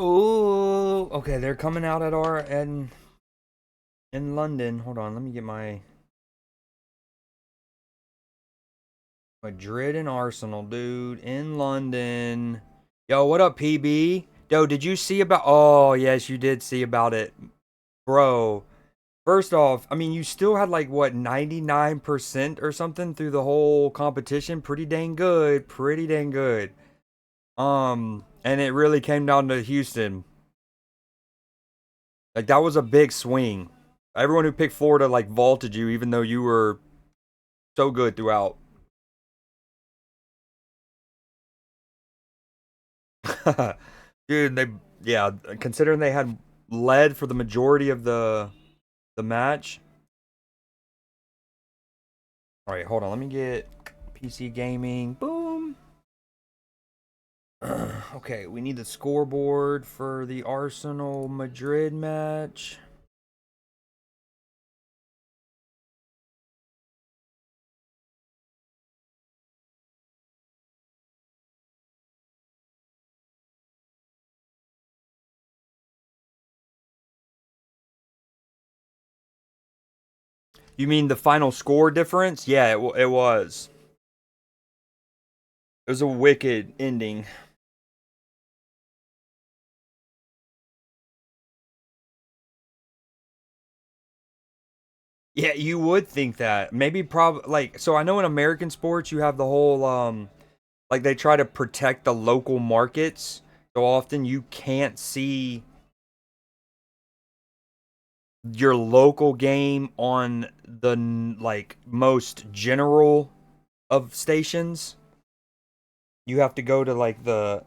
Oh, okay. They're coming out at our in London. Hold on, let me get my Madrid and Arsenal, dude, in London. Yo, what up, PB? Yo, did you see about? Oh, yes, you did see about it, bro. First off, I mean, you still had like what 99% or something through the whole competition. Pretty dang good. Pretty dang good. And it really came down to Houston. Like that was a big swing. Everyone who picked Florida like vaulted you, even though you were so good throughout. Dude, they yeah, considering they had led for the majority of the match. All right, hold on. Let me get PC gaming. Boom. Okay, we need the scoreboard for the Arsenal Madrid match. You mean the final score difference? Yeah, it was. It was a wicked ending. Yeah, you would think that. Maybe like so I know in American sports you have the whole like they try to protect the local markets. So often you can't see your local game on the like most general of stations. You have to go to like the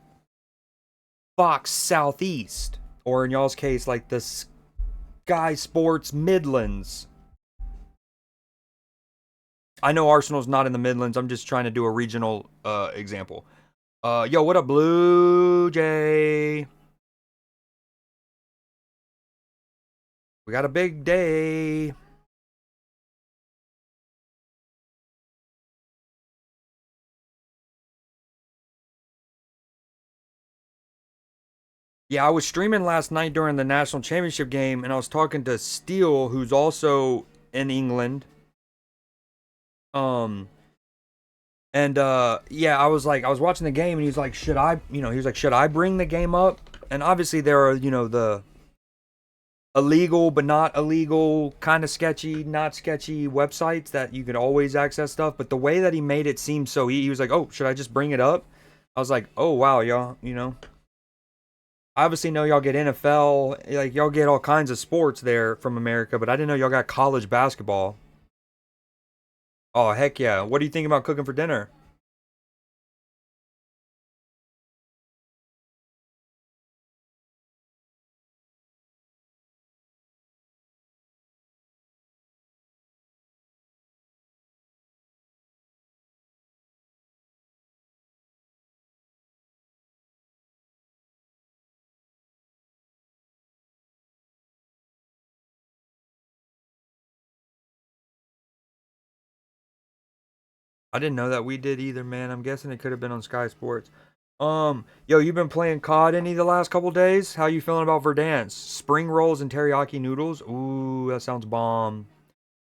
Fox Southeast or in y'all's case like the Sky Sports Midlands. I know Arsenal's not in the Midlands. I'm just trying to do a regional example. Yo, what up, Blue Jay? We got a big day. Yeah, I was streaming last night during the national championship game, and I was talking to Steele, who's also in England. Um, and yeah, I was watching the game, and he's like, should I, he was like, should I bring the game up? And obviously, there are, the illegal but not illegal, kind of sketchy, not sketchy websites that you could always access stuff. But the way that he made it seem so he was like, oh, should I just bring it up? I was like, oh wow, y'all, I obviously know y'all get NFL, like y'all get all kinds of sports there from America, but I didn't know y'all got college basketball. Oh heck yeah! What do you think about cooking for dinner? I didn't know that we did either, man. I'm guessing it could have been on Sky Sports. Yo, you been playing COD any of the last couple days? How you feeling about Verdansk? Spring rolls and teriyaki noodles? Ooh, that sounds bomb.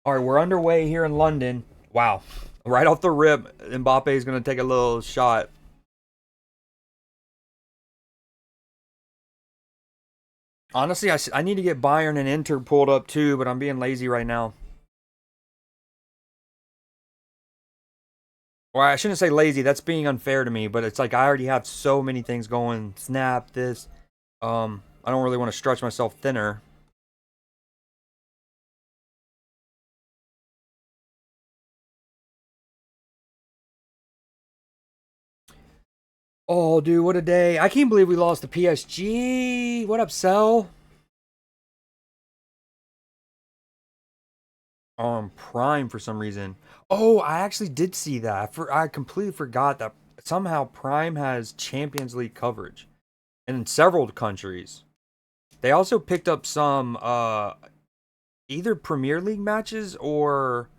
All right, we're underway here in London. Wow, right off the rip, Mbappe is gonna take a little shot. Honestly, I need to get Bayern and Inter pulled up too, but I'm being lazy right now. Or I shouldn't say lazy. That's being unfair to me. But it's like I already have so many things going. Snap this. I don't really want to stretch myself thinner. Oh, dude, what a day! I can't believe we lost to PSG. What up, Cell? Prime for some reason. Oh, I actually did see that. I completely forgot that somehow Prime has Champions League coverage in several countries. They also picked up some either Premier League matches or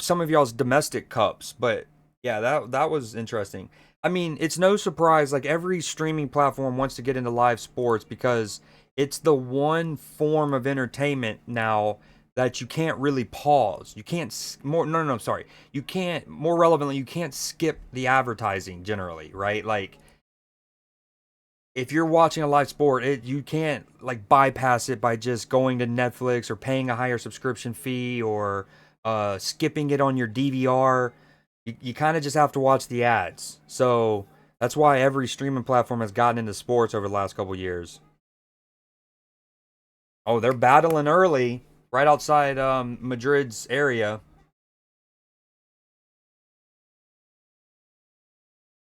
some of y'all's domestic cups, but Yeah, that was interesting. I mean, it's no surprise like every streaming platform wants to get into live sports because it's the one form of entertainment now that you can't really pause. You can't more no no no sorry. You can't more relevantly you can't skip the advertising generally, right? Like if you're watching a live sport, you can't like bypass it by just going to Netflix or paying a higher subscription fee or skipping it on your DVR. You kind of just have to watch the ads. So that's why every streaming platform has gotten into sports over the last couple years. Oh, they're battling early right outside Madrid's area.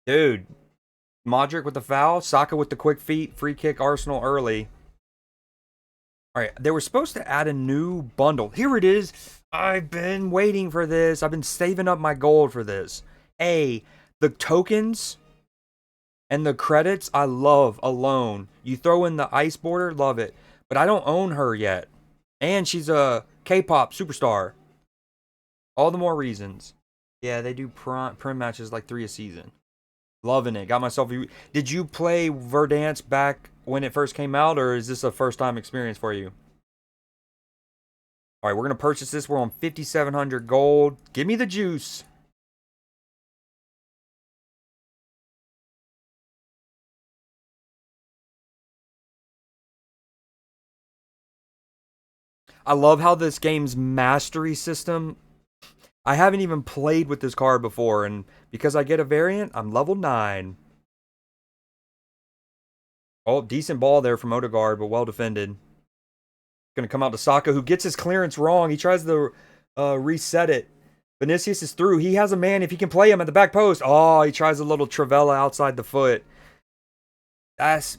Dude, Modric with the foul, Saka with the quick feet, free kick Arsenal early. All right, they were supposed to add a new bundle. Here it is. I've been waiting for this. I've been saving up my gold for this. The tokens and the credits I love alone. You throw in the ice border, love it. But I don't own her yet. And she's a K-pop superstar. All the more reasons. Yeah, they do prim matches like 3 a season. Loving it. Got myself. Did you play Verdansk back when it first came out, or is this a first time experience for you? All right, we're gonna purchase this. We're on 5,700 gold. Give me the juice. I love how this game's mastery system. I haven't even played with this card before, and because I get a variant, I'm level 9. Oh, decent ball there from Odegaard, but well defended. Gonna come out to Saka, who gets his clearance wrong. He tries to reset it. Vinicius is through. He has a man if he can play him at the back post. Oh, he tries a little Travella outside the foot. That's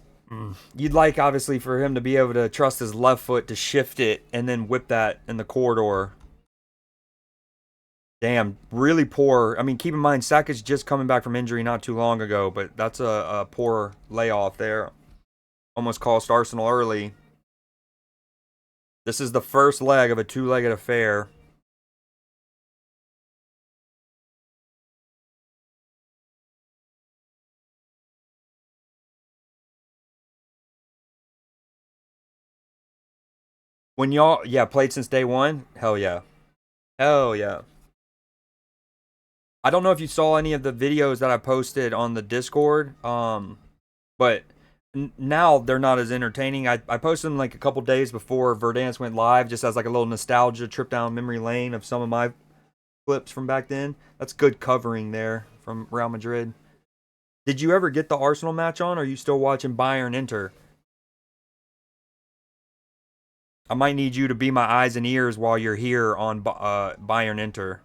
you'd like obviously for him to be able to trust his left foot to shift it and then whip that in the corridor. Damn, really poor. I mean, keep in mind Saka's just coming back from injury not too long ago, but that's a poor layoff there. Almost cost Arsenal early. This is the first leg of a two-legged affair. When y'all, yeah, played since day one? Hell yeah. Hell yeah. I don't know if you saw any of the videos that I posted on the Discord, but now they're not as entertaining. I posted them like a couple days before Verdansk went live, just as like a little nostalgia trip down memory lane of some of my clips from back then. That's good covering there from Real Madrid. Did you ever get the Arsenal match on, or are you still watching Bayern Inter? I might need you to be my eyes and ears while you're here on Bayern Inter.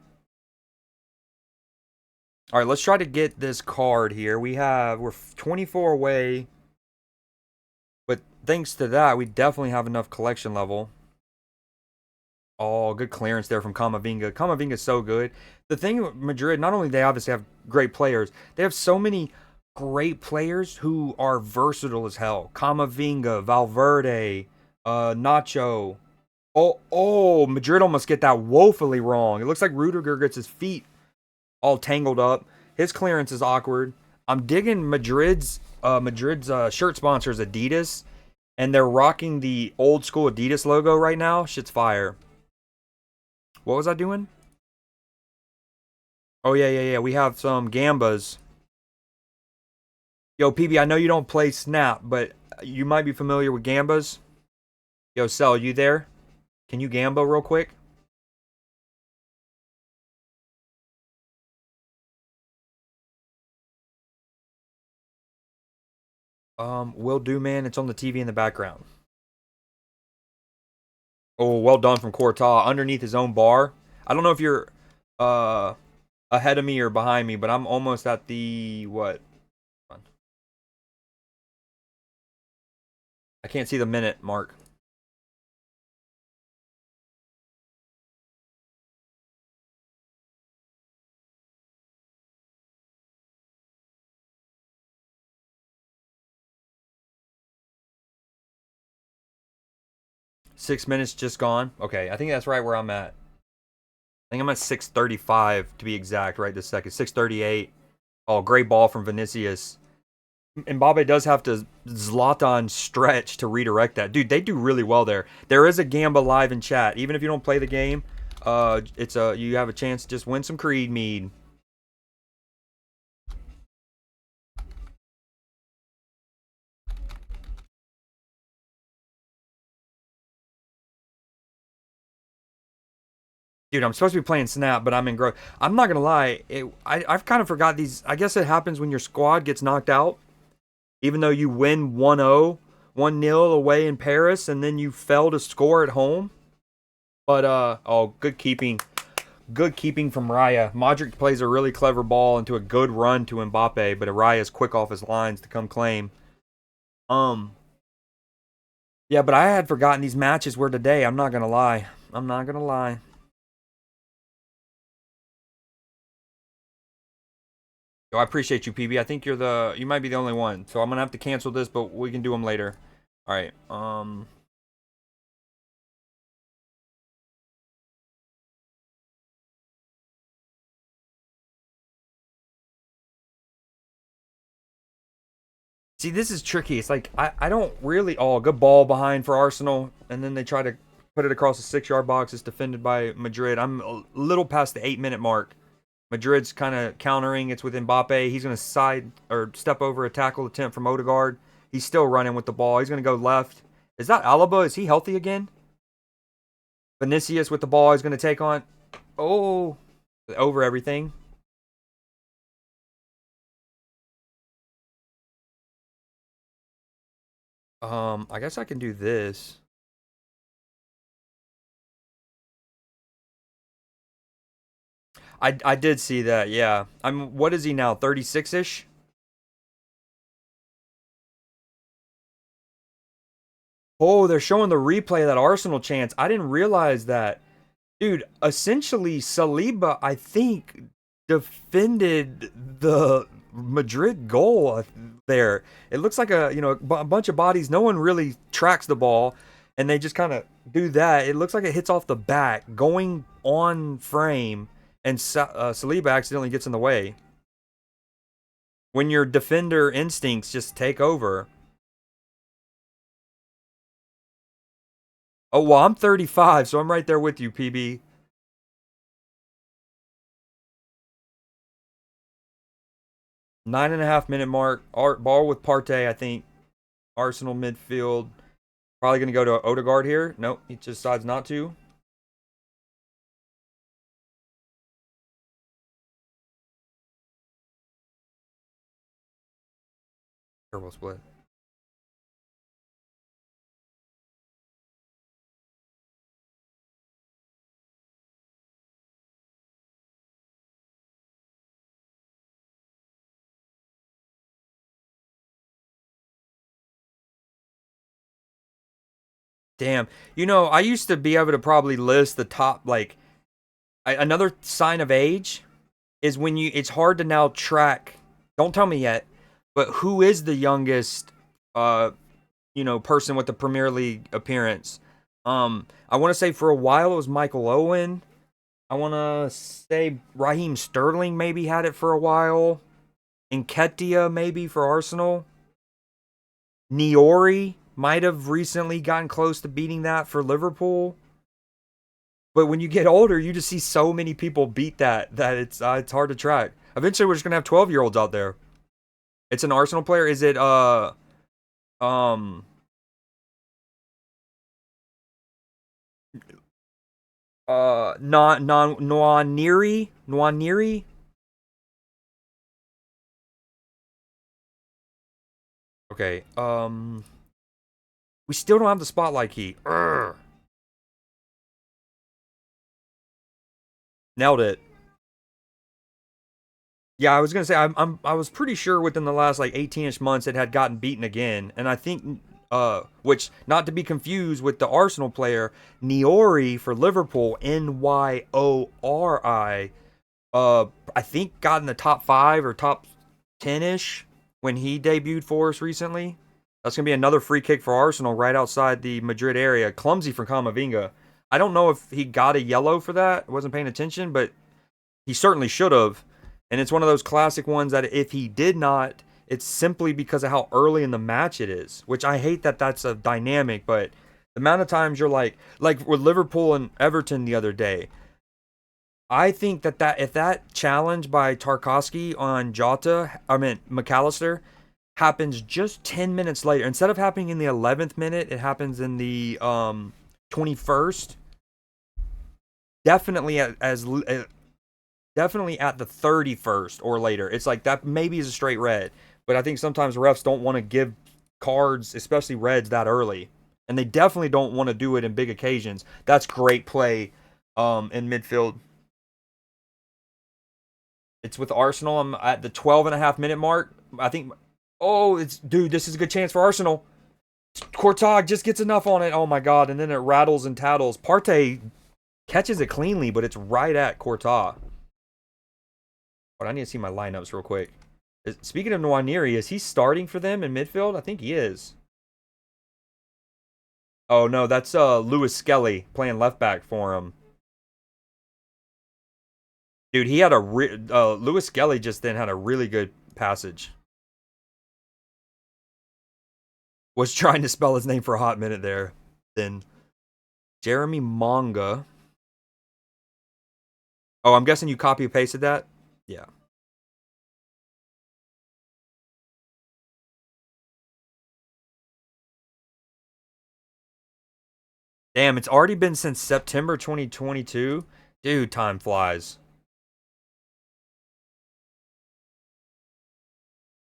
All right, let's try to get this card here. We're 24 away, but thanks to that, we definitely have enough collection level. Oh, good clearance there from Camavinga. Camavinga's so good. The thing with Madrid, not only they obviously have great players, they have so many great players who are versatile as hell. Camavinga, Valverde, Nacho. Madrid almost get that woefully wrong. It looks like Rudiger gets his feet all tangled up. His clearance is awkward. I'm digging Madrid's shirt sponsors Adidas, and they're rocking the old school Adidas logo right now. Shit's fire. What was I doing? Oh yeah. We have some gambas. Yo, PB, I know you don't play Snap, but you might be familiar with gambas. Yo, Cell, you there? Can you gamba real quick? Will do, man. It's on the TV in the background. Oh, well done from Courtois underneath his own bar. I don't know if you're uh ahead of me or behind me, but I'm almost at the what? I can't see the minute mark. 6 minutes just gone. Okay, I think that's right where I'm at. think I'm at 635 to be exact right this second. 638. Oh, great ball from Vinicius. Mbappe does have to Zlatan stretch to redirect that. Dude, they do really well there. There is a Gamba live in chat. Even if you don't play the game, it's a you have a chance to just win some Creed mead. Dude, I'm supposed to be playing Snap, but I'm in Growth. I'm not gonna lie, I've kind of forgot these. I guess it happens when your squad gets knocked out, even though you win 1-0, 1-0 away in Paris, and then you fail to score at home. But oh, good keeping from Raya. Modric plays a really clever ball into a good run to Mbappe, but Raya's quick off his lines to come claim. Um, yeah, but I had forgotten these matches were today. I'm not gonna lie. I'm not gonna lie. Yo, I appreciate you, PB. I think you might be the only one. So I'm gonna have to cancel this, but we can do them later. All right. See, this is tricky. It's like I don't really. Oh, good ball behind for Arsenal, and then they try to put it across the 6-yard box. It's defended by Madrid. I'm a little past the 8-minute mark. Madrid's kind of countering. It's with Mbappe. He's going to side or step over a tackle attempt from Odegaard. He's still running with the ball. He's going to go left. Is that Alaba? Is he healthy again? Vinicius with the ball. He's going to take on. Oh, over everything. I guess I can do this. I did see that. Yeah. What is he now? 36ish? Oh, they're showing the replay of that Arsenal chance. I didn't realize that. Dude, essentially Saliba, I think, defended the Madrid goal there. It looks like a bunch of bodies. No one really tracks the ball, and they just kind of do that. It looks like it hits off the back, going on frame, and Saliba accidentally gets in the way. When your defender instincts just take over. Oh, well, I'm 35, so I'm right there with you, PB. 9.5-minute mark. Ball with Partey, I think. Arsenal midfield. Probably going to go to Odegaard here. Nope, he just decides not to. Turbo split. Damn. I used to be able to probably list the top, like, another sign of age is when it's hard to now track. Don't tell me yet, but who is the youngest, person with the Premier League appearance? I want to say for a while it was Michael Owen. I want to say Raheem Sterling maybe had it for a while. Nketiah maybe for Arsenal. Niori might have recently gotten close to beating that for Liverpool. But when you get older, you just see so many people beat that it's hard to track. Eventually, we're just gonna have 12-year-olds out there. It's an Arsenal player. Is it um Nwaneri? Okay. We still don't have the spotlight key. Urgh. Nailed it. Yeah, I was gonna say I was pretty sure within the last like 18ish months it had gotten beaten again, and I think which not to be confused with the Arsenal player Niori for Liverpool, Nyori. I think got in the top 5 or top 10ish when he debuted for us recently. That's gonna be another free kick for Arsenal right outside the Madrid area. Clumsy from Camavinga. I don't know if he got a yellow for that. I wasn't paying attention, but he certainly should have. And it's one of those classic ones that if he did not, it's simply because of how early in the match it is, which I hate that that's a dynamic, but the amount of times you're like with Liverpool and Everton the other day, I think that if that challenge by Tarkowski on McAllister, happens just 10 minutes later, instead of happening in the 11th minute, it happens in the 21st. Definitely definitely at the 31st or later. It's like that maybe is a straight red, but I think sometimes refs don't want to give cards, especially reds, that early, and they definitely don't want to do it in big occasions. That's great play in midfield. It's with Arsenal. I'm at the 12.5 minute mark. I think. Oh, dude. This is a good chance for Arsenal. Courtois just gets enough on it. Oh my god! And then it rattles and tattles. Partey catches it cleanly, but it's right at Courtois. But I need to see my lineups real quick. Speaking of Nwaneri, is he starting for them in midfield? I think he is. Oh no, that's Lewis Skelly playing left back for him. Dude, he had Lewis Skelly just then had a really good passage. Was trying to spell his name for a hot minute there. Then Jeremy Monga. Oh, I'm guessing you copy and pasted that? Yeah. Damn, it's already been since September 2022. Dude, time flies.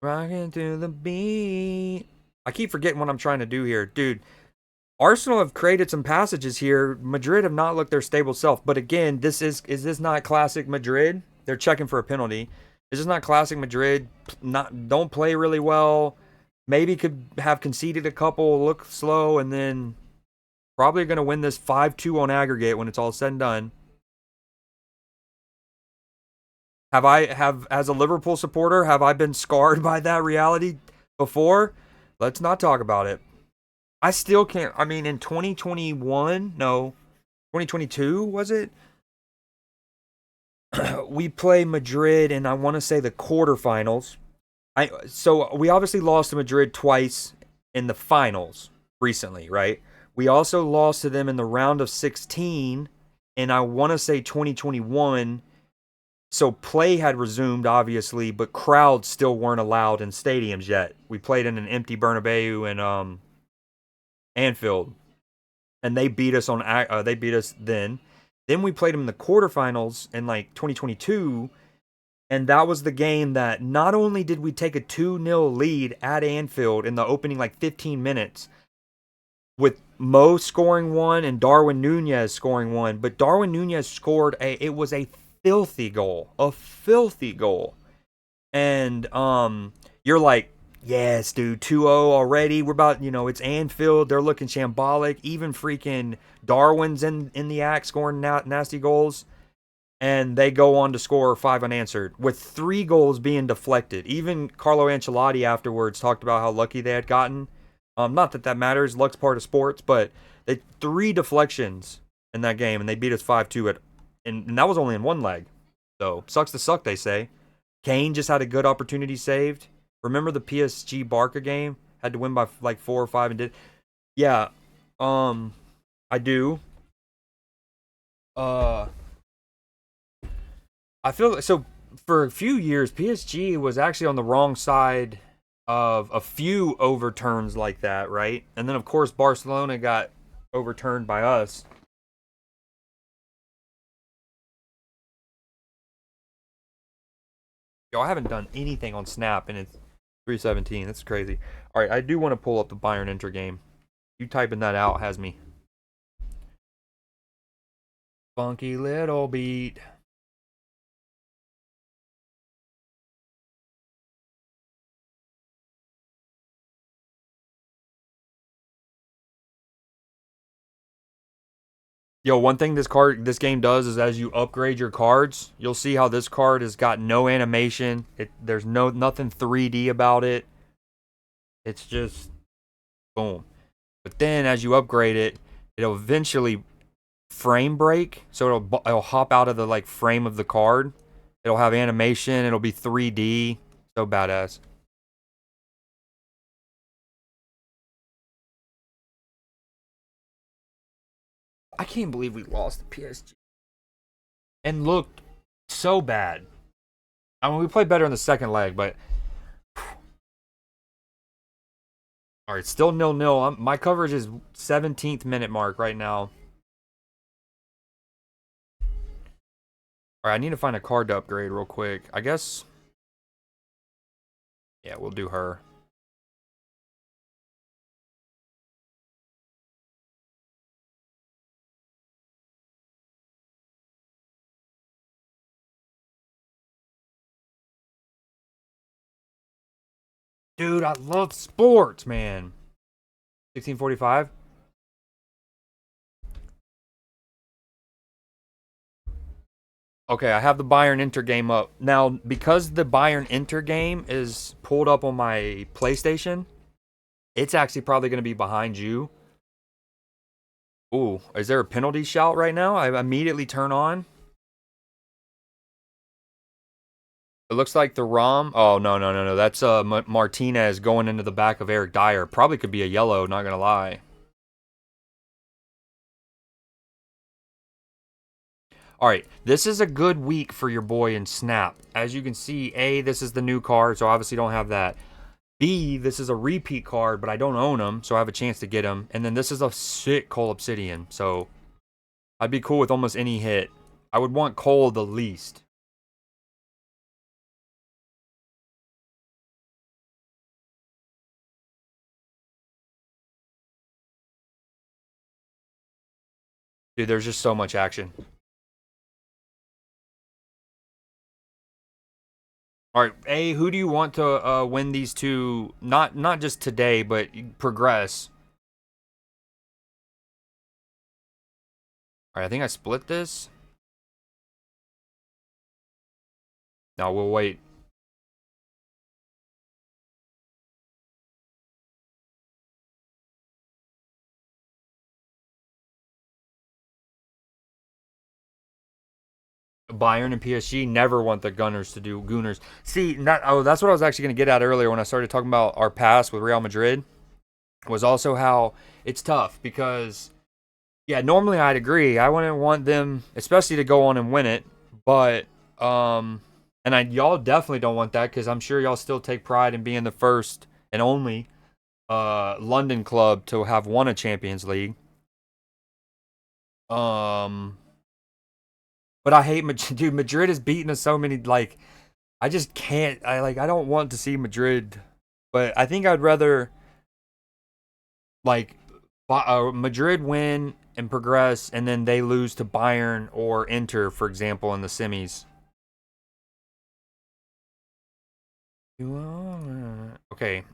Rocking to the beat. I keep forgetting what I'm trying to do here. Dude, Arsenal have created some passages here. Madrid have not looked their stable self. But again, is this not classic Madrid? They're checking for a penalty. Is this not classic Madrid? Don't play really well. Maybe could have conceded a couple, look slow, and then probably going to win this 5-2 on aggregate when it's all said and done. As a Liverpool supporter, have I been scarred by that reality before? Let's not talk about it. I still can't. I mean, in 2021, no, 2022 was it? We play Madrid, and I want to say the quarterfinals. So we obviously lost to Madrid twice in the finals recently, right? We also lost to them in the round of 16, and I want to say 2021. So play had resumed, obviously, but crowds still weren't allowed in stadiums yet. We played in an empty Bernabeu and Anfield, and they beat us they beat us then. Then we played them in the quarterfinals in like 2022, and that was the game that not only did we take a 2-0 lead at Anfield in the opening like 15 minutes, with Mo scoring one and Darwin Nunez scoring one, but Darwin Nunez scored it was a filthy goal. A filthy goal. And you're like, yes, dude, 2-0 already. We're about, it's Anfield. They're looking shambolic. Even freaking Darwin's in the act scoring nasty goals. And they go on to score 5 unanswered, with 3 goals being deflected. Even Carlo Ancelotti afterwards talked about how lucky they had gotten. Not that matters. Luck's part of sports, but they 3 deflections in that game, and they beat us 5-2 and that was only in one leg. So, sucks to suck, they say. Kane just had a good opportunity saved. Remember the PSG Barca game? Had to win by like 4 or 5 and did. Yeah. I do. I feel like, so for a few years PSG was actually on the wrong side of a few overturns like that, right? And then of course Barcelona got overturned by us. Yo, I haven't done anything on Snap and it's 3:17. That's crazy. All right, I do want to pull up the Bayern Inter game. You typing that out has me. Funky little beat. Yo, one thing this game does is as you upgrade your cards, you'll see how this card has got no animation. There's nothing 3D about it. It's just boom. But then as you upgrade it, it'll eventually frame break, so it'll hop out of the like frame of the card. It'll have animation. It'll be 3D. So badass. I can't believe we lost the PSG and looked so bad. I mean, we played better in the second leg, but all right, still 0-0. My coverage is 17th minute mark right now. All right, I need to find a card to upgrade real quick. I guess. Yeah, we'll do her. Dude, I love sports, man. 1645. Okay, I have the Bayern Inter game up. Now, because the Bayern Inter game is pulled up on my PlayStation, it's actually probably going to be behind you. Ooh, is there a penalty shout right now? I immediately turn on. It looks like the ROM. Oh, no. That's Martinez going into the back of Eric Dyer. Probably could be a yellow, not going to lie. All right, this is a good week for your boy in Snap. As you can see, A, this is the new card, so obviously don't have that. B, this is a repeat card, but I don't own them, so I have a chance to get them. And then this is a sick Cole Obsidian, so I'd be cool with almost any hit. I would want Cole the least. Dude, there's just so much action. All right, A, who do you want to win these two? Not just today, but progress. All right, I think I split this. No, we'll wait. Bayern and PSG never want the Gunners to do Gooners. See, that's what I was actually going to get at earlier when I started talking about our past with Real Madrid. Was also how it's tough because, yeah, normally I'd agree. I wouldn't want them, especially to go on and win it, but and y'all definitely don't want that because I'm sure y'all still take pride in being the first and only London club to have won a Champions League. But I hate Madrid. Dude, Madrid has beaten us so many. Like, I just can't. I don't want to see Madrid, but I think I'd rather like Madrid win and progress, and then they lose to Bayern or Inter, for example, in the semis. Okay.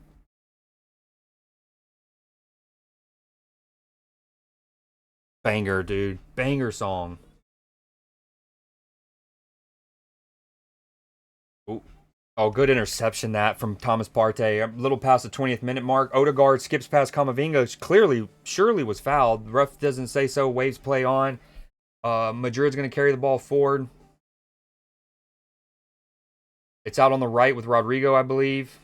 Banger, dude. Banger song. Ooh. Oh, good interception that from Thomas Partey. A little past the 20th minute mark. Odegaard skips past Camavinga. Clearly, surely was fouled. The ref doesn't say so. Waves play on. Madrid's going to carry the ball forward. It's out on the right with Rodrigo, I believe.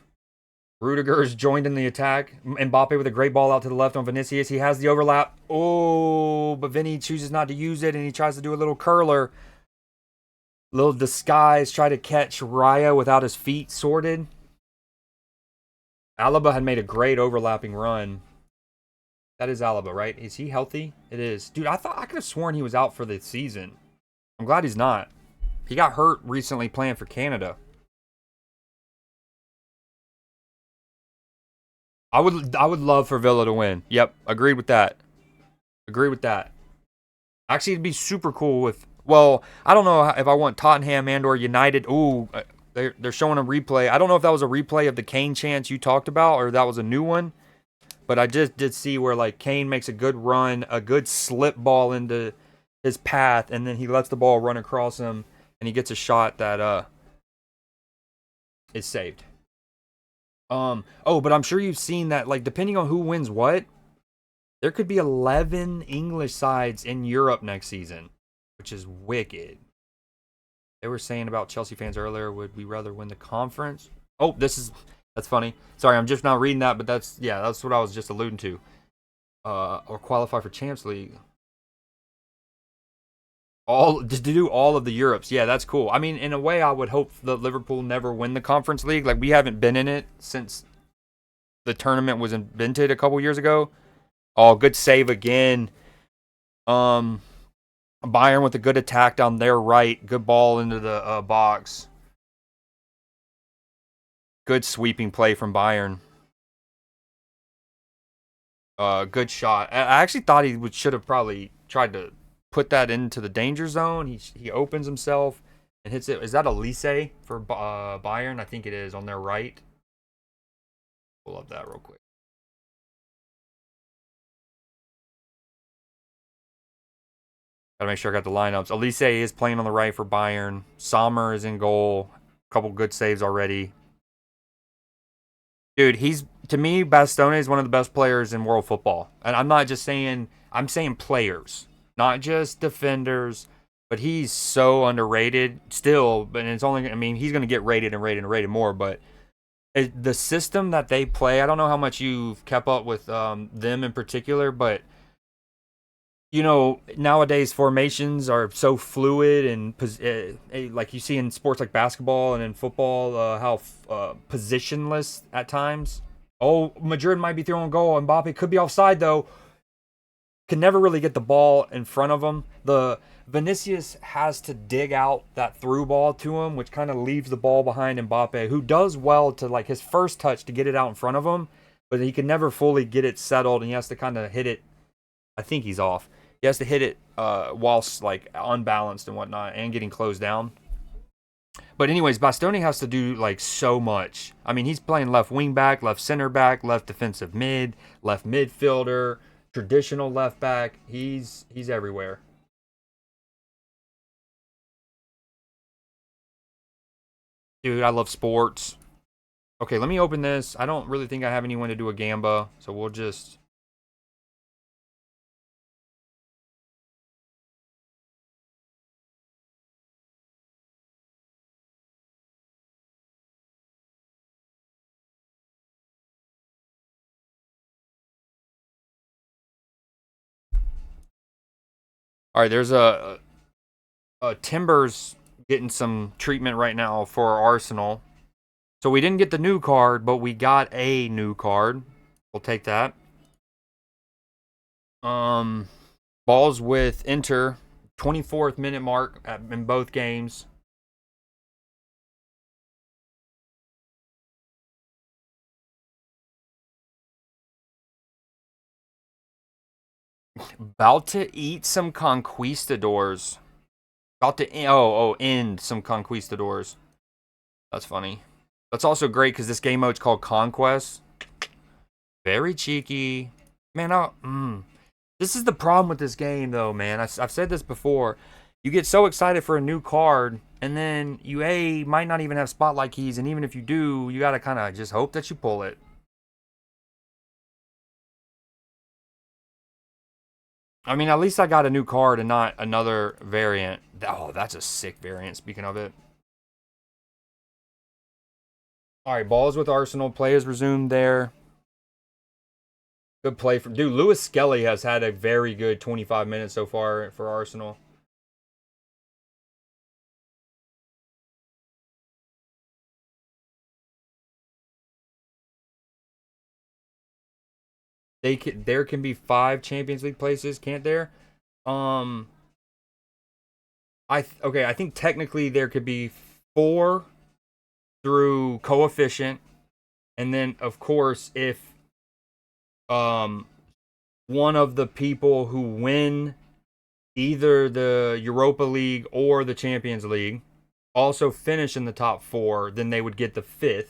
Rudiger's joined in the attack. Mbappe with a great ball out to the left on Vinicius. He has the overlap. Oh, but Vinny chooses not to use it, and he tries to do a little curler. Little disguise, try to catch Raya without his feet sorted. Alaba had made a great overlapping run. That is Alaba, right? Is he healthy? It is. Dude, I could have sworn he was out for the season. I'm glad he's not. He got hurt recently playing for Canada. I would love for Villa to win. Yep, agreed with that. Agree with that. Actually, it'd be super cool with. Well, I don't know if I want Tottenham and or United. Ooh, they're showing a replay. I don't know if that was a replay of the Kane chance you talked about or that was a new one. But I just did see where like Kane makes a good run, a good slip ball into his path, and then he lets the ball run across him, and he gets a shot that is saved. Oh, but I'm sure you've seen that, like, depending on who wins what, There could be 11 English sides in Europe next season, which is wicked. They were saying about Chelsea fans earlier, would we rather win the conference? Oh, that's funny. Sorry, I'm just now reading that, but that's what I was just alluding to. Or qualify for Champs League. To do all of the Europes. Yeah, that's cool. I mean, in a way, I would hope that Liverpool never win the Conference League. Like, we haven't been in it since the tournament was invented a couple years ago. Oh, good save again. Bayern with a good attack down their right. Good ball into the box. Good sweeping play from Bayern. Good shot. I actually thought he should have probably tried to put that into the danger zone. He opens himself and hits it. Is that Elise for Bayern? I think it is on their right. Pull up that real quick. Gotta make sure I got the lineups. Elise is playing on the right for Bayern. Sommer is in goal. A couple good saves already. Dude, to me, Bastoni is one of the best players in world football. And I'm not just saying, I'm saying players, not just defenders, but he's so underrated still. But it's only, I mean, he's going to get rated and rated and rated more. But the system that they play, I don't know how much you've kept up with them in particular, but nowadays formations are so fluid and like you see in sports like basketball and in football, how positionless at times. Oh, Madrid might be throwing a goal. Mbappe could be offside though. Can never really get the ball in front of him. The Vinicius has to dig out that through ball to him, which kind of leaves the ball behind Mbappe, who does well to like his first touch to get it out in front of him, but he can never fully get it settled, and he has to kind of hit it. I think he's off. He has to hit it whilst like unbalanced and whatnot and getting closed down. But anyways, Bastoni has to do like so much. I mean, he's playing left wing back, left center back, left defensive mid, left midfielder, traditional left back. He's everywhere. Dude, I love sports. Okay, let me open this. I don't really think I have anyone to do a gamba, so we'll just... All right, there's a Timbers getting some treatment right now for Arsenal. So we didn't get the new card, but we got a new card. We'll take that. Balls with Inter, 24th minute mark in both games. About to eat some conquistadors. About to end some conquistadors. That's funny. That's also great because this game mode's called Conquest. Very cheeky. Man, this is the problem with this game, though, man. I've said this before. You get so excited for a new card, and then you might not even have spotlight keys, and even if you do, you gotta kind of just hope that you pull it. I mean, at least I got a new card and not another variant. Oh, that's a sick variant, speaking of it. All right, balls with Arsenal. Play has resumed there. Good play from... Dude, Lewis Skelly has had a very good 25 minutes so far for Arsenal. There can be 5 Champions League places, can't there? Um, I think technically there could be 4 through coefficient, and then of course if one of the people who win either the Europa League or the Champions League also finish in the top 4, then they would get the 5th.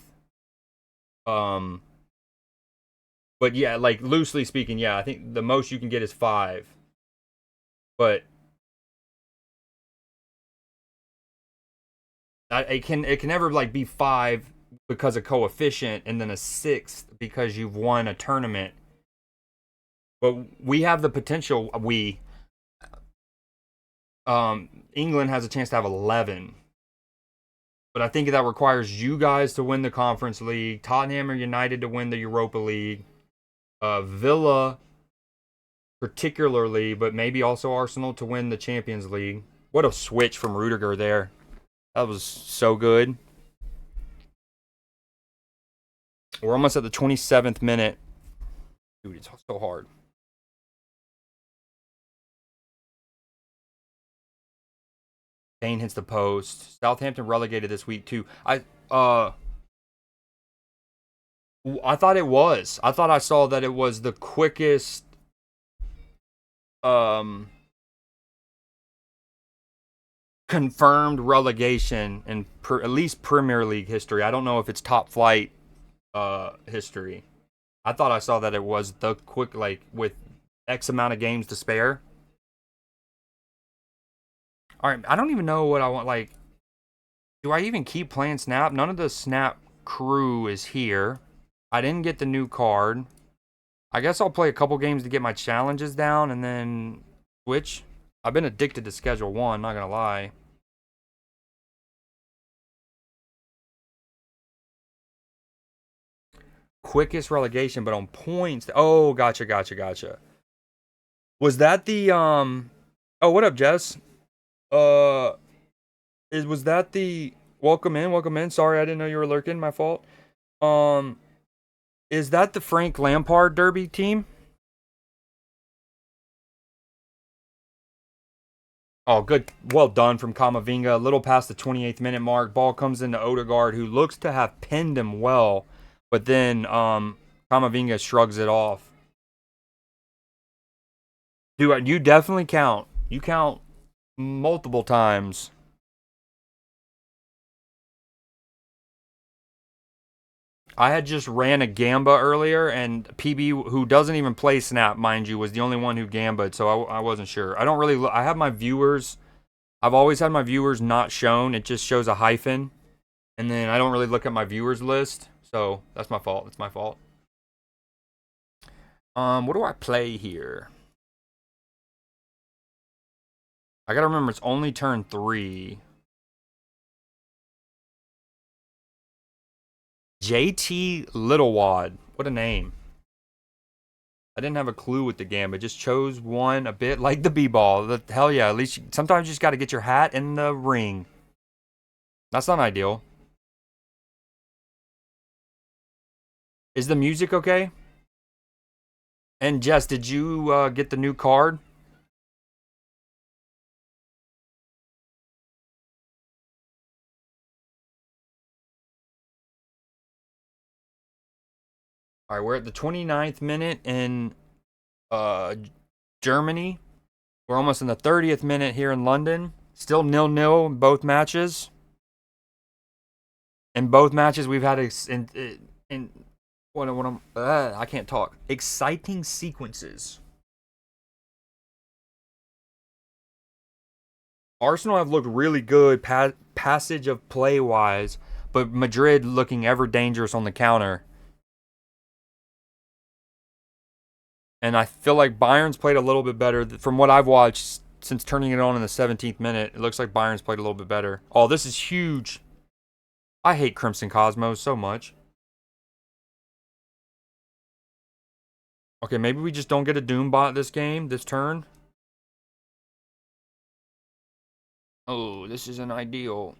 But yeah, like loosely speaking, yeah, I think the most you can get is 5. But it can never like be 5 because of coefficient and then a 6th because you've won a tournament. But we have the potential. England has a chance to have 11. But I think that requires you guys to win the Conference League, Tottenham or United to win the Europa League, Villa particularly, but maybe also Arsenal to win the Champions League. What a switch from Rudiger there. That was so good. We're almost at the 27th minute. Dude, it's so hard. Kane hits the post. Southampton relegated this week too. I thought it was. I thought I saw that it was the quickest confirmed relegation in at least Premier League history. I don't know if it's top flight history. I thought I saw that it was the quick, like, with X amount of games to spare. Alright, I don't even know what I want. Like, do I even keep playing Snap? None of the Snap crew is here. I didn't get the new card. I guess I'll play a couple games to get my challenges down and then switch. I've been addicted to Schedule 1, not gonna lie. Quickest relegation, but on points. Oh, gotcha. Was that the Oh, what up, Jess? Was that the welcome in? Sorry, I didn't know you were lurking. My fault. Is that the Frank Lampard Derby team? Oh, good. Well done from Kamavinga. A little past the 28th minute mark. Ball comes into Odegaard, who looks to have pinned him well. But then Kamavinga shrugs it off. Dude, you definitely count. You count multiple times. I had just ran a Gamba earlier, and PB, who doesn't even play Snap, mind you, was the only one who Gamba'd, so I wasn't sure. I don't really I have my viewers. I've always had my viewers not shown. It just shows a hyphen. And then I don't really look at my viewers list. So that's my fault. It's my fault. What do I play here? I gotta remember it's only turn 3. JT Littlewad. What a name. I didn't have a clue with the game. I just chose one a bit like the B-ball. Hell yeah, at least sometimes you just gotta get your hat in the ring. That's not ideal. Is the music okay? And Jess, did you get the new card? All right, we're at the 29th minute in Germany. We're almost in the 30th minute here in London. Still 0-0 in both matches. In both matches, we've had I can't talk. Exciting sequences. Arsenal have looked really good passage of play wise, but Madrid looking ever dangerous on the counter. And I feel like Bayern's played a little bit better. From what I've watched since turning it on in the 17th minute, it looks like Bayern's played a little bit better. Oh, this is huge. I hate Crimson Cosmos so much. Okay, maybe we just don't get a Doombot this game, this turn. Oh, this isn't ideal.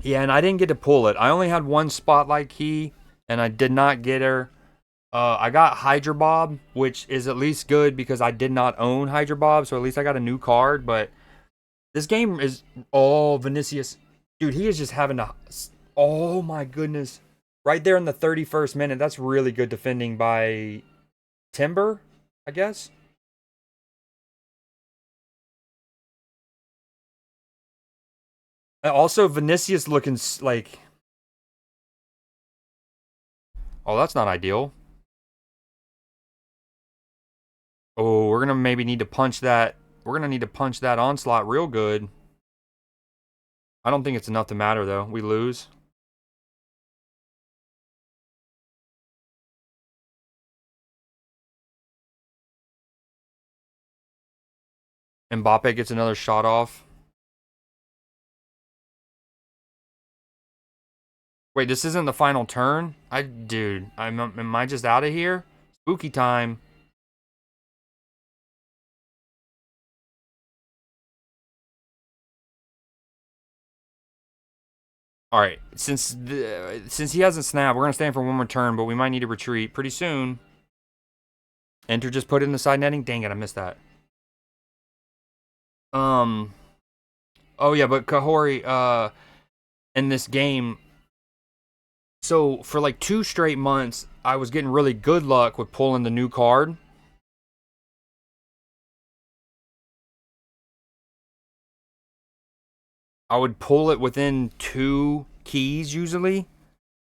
Yeah, and I didn't get to pull it. I only had one spotlight key, and I did not get her. I got Hydra Bob, which is at least good because I did not own Hydra Bob, so at least I got a new card. But this game is all Vinicius. Dude, he is just having a... Oh my goodness. Right there in the 31st minute. That's really good defending by Timber, I guess. Also, Vinicius looking like... Oh, that's not ideal. Oh, we're gonna maybe need to punch that. We're gonna need to punch that onslaught real good. I don't think it's enough to matter though. We lose. Mbappe gets another shot off. Wait, this isn't the final turn? Dude, am I just out of here? Spooky time. All right, since he hasn't snapped, we're gonna stand for one more turn, but we might need to retreat pretty soon. Enter just put it in the side netting. Dang it, I missed that. Um. Oh yeah, but Kahori, in this game, so for like 2 straight months, I was getting really good luck with pulling the new card. I would pull it within 2 keys usually.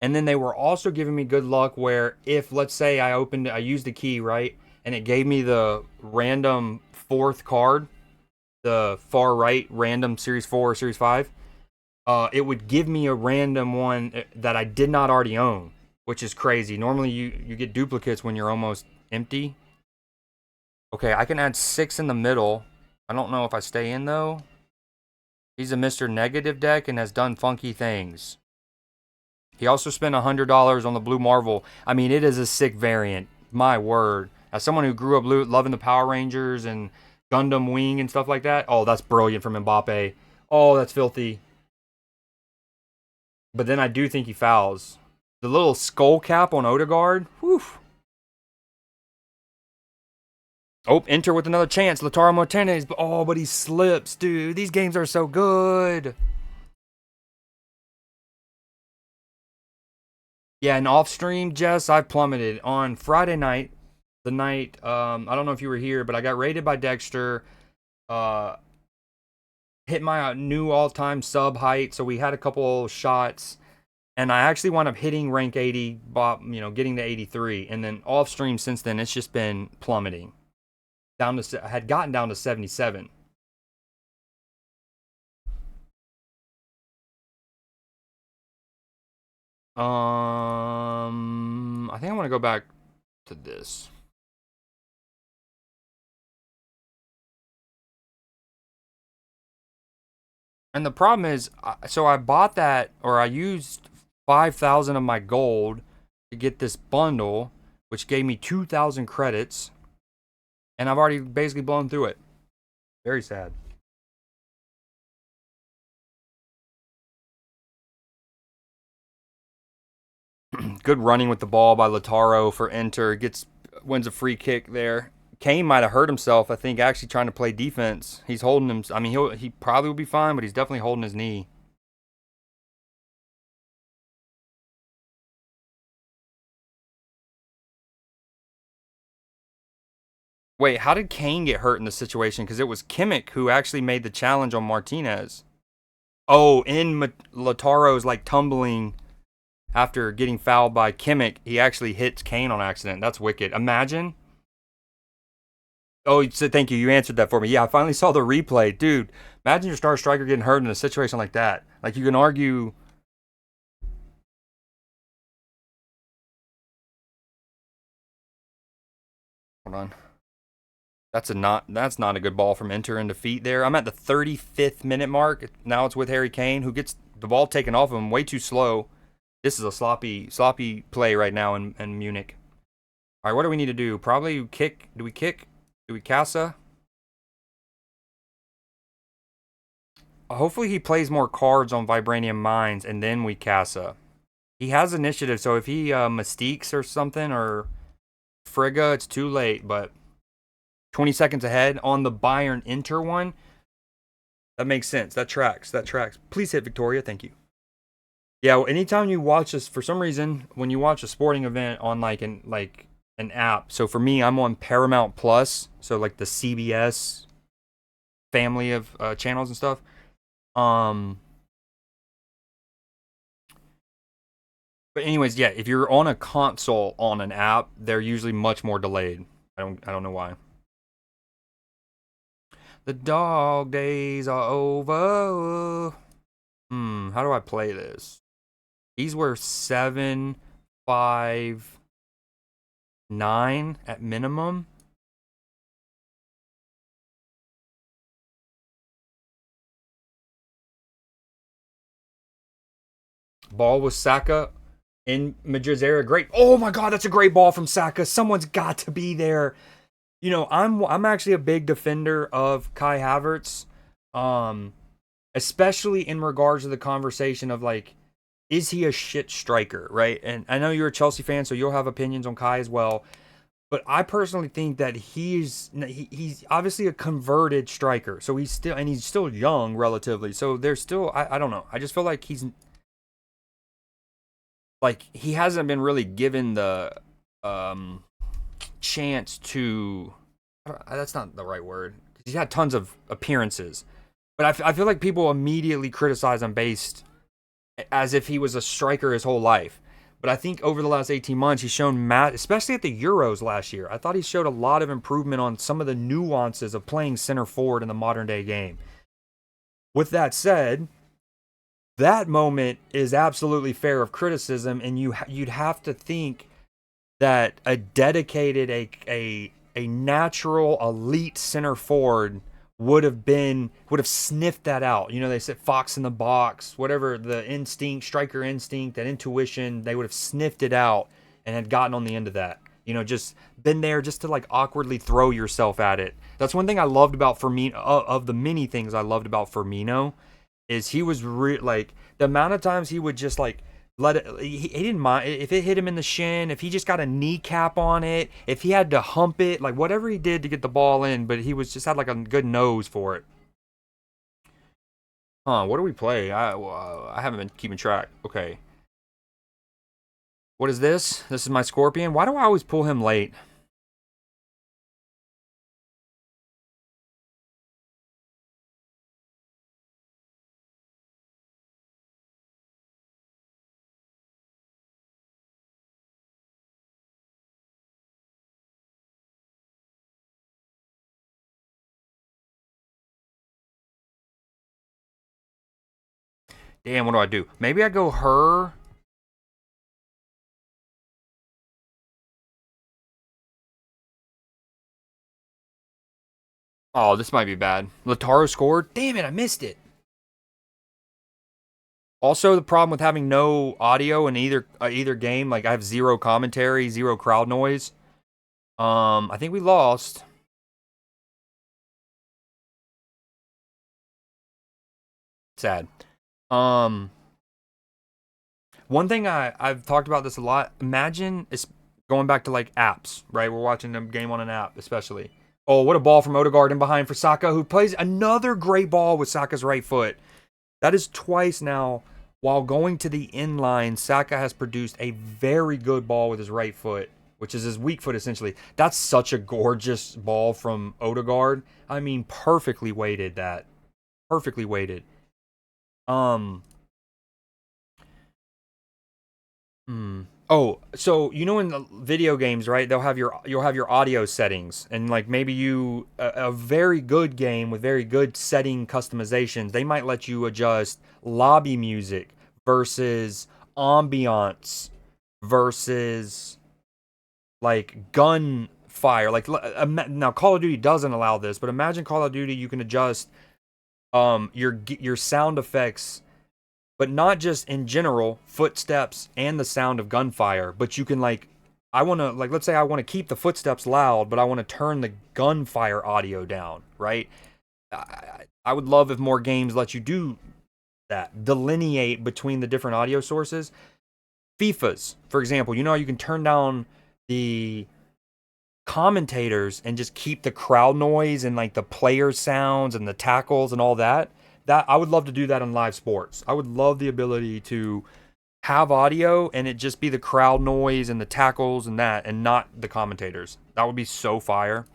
And then they were also giving me good luck where if, let's say, I used the key, right? And it gave me the random fourth card, the far right random Series 4 or Series 5. It would give me a random one that I did not already own, which is crazy. Normally you get duplicates when you're almost empty. Okay, I can add 6 in the middle. I don't know if I stay in though. He's a Mr. Negative deck and has done funky things. He also spent $100 on the Blue Marvel. I mean, it is a sick variant. My word. As someone who grew up loving the Power Rangers and Gundam Wing and stuff like that, oh, that's brilliant from Mbappe. Oh, that's filthy. But then I do think he fouls. The little skull cap on Odegaard. Whew. Oh, enter with another chance. Lautaro Martinez. Oh, but he slips, dude. These games are so good. Yeah, and off stream, Jess, I've plummeted. On Friday night, the night, I don't know if you were here, but I got raided by Dexter. Uh, hit my new all-time sub height, so we had a couple shots. And I actually wound up hitting rank 80, getting to 83. And then off stream since then, it's just been plummeting. I had gotten down to 77. I think I want to go back to this. And the problem is, so I bought that, or I used 5,000 of my gold to get this bundle, which gave me 2,000 credits, and I've already basically blown through it. Very sad. Good running with the ball by Lautaro for enter. Wins a free kick there. Kane might have hurt himself, I think, actually trying to play defense. He's holding him. I mean, he probably will be fine, but he's definitely holding his knee. Wait, how did Kane get hurt in this situation? Because it was Kimmich who actually made the challenge on Martinez. Oh, in Lautaro's like tumbling after getting fouled by Kimmich, he actually hits Kane on accident. That's wicked. Imagine. Oh, so thank you. You answered that for me. Yeah, I finally saw the replay. Dude, imagine your star striker getting hurt in a situation like that. Like, you can argue. Hold on. That's not a good ball from Inter into feet there. I'm at the 35th minute mark. Now it's with Harry Kane, who gets the ball taken off him way too slow. This is a sloppy play right now in Munich. All right, what do we need to do? Probably kick. Do we kick? Do we casa? Hopefully he plays more cards on Vibranium Mines, and then we casa. He has initiative, so if he Mystiques or something, or Frigga, it's too late, but 20 seconds ahead on the Bayern Inter one. That makes sense. That tracks. Please hit Victoria. Thank you. Yeah, well, anytime you watch this, for some reason, when you watch a sporting event on like an app. So for me, I'm on Paramount Plus, so like the CBS family of channels and stuff. But anyways, yeah, if you're on a console on an app, they're usually much more delayed. I don't know why. The dog days are over. How do I play this? These were 7, 5, 9 at minimum. Ball was Saka in Madrid's area. Great. Oh my God, that's a great ball from Saka. Someone's got to be there. You know, I'm actually a big defender of Kai Havertz, especially in regards to the conversation of like, is he a shit striker, right? And I know you're a Chelsea fan, so you'll have opinions on Kai as well. But I personally think that he's obviously a converted striker, so he's still young relatively. So there's still I don't know. I just feel like he hasn't been really given the chance to. That's not the right word. He's had tons of appearances, but I feel like people immediately criticize him based as if he was a striker his whole life. But I think over the last 18 months, he's shown, especially at the Euros last year, I thought he showed a lot of improvement on some of the nuances of playing center forward in the modern day game. With that said, that moment is absolutely fair of criticism, and you'd have to think that a dedicated, a natural elite center forward would have sniffed that out. You know, they said fox in the box, whatever the instinct, striker instinct, that intuition, they would have sniffed it out and had gotten on the end of that. You know, just been there just to like awkwardly throw yourself at it. That's one thing I loved about Firmino, of the many things I loved about Firmino, is he was like the amount of times he would just like let it, he didn't mind if it hit him in the shin, if he just got a kneecap on it, if he had to hump it, like whatever he did to get the ball in, but he was just had like a good nose for it. What do we play? I haven't been keeping track. Okay. What is this? This is my Scorpion. Why do I always pull him late? Damn, what do I do? Maybe I go her. Oh, this might be bad. Lautaro scored. Damn it, I missed it. Also, the problem with having no audio in either game, like I have zero commentary, zero crowd noise. I think we lost. Sad. Um, One thing I've talked about this a lot. Imagine it's going back to like apps, right? We're watching a game on an app, especially. Oh, what a ball from Odegaard in behind for Saka, who plays another great ball with Saka's right foot. That is twice now. While going to the inline, Saka has produced a very good ball with his right foot, which is his weak foot essentially. That's such a gorgeous ball from Odegaard. I mean, perfectly weighted that. Perfectly weighted. Um, Oh, so you know in the video games, right? You'll have your audio settings, and like maybe a very good game with very good setting customizations, they might let you adjust lobby music versus ambiance versus like gunfire. Like now, Call of Duty doesn't allow this, but imagine Call of Duty, you can adjust your sound effects, but not just in general, footsteps and the sound of gunfire, but you can like, I want to like, let's say I want to keep the footsteps loud, but I want to turn the gunfire audio down, right? I would love if more games let you do that, delineate between the different audio sources. FIFA's, for example, you know, you can turn down the commentators and just keep the crowd noise and like the player sounds and the tackles and all that. That I would love to do that in live sports. I would love the ability to have audio and it just be the crowd noise and the tackles and that, and not the commentators. That would be so fire.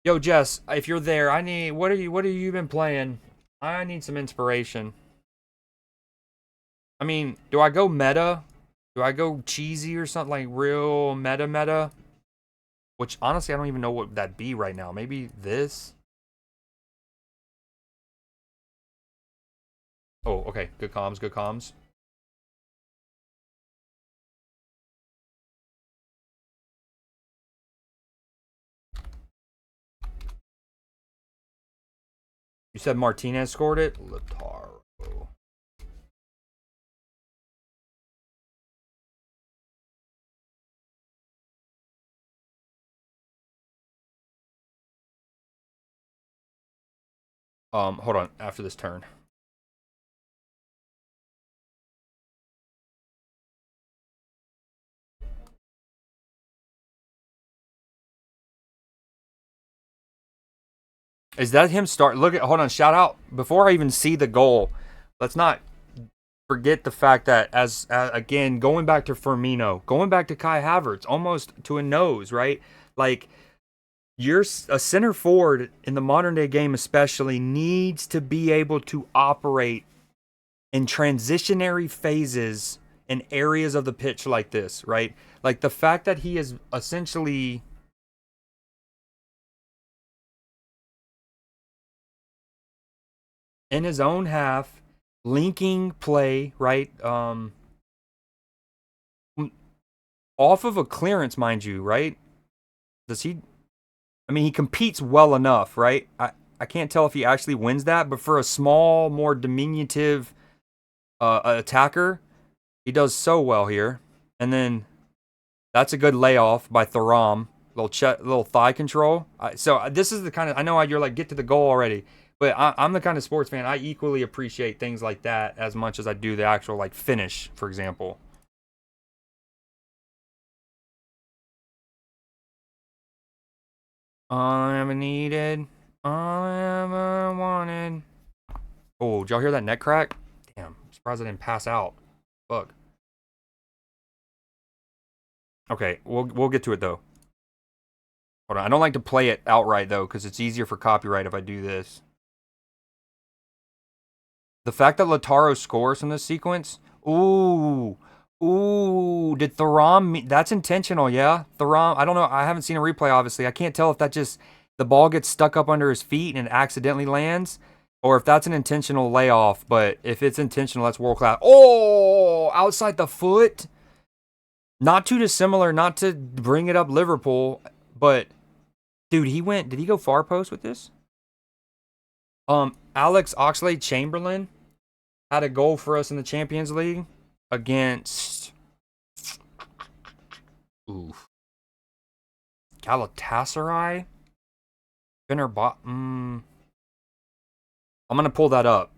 Yo, Jess, if you're there, I need what have you been playing? I need some inspiration. I mean, do I go meta? Do I go cheesy or something like real meta? Which, honestly, I don't even know what that'd be right now. Maybe this? Oh, okay. Good comms, good comms. You said Martinez scored it? Lautaro. Hold on. After this turn. Is that him start? Look at, hold on, shout out. Before I even see the goal, let's not forget the fact that, again, going back to Firmino, going back to Kai Havertz, almost to a nose, right? Like, you're a center forward in the modern day game, especially, needs to be able to operate in transitionary phases in areas of the pitch like this, right? Like the fact that he is essentially in his own half, linking play, right? Off of a clearance, mind you, right? Does he? I mean, he competes well enough, right? I can't tell if he actually wins that, but for a small, more diminutive attacker, he does so well here. And then that's a good layoff by Thuram. Little thigh control. So this is the kind of, I know you're like, get to the goal already, but I'm the kind of sports fan, I equally appreciate things like that as much as I do the actual like finish, for example. All I ever needed, all I ever wanted. Oh, did y'all hear that net crack? Damn, I'm surprised I didn't pass out. Fuck. Okay, we'll get to it though. Hold on, I don't like to play it outright though, because it's easier for copyright if I do this. The fact that Lautaro scores from this sequence, ooh, did Thuram, that's intentional, yeah? Thuram, I don't know, I haven't seen a replay, obviously. I can't tell if that just, the ball gets stuck up under his feet and it accidentally lands, or if that's an intentional layoff, but if it's intentional, that's world class. Oh, outside the foot? Not too dissimilar, not to bring it up Liverpool, but, dude, did he go far post with this? Alex Oxlade-Chamberlain had a goal for us in the Champions League against Galatasaray. I'm gonna pull that up,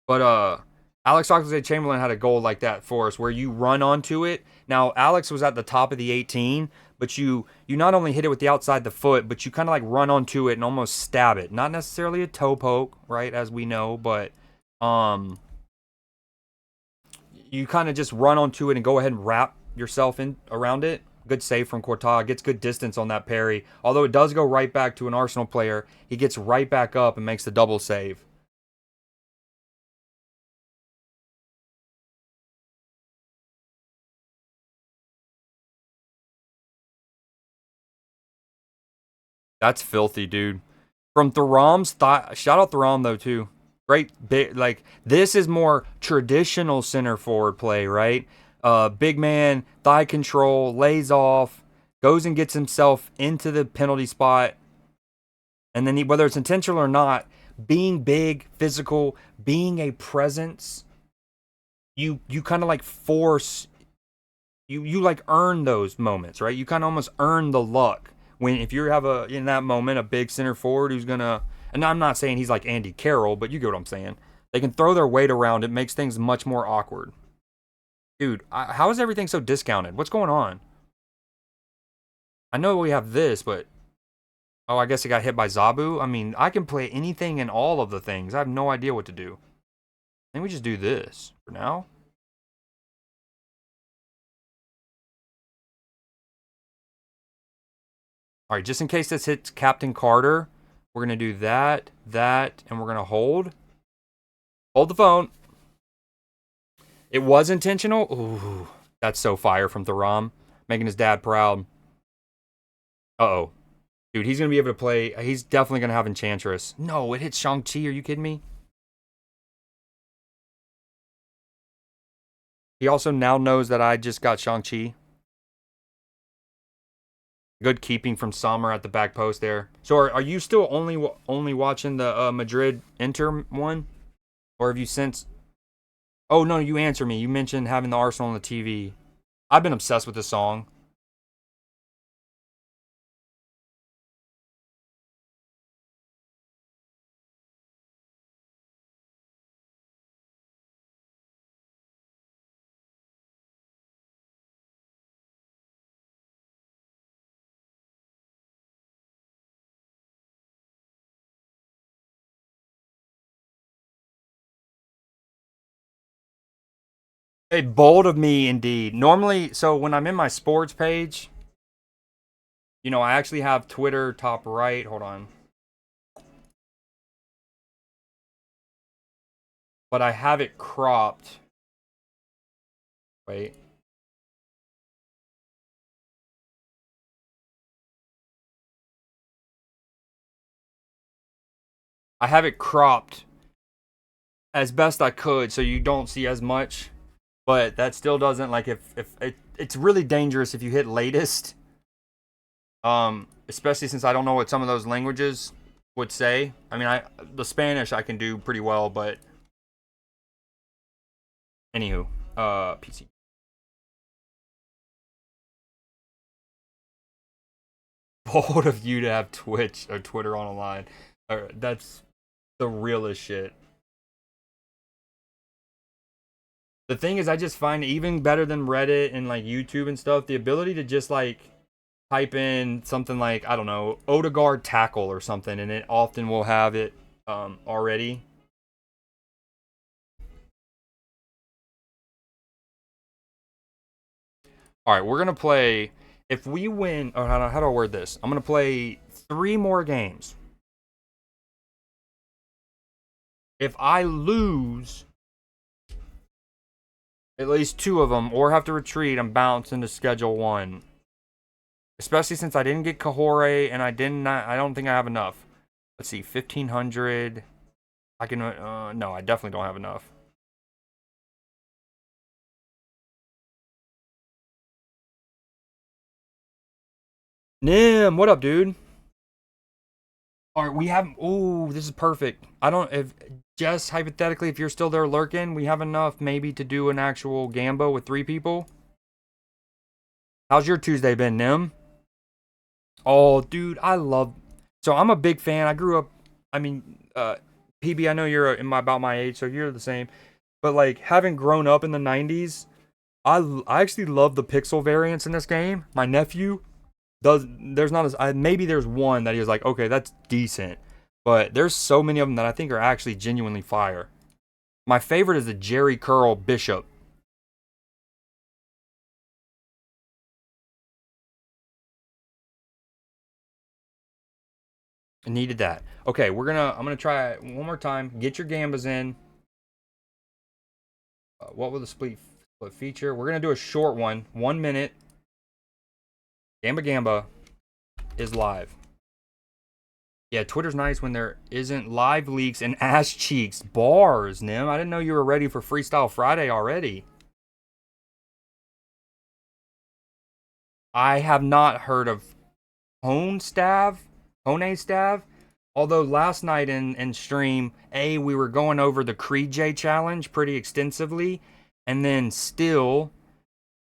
but Alex Oxlade-Chamberlain had a goal like that for us, where you run onto it. Now Alex was at the top of the 18, but you not only hit it with the outside the foot, but you kind of like run onto it and almost stab it. Not necessarily a toe poke, right, as we know, but you kind of just run onto it and go ahead and wrap yourself in around it. Good save from Courtois. Gets good distance on that parry. Although it does go right back to an Arsenal player, he gets right back up and makes the double save. That's filthy, dude. From Thuram's thigh. Shout out Thuram, though, too. Great big, like, this is more traditional center forward play, right? Big man, thigh control, lays off, goes and gets himself into the penalty spot. And then whether it's intentional or not, being big, physical, being a presence, you kind of like force, you like earn those moments, right? You kind of almost earn the luck when, if you have in that moment a big center forward who's gonna, and I'm not saying he's like Andy Carroll, but you get what I'm saying. They can throw their weight around. It makes things much more awkward. Dude, how is everything so discounted? What's going on? I know we have this, but oh, I guess it got hit by Zabu. I mean, I can play anything and all of the things. I have no idea what to do. I think we just do this for now. All right, just in case this hits Captain Carter, we're going to do that, and we're going to hold. Hold the phone. It was intentional. Ooh, that's so fire from Thuram, making his dad proud. Uh-oh. Dude, he's going to be able to play. He's definitely going to have Enchantress. No, it hits Shang-Chi. Are you kidding me? He also now knows that I just got Shang-Chi. Good keeping from Sommer at the back post there. So are you still only watching the Madrid Inter one? Or have you since... Oh, no, you answer me. You mentioned having the Arsenal on the TV. I've been obsessed with the song. A bold of me, indeed. Normally, so when I'm in my sports page, I actually have Twitter top right. Hold on. But I have it cropped. Wait. I have it cropped as best I could so you don't see as much. But that still doesn't, like, if it's really dangerous if you hit latest. Especially since I don't know what some of those languages would say. I mean, the Spanish I can do pretty well, but anywho, PC. Bold of you to have Twitch or Twitter on a line. That's the realest shit. The thing is, I just find even better than Reddit and like YouTube and stuff, the ability to just like type in something like, I don't know, Odegaard tackle or something, and it often will have it already. All right, we're gonna play. If we win, or how do I word this? I'm gonna play 3 more games. If I lose at least 2 of them or have to retreat, I'm bouncing to schedule one. Especially since I didn't get Kahore and I don't think I have enough. Let's see, 1500. I can, no, I definitely don't have enough. Nim, what up, dude? All right, we have, ooh, this is perfect. I don't, if, just hypothetically, if you're still there lurking, we have enough maybe to do an actual Gambo with 3 people. How's your Tuesday been, Nim? Oh, dude, so I'm a big fan. I grew up, I mean, PB, I know you're about my age, so you're the same. But like having grown up in the 90s, I actually love the pixel variants in this game. My nephew there's not maybe there's one that he was like, okay, that's decent. But there's so many of them that I think are actually genuinely fire. My favorite is the Jerry Curl Bishop. I needed that. Okay, I'm gonna try it one more time. Get your gambas in. What will the split feature? We're gonna do a short one, 1 minute. Gamba Gamba is live. Yeah, Twitter's nice when there isn't live leaks and ass cheeks. Bars, Nim. I didn't know you were ready for Freestyle Friday already. I have not heard of Hone Stav. Although last night in stream, we were going over the Creed J challenge pretty extensively, and then still,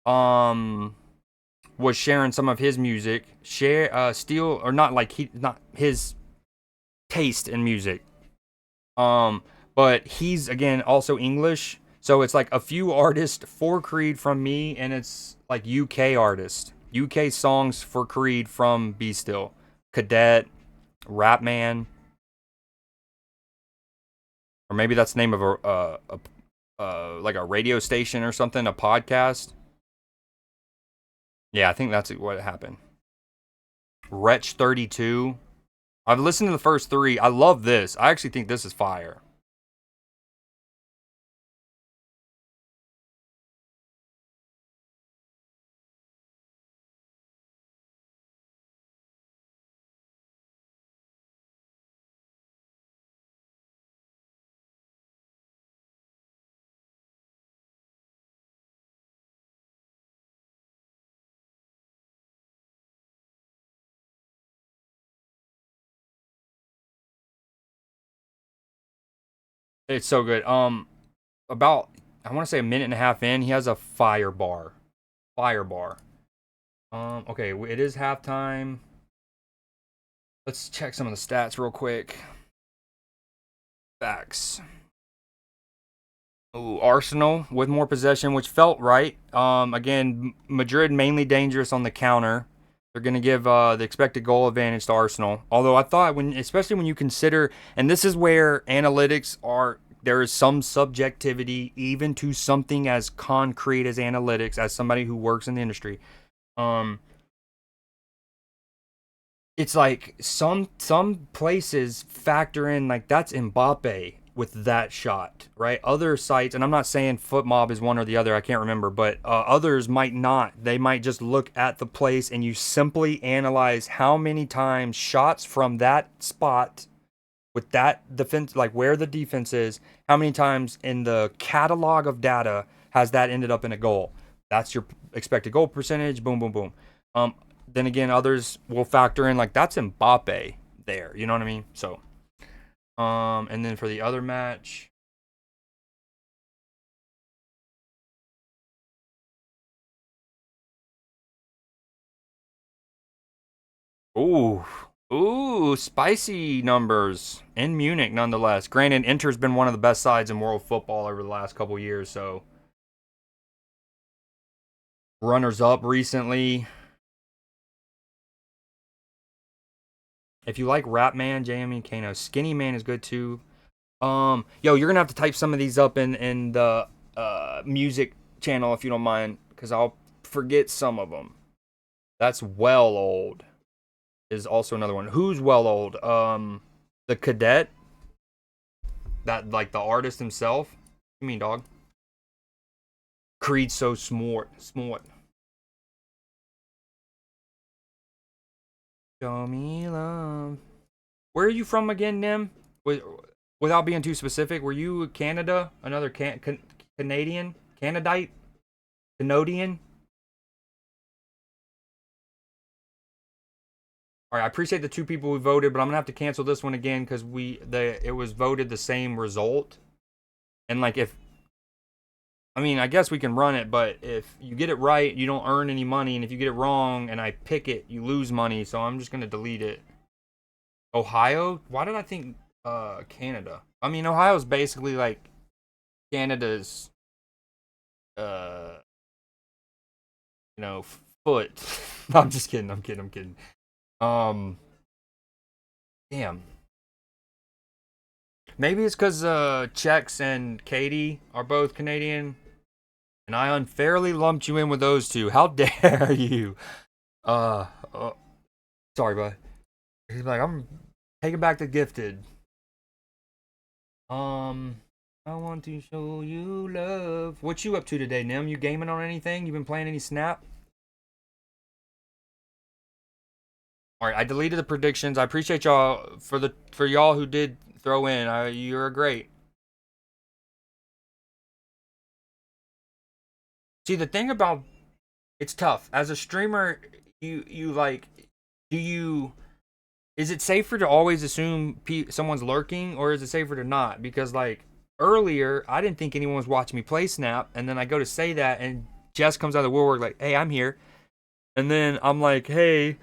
was sharing some of his music. Still, or not like not his taste in music. But he's again also English, so it's like a few artists for Creed from me, and it's like UK artists, UK songs for Creed from Be Still, Cadet, Rapman, or maybe that's the name of like a radio station or something, a podcast. Yeah, I think that's what happened. Wretch 32. I've listened to the first 3. I love this. I actually think this is fire. It's so good. About I want to say a minute and a half in, he has a fire bar. Fire bar. Okay, it is halftime. Let's check some of the stats real quick. Facts. Ooh, Arsenal with more possession, which felt right. Again, Madrid mainly dangerous on the counter. They're going to give the expected goal advantage to Arsenal. Although I thought, especially when you consider, and this is where analytics are, there is some subjectivity even to something as concrete as analytics. As somebody who works in the industry, um, it's like some places factor in like that's Mbappe with that shot, right? Other sites, and I'm not saying FootMob is one or the other, I can't remember, but others might not. They might just look at the place and you simply analyze how many times shots from that spot with that defense, like where the defense is, how many times in the catalog of data has that ended up in a goal? That's your expected goal percentage. Boom, boom, boom. Then again, others will factor in like that's Mbappe there. You know what I mean? So, and then for the other match, ooh, ooh, spicy numbers in Munich nonetheless. Granted, Inter's been one of the best sides in world football over the last couple of years. So, runners up recently. If you like Rap Man, JME Kano, Skinny Man is good too. Yo, you're gonna have to type some of these up in the music channel if you don't mind, because I'll forget some of them. That's well old. Is also another one. Who's well old? The Cadet. That like the artist himself. What you mean, dog? Creed so smart, smart. Show me love. Where are you from again, Nim? Without being too specific, were you Canada? Another Canadian? Canadite? Canadian? All right, I appreciate the two people who voted, but I'm gonna have to cancel this one again because it was voted the same result. And like if I mean, I guess we can run it, but if you get it right, you don't earn any money, and if you get it wrong and I pick it, you lose money. So I'm just gonna delete it. Ohio? Why did I think Canada? I mean, Ohio's basically like Canada's uh foot. No, I'm just kidding. I'm kidding. I'm kidding. Um, damn. Maybe it's because Chex and Katie are both Canadian, and I unfairly lumped you in with those two. How dare you? Uh, uh sorry, bud. He's like, I'm taking back the gifted. Um, I want to show you love. What you up to today, Nim? You gaming on anything? You been playing any Snap? All right, I deleted the predictions. I appreciate y'all for y'all who did throw in. You're great. See, the thing about it's tough as a streamer. You like, do you? Is it safer to always assume someone's lurking, or is it safer to not? Because like earlier, I didn't think anyone was watching me play Snap, and then I go to say that, and Jess comes out of the woodwork like, "Hey, I'm here," and then I'm like, "Hey."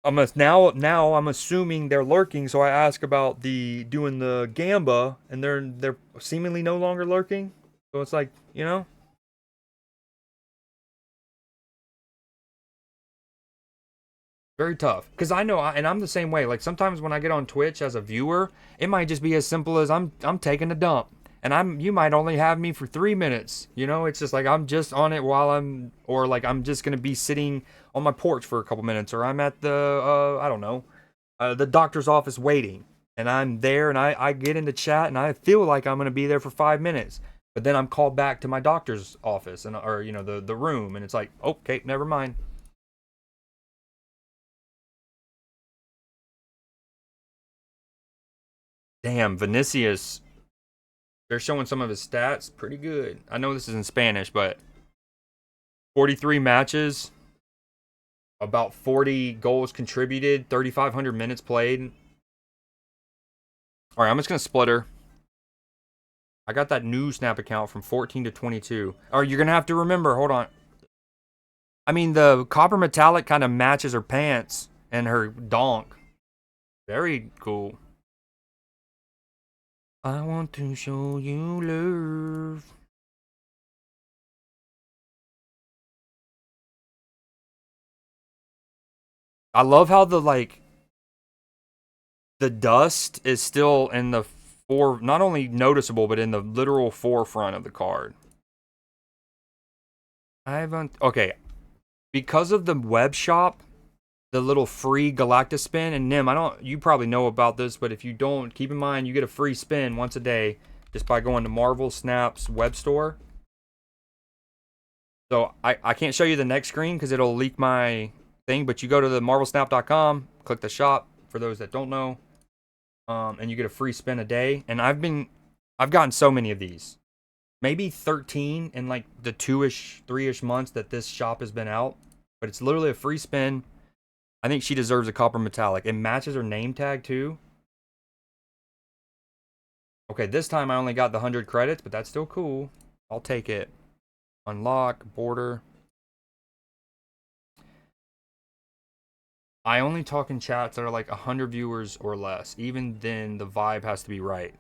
Now I'm assuming they're lurking, so I ask about the doing the gamba, and they're seemingly no longer lurking. So it's like, very tough. Because I know, and I'm the same way. Like sometimes when I get on Twitch as a viewer, it might just be as simple as I'm taking a dump, and you might only have me for 3 minutes. It's just like I'm just on it while or like I'm just gonna be sitting on my porch for a couple minutes, or I'm at the I don't know, the doctor's office waiting, and I'm there, and I get into chat, and I feel like I'm gonna be there for 5 minutes, but then I'm called back to my doctor's office and or the room, and it's like, okay, never mind. Damn, Vinicius. They're showing some of his stats. Pretty good. I know this is in Spanish, but 43 matches, about 40 goals contributed, 3,500 minutes played. All right, I'm just gonna split her. I got that new Snap account from 14 to 22. Or you're gonna have to remember. Hold on. I mean, the copper metallic kind of matches her pants and her donk. Very cool. I want to show you love. I love how the dust is still in the not only noticeable but in the literal forefront of the card. I haven't. Okay, because of the web shop, the little free Galactus spin, and Nim, I don't. You probably know about this, but if you don't, keep in mind you get a free spin once a day just by going to Marvel Snap's web store. So I can't show you the next screen because it'll leak my thing, but you go to the marvelsnap.com, click the shop for those that don't know, and you get a free spin a day. And I've gotten so many of these, maybe 13 in like the 2-ish, 3-ish months that this shop has been out. But it's literally a free spin. I think she deserves a copper metallic. It matches her name tag too. Okay, this time I only got the 100 credits, but that's still cool. I'll take it. Unlock, border. I only talk in chats that are like 100 viewers or less. Even then, the vibe has to be right.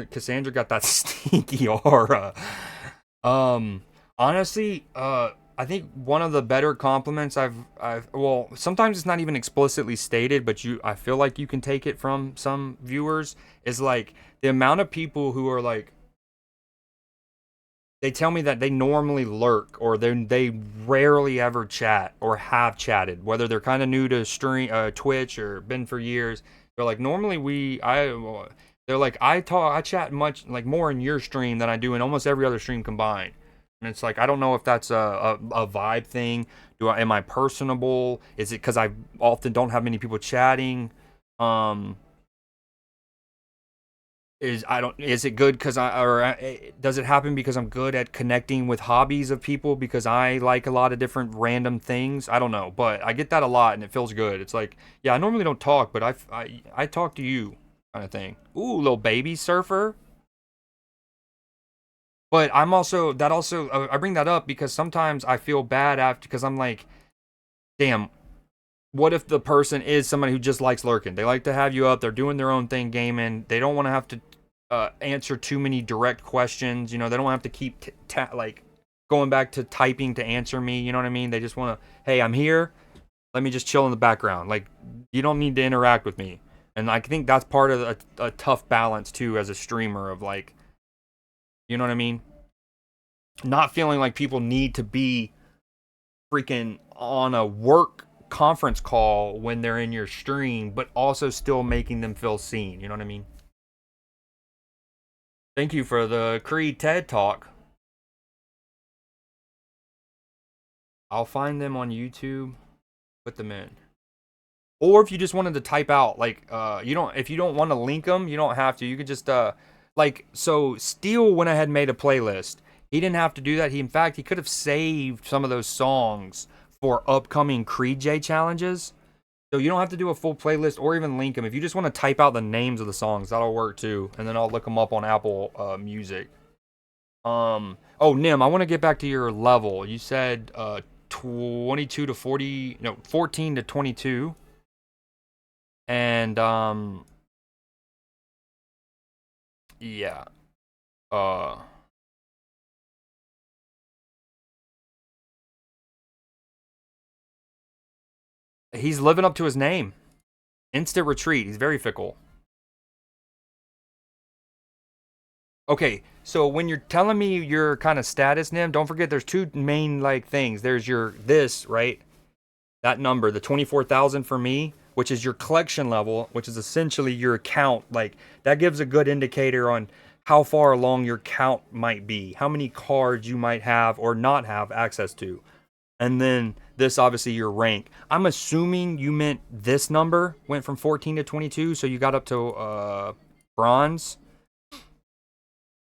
Cassandra got that stinky aura. Honestly, I think one of the better compliments I've well, sometimes it's not even explicitly stated, but I feel like you can take it from some viewers, is like the amount of people who are like, they tell me that they normally lurk or they rarely ever chat or have chatted, whether they're kind of new to Twitch or been for years. They're like, normally they're like, I chat much like more in your stream than I do in almost every other stream combined. And it's like, I don't know if that's a vibe thing. Am I personable? Is it because I often don't have many people chatting? Um, is it good because does it happen because I'm good at connecting with hobbies of people because I like a lot of different random things? I don't know, but I get that a lot and it feels good. It's like, yeah, I normally don't talk, but I talk to you, kind of thing. Ooh, little baby surfer. But I'm also that also I bring that up because sometimes I feel bad after, because I'm like, damn, what if the person is somebody who just likes lurking? They like to have you up. They're doing their own thing, gaming. They don't want to have to answer too many direct questions. You know, they don't have to keep like going back to typing to answer me. You know what I mean? They just want to, hey, I'm here. Let me just chill in the background. Like, you don't need to interact with me. And I think that's part of a tough balance too as a streamer of like, you know what I mean? Not feeling like people need to be freaking on a work conference call when they're in your stream, but also still making them feel seen. You know what I mean? Thank you for the Creed TED Talk. I'll find them on YouTube, put them in. Or if you just wanted to type out, like, if you don't want to link them, you don't have to. You could just, like, so Steel went ahead and made a playlist. He didn't have to do that. In fact, he could have saved some of those songs for upcoming Creed J challenges. So you don't have to do a full playlist or even link them. If you just want to type out the names of the songs, that'll work too. And then I'll look them up on Apple Music. Oh, Nim, I want to get back to your level. You said 22 to 40, no, 14 to 22. And yeah. Uh he's living up to his name. Instant retreat. He's very fickle. Okay, so when you're telling me your kind of status, Nim, don't forget there's two main like things. There's your this, right? That number, the 24,000 for me, which is your collection level, which is essentially your account. Like, that gives a good indicator on how far along your count might be, how many cards you might have or not have access to. And then this, obviously, your rank. I'm assuming you meant this number went from 14 to 22, so you got up to bronze.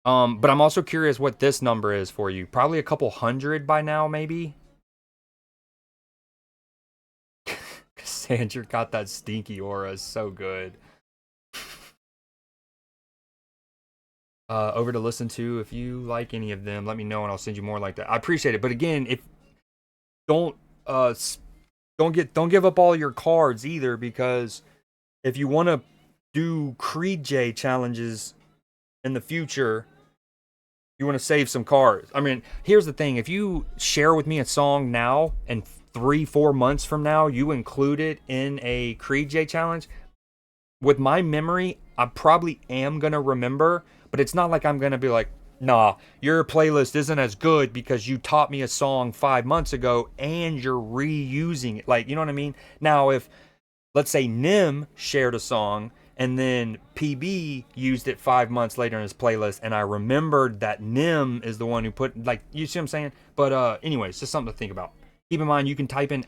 But I'm also curious what this number is for you. Probably a couple hundred by now, maybe. Cassandra got that stinky aura. So good. over to listen to. If you like any of them, let me know and I'll send you more like that. I appreciate it. But again, if don't uh don't give up all your cards either, because if you want to do Creed J challenges in the future, you want to save some cards. I mean, here's the thing: if you share with me a song now and 3-4 months from now you include it in a Creed J challenge, with my memory, I probably am gonna remember, but it's not like I'm gonna be like, nah, your playlist isn't as good because you taught me a song 5 months ago and you're reusing it. Like, you know what I mean? Now, if let's say Nim shared a song and then PB used it 5 months later in his playlist, and I remembered that Nim is the one who put, like, you see what I'm saying? But anyways, just something to think about. Keep in mind, you can type in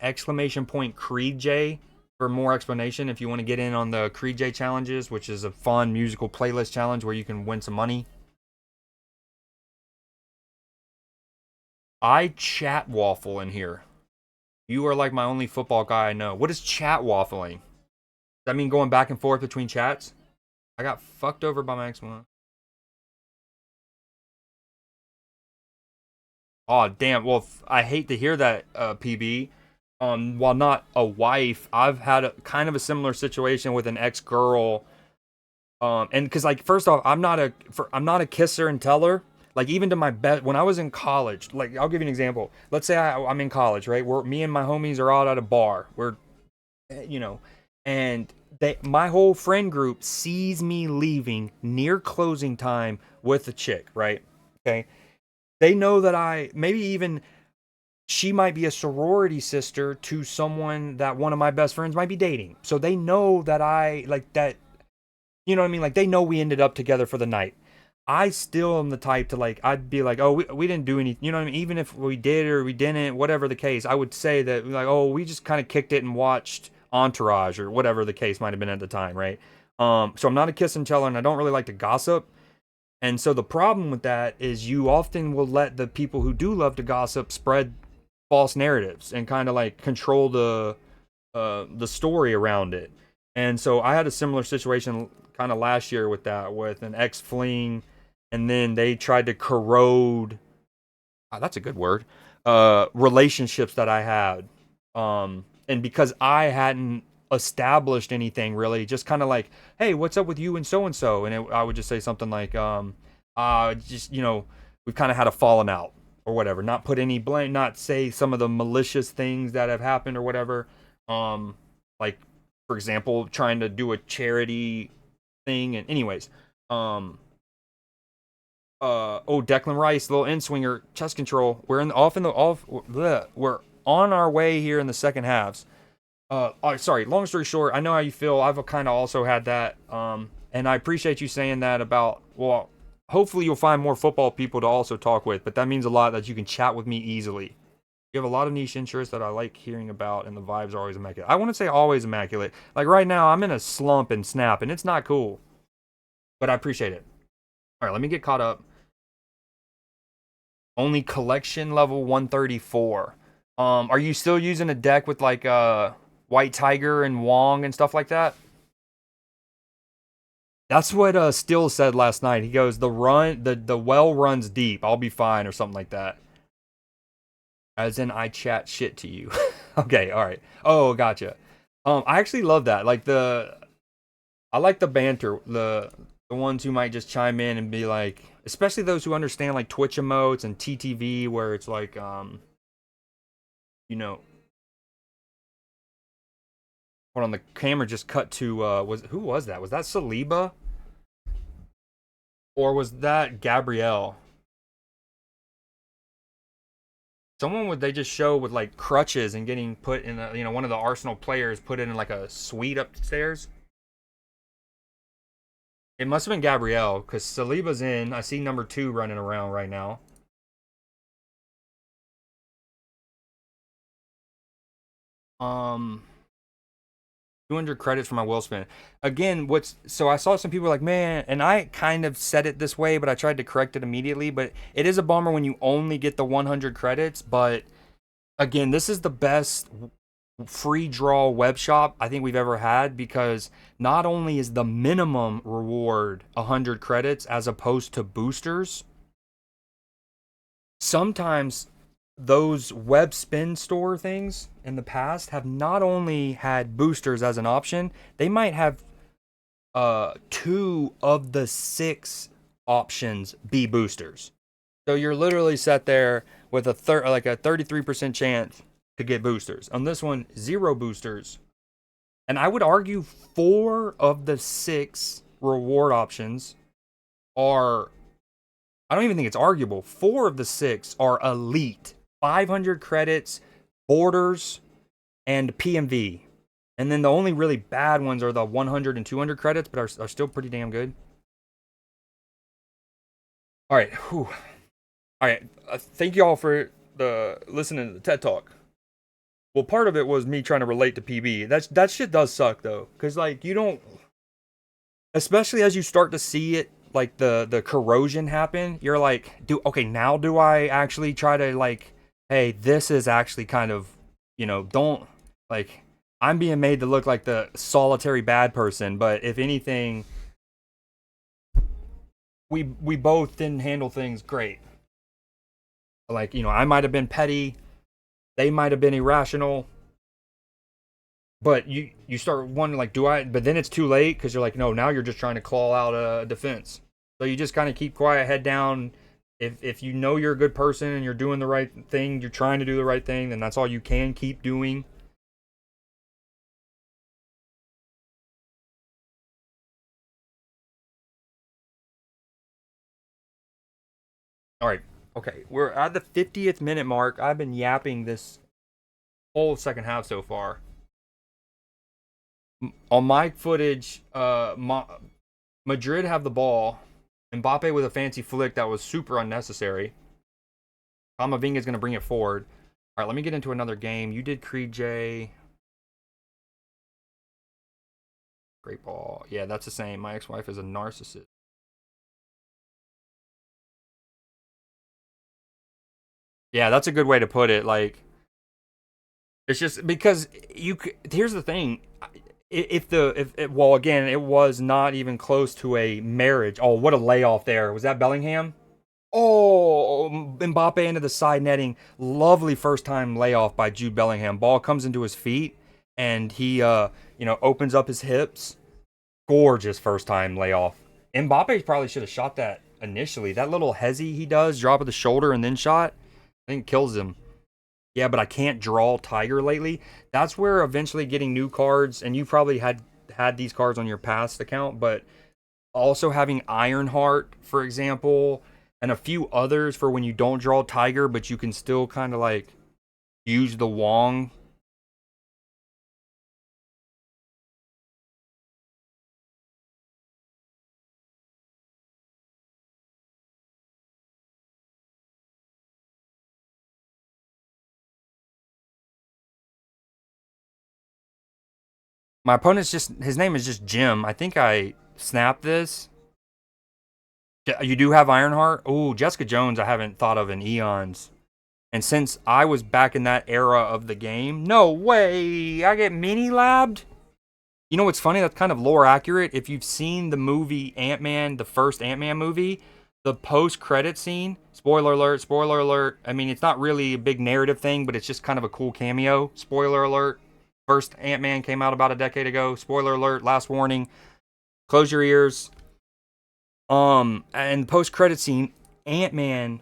!Creed J for more explanation if you want to get in on the Creed J challenges, which is a fun musical playlist challenge where you can win some money. I chat waffle in here. You are like my only football guy I know. What is chat waffling? Does that mean going back and forth between chats? I got fucked over by my ex-one. Oh, damn. Well, I hate to hear that, PB. While not a wife, I've had a kind of a similar situation with an ex-girl. And because, like, first off, I'm not a kisser and teller. Like, even to my best, when I was in college, like, I'll give you an example. Let's say I'm in college, right? Me and my homies are out at a bar. We're, you know, and my whole friend group sees me leaving near closing time with a chick, right? Okay. They know that maybe even she might be a sorority sister to someone that one of my best friends might be dating. So they know that I like that, you know what I mean? Like, they know we ended up together for the night. I still am the type to, like, I'd be like, oh, we didn't do anything, you know what I mean? Even if we did or we didn't, whatever the case, I would say that, like, oh, we just kind of kicked it and watched Entourage or whatever the case might have been at the time, right? So I'm not a kiss and teller, and I don't really like to gossip. And so the problem with that is you often will let the people who do love to gossip spread false narratives and kind of like control the story around it. And so I had a similar situation kind of last year with that, with an ex fling, and then they tried to corrode. That's a good word. Relationships that I had, and because I hadn't established anything really, just kind of like, hey, what's up with you and so and so, and I would just say something like, just, we've kind of had a falling out or whatever. Not put any blame, not say some of the malicious things that have happened or whatever. Like, for example, trying to do a charity thing, and anyways, Declan Rice, little end swinger, chest control. We're we're on our way here in the second halves. Sorry. Long story short, I know how you feel. I've kind of also had that. And I appreciate you saying that about. Well, hopefully you'll find more football people to also talk with. But that means a lot that you can chat with me easily. You have a lot of niche interests that I like hearing about, and the vibes are always immaculate. I want to say always immaculate. Like right now, I'm in a slump and snap, and it's not cool. But I appreciate it. All right, let me get caught up. Only collection level 134. Are you still using a deck with like White Tiger and Wong and stuff like that? That's what Still said last night. He goes, the well runs deep. I'll be fine, or something like that. As in, I chat shit to you. Okay, all right. Oh, gotcha. I actually love that. I like the banter. The ones who might just chime in and be like, especially those who understand like Twitch emotes and TTV, where it's like, you know, hold on, the camera just cut to who was that? Was that Saliba? Or was that Gabrielle? Someone would they just show with like crutches and getting put in one of the Arsenal players put in like a suite upstairs? It must have been Gabrielle, because Saliba's in. I see number 2 running around right now. Um, 200 credits for my wheel spin. Again, so I saw some people like, man, and I kind of said it this way, but I tried to correct it immediately. But it is a bummer when you only get the 100 credits. But again, this is the best free draw web shop I think we've ever had, because not only is the minimum reward 100 credits as opposed to boosters, sometimes those web spin store things in the past have not only had boosters as an option, they might have 2 of the 6 options be boosters. So you're literally set there with a 33% chance to get boosters. On this one, 0 boosters. And I would argue 4 of the 6 reward options are, I don't even think it's arguable. 4 of the 6 are elite. 500 credits, borders, and PMV. And then the only really bad ones are the 100 and 200 credits, but are still pretty damn good. All right. Whew. All right. Thank you all for listening to the TED Talk. Well, part of it was me trying to relate to PB. That shit does suck though, because like you don't, especially as you start to see it, like the corrosion happen. You're like, now do I actually try to like, hey, this is actually kind of, don't like, I'm being made to look like the solitary bad person, but if anything, we both didn't handle things great. Like, I might have been petty, they might have been irrational, but you start wondering, like, but then it's too late, because you're like, no, now you're just trying to claw out a defense. So you just kind of keep quiet, head down. If you know you're a good person and you're doing the right thing, you're trying to do the right thing, then that's all you can keep doing. All right. Okay. We're at the 50th minute mark. I've been yapping this whole second half so far. On my footage, Madrid have the ball. Mbappe with a fancy flick that was super unnecessary. Kamavinga is going to bring it forward. All right, let me get into another game. You did Creed J. Great ball. Yeah, that's the same. My ex-wife is a narcissist. Yeah, that's a good way to put it. Like, it's just because here's the thing. Well, again, it was not even close to a marriage. Oh, what a layoff there. Was that Bellingham? Oh, Mbappe into the side netting. Lovely first time layoff by Jude Bellingham. Ball comes into his feet and he opens up his hips. Gorgeous first time layoff. Mbappe probably should have shot that initially. That little hezzy he does, drop of the shoulder and then shot, I think kills him. Yeah, but I can't draw Tiger lately. That's where eventually getting new cards, and you probably had these cards on your past account, but also having Ironheart, for example, and a few others for when you don't draw Tiger, but you can still kind of like use the Wong. My opponent's his name is just Jim. I think I snapped this. You do have Ironheart? Oh, Jessica Jones I haven't thought of in eons. And since I was back in that era of the game, no way, I get mini-labbed? You know what's funny? That's kind of lore accurate. If you've seen the movie Ant-Man, the first Ant-Man movie, the post-credit scene, spoiler alert, I mean, it's not really a big narrative thing, but it's just kind of a cool cameo. Spoiler alert. First Ant-Man came out about a decade ago. Spoiler alert, last warning. Close your ears. And post-credit scene, Ant-Man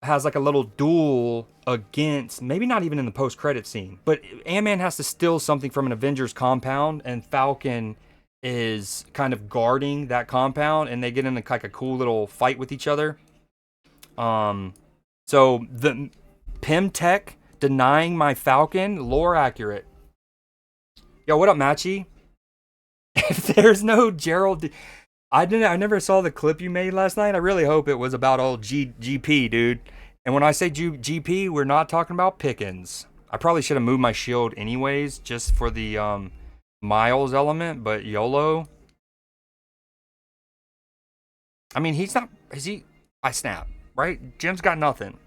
has like a little duel against, maybe not even in the post-credit scene, but Ant-Man has to steal something from an Avengers compound, and Falcon is kind of guarding that compound, and they get in like a cool little fight with each other. So the Pimtech denying my Falcon, lore accurate. Yo, what up, Matchy? If there's no Gerald, I never saw the clip you made last night. I really hope it was about old GP, dude. And when I say GP, we're not talking about Pickens. I probably should have moved my shield anyways, just for the Miles element, but YOLO. I mean, he's not, is he? I snap, right? Jim's got nothing.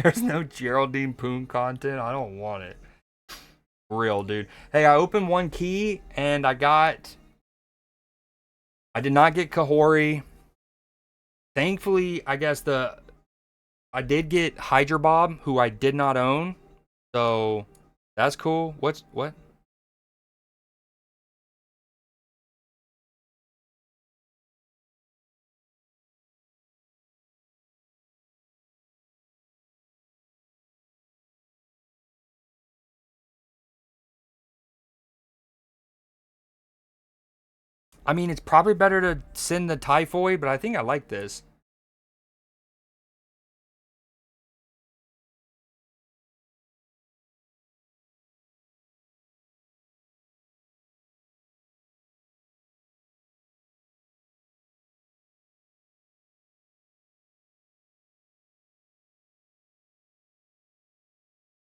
There's no Geraldine Poon content. I don't want it. Real, dude. Hey, I opened one key and I did not get Kahori. Thankfully, I guess I did get Hydra Bob, who I did not own. So that's cool. What? I mean, it's probably better to send the Typhoid, but I think I like this.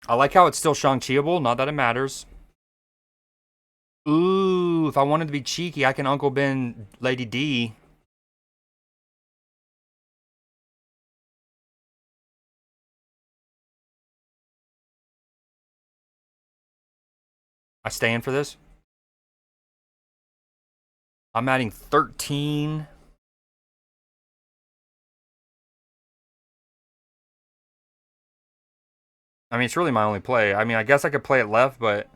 I like how it's still Shang-Chiable, not that it matters. Ooh, if I wanted to be cheeky, I can Uncle Ben Lady D. I stand for this. I'm adding 13. I mean, it's really my only play. I mean, I guess I could play it left, but...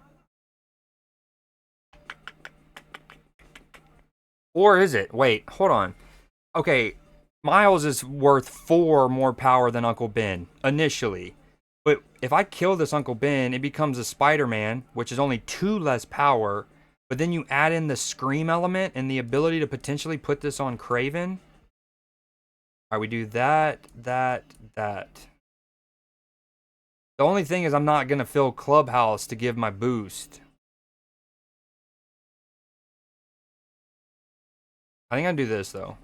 Or is it? Wait, hold on. Okay, Miles is worth 4 more power than Uncle Ben, initially. But if I kill this Uncle Ben, it becomes a Spider-Man, which is only 2 less power. But then you add in the Scream element and the ability to potentially put this on Kraven. Alright, we do that. The only thing is I'm not going to fill Clubhouse to give my boost. I think I'll do this, though.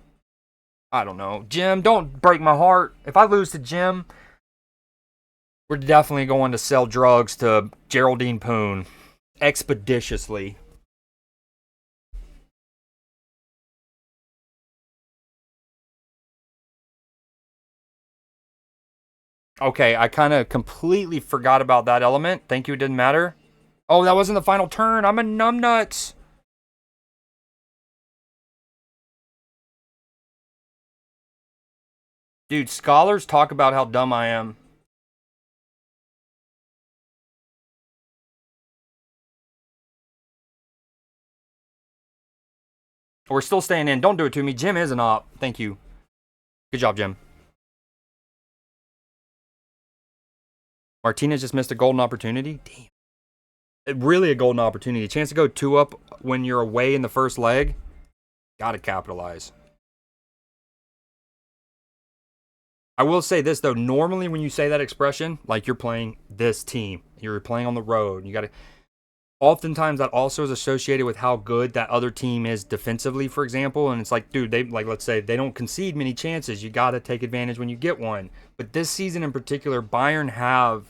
I don't know. Jim, don't break my heart. If I lose to Jim, we're definitely going to sell drugs to Geraldine Poon. Expeditiously. Okay, I kind of completely forgot about that element. Thank you, it didn't matter. Oh, that wasn't the final turn. I'm a numbnuts. Dude, scholars talk about how dumb I am. We're still staying in. Don't do it to me. Jim is an op. Thank you. Good job, Jim. Martinez just missed a golden opportunity. Damn. Really a golden opportunity. A chance to go 2 up when you're away in the first leg. Gotta capitalize. I will say this, though. Normally when you say that expression, like you're playing this team. You're playing on the road. You gotta... Oftentimes that also is associated with how good that other team is defensively, for example. And it's like, dude, let's say they don't concede many chances. You got to take advantage when you get one. But this season in particular, Bayern have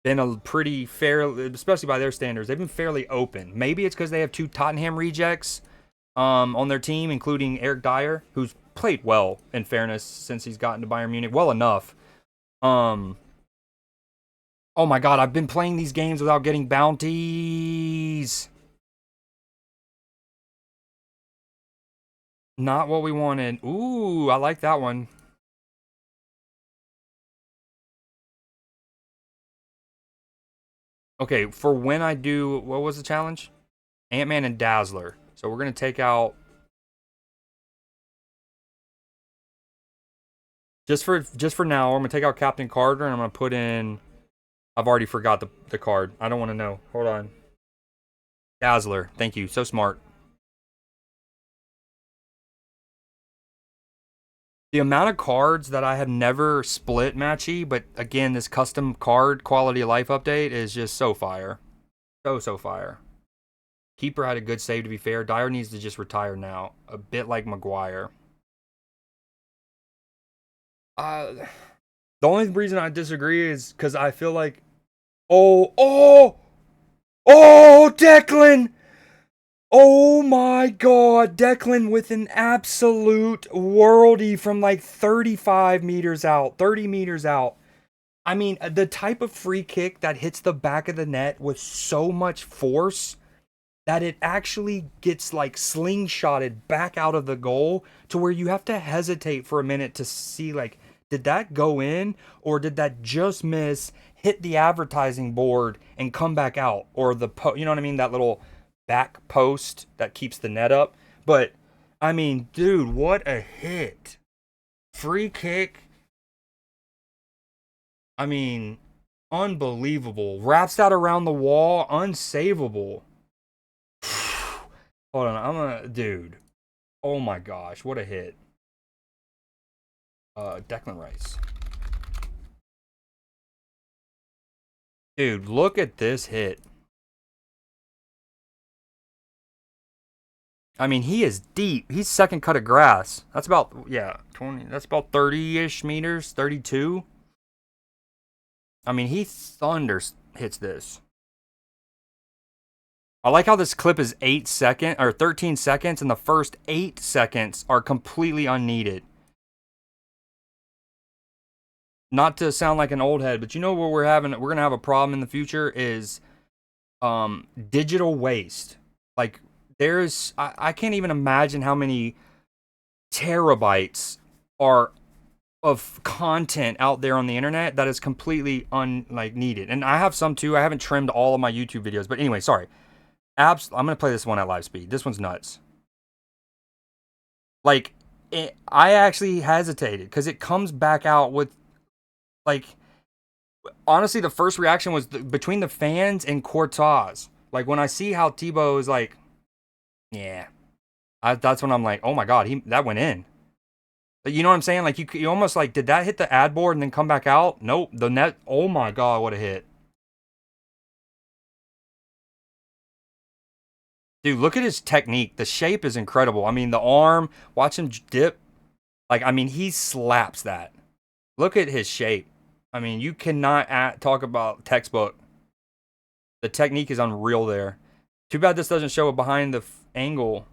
been a pretty fair, especially by their standards, they've been fairly open. Maybe it's because they have 2 Tottenham rejects on their team, including Eric Dyer, who's played well, in fairness, since he's gotten to Bayern Munich. Well enough. Oh my god, I've been playing these games without getting bounties. Not what we wanted. Ooh, I like that one. Okay, for when I do... What was the challenge? Ant-Man and Dazzler. So we're going to take out... Just for now, I'm going to take out Captain Carter and I'm going to put in... I've already forgot the card. I don't want to know. Hold on. Dazzler. Thank you. So smart. The amount of cards that I have never split matchy, but again, this custom card quality of life update is just so fire. So fire. Keeper had a good save, to be fair. Dyer needs to just retire now. A bit like Maguire. The only reason I disagree is because I feel like... Oh, Declan! Oh my god, Declan with an absolute worldie from like 35 meters out, 30 meters out. I mean, the type of free kick that hits the back of the net with so much force that it actually gets like slingshotted back out of the goal to where you have to hesitate for a minute to see like, did that go in or did that just miss, hit the advertising board and come back out, or you know what I mean, that little back post that keeps the net up. But I mean, dude, what a hit. Free kick. I mean, unbelievable. Wraps that around the wall, unsavable. Hold on, dude. Oh my gosh, what a hit. Declan Rice. Dude, look at this hit. I mean, he is deep. He's second cut of grass. That's about, yeah, 20. That's about 30-ish meters, 32. I mean, he thunders hits this. I like how this clip is 13 seconds, and the first 8 seconds are completely unneeded. Not to sound like an old head, but you know what we're gonna have a problem in the future is digital waste. Like I can't even imagine how many terabytes are of content out there on the internet that is completely needed. And I have some too. I haven't trimmed all of my YouTube videos, but anyway, sorry. I'm gonna play this one at live speed. This one's nuts. Like, I actually hesitated because it comes back out with, like, honestly, the first reaction was between the fans and Courtois. Like, when I see how Thibaut is like, yeah, that's when I'm like, oh my god, that went in. But you know what I'm saying? Like, you almost like, did that hit the ad board and then come back out? Nope, the net. Oh my god, what a hit. Dude, look at his technique. The shape is incredible. I mean, the arm, watch him dip. Like, I mean, he slaps that. Look at his shape. I mean, you cannot talk about textbook. The technique is unreal there. Too bad this doesn't show a behind the angle.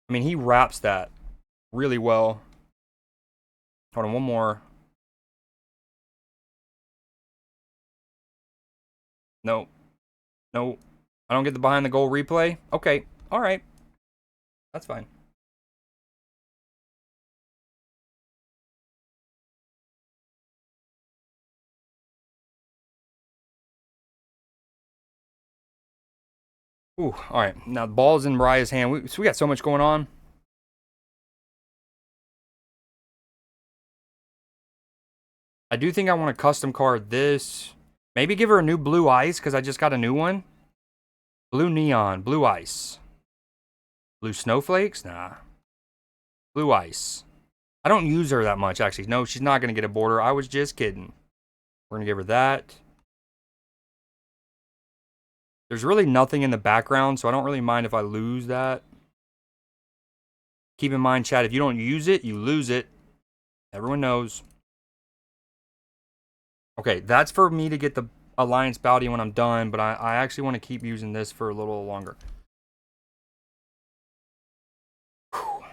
I mean, he wraps that really well. Hold on, one more. No. No. I don't get the behind the goal replay. Okay. All right. That's fine. Ooh, all right. Now the ball's in Mariah's hand. So we got so much going on. I do think I want to custom card this. Maybe give her a new blue ice because I just got a new one. Blue neon, blue ice. Blue snowflakes? Nah. Blue ice. I don't use her that much, actually. No, she's not going to get a border. I was just kidding. We're going to give her that. There's really nothing in the background, so I don't really mind if I lose that. Keep in mind, chat, if you don't use it, you lose it. Everyone knows. Okay, that's for me to get the Alliance Bounty when I'm done, but I actually want to keep using this for a little longer. Whew.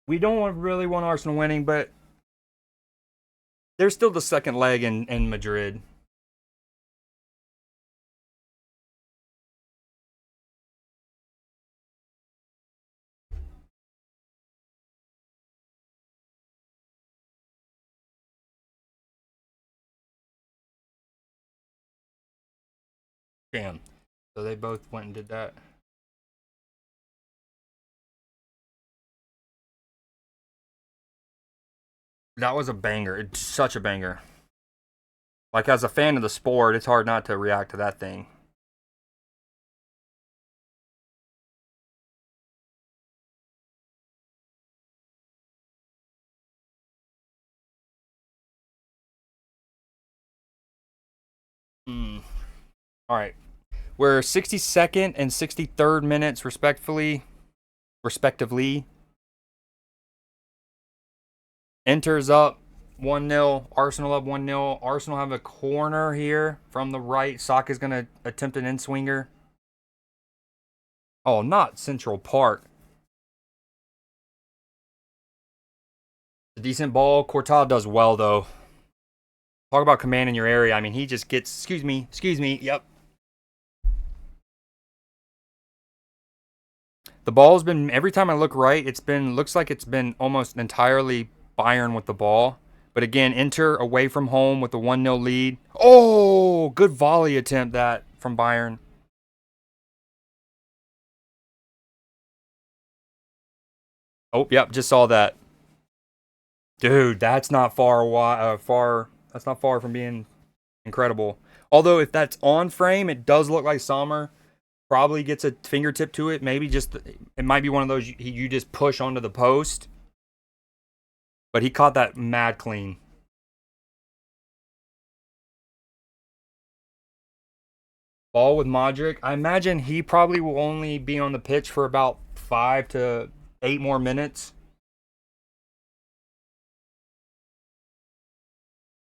We don't really want Arsenal winning, but there's still the second leg in Madrid. Damn. So they both went and did that. That was a banger. It's such a banger. Like, as a fan of the sport, it's hard not to react to that thing. All right. We're 62nd and 63rd minutes, respectively. Inter's up 1-0. Arsenal up 1-0. Arsenal have a corner here from the right. Saka's going to attempt an in-swinger. Oh, not Central Park. A decent ball. Courtois does well, though. Talk about commanding your area. I mean, he just gets... Excuse me. Yep. The ball's been... Every time I look right, looks like it's been almost entirely Bayern with the ball. But again, Inter away from home with the 1-0 lead. Oh, good volley attempt that from Bayern. Oh, yep, just saw that. Dude, that's not that's not far from being incredible. Although if that's on frame, it does look like Sommer probably gets a fingertip to it. Maybe just it might be one of those you just push onto the post. But he caught that mad clean. Ball with Modric. I imagine he probably will only be on the pitch for about 5 to 8 more minutes.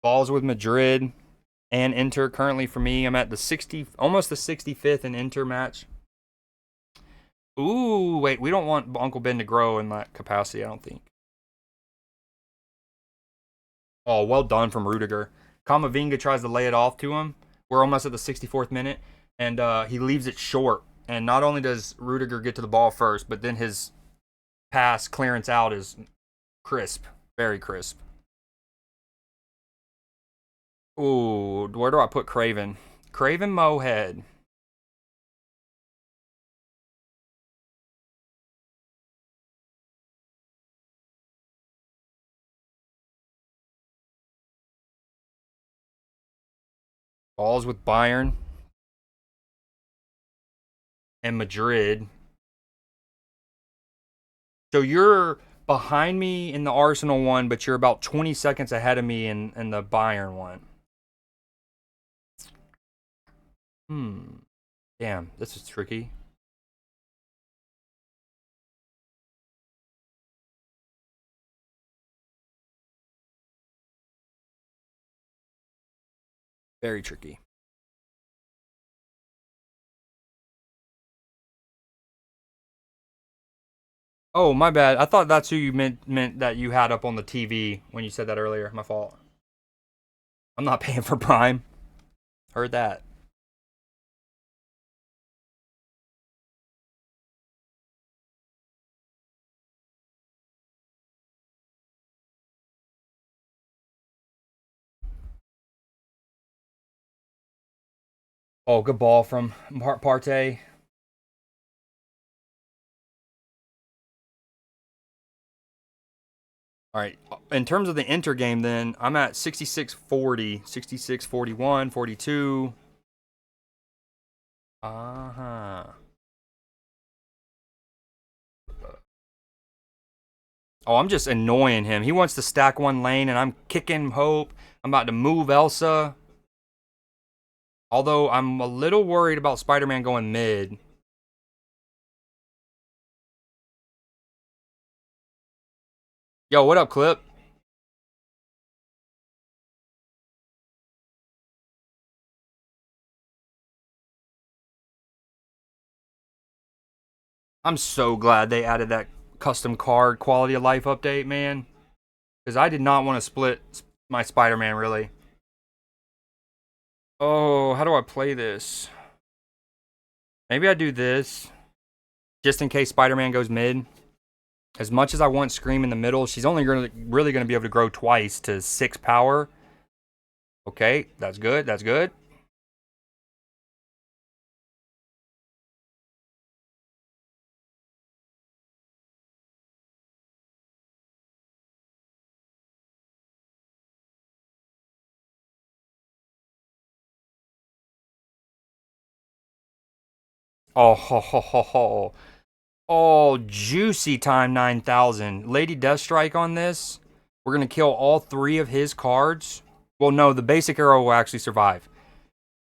Balls with Madrid and Inter currently for me. I'm at the almost the 65th in Inter match. Ooh, wait, we don't want Uncle Ben to grow in that capacity, I don't think. Oh, well done from Rudiger. Kamavinga tries to lay it off to him. We're almost at the 64th minute, and he leaves it short. And not only does Rudiger get to the ball first, but then his pass clearance out is crisp, very crisp. Ooh, where do I put Craven? Craven Mohead. Balls with Bayern and Madrid. So you're behind me in the Arsenal one, but you're about 20 seconds ahead of me in the Bayern one. Damn, this is tricky. Very tricky. Oh, my bad. I thought that's who you meant that you had up on the TV when you said that earlier. My fault. I'm not paying for Prime. Heard that. Oh, good ball from Partey. All right. In terms of the Inter game, then, I'm at 66-40, 66-41, 42. Uh-huh. Oh, I'm just annoying him. He wants to stack one lane, and I'm kicking Hope. I'm about to move Elsa. Although, I'm a little worried about Spider-Man going mid. Yo, what up, Clip? I'm so glad they added that custom card quality of life update, man. Because I did not want to split my Spider-Man, really. Oh, how do I play this? Maybe I do this. Just in case Spider-Man goes mid. As much as I want Scream in the middle, she's only really going to be able to grow twice to 6 power. Okay, that's good. That's good. Oh, ho, ho, ho, ho. Oh, juicy time 9,000. Lady Deathstrike on this. We're going to kill all 3 of his cards. Well, no, the basic arrow will actually survive.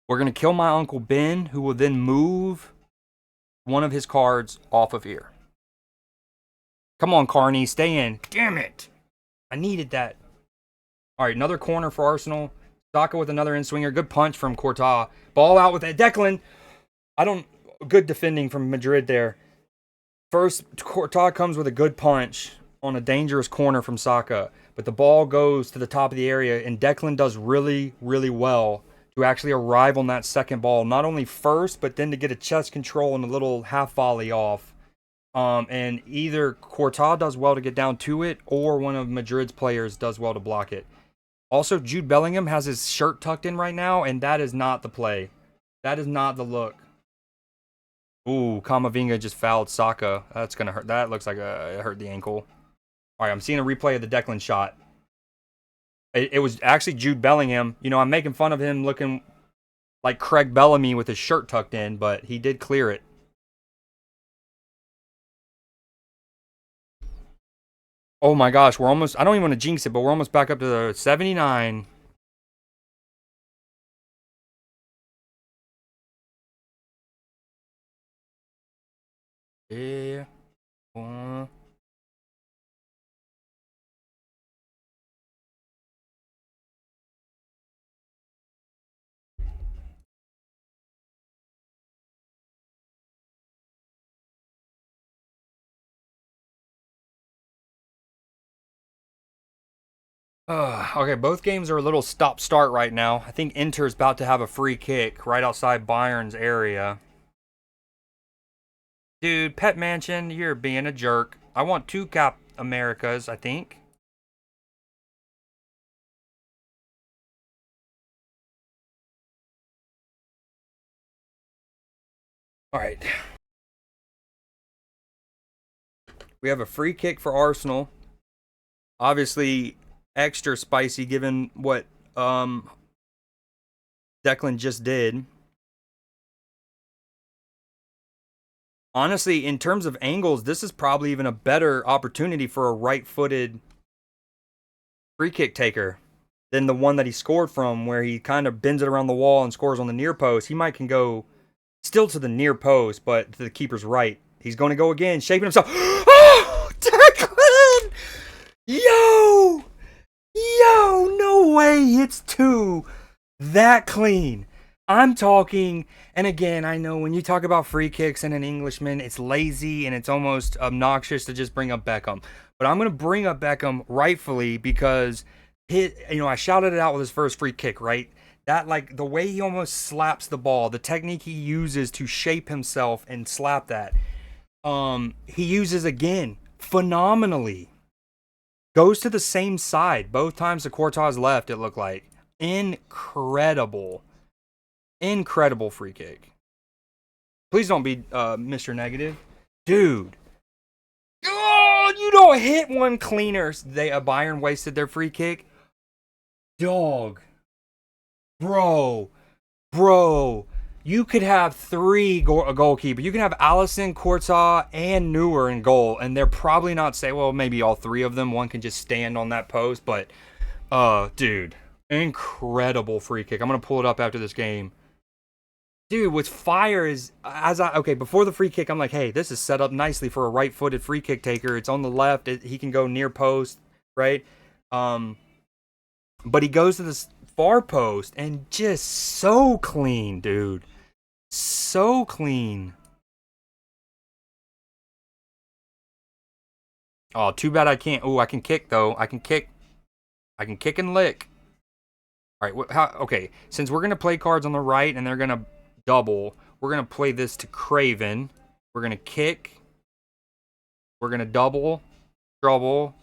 We're going to kill my Uncle Ben, who will then move one of his cards off of here. Come on, Carney, stay in. Damn it. I needed that. All right, another corner for Arsenal. Saka with another in-swinger. Good punch from Courtois. Ball out with it. Declan. Good defending from Madrid there. First, Courtois comes with a good punch. on a dangerous corner from Saka, but the ball goes to the top of the area, and Declan does really, really well to actually arrive on that second ball, not only first, but then to get a chest control and a little half volley off. And either Courtois does well to get down to it, or one of Madrid's players does well to block it. Also, Jude Bellingham has his shirt tucked in right now, and that is not the play. That is not the look. Ooh, Kamavinga just fouled Saka. That's gonna hurt. That looks like it hurt the ankle. All right, I'm seeing a replay of the Declan shot. It was actually Jude Bellingham. You know, I'm making fun of him looking like Craig Bellamy with his shirt tucked in, but he did clear it. Oh my gosh, we're almost, I don't even want to jinx it, but we're almost back up to the 79. Yeah. Okay, both games are a little stop-start right now. I think Inter's about to have a free kick right outside Bayern's area. Dude, Pet Mansion, you're being a jerk. I want 2 Cap Americas, I think. All right. We have a free kick for Arsenal. Obviously, extra spicy given what Declan just did. Honestly, in terms of angles, this is probably even a better opportunity for a right-footed free kick taker than the one that he scored from, where he kind of bends it around the wall and scores on the near post. He might can go still to the near post, but to the keeper's right. He's going to go again, shaping himself. Oh, Declan! Yo, no way it's 2 that clean. I'm talking, and again, I know when you talk about free kicks and an Englishman, it's lazy and it's almost obnoxious to just bring up Beckham. But I'm going to bring up Beckham rightfully because I shouted it out with his first free kick, right? That, like, the way he almost slaps the ball, the technique he uses to shape himself and slap that, he uses again phenomenally. Goes to the same side both times the Courtois left, it looked like. Incredible free kick. Please don't be Mr. Negative. Dude. Oh, you don't hit one cleaner. Bayern wasted their free kick. Dog. Bro. You could have 3 goalkeepers. You can have Alisson, Courtois, and Neuer in goal, and they're probably not saying, well, maybe all 3 of them. One can just stand on that post, but, dude, incredible free kick. I'm going to pull it up after this game. Dude, what's fire is, before the free kick, I'm like, hey, this is set up nicely for a right-footed free kick taker. It's on the left. He can go near post, right? But he goes to this far post and just so clean, dude. So clean. Oh, too bad I can't. Oh, I can kick, though. I can kick and lick. All right, okay. Since we're going to play cards on the right and they're going to double, we're going to play this to Craven. We're going to kick. We're going to double, trouble,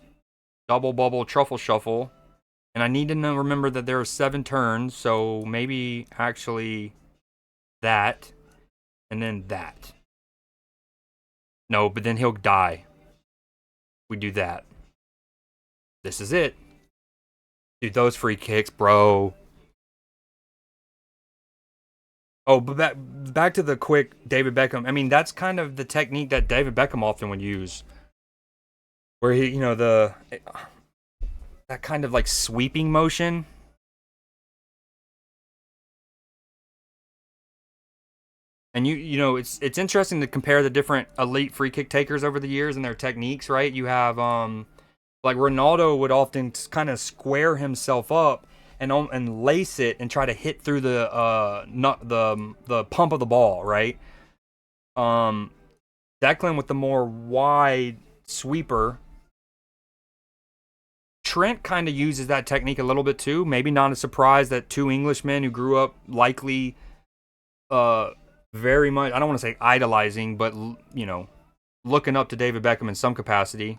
double bubble, truffle shuffle. And I need to remember that there are 7 turns, so maybe actually that, and then that. No, but then he'll die. We do that. This is it. Dude, those free kicks, bro. Oh, but back to the quick David Beckham. I mean, that's kind of the technique that David Beckham often would use. Where he, that kind of like sweeping motion. And it's interesting to compare the different elite free kick takers over the years and their techniques, right? You have like Ronaldo would often kind of square himself up and lace it and try to hit through the pump of the ball, right? Declan with the more wide sweeper Trent kind of uses that technique a little bit too. Maybe not a surprise that two Englishmen who grew up likely very much, I don't want to say idolizing, but, you know, looking up to David Beckham in some capacity.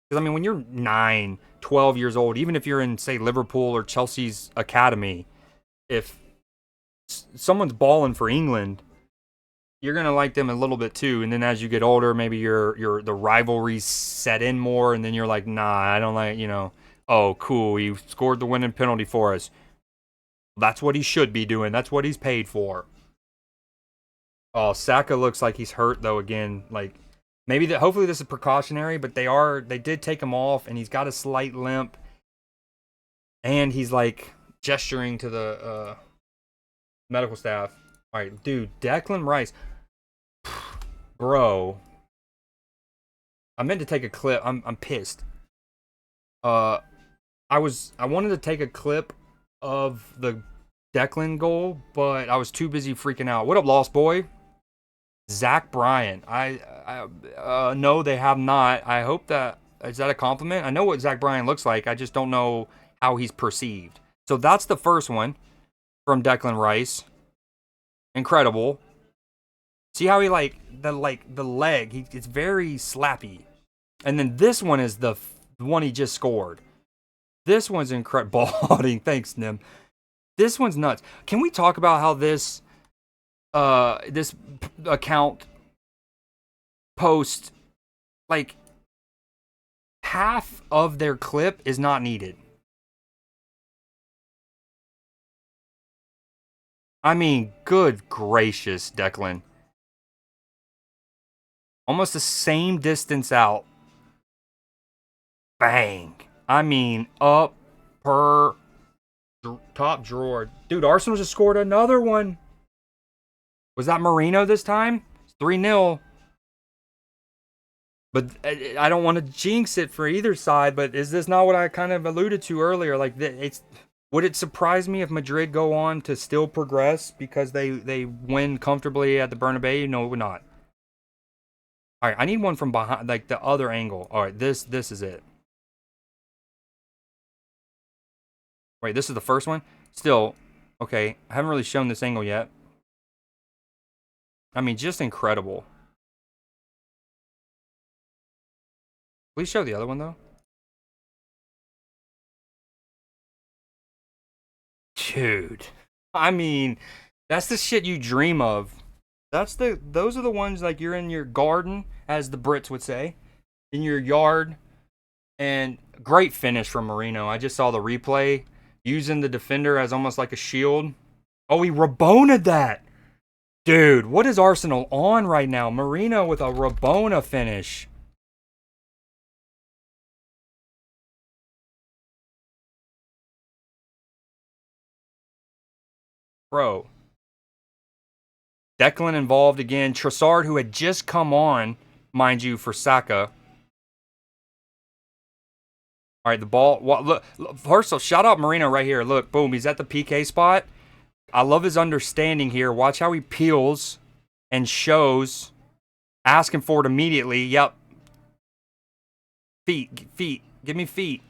Because, I mean, when you're 9, 12 years old, even if you're in, say, Liverpool or Chelsea's academy, if someone's balling for England, you're gonna like them a little bit too. And then as you get older, maybe the rivalries set in more, and then you're like, nah, I don't like, you know, oh, cool, he scored the winning penalty for us. That's what he should be doing. That's what he's paid for. Oh, Saka looks like he's hurt though again. Like maybe that. Hopefully this is precautionary, but they did take him off, and he's got a slight limp, and he's like gesturing to the medical staff. All right, dude, Declan Rice, bro. I meant to take a clip. I'm pissed. I wanted to take a clip of the Declan goal, but I was too busy freaking out. What up, Lost Boy? Zach Bryan. No, they have not. I hope that is that a compliment. I know what Zach Bryan looks like. I just don't know how he's perceived. So that's the first one from Declan Rice. Incredible. See how he the leg. It's very slappy. And then this one is the one he just scored. This one's incredible. Balding. Thanks, Nim. This one's nuts. Can we talk about how this account post, like, half of their clip is not needed? I mean, good gracious, Declan. Almost the same distance out. Bang. I mean, upper top drawer. Dude, Arsenal just scored another one. Was that Marino this time? It's 3-0. But I don't want to jinx it for either side, but is this not what I kind of alluded to earlier? Like, would it surprise me if Madrid go on to still progress because they win comfortably at the Bernabeu? No, it would not. All right, I need one from behind, like the other angle. All right, this is it. Wait, this is the first one? Still, okay, I haven't really shown this angle yet. I mean, just incredible. Please show the other one, though. Dude. I mean, that's the shit you dream of. Those are the ones like you're in your garden, as the Brits would say. In your yard. And great finish from Marino. I just saw the replay. Using the defender as almost like a shield. Oh, he Rabona'd that. Dude, what is Arsenal on right now? Marino with a Rabona finish. Bro. Declan involved again. Trossard, who had just come on, mind you, for Saka. All right, the ball. Look, first of all, shout out Marino right here. Look, boom, he's at the PK spot. I love his understanding here. Watch how he peels and shows. Asking for it immediately. Yep. Feet. Give me feet.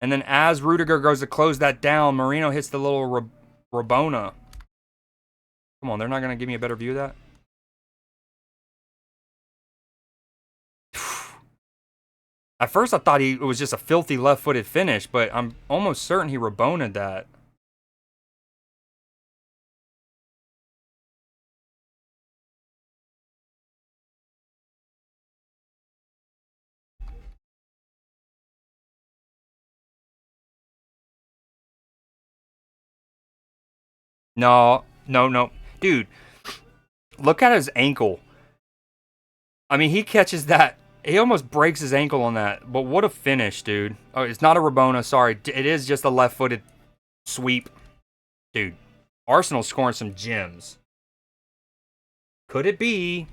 And then as Rudiger goes to close that down, Marino hits the little Rabona. Come on, they're not going to give me a better view of that? At first, I thought it was just a filthy left-footed finish, but I'm almost certain he Rabona'd that. No. Dude, look at his ankle. I mean, he catches that. He almost breaks his ankle on that. But what a finish, dude. Oh, it's not a Rabona. Sorry. It is just a left-footed sweep. Dude, Arsenal's scoring some gems. Could it be?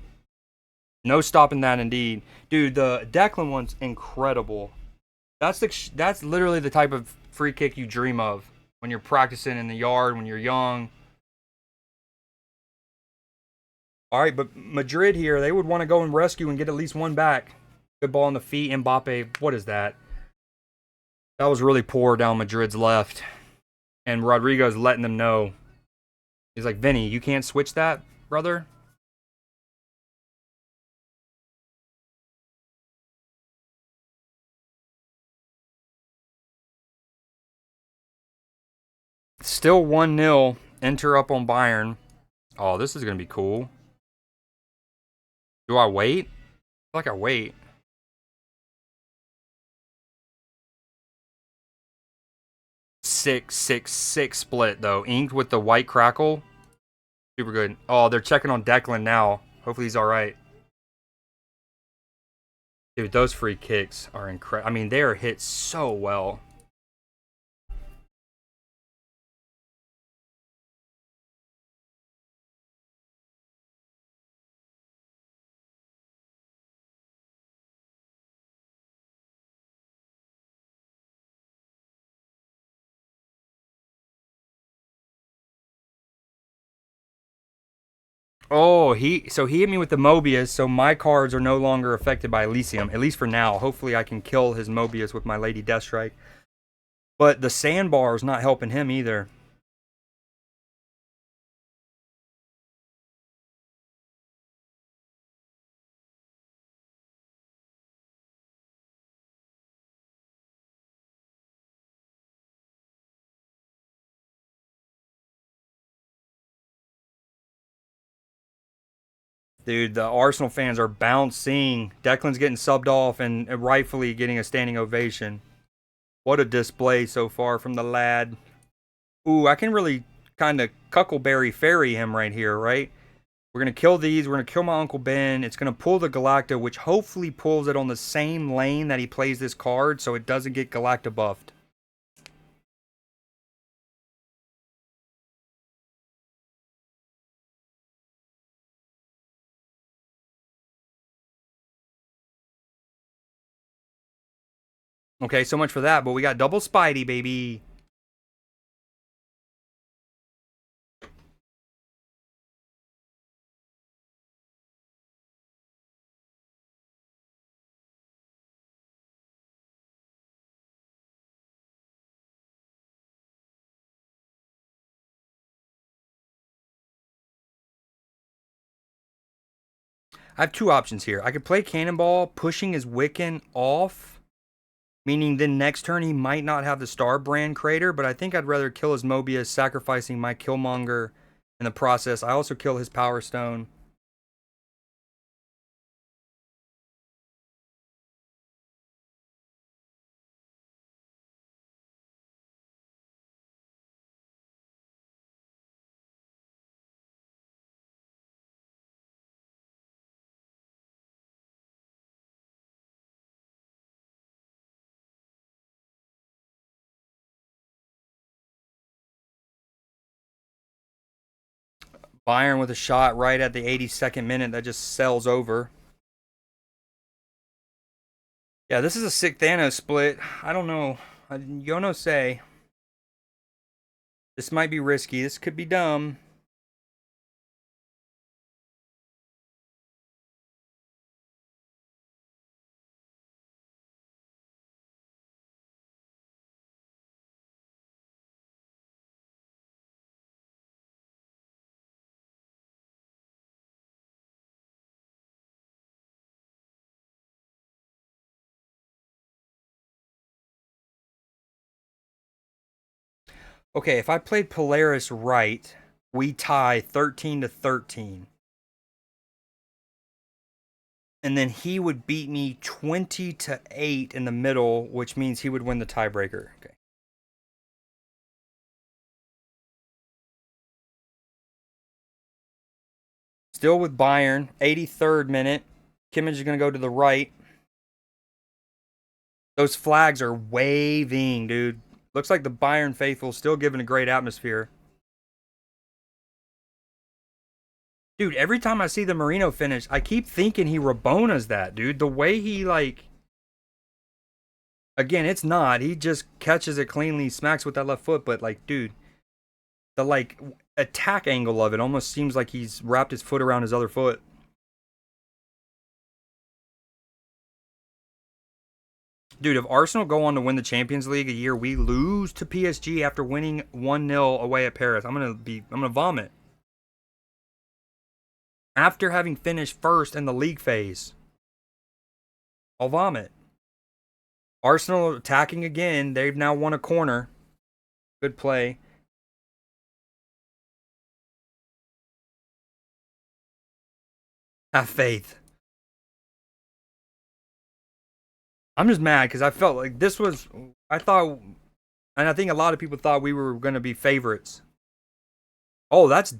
No stopping that, indeed. Dude, the Declan one's incredible. That's literally the type of free kick you dream of when you're practicing in the yard, when you're young. All right, but Madrid here, they would want to go and rescue and get at least one back. Good ball on the feet. Mbappe, what is that? That was really poor down Madrid's left. And Rodrigo's letting them know. He's like, Vinny, you can't switch that, brother? Still 1-0. Enter up on Bayern. Oh, this is going to be cool. Do I wait? I feel like I wait. 6-6-6 split, though. Inked with the white crackle. Super good. Oh, they're checking on Declan now. Hopefully he's all right. Dude, those free kicks are incredible. I mean, they are hit so well. Oh, so he hit me with the Mobius, so my cards are no longer affected by Elysium, at least for now. Hopefully I can kill his Mobius with my Lady Deathstrike. But the sandbar is not helping him either. Dude, the Arsenal fans are bouncing. Declan's getting subbed off and rightfully getting a standing ovation. What a display so far from the lad. Ooh, I can really kind of Cuckleberry Fairy him right here, right? We're going to kill these. We're going to kill my Uncle Ben. It's going to pull the Galacta, which hopefully pulls it on the same lane that he plays this card so it doesn't get Galacta buffed. Okay, so much for that, but we got double Spidey, baby. I have two options here. I could play Cannonball, pushing his Wiccan off, meaning then next turn he might not have the Star Brand Crater, but I think I'd rather kill his Mobius, sacrificing my Killmonger in the process. I also kill his Power Stone. Bayern with a shot right at the 82nd minute that just sells over. Yeah, this is a sick Thanos split. I don't know. Yo no say. This might be risky. This could be dumb. Okay, if I played Polaris right, we tie 13-13. And then he would beat me 20-8 in the middle, which means he would win the tiebreaker. Okay. Still with Bayern, 83rd minute. Kimmich is going to go to the right. Those flags are waving, dude. Looks like the Bayern faithful still giving a great atmosphere. Dude, every time I see the Marino finish, I keep thinking he Rabonas that, dude. The way he, like... Again, it's not. He just catches it cleanly, smacks with that left foot. But, like, dude, the, like, attack angle of it almost seems like he's wrapped his foot around his other foot. Dude, if Arsenal go on to win the Champions League a year we lose to PSG after winning 1-0 away at Paris, I'm gonna vomit. After having finished first in the league phase, I'll vomit. Arsenal attacking again. They've now won a corner. Good play. Have faith. I'm just mad because I felt like this was. I thought, and I think a lot of people thought we were going to be favorites. Oh, that's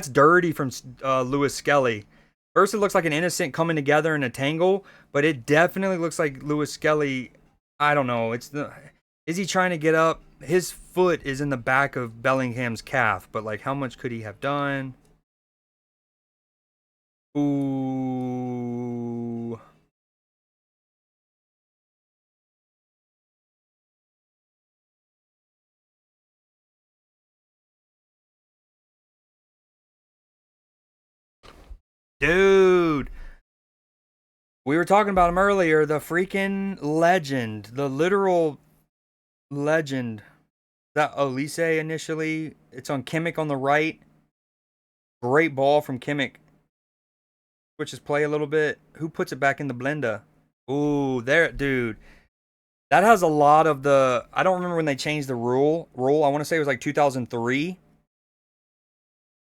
dirty from Lewis Skelly. First, it looks like an innocent coming together in a tangle, but it definitely looks like Lewis Skelly. I don't know. Is he trying to get up? His foot is in the back of Bellingham's calf, but like, how much could he have done? Ooh. Dude. We were talking about him earlier. The freaking legend. The literal legend. That Elise initially. It's on Kimmich on the right. Great ball from Kimmich. Switches play a little bit. Who puts it back in the blender? Ooh, there, dude. That has a lot of the. I don't remember when they changed the rule. I want to say it was like 2003.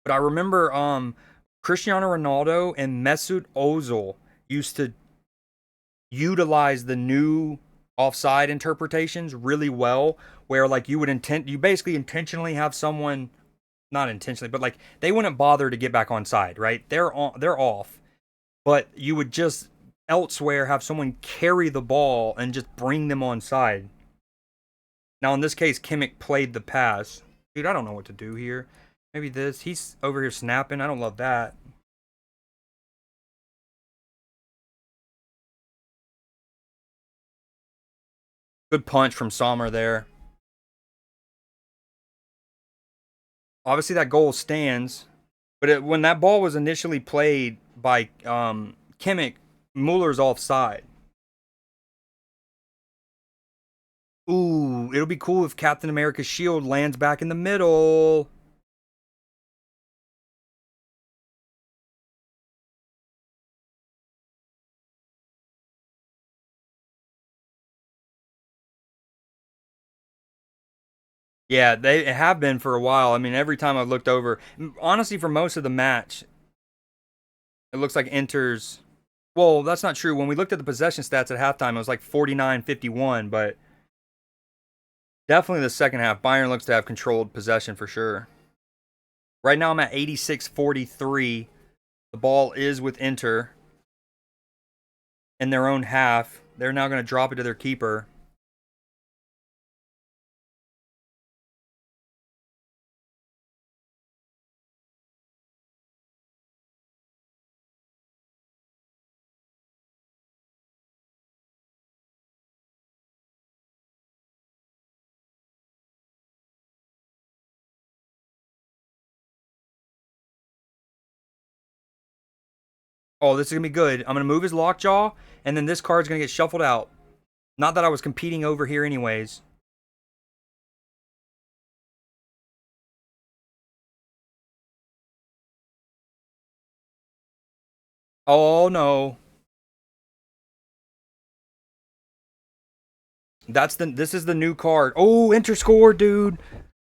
But I remember Cristiano Ronaldo and Mesut Ozil used to utilize the new offside interpretations really well, where like you basically intentionally have someone, not intentionally, but like they wouldn't bother to get back on side, right? They're off, but you would just elsewhere have someone carry the ball and just bring them on side. Now in this case, Kimmich played the pass. Dude, I don't know what to do here. Maybe this. He's over here snapping. I don't love that. Good punch from Sommer there. Obviously, that goal stands. But when that ball was initially played by Kimmich, Muller's offside. Ooh, it'll be cool if Captain America's shield lands back in the middle. Yeah, they have been for a while. I mean, every time I've looked over, honestly, for most of the match, it looks like Inter's. Well, that's not true. When we looked at the possession stats at halftime, it was like 49-51, but definitely the second half, Bayern looks to have controlled possession for sure. Right now, I'm at 86-43. The ball is with Inter in their own half. They're now going to drop it to their keeper. Oh, this is going to be good. I'm going to move his lockjaw, and then this card's going to get shuffled out. Not that I was competing over here anyways. Oh, no. This is the new card. Oh, Inter scored, dude.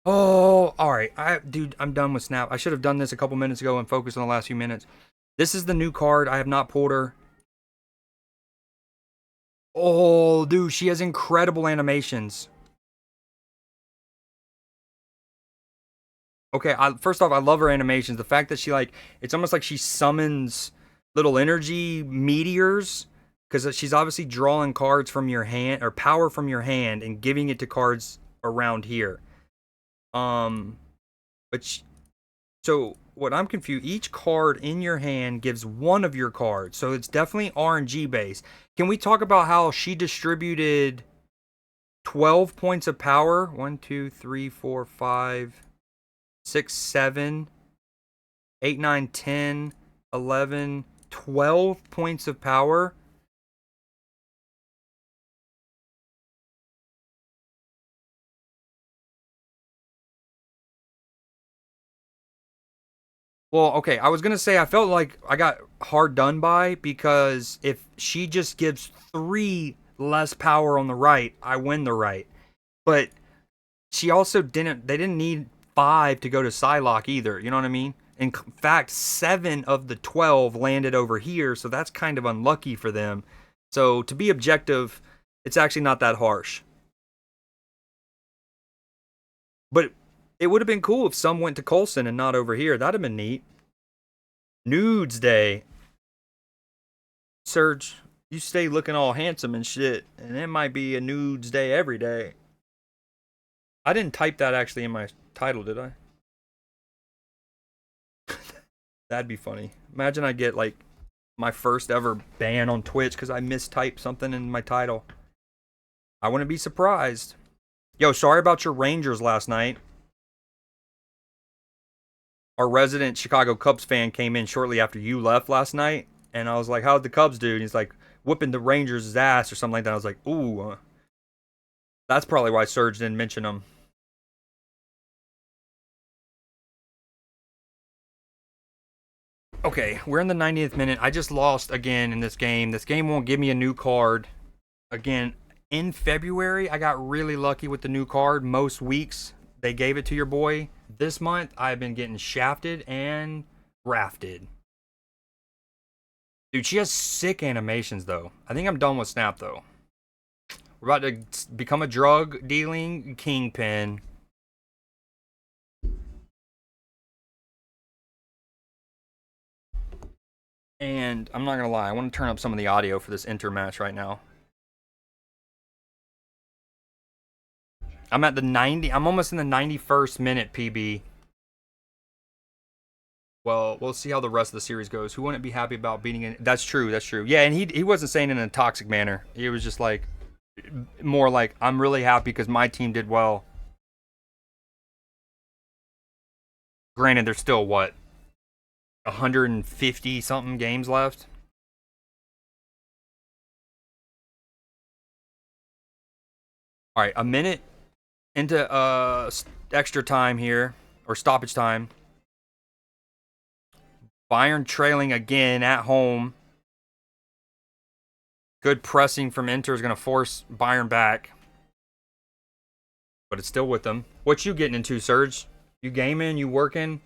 Oh, all right. Dude, I'm done with Snap. I should have done this a couple minutes ago and focused on the last few minutes. This is the new card. I have not pulled her. Oh, dude, she has incredible animations. Okay, first off, I love her animations. The fact that it's almost like she summons little energy meteors because she's obviously drawing cards from your hand or power from your hand and giving it to cards around here. Um, but so what I'm confused, each card in your hand gives one of your cards. So it's definitely RNG based. Can we talk about how she distributed 12 points of power? 1, 2, 3, 4, 5, 6, 7, 8, 9, 10, 11, 12 points of power. Well, okay, I was gonna say I felt like I got hard done by because if she just gives three less power on the right, I win the right. But she also didn't. They didn't need five to go to Psylocke either. You know what I mean? In fact, 7 of the 12 landed over here, so that's kind of unlucky for them. So to be objective, it's actually not that harsh. But it would have been cool if some went to Colson and not over here. That'd have been neat. Nudes Day. Serge, you stay looking all handsome and shit, and it might be a nudes day every day. I didn't type that actually in my title, did I? That'd be funny. Imagine I get like my first ever ban on Twitch because I mistyped something in my title. I wouldn't be surprised. Yo, sorry about your Rangers last night. Our resident Chicago Cubs fan came in shortly after you left last night, and I was like, "How'd the Cubs do?" And he's like, "Whipping the Rangers' ass" or something like that. I was like, "Ooh, that's probably why Serge didn't mention them." Okay, we're in the 90th minute. I just lost again in this game. This game won't give me a new card. Again, in February, I got really lucky with the new card. Most weeks, they gave it to your boy. This month, I've been getting shafted and rafted. Dude, she has sick animations, though. I think I'm done with Snap, though. We're about to become a drug dealing kingpin. And I'm not going to lie, I want to turn up some of the audio for this Enter match right now. I'm at the 90. I'm almost in the 91st minute, PB. Well, we'll see how the rest of the series goes. Who wouldn't be happy about beating it? That's true. That's true. Yeah, and he wasn't saying it in a toxic manner. He was just like, more like, I'm really happy because my team did well. Granted, there's still, what, 150 something games left? All right, a minute into extra time here, or stoppage time. Bayern trailing again at home. Good pressing from Inter is going to force Bayern back. But it's still with them. What you getting into, Serge? You gaming? You working?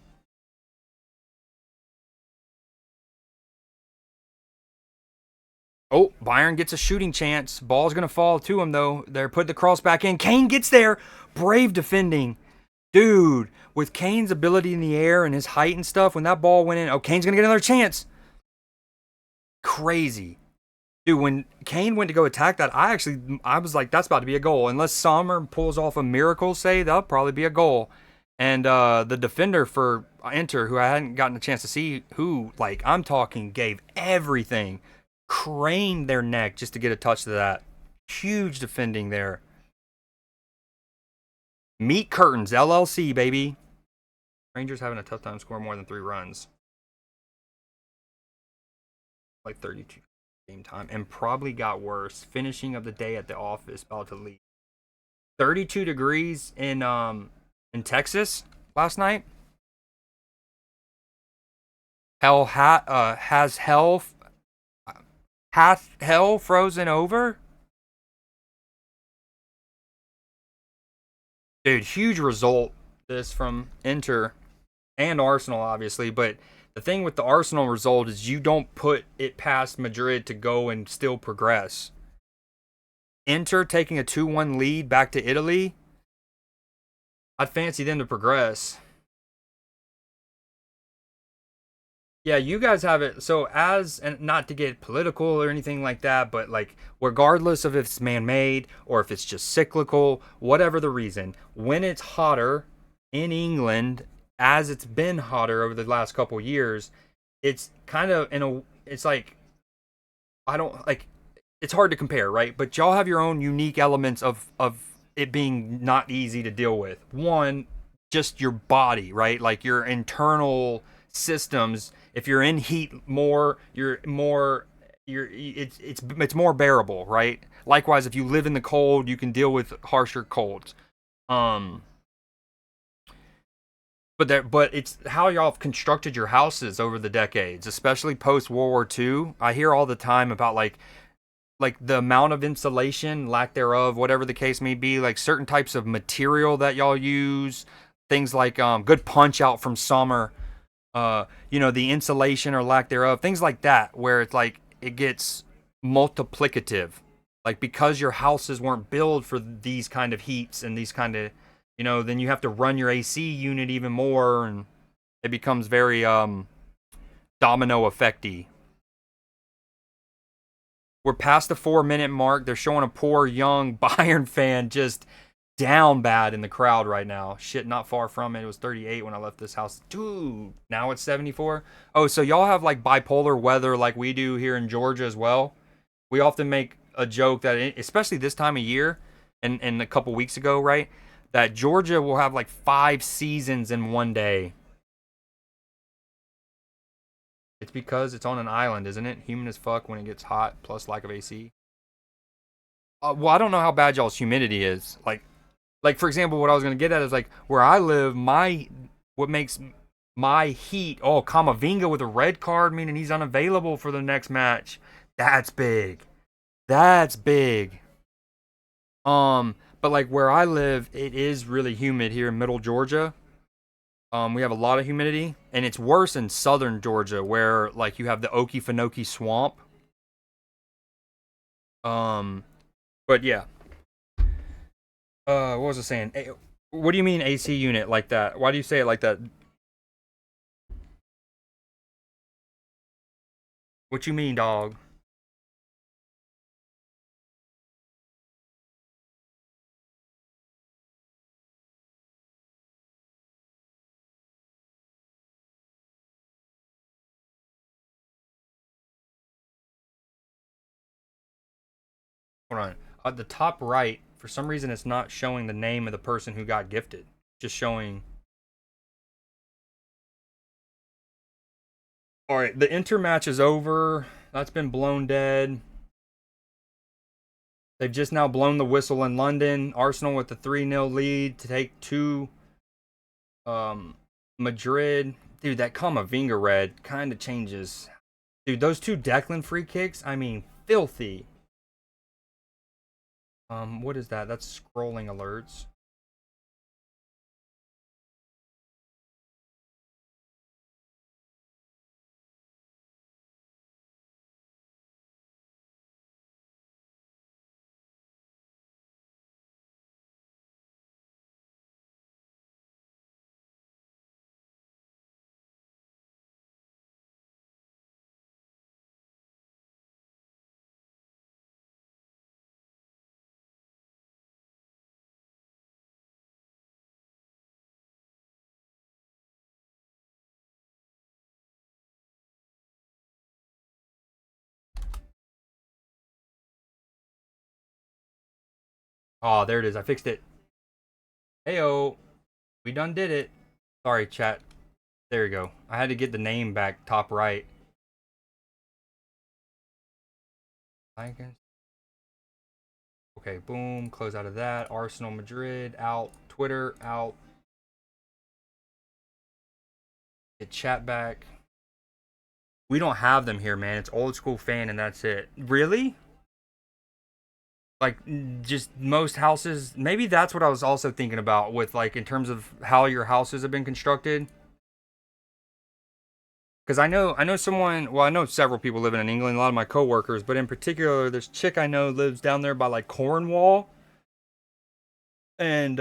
Oh, Bayern gets a shooting chance. Ball's going to fall to him, though. They're putting the cross back in. Kane gets there. Brave defending. Dude, with Kane's ability in the air and his height and stuff, when that ball went in, oh, Kane's going to get another chance. Crazy. Dude, when Kane went to go attack that, I was like, that's about to be a goal. Unless Sommer pulls off a miracle save, that'll probably be a goal. And the defender for Inter, who I hadn't gotten a chance to see, who, like, I'm talking, gave everything. Craned their neck just to get a touch to that. Huge defending there. Meat Curtains, LLC, baby. Rangers having a tough time scoring more than 3 runs. Like 32 game time. And probably got worse. Finishing of the day at the office, about to leave. 32 degrees in Texas last night. Has hell frozen over? Dude, huge result this from Inter and Arsenal, obviously. But the thing with the Arsenal result is you don't put it past Madrid to go and still progress. Inter taking a 2-1 lead back to Italy, I'd fancy them to progress. Yeah, you guys have it. So and not to get political or anything like that, but like regardless of if it's man-made or if it's just cyclical, whatever the reason, when it's hotter in England, as it's been hotter over the last couple years, it's kind of it's like, I don't like, it's hard to compare, right? But y'all have your own unique elements of it being not easy to deal with. One, just your body, right? Like your internal systems. If you're in heat more, it's more bearable, right? Likewise, if you live in the cold, you can deal with harsher colds. Um but it's how y'all have constructed your houses over the decades, especially post World War II. I hear all the time about like the amount of insulation, lack thereof, whatever the case may be, like certain types of material that y'all use, things like good punch out from summer, the insulation or lack thereof, things like that, where it's like it gets multiplicative. Like because your houses weren't built for these kind of heats and these kind of, then you have to run your AC unit even more, and it becomes very domino effecty. We're past the 4 minute mark. They're showing a poor young Bayern fan just down bad in the crowd right now. Shit, not far from it. It was 38 when I left this house. Dude, now it's 74. Oh, so y'all have like bipolar weather like we do here in Georgia as well? We often make a joke that, especially this time of year, and a couple weeks ago, right? That Georgia will have like 5 seasons in one day. It's because it's on an island, isn't it? Humid as fuck when it gets hot, plus lack of AC. Well, I don't know how bad y'all's humidity is. Like for example, what I was gonna get at is like where I live, what makes my heat. Oh, Kamavinga with a red card, meaning he's unavailable for the next match. That's big. That's big. But like where I live, it is really humid here in Middle Georgia. We have a lot of humidity, and it's worse in southern Georgia, where like you have the Okefenokee swamp. Um, but yeah. What was I saying? What do you mean AC unit like that? Why do you say it like that? What you mean, dog? Hold on. At the top right, for some reason, it's not showing the name of the person who got gifted. Just showing. All right, the Inter match is over. That's been blown dead. They've just now blown the whistle in London. Arsenal with the 3-0 lead to take two. Madrid. Dude, that Kamavinga red kind of changes. Dude, those two Declan free kicks, I mean, filthy. What is that? That's scrolling alerts. Oh, there it is. I fixed it. Heyo, we done did it. Sorry, chat. There you go. I had to get the name back top right. Okay, boom. Close out of that. Arsenal Madrid out. Twitter out. Get chat back. We don't have them here, man. It's old school fan and that's it. Really? Like just most houses, maybe that's what I was also thinking about with like in terms of how your houses have been constructed. Because I know someone, well, I know several people living in England, a lot of my coworkers, but in particular, this chick I know lives down there by like Cornwall, and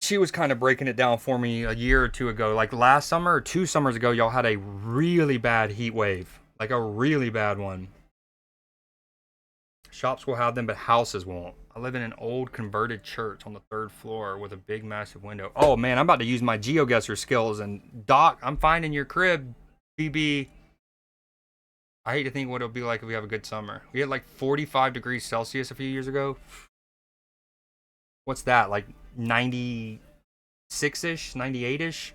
she was kind of breaking it down for me a year or two ago. Like last summer or 2 summers ago, y'all had a really bad heat wave, like a really bad one. Shops will have them, but houses won't. I live in an old converted church on the 3rd floor with a big, massive window. Oh man, I'm about to use my Geoguessr skills. And Doc, I'm finding your crib, BB. I hate to think what it'll be like if we have a good summer. We had like 45 degrees Celsius a few years ago. What's that? Like 96 ish, 98 ish?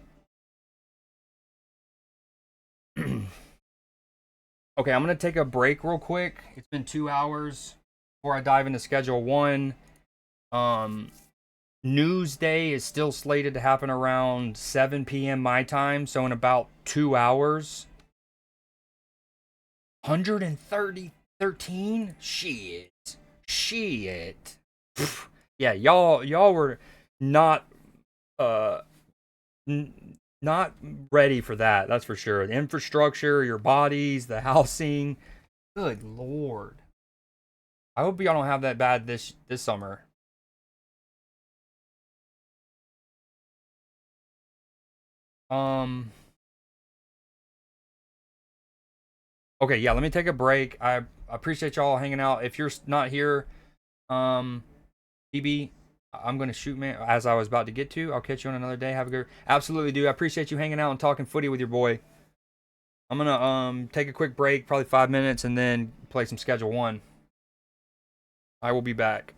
Okay, I'm going to take a break real quick. It's been 2 hours before I dive into schedule one. Newsday is still slated to happen around 7 p.m. my time, so in about 2 hours. 113? Shit. Shit. Yeah, y'all were not uh not ready for that. That's for sure. The infrastructure, your bodies, the housing. Good lord. I hope y'all don't have that bad this summer. Um. Okay, yeah. Let me take a break. I appreciate y'all hanging out. If you're not here, um, BB, I'm gonna shoot, man. As I was about to get to, I'll catch you on another day. Have a good. Absolutely, dude. I appreciate you hanging out and talking footy with your boy. I'm gonna take a quick break, probably 5 minutes, and then play some Schedule One. I will be back.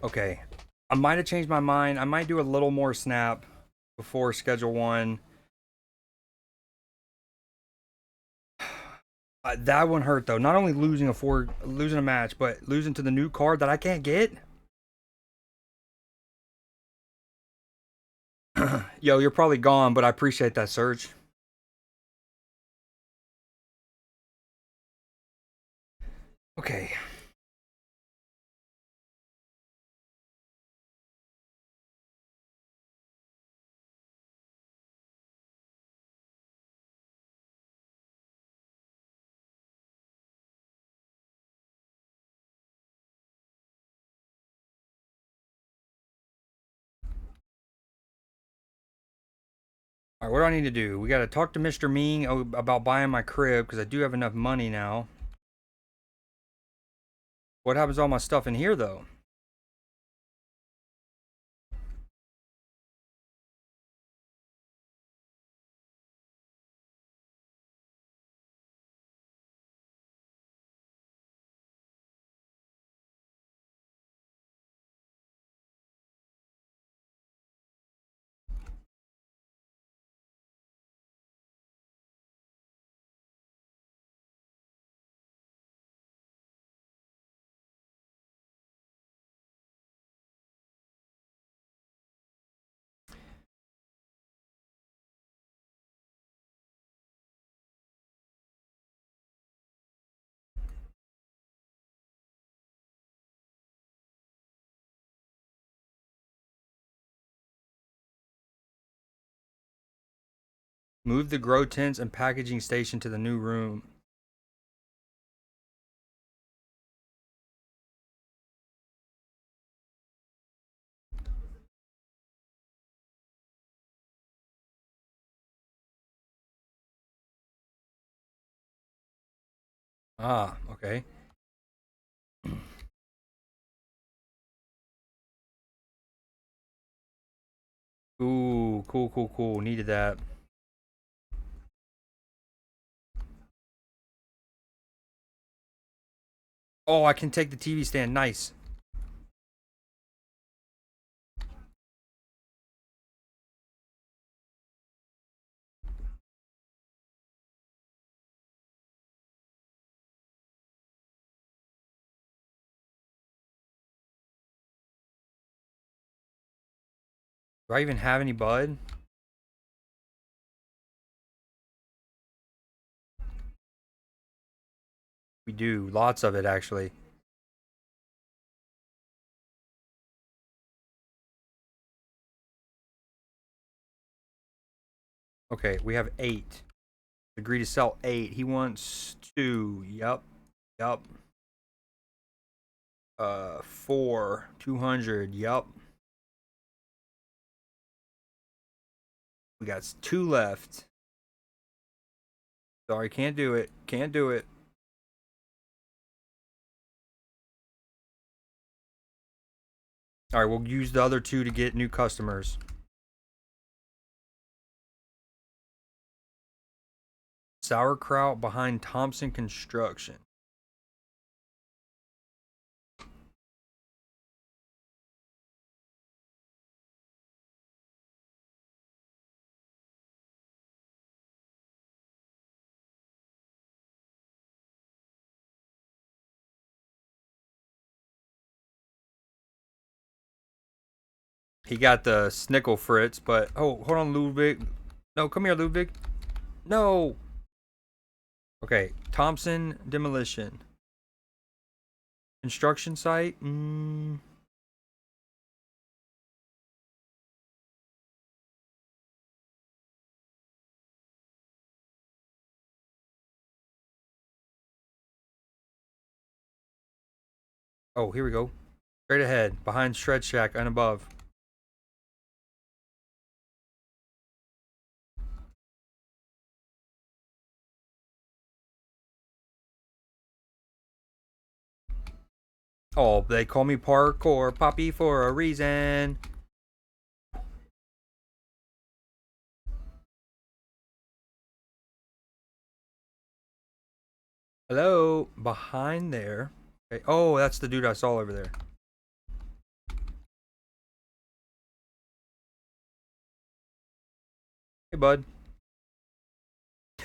Okay. I might have changed my mind. I might do a little more snap before Schedule One. That one hurt though. Not only losing a match, but losing to the new card that I can't get. Yo, you're probably gone, but I appreciate that search. Okay. All right, what do I need to do? We got to talk to Mr. Ming about buying my crib because I do have enough money now. What happens to all my stuff in here though? Move the grow tents and packaging station to the new room. Ah, okay. Ooh, cool, cool, cool. Needed that. Oh, I can take the TV stand. Nice. Do I even have any bud? We do. Lots of it, actually. Okay, we have 8. Agree to sell 8. He wants 2. Yep. Yep. 4. 200. Yep. We got 2 left. Sorry, can't do it. Can't do it. All right, we'll use the other 2 to get new customers. Sauerkraut behind Thompson Construction. He got the Snickle Fritz, but oh, hold on, Ludwig. No, come here, Ludwig. No. Okay, Thompson Demolition. Construction site. Oh, here we go. Straight ahead, behind Shred Shack and above. Oh, they call me Parkour Poppy for a reason. Hello, behind there. Okay. Oh, that's the dude I saw over there. Hey, bud.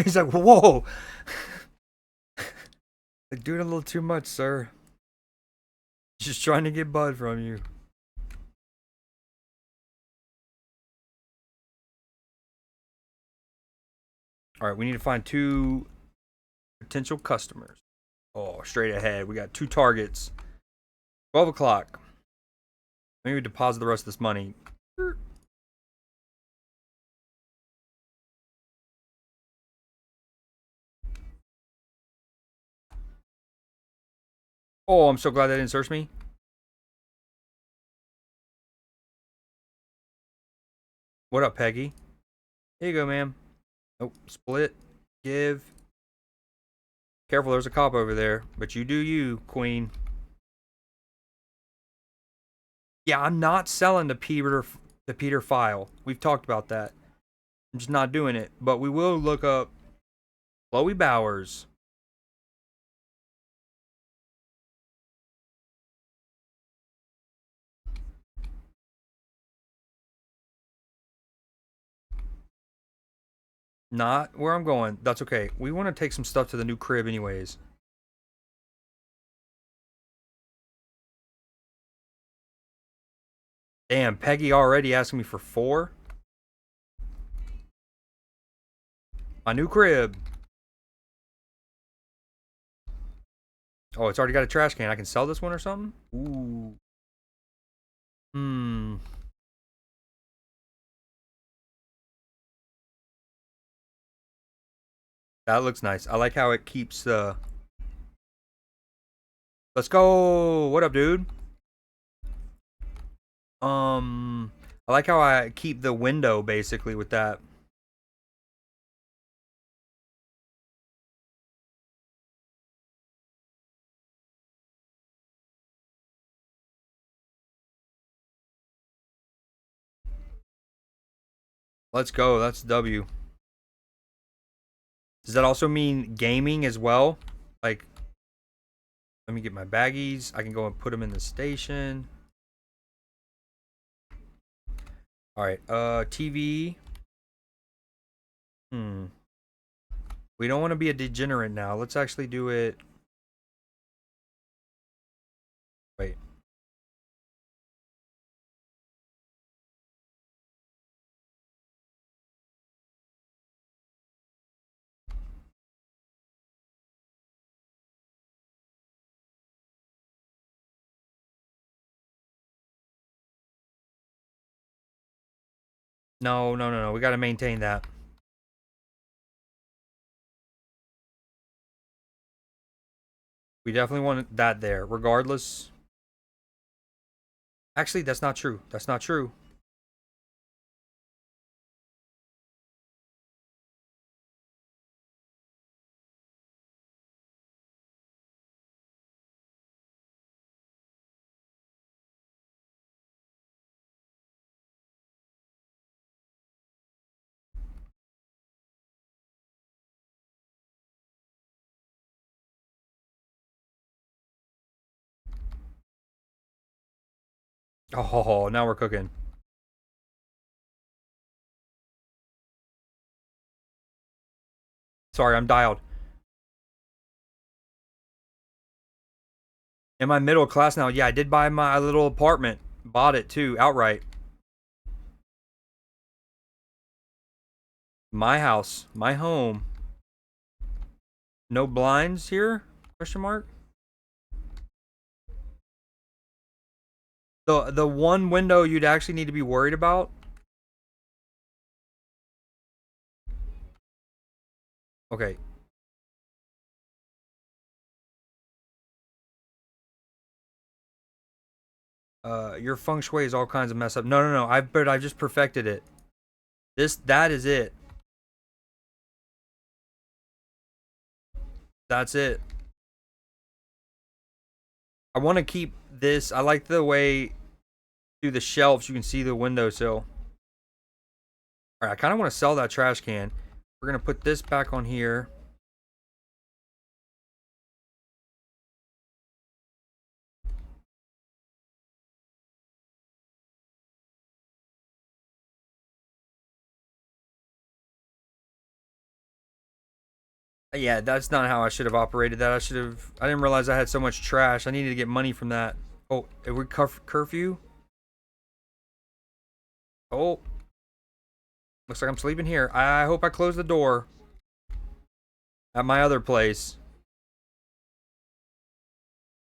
He's like, whoa. Like, doing a little too much, sir. Just trying to get bud from you. All right, we need to find 2 potential customers. Oh, straight ahead. We got 2 targets. 12 o'clock. Maybe we deposit the rest of this money. Oh, I'm so glad that didn't search me. What up, Peggy? Here you go, ma'am. Nope. Split. Give. Careful, there's a cop over there. But you do you, queen. Yeah, I'm not selling the Peter file. We've talked about that. I'm just not doing it. But we will look up Chloe Bowers. Not where I'm going. That's okay. We want to take some stuff to the new crib anyways. Damn, Peggy already asking me for 4? My new crib. Oh, it's already got a trash can. I can sell this one or something? Ooh. Hmm. That looks nice. I like how it keeps the... Let's go. What up, dude? I like how I keep the window basically with that. Let's go. That's W. Does that also mean gaming as well? Like, let me get my baggies. I can go and put them in the station. All right. TV. We don't want to be a degenerate now. Let's actually do it. Wait. No. We got to maintain that. We definitely want that there, regardless. Actually, that's not true. That's not true. Oh, now we're cooking. Sorry, I'm dialed. Am I middle class now? Yeah, I did buy my little apartment. Bought it too, outright. My house, my home. No blinds here? Question mark. The one window you'd actually need to be worried about. Okay. Your feng shui is all kinds of messed up. No, no, no. I just perfected it. That is it. That's it. I want to keep this. I like the way through the shelves you can see the windowsill. All right, I kind of want to sell that trash can. We're gonna put this back on here. Yeah, that's not how I should have operated that. I didn't realize I had so much trash. I needed to get money from that. Oh, are we curfew? Oh, looks like I'm sleeping here. I hope I close the door at my other place.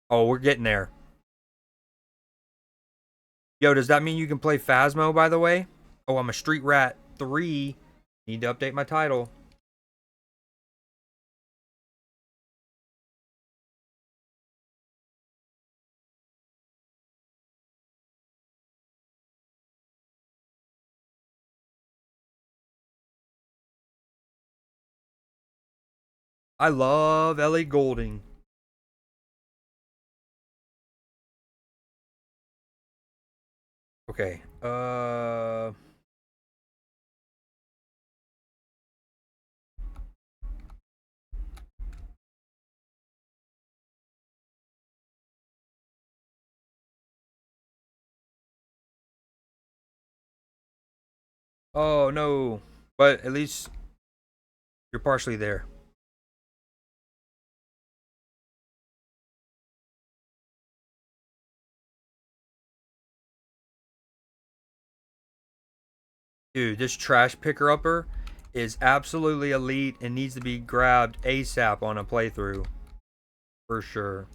Oh, we're getting there. Yo, does that mean you can play Phasmo, by the way? Oh, I'm a street rat 3. Need to update my title. I love Ellie Goulding. Okay. Oh, no. But at least you're partially there. Dude, this trash picker upper is absolutely elite and needs to be grabbed ASAP on a playthrough. For sure.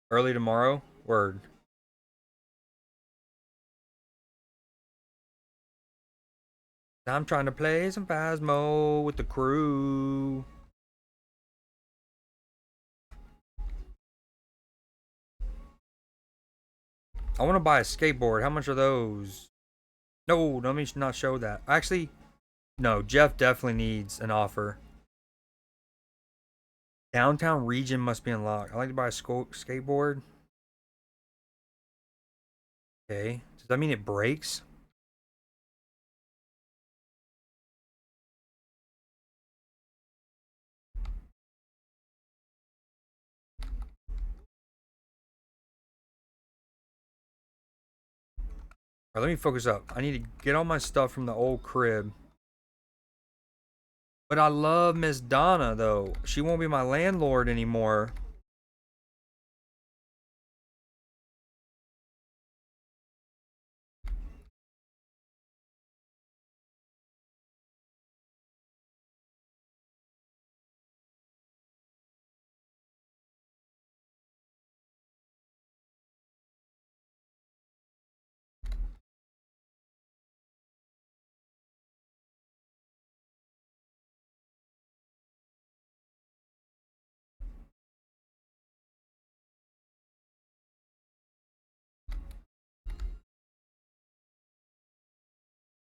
Early tomorrow? Word. I'm trying to play some Phasmo with the crew. I want to buy a skateboard. How much are those? No, let me not show that. Actually, no, Jeff definitely needs an offer. Downtown region must be unlocked. I like to buy a skateboard. Okay. Does that mean it breaks? Alright, let me focus up. I need to get all my stuff from the old crib. But I love Miss Donna, though. She won't be my landlord anymore.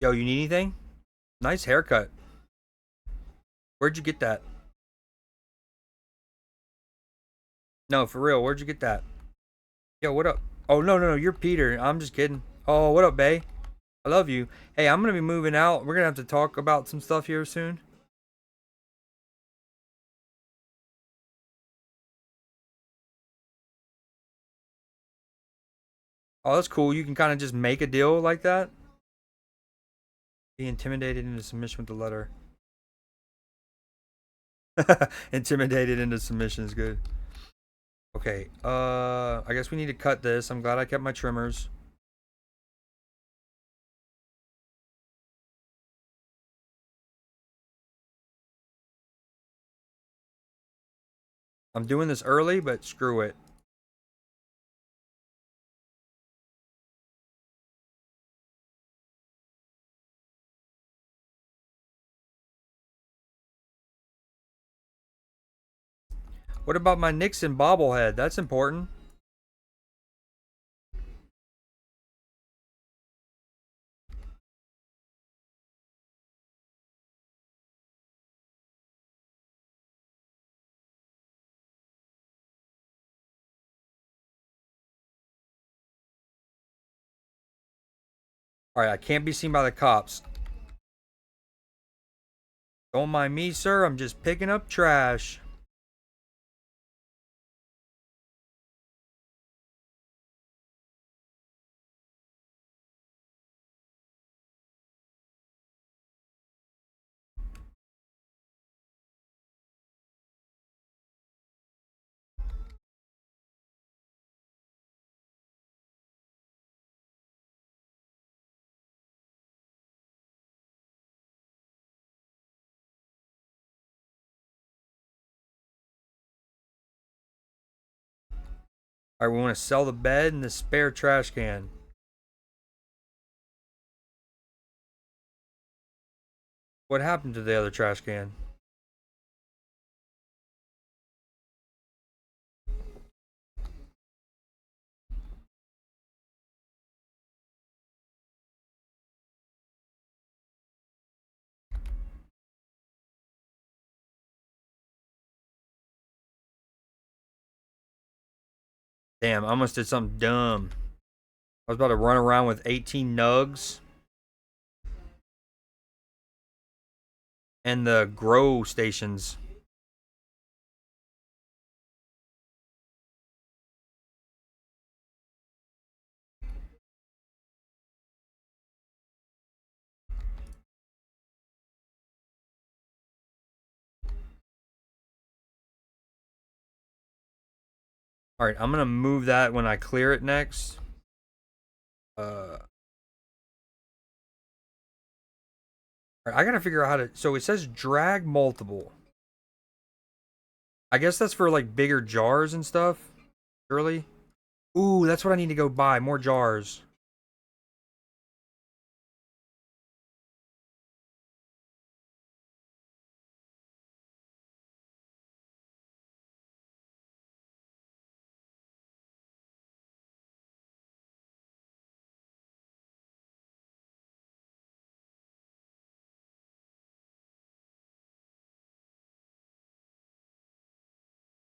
Yo, you need anything? Nice haircut. Where'd you get that? No, for real. Where'd you get that? Yo, what up? Oh, no, no, no. You're Peter. I'm just kidding. Oh, what up, Bay? I love you. Hey, I'm going to be moving out. We're going to have to talk about some stuff here soon. Oh, that's cool. You can kind of just make a deal like that. Be intimidated into submission with the letter. Intimidated into submission is good. Okay, I guess we need to cut this. I'm glad I kept my trimmers. I'm doing this early, but screw it. What about my Nixon bobblehead? That's important. All right, I can't be seen by the cops. Don't mind me, sir. I'm just picking up trash. All right, we want to sell the bed and the spare trash can. What happened to the other trash can? Damn, I almost did something dumb. I was about to run around with 18 nugs and the grow stations. All right, I'm gonna move that when I clear it next. All right, I gotta figure out how to. So it says drag multiple. I guess that's for like bigger jars and stuff. Surely. Ooh, that's what I need to go buy. More jars.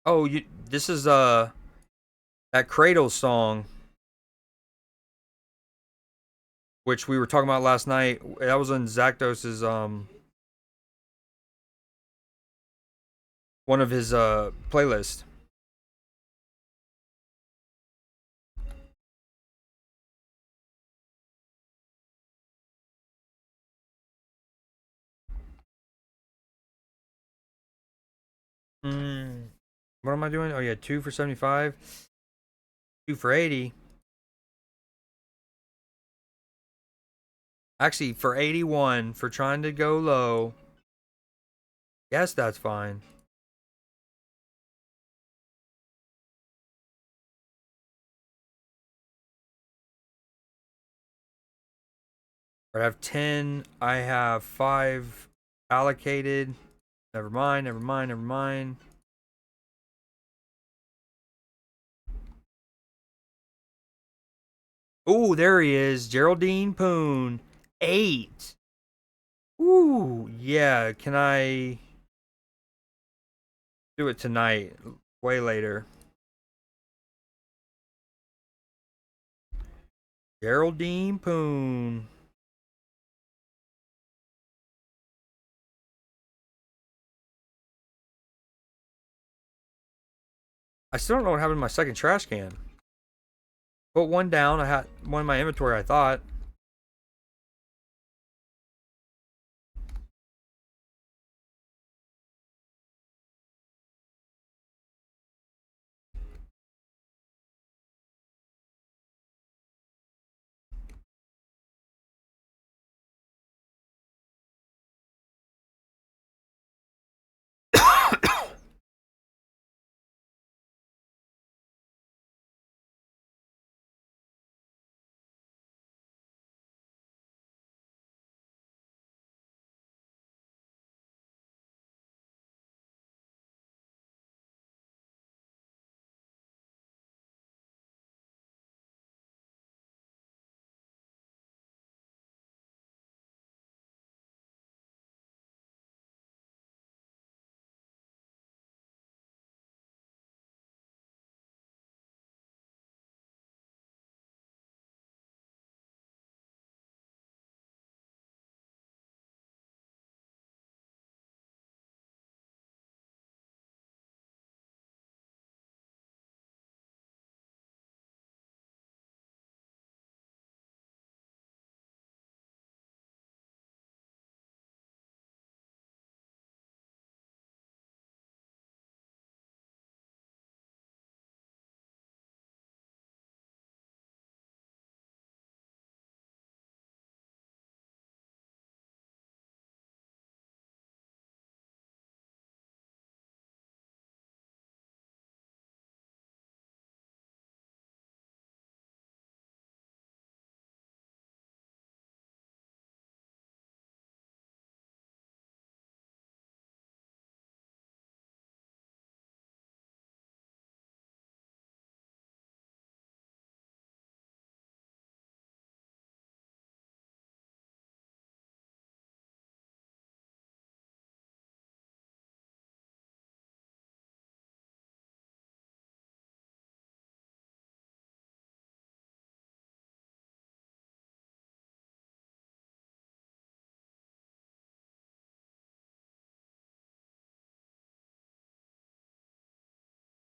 Oh, you. This is that Cradle song, which we were talking about last night. That was on Zakdos's one of his playlist. Hmm. What am I doing? Oh yeah, 2 for 75, 2 for 80. Actually, for 81 for trying to go low. Yes, that's fine. I have 10. I have 5 allocated. Never mind, never mind, never mind. Oh, there he is. Geraldine Poon. 8. Ooh, yeah. Can I do it tonight? Way later. Geraldine Poon. I still don't know what happened to my second trash can. Put one down. I had one in my inventory, I thought.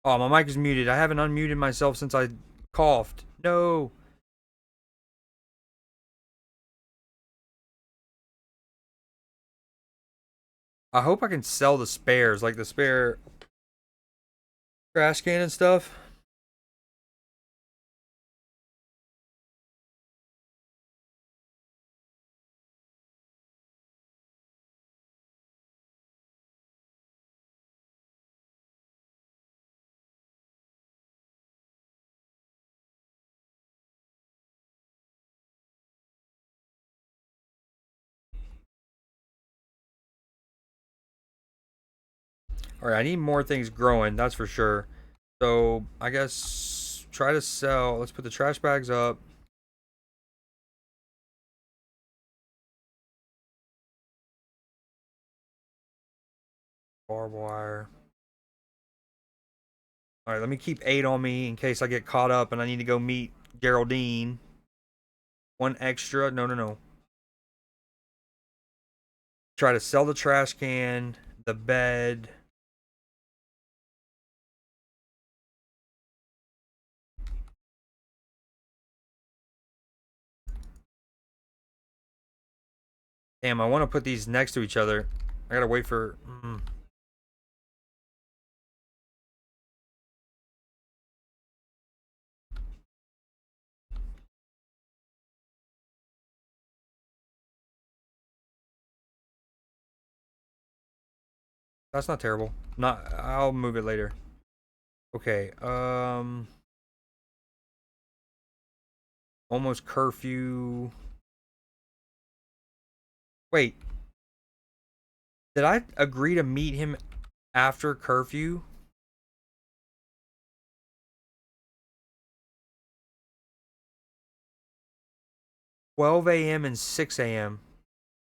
Oh, my mic is muted. I haven't unmuted myself since I coughed. No. I hope I can sell the spares, like the spare trash can and stuff. All right, I need more things growing, that's for sure. So I guess try to sell. Let's put the trash bags up. Barbed wire. All right, let me keep 8 on me in case I get caught up and I need to go meet Geraldine. One extra. No, no, no. Try to sell the trash can, the bed. Damn, I want to put these next to each other. I gotta wait for. That's not terrible. Not. I'll move it later. Okay. Almost curfew. Wait. Did I agree to meet him after curfew? 12 a.m. and 6 a.m.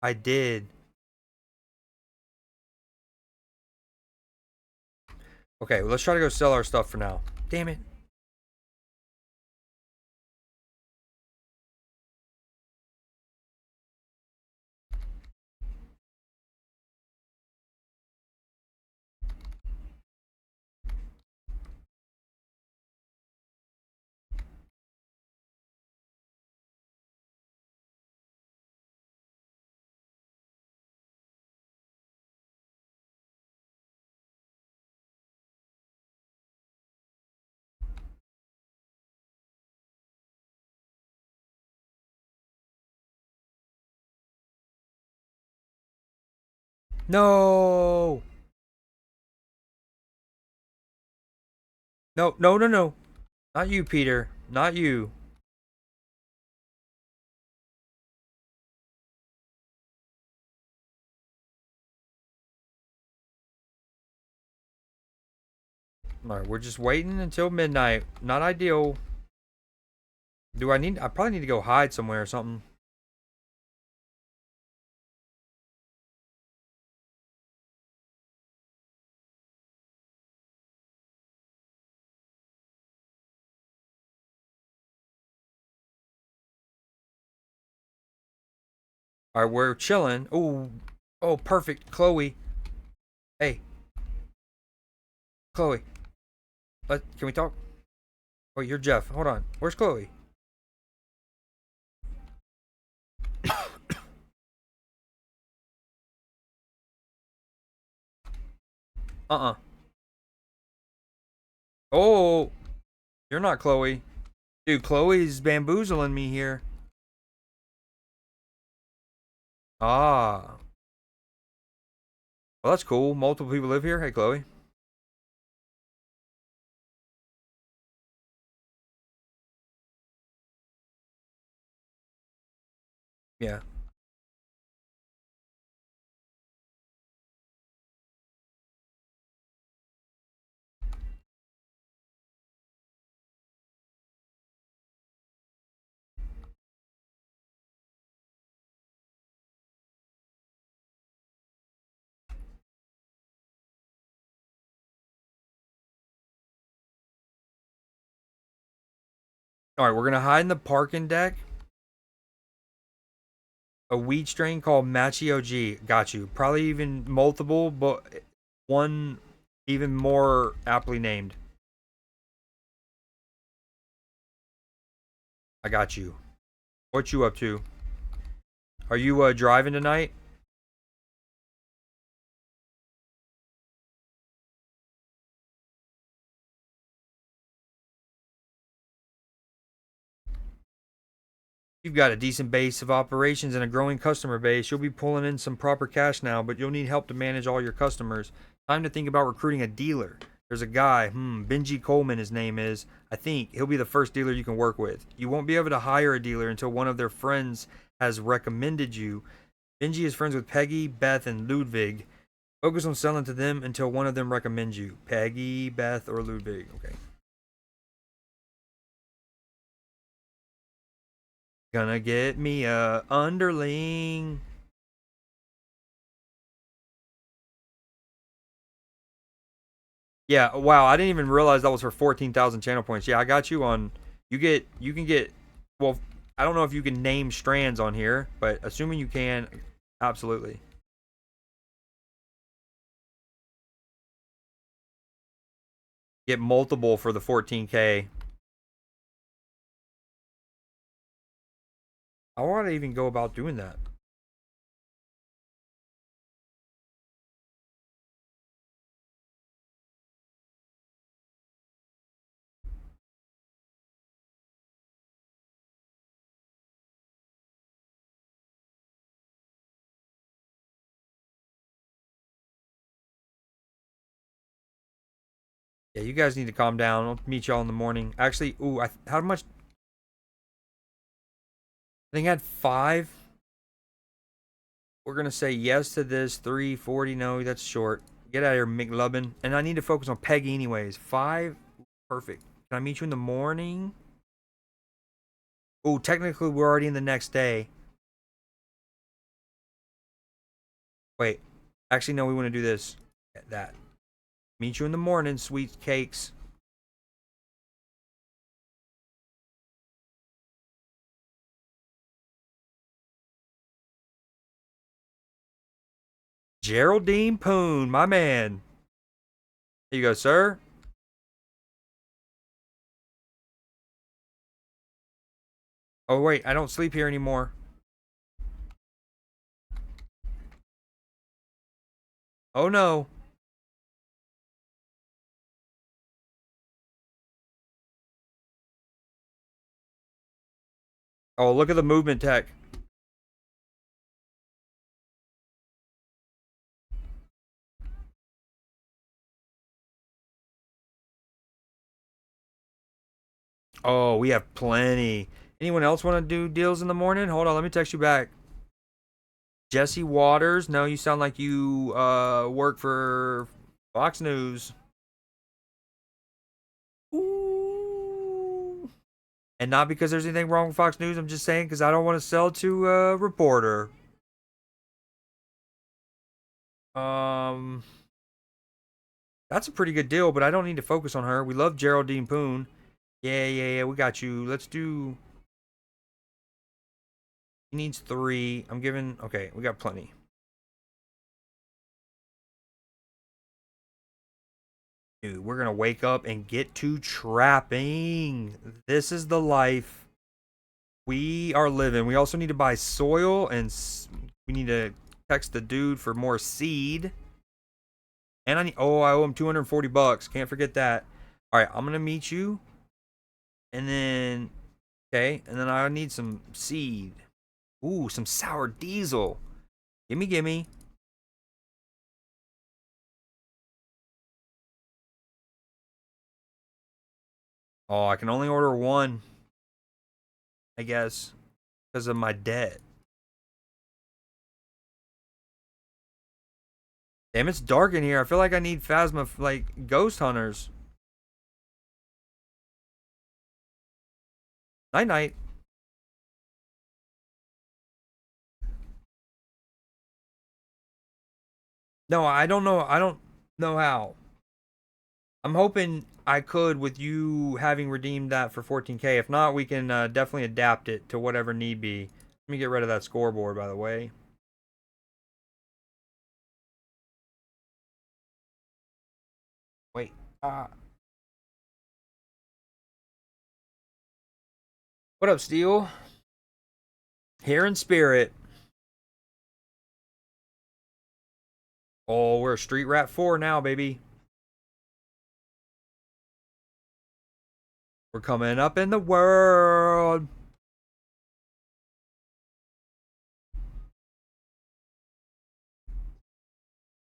I did. Okay, well, let's try to go sell our stuff for now. Damn it. No. No, no, no, no. Not you, Peter. Not you. Alright, we're just waiting until midnight. Not ideal. I probably need to go hide somewhere or something. Alright, we're chilling. Oh, perfect. Chloe. Hey, Chloe. Can we talk? Oh, you're Jeff. Hold on. Where's Chloe? Uh-uh. Oh, you're not Chloe. Dude, Chloe's bamboozling me here. Ah. Well, that's cool. Multiple people live here. Hey, Chloe. Yeah. Alright, we're gonna hide in the parking deck. A weed strain called Machio G. Got you. Probably even multiple, but one even more aptly named. I got you. What you up to? Are you driving tonight? You've got a decent base of operations and a growing customer base. You'll be pulling in some proper cash now, but you'll need help to manage all your customers. Time to think about recruiting a dealer. There's a guy, Benji Coleman his name is. I think he'll be the first dealer you can work with. You won't be able to hire a dealer until one of their friends has recommended you. Benji is friends with Peggy, Beth, and Ludwig. Focus on selling to them until one of them recommends you. Peggy, Beth, or Ludwig. Okay. Gonna get me a underling. Yeah, wow, I didn't even realize that was for 14,000 channel points. Yeah, I got you on. You can get, well, I don't know if you can name strands on here, but assuming you can, absolutely. Get multiple for the 14K. How would I even go about doing that? Yeah, you guys need to calm down. I'll meet y'all in the morning. Actually, how much? I think I had 5. We're gonna say yes to this. 340. No, that's short. Get out of here, McLubbin. And I need to focus on Peggy anyways. 5. Perfect. Can I meet you in the morning? Oh, technically we're already in the next day. Wait. Actually, no, we want to do this. That. Meet you in the morning, sweet cakes. Geraldine Poon, my man. Here you go, sir. Oh, wait, I don't sleep here anymore. Oh, no. Oh, look at the movement tech. Oh, we have plenty. Anyone else want to do deals in the morning? Hold on, let me text you back. Jesse Waters. No, you sound like you work for Fox News. Ooh. And not because there's anything wrong with Fox News. I'm just saying because I don't want to sell to a reporter. Um, that's a pretty good deal, but I don't need to focus on her. We love Geraldine Poon. Yeah. We got you. Let's do. He needs 3. I'm giving. Okay, we got plenty. Dude, we're gonna wake up and get to trapping. This is the life we are living. We also need to buy soil and we need to text the dude for more seed. And I owe him 240 bucks. Can't forget that. All right, I'm gonna meet you. And then, okay, and then I need some seed. Ooh, some sour diesel. Gimme. Oh, I can only order 1, I guess, because of my debt. Damn, it's dark in here. I feel like I need Phasma, like, ghost hunters. Night. No, I don't know. I don't know how. I'm hoping I could with you having redeemed that for 14K. If not, we can definitely adapt it to whatever need be. Let me get rid of that scoreboard, by the way. Wait. What up, Steel? Here in spirit. Oh, we're a Street Rat 4 now, baby. We're coming up in the world.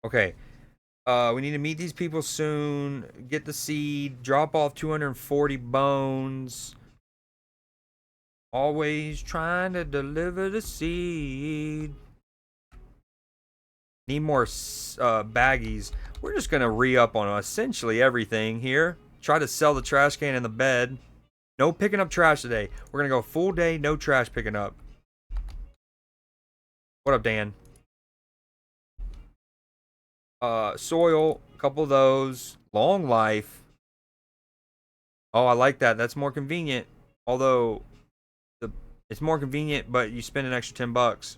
Okay. We need to meet these people soon. Get the seed. Drop off 240 bones. Always trying to deliver the seed. Need more baggies. We're just going to re-up on essentially everything here. Try to sell the trash can in the bed. No picking up trash today. We're going to go full day, no trash picking up. What up, Dan? Soil, a couple of those. Long life. Oh, I like that. That's more convenient. Although, it's more convenient, but you spend an extra 10 bucks.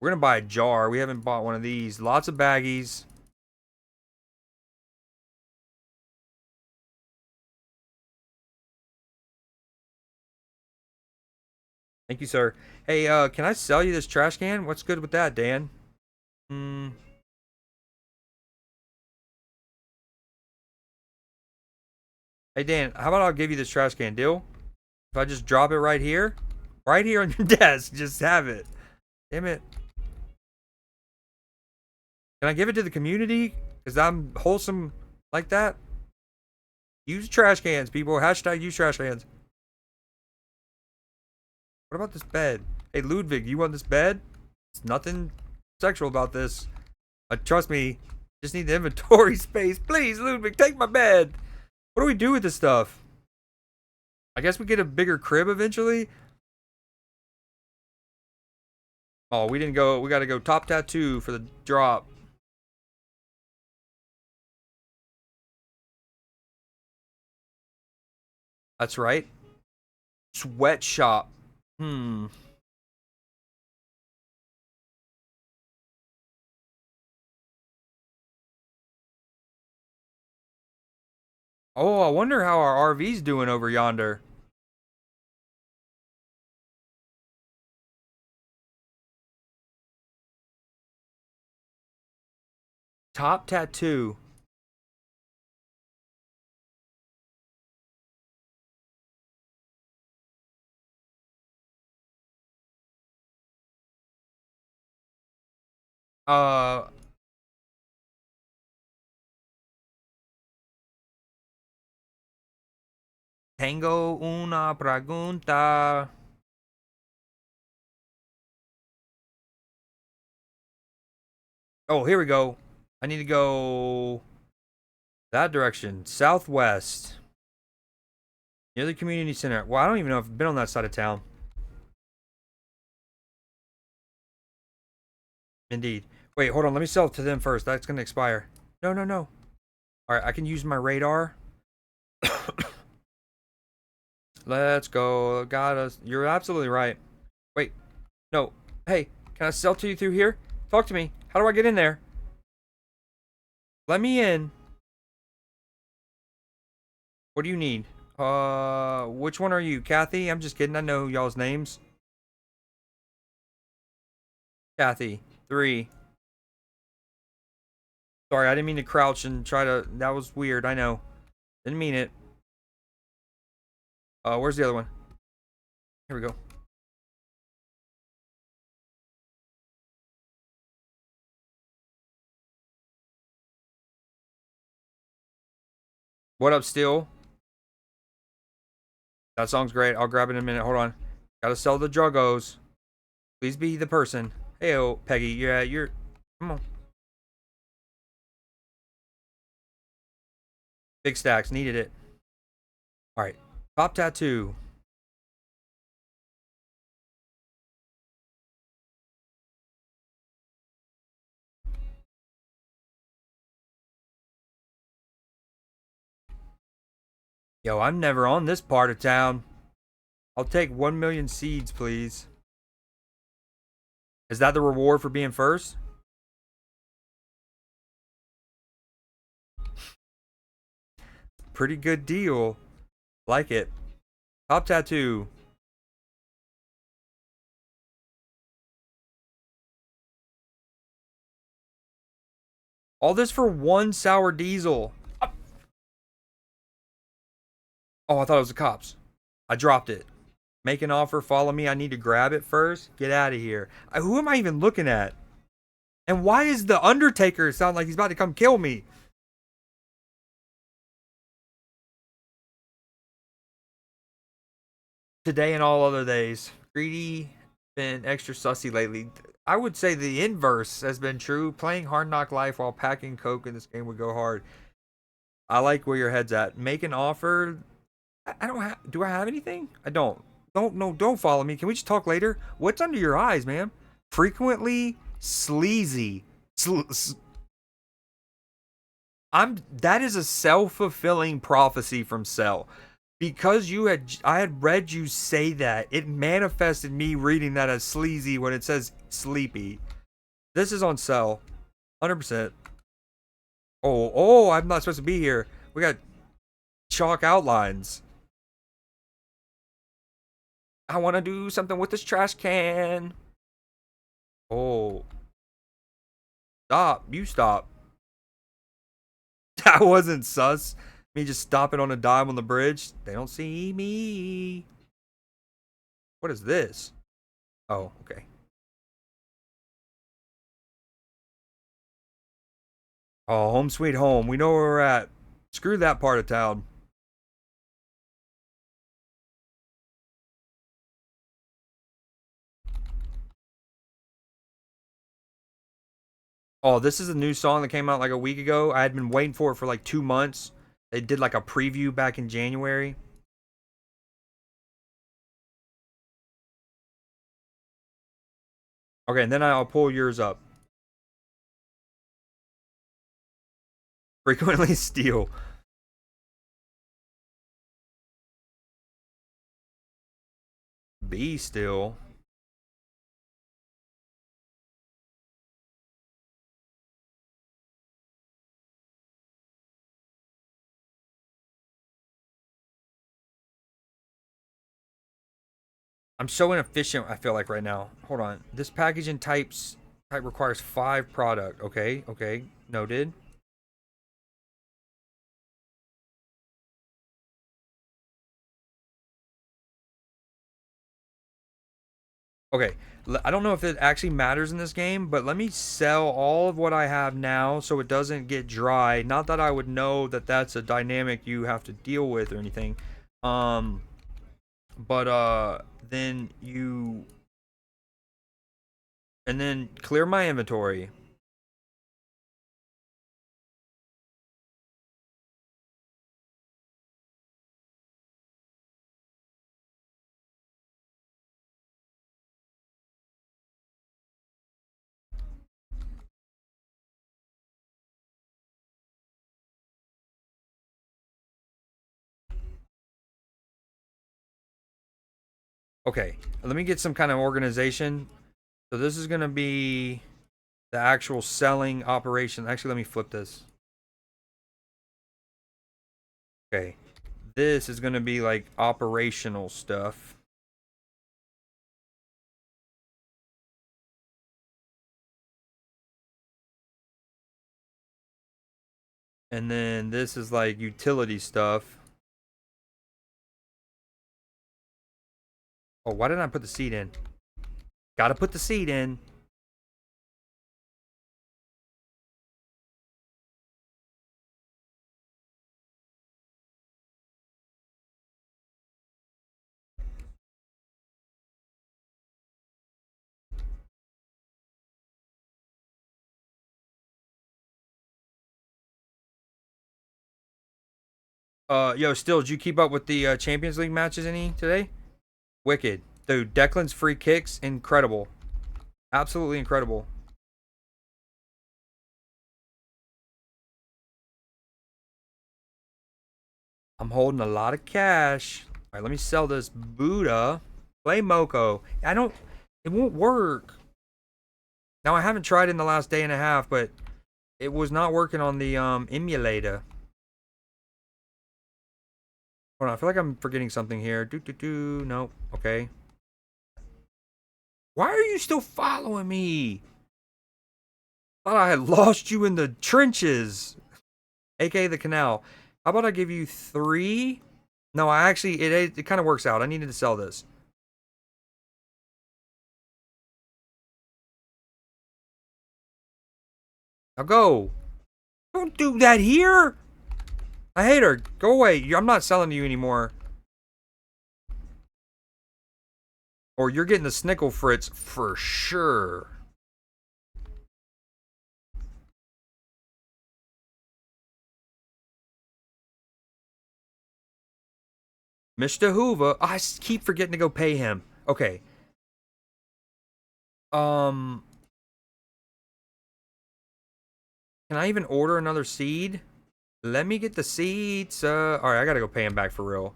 We're going to buy a jar. We haven't bought one of these. Lots of baggies. Thank you, sir. Hey, can I sell you this trash can? What's good with that, Dan? Hey, Dan, how about I'll give you this trash can, deal? If I just drop it right here? Right here on your desk. Just have it. Damn it. Can I give it to the community? Because I'm wholesome like that? Use trash cans, people. Hashtag use trash cans. What about this bed? Hey, Ludwig, you want this bed? It's nothing sexual about this. Trust me, just need the inventory space. Please, Ludwig, take my bed. What do we do with this stuff? I guess we get a bigger crib eventually. Oh, we didn't go. We got to go top tattoo for the drop. That's right. Sweatshop. Hmm. Oh, I wonder how our RV's doing over yonder. Top tattoo. Uh, Tengo una pregunta. Oh, here we go. I need to go that direction. Southwest. Near the community center. Well, I don't even know if I've been on that side of town. Indeed. Wait, hold on. Let me sell it to them first. That's going to expire. No, no, no. All right, I can use my radar. Let's go. Got us. You're absolutely right. Wait. No. Hey, can I sell to you through here? Talk to me. How do I get in there? Let me in. What do you need? Which one are you? Kathy? I'm just kidding. I know y'all's names. Kathy. 3. Sorry, I didn't mean to crouch and try to. That was weird. I know. Didn't mean it. Where's the other one? Here we go. What up, Steel? That song's great. I'll grab it in a minute. Hold on. Gotta sell the druggos. Please be the person. Hey, oh, Peggy. Yeah, you're. Come on. Big stacks. Needed it. All right. Top tattoo. Yo, I'm never on this part of town. I'll take 1 million seeds, please. Is that the reward for being first? Pretty good deal. Like it. Top tattoo. All this for 1 sour diesel. Oh, I thought it was the cops. I dropped it. Make an offer, follow me. I need to grab it first. Get out of here. Who am I even looking at? And why is the Undertaker sound like he's about to come kill me? Today and all other days. Greedy, been extra sussy lately. I would say the inverse has been true. Playing Hard Knock Life while packing coke in this game would go hard. I like where your head's at. Make an offer. I don't have. Do I have anything? I don't. Don't no. Don't follow me. Can we just talk later? What's under your eyes, man? Frequently sleazy. I'm. That is a self-fulfilling prophecy from Cell. Because I had read you say that, it manifested me reading that as sleazy when it says sleepy. This is on Cell, 100%. Oh, I'm not supposed to be here. We got chalk outlines. I want to do something with this trash can. Oh, stop! You stop. That wasn't sus. Me just stopping on a dime on the bridge. They don't see me. What is this? Oh, okay. Oh, home sweet home. We know where we're at. Screw that part of town. Oh, this is a new song that came out like a week ago. I had been waiting for it for like 2 months. They did like a preview back in January. Okay, and then I'll pull yours up. Frequently steal. Be still. I'm so inefficient, I feel like right now. Hold on. This packaging type requires 5 product. Okay, okay. Noted. Okay. I don't know if it actually matters in this game, but let me sell all of what I have now so it doesn't get dry. Not that I would know that that's a dynamic you have to deal with or anything. Um, but then you and then clear my inventory. Okay, let me get some kind of organization. So this is gonna be the actual selling operation. Actually, let me flip this. Okay, this is gonna be like operational stuff. And then this is like utility stuff. Oh, why didn't I put the seed in? Gotta put the seed in. Yo, still, did you keep up with the Champions League matches any today? Wicked. Dude, Declan's free kicks, incredible. Absolutely incredible. I'm holding a lot of cash. All right, let me sell this Buddha. Play Moko. I don't. It won't work. Now I haven't tried in the last day and a half, but it was not working on the emulator. Hold on, I feel like I'm forgetting something here. Do do do. Nope. Okay. Why are you still following me? Thought I had lost you in the trenches, aka the canal. How about I give you 3? No, I actually it kind of works out. I needed to sell this. Now go. Don't do that here. I hate her. Go away. I'm not selling to you anymore. Or you're getting the Snickle Fritz for sure. Mr. Hoover. I keep forgetting to go pay him. Okay. Um, can I even order another seed? Let me get the seeds. All right, I gotta go pay him back for real.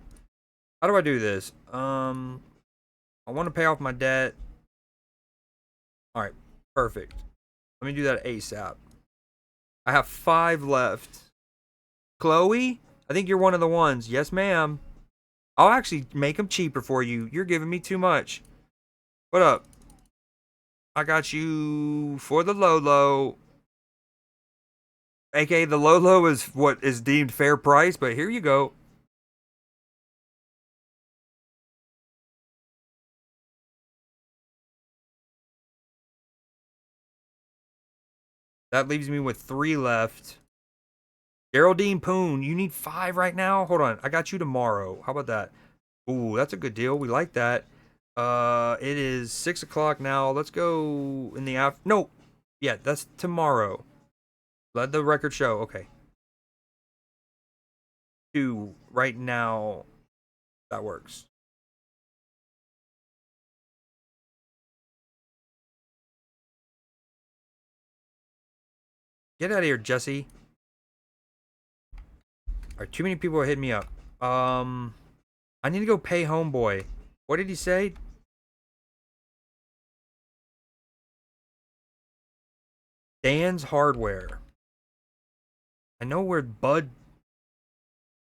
How do I do this? I want to pay off my debt. All right, perfect. Let me do that ASAP. I have 5 left. Chloe, I think you're one of the ones. Yes, ma'am. I'll actually make them cheaper for you. You're giving me too much. What up? I got you for the Lolo. AKA the Lolo is what is deemed fair price, but here you go. That leaves me with 3 left. Geraldine Poon, you need 5 right now? Hold on. I got you tomorrow. How about that? Ooh, that's a good deal. We like that. It is 6 o'clock now. Let's go in the after. No, yeah, that's tomorrow. Let the record show. Okay, 2 right now. That works. Get out of here, Jesse. Alright, too many people are hitting me up. I need to go pay homeboy. What did he say? Dan's Hardware. I know where Bud.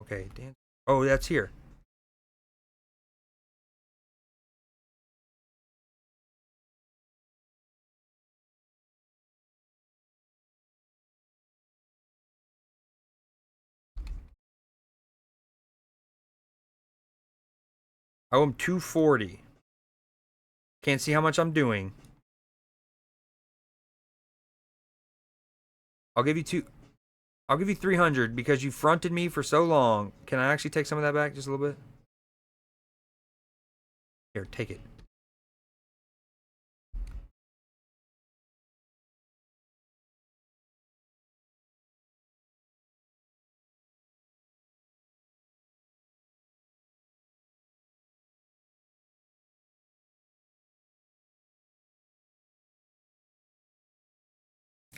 Okay, Dan. Oh, that's here. I owe him 240. Can't see how much I'm doing. I'll give you two. I'll give you 300 because you fronted me for so long. Can I actually take some of that back just a little bit? Here, take it.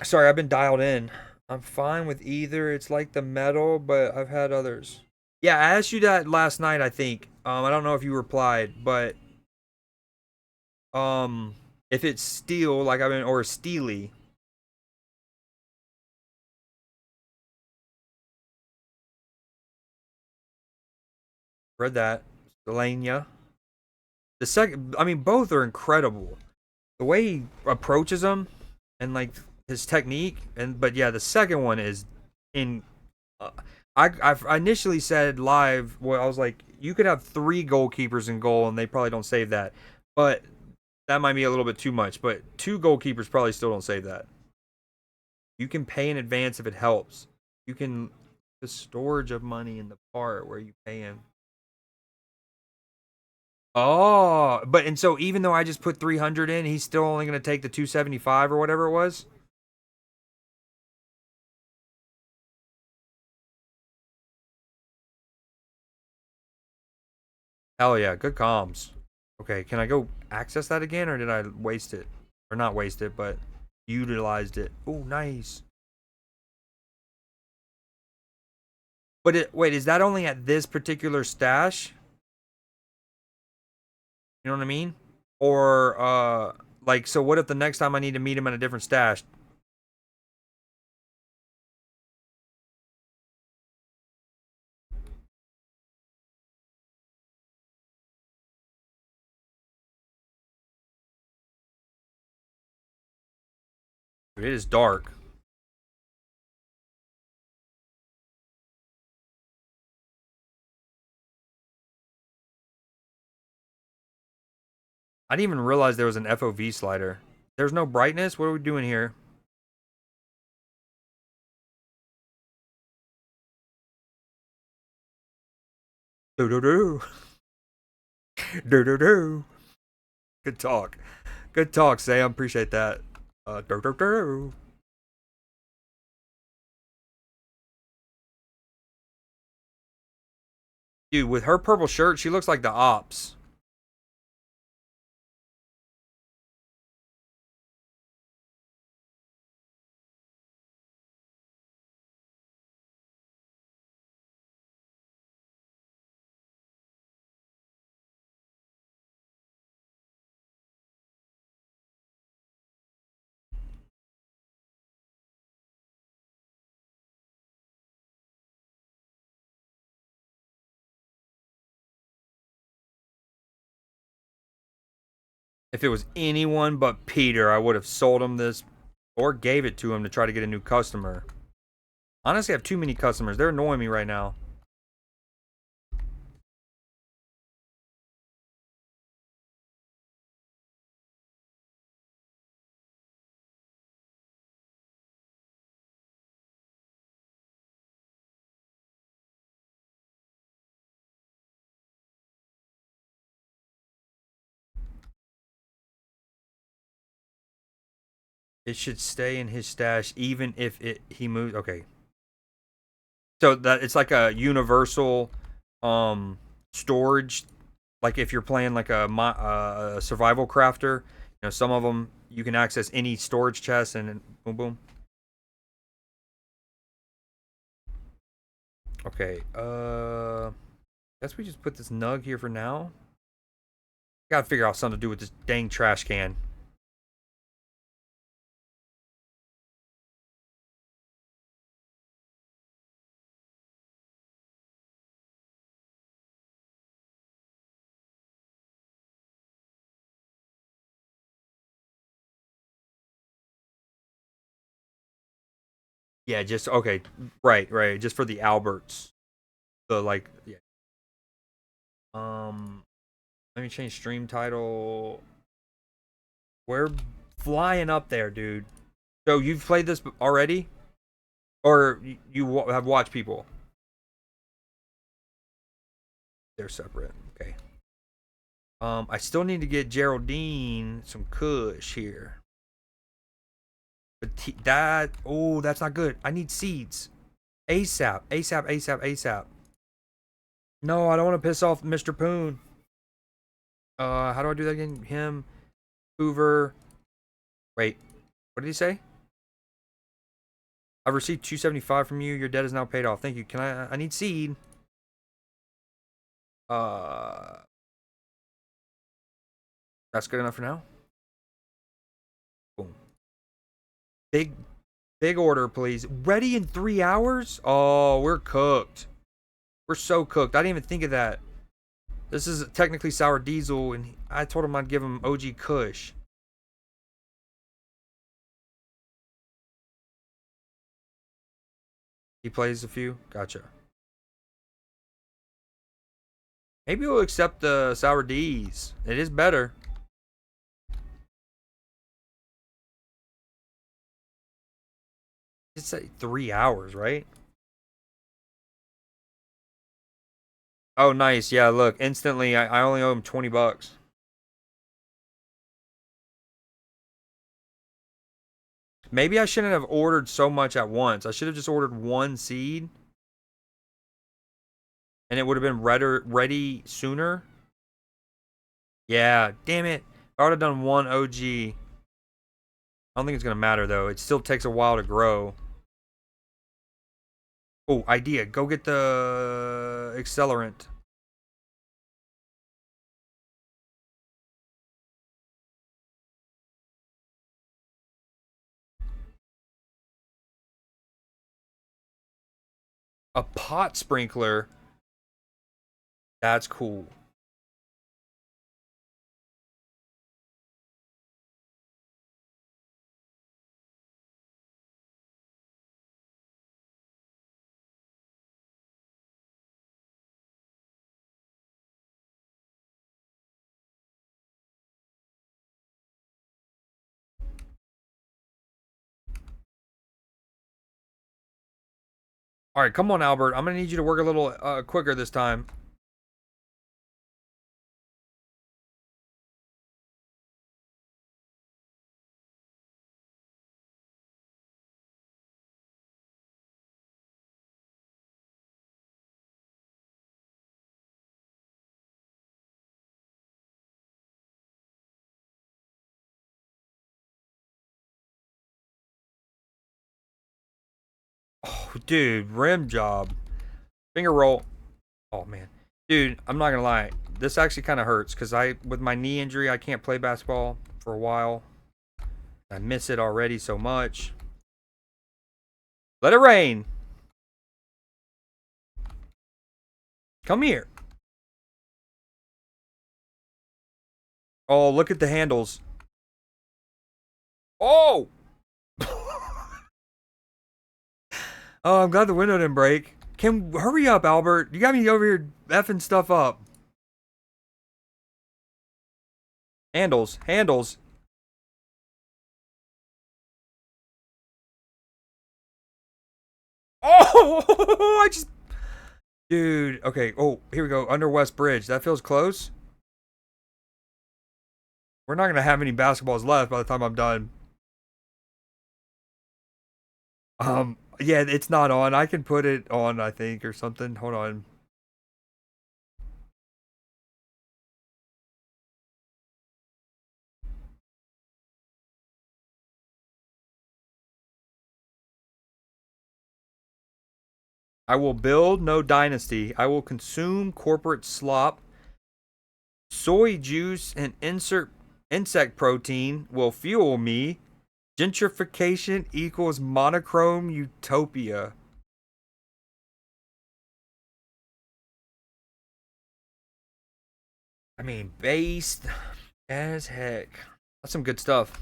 Sorry, I've been dialed in. I'm fine with either. It's like the metal, but I've had others. Yeah, I asked you that last night, I think. I don't know if you replied, but um if it's steel, like I mean, or steely. Read that. Selenia. The second, I mean, both are incredible. The way he approaches them and like his technique, and but yeah, the second one is in. Uh, I initially said live, well, I was like, you could have three goalkeepers in goal, and they probably don't save that, but that might be a little bit too much. But two goalkeepers probably still don't save that. You can pay in advance if it helps. You can the storage of money in the part where you pay him. Oh, but and so even though I just put 300 in, he's still only going to take the 275 or whatever it was. Hell yeah, good comms. Okay, can I go access that again, or did I waste it? Or not waste it, but utilized it. Oh, nice. But wait, is that only at this particular stash? You know what I mean? Or like, so what if the next time I need to meet him at a different stash? It is dark. I didn't even realize there was an FOV slider. There's no brightness. What are we doing here? Do do do. Do do do. Good talk. Good talk, Sam. Appreciate that. Do do do. Dude, with her purple shirt, she looks like the ops. If it was anyone but Peter, I would have sold him this or gave it to him to try to get a new customer. Honestly, I have too many customers. They're annoying me right now. It should stay in his stash even if he moves. Okay. So that it's like a universal storage, like if you're playing like a survival crafter, some of them you can access any storage chest and boom boom. Okay. Guess we just put this nug here for now. Gotta figure out something to do with this dang trash can. Yeah, just okay. Right. Just for the Alberts. The like yeah. Let me change stream title. We're flying up there, dude. So you've played this already? Or you have watched people? They're separate. Okay. I still need to get Geraldine some kush here. But that's not good. I need seeds. ASAP, ASAP, ASAP, ASAP. No, I don't want to piss off Mr. Poon. How do I do that again? Him, Hoover. Wait, what did he say? I've received 275 from you. Your debt is now paid off. Thank you. Can I need seed. Uh, that's good enough for now. Boom. Big order, please. Ready in 3 hours? Oh, we're cooked. We're so cooked. I didn't even think of that. This is technically sour diesel, and I told him I'd give him OG Kush. He plays a few. Gotcha. Maybe we'll accept the sour D's. It is better. It's like 3 hours, right? Oh, nice. Yeah, look. Instantly, I only owe him 20 bucks. Maybe I shouldn't have ordered so much at once. I should have just ordered one seed. And it would have been ready sooner. Yeah, damn it. I would have done one OG. I don't think it's going to matter, though. It still takes a while to grow. Oh, idea. Go get the accelerant. A pot sprinkler. That's cool. All right, come on, Albert. I'm going to need you to work a little quicker this time. Oh, dude, rim job. Finger roll. Oh, man. Dude, I'm not going to lie. This actually kind of hurts because with my knee injury, I can't play basketball for a while. I miss it already so much. Let it rain. Come here. Oh, look at the handles. Oh! Oh, I'm glad the window didn't break. Hurry up, Albert. You got me over here effing stuff up. Handles. Handles. Oh! I just... Dude. Okay. Oh, here we go. Under West Bridge. That feels close. We're not going to have any basketballs left by the time I'm done. Yeah, it's not on. I can put it on, I think, or something. Hold on. I will build no dynasty. I will consume corporate slop. Soy juice and insect protein will fuel me. Gentrification equals monochrome utopia. I mean, based as heck. That's some good stuff.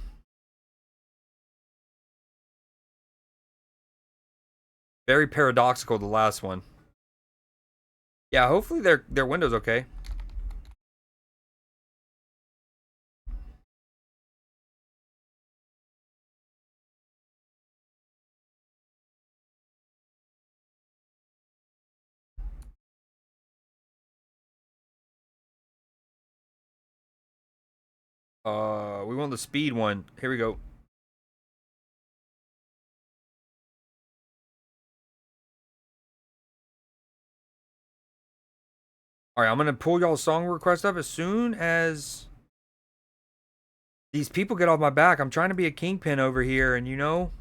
Very paradoxical, the last one. Yeah, hopefully their window's okay. We want the speed one. Here we go. All right, I'm gonna pull y'all song request up as soon as these people get off my back. I'm trying to be a kingpin over here, and you know,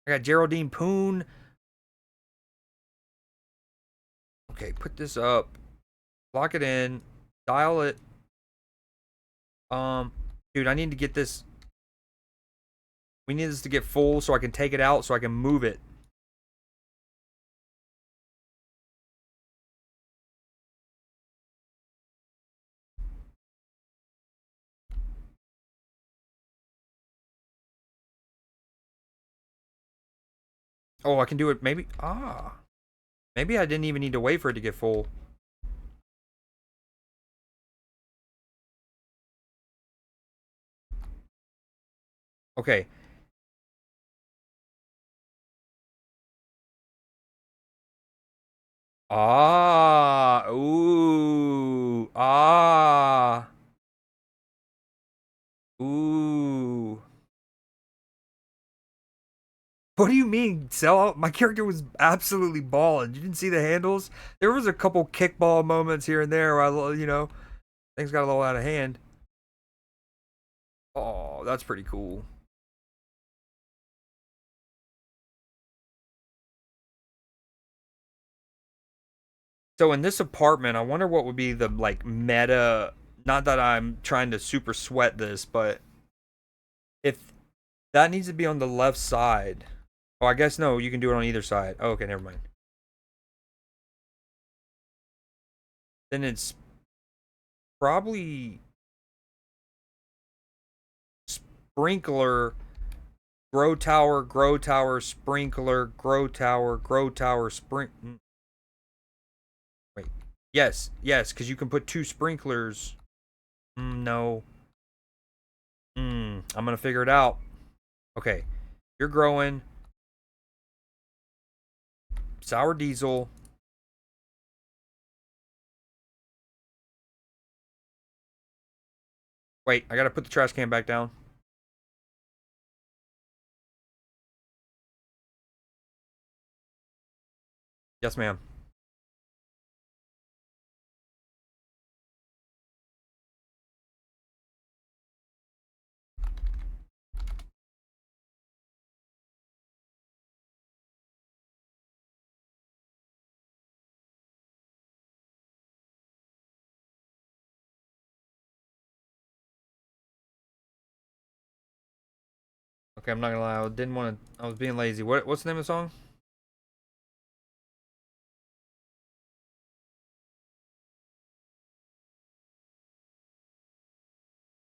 I got Geraldine Poon. Okay, put this up, lock it in, dial it. Dude, I need to get this. We need this to get full so I can take it out so I can move it. Oh, I can do it. Maybe. Maybe I didn't even need to wait for it to get full. Okay. Ooh. Ooh. What do you mean, sell out? My character was absolutely balling. You didn't see the handles? There was a couple kickball moments here and there where things got a little out of hand. Oh, that's pretty cool. So in this apartment, I wonder what would be the like meta. Not that I'm trying to super sweat this, but if that needs to be on the left side. Oh, I guess no, you can do it on either side. Oh, okay, never mind. Then it's probably sprinkler, grow tower, sprinkler, grow tower, Wait. Yes, because you can put two sprinklers. No. I'm gonna figure it out. Okay. You're growing. Sour diesel. Wait, I gotta put the trash can back down. Yes, ma'am. Okay, I'm not gonna lie. I didn't want to. I was being lazy. What's the name of the song?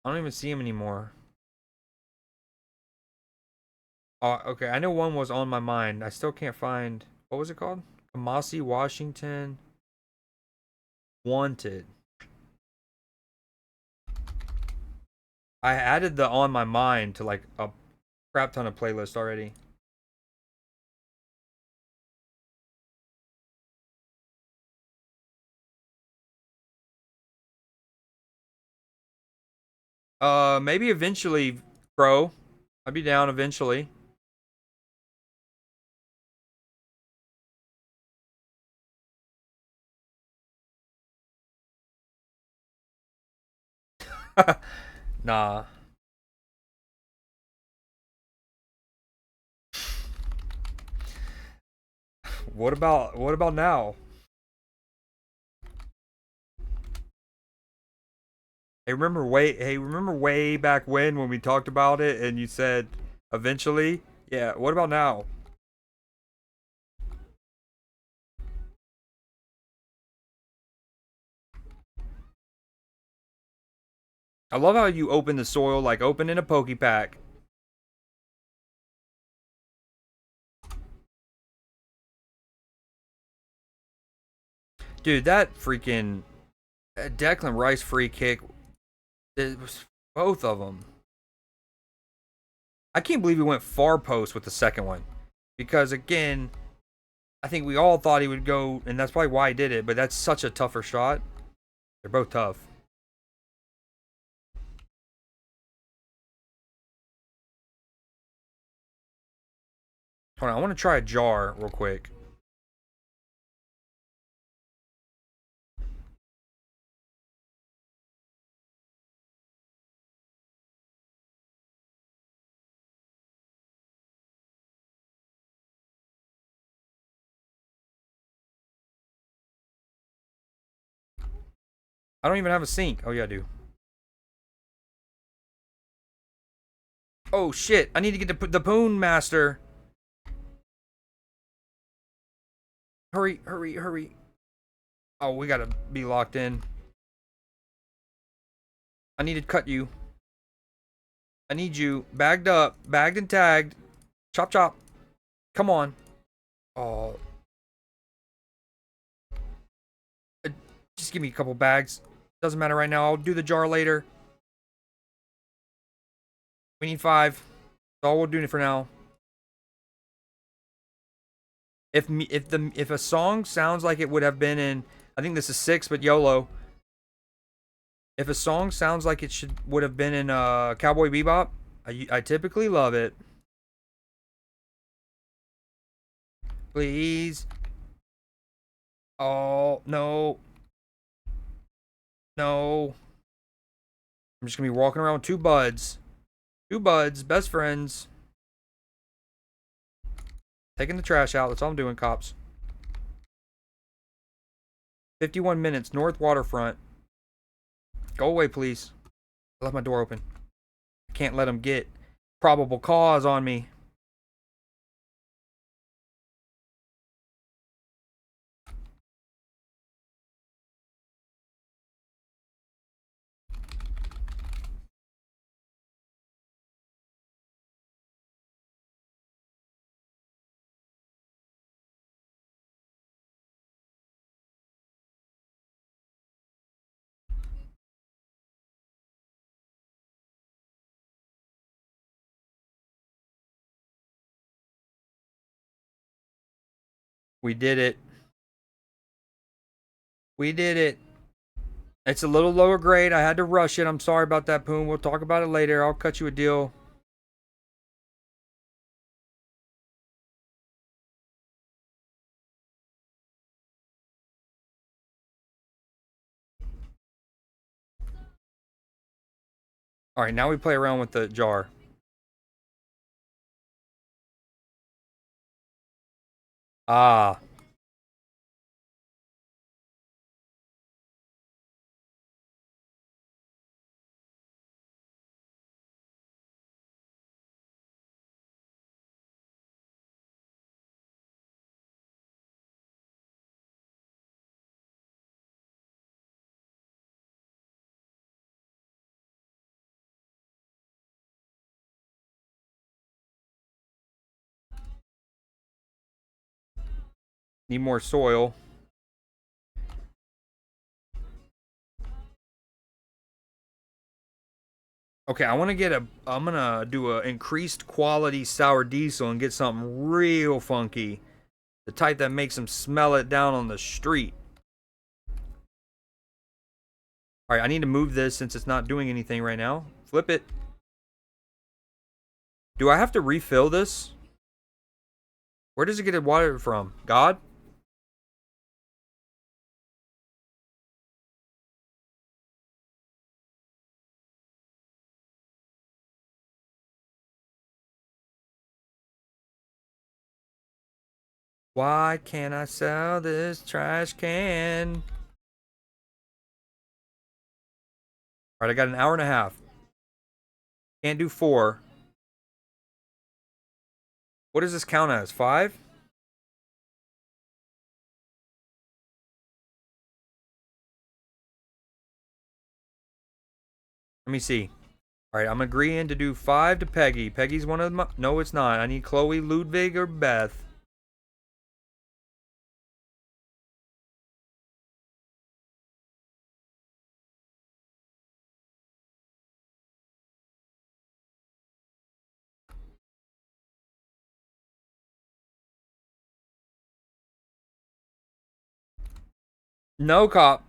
I don't even see him anymore. Oh, okay. I know one was on my mind. I still can't find. What was it called? Kamasi, Washington. Wanted. I added the on my mind to like a crap ton of playlists already. Maybe eventually, bro. I'd be down eventually. Nah. What about now? Remember way back when we talked about it and you said eventually? Yeah, what about now? I love how you open the soil like opening a Poke Pack. Dude, that freaking Declan Rice free kick, it was both of them. I can't believe he went far post with the second one. Because again, I think we all thought he would go, and that's probably why he did it, but that's such a tougher shot. They're both tough. Hold on, I want to try a jar real quick. I don't even have a sink. Oh, yeah, I do. Oh, shit. I need to get the Poon Master. Hurry, hurry, hurry. Oh, we gotta be locked in. I need to cut you. I need you bagged up, bagged and tagged. Chop, chop. Come on. Oh. Uh, Just give me a couple bags. Doesn't matter right now. I'll do the jar later. We need 5. That's all we're doing for now. If a song sounds like it would have been in, I think this is 6, but YOLO. If a song sounds like it would have been in Cowboy Bebop, I typically love it. Please. Oh no, no. I'm just gonna be walking around with 2 buds, best friends, taking the trash out. That's all I'm doing, cops. 51 minutes, North Waterfront. Go away, please. I left my door open. I can't let them get probable cause on me. We did it. We did it. It's a little lower grade. I had to rush it. I'm sorry about that, Poon. We'll talk about it later. I'll cut you a deal. All right, now we play around with the jar. Ah. Need more soil. Okay, I'm gonna do a increased quality sour diesel and get something real funky. The type that makes them smell it down on the street. All right, I need to move this since it's not doing anything right now. Flip it. Do I have to refill this? Where does it get its water from? God? Why can't I sell this trash can? Alright, I got an hour and a half. Can't do 4. What does this count as? 5? Let me see. Alright, I'm agreeing to do 5 to Peggy. Peggy's one of my... No, it's not. I need Chloe, Ludwig, or Beth. No, cop.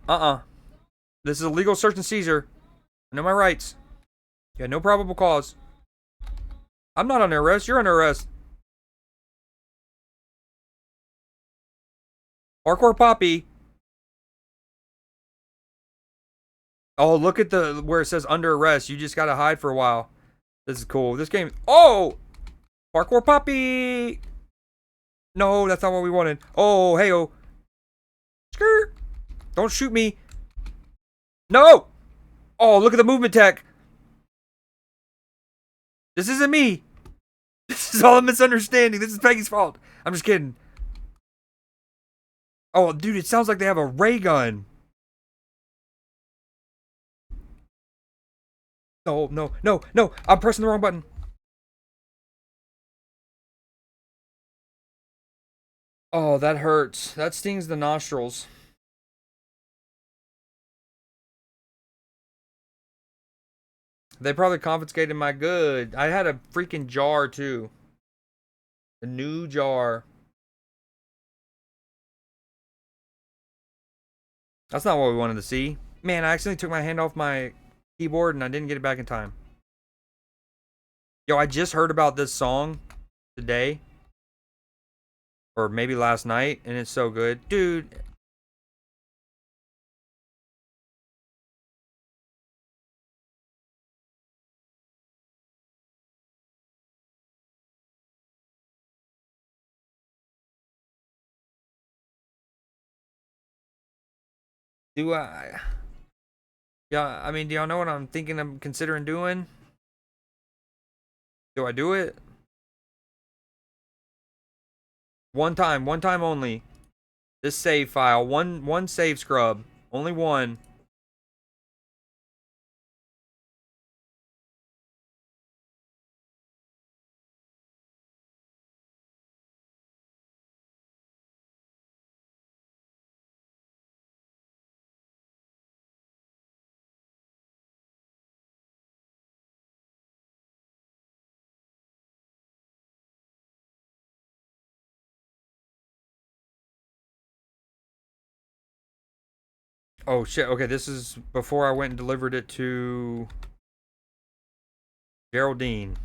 This is a legal search and seizure. I know my rights. You had no probable cause. I'm not under arrest. You're under arrest. Hardcore Poppy. Oh, look at the where it says under arrest. You just gotta hide for a while. This is cool. This game. Oh, Parkour Poppy. No, that's not what we wanted. Oh, hey, oh. Skirt. Don't shoot me. No. Oh, look at the movement tech. This isn't me. This is all a misunderstanding. This is Peggy's fault. I'm just kidding. Oh, dude, it sounds like they have a ray gun. No, no, no, no. I'm pressing the wrong button. Oh, that hurts. That stings the nostrils. They probably confiscated my good. I had a freaking jar, too. A new jar. That's not what we wanted to see. Man, I accidentally took my hand off my keyboard and I didn't get it back in time. Yo, I just heard about this song today. Or maybe last night, and it's so good. Dude. Do I... Yeah, I mean, do y'all know what I'm thinking of considering doing? Do I do it? One time only. This save file, one save scrub, only one. Oh shit, okay, this is before I went and delivered it to Geraldine.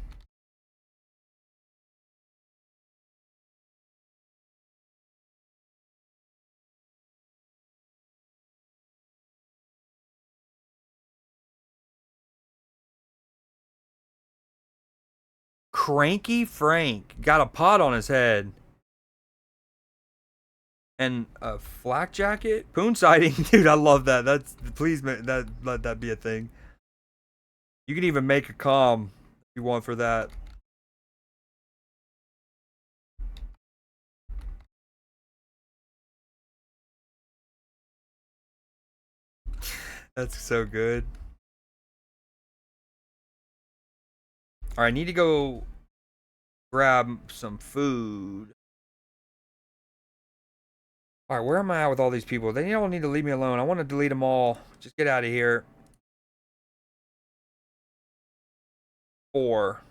Cranky Frank got a pot on his head. And a flak jacket? Poon sighting? Dude, I love that. That's please let that be a thing. You can even make a comm if you want for that. That's so good. Alright, I need to go grab some food. Alright, where am I at with all these people? They all need to leave me alone. I want to delete them all. Just get out of here. 4.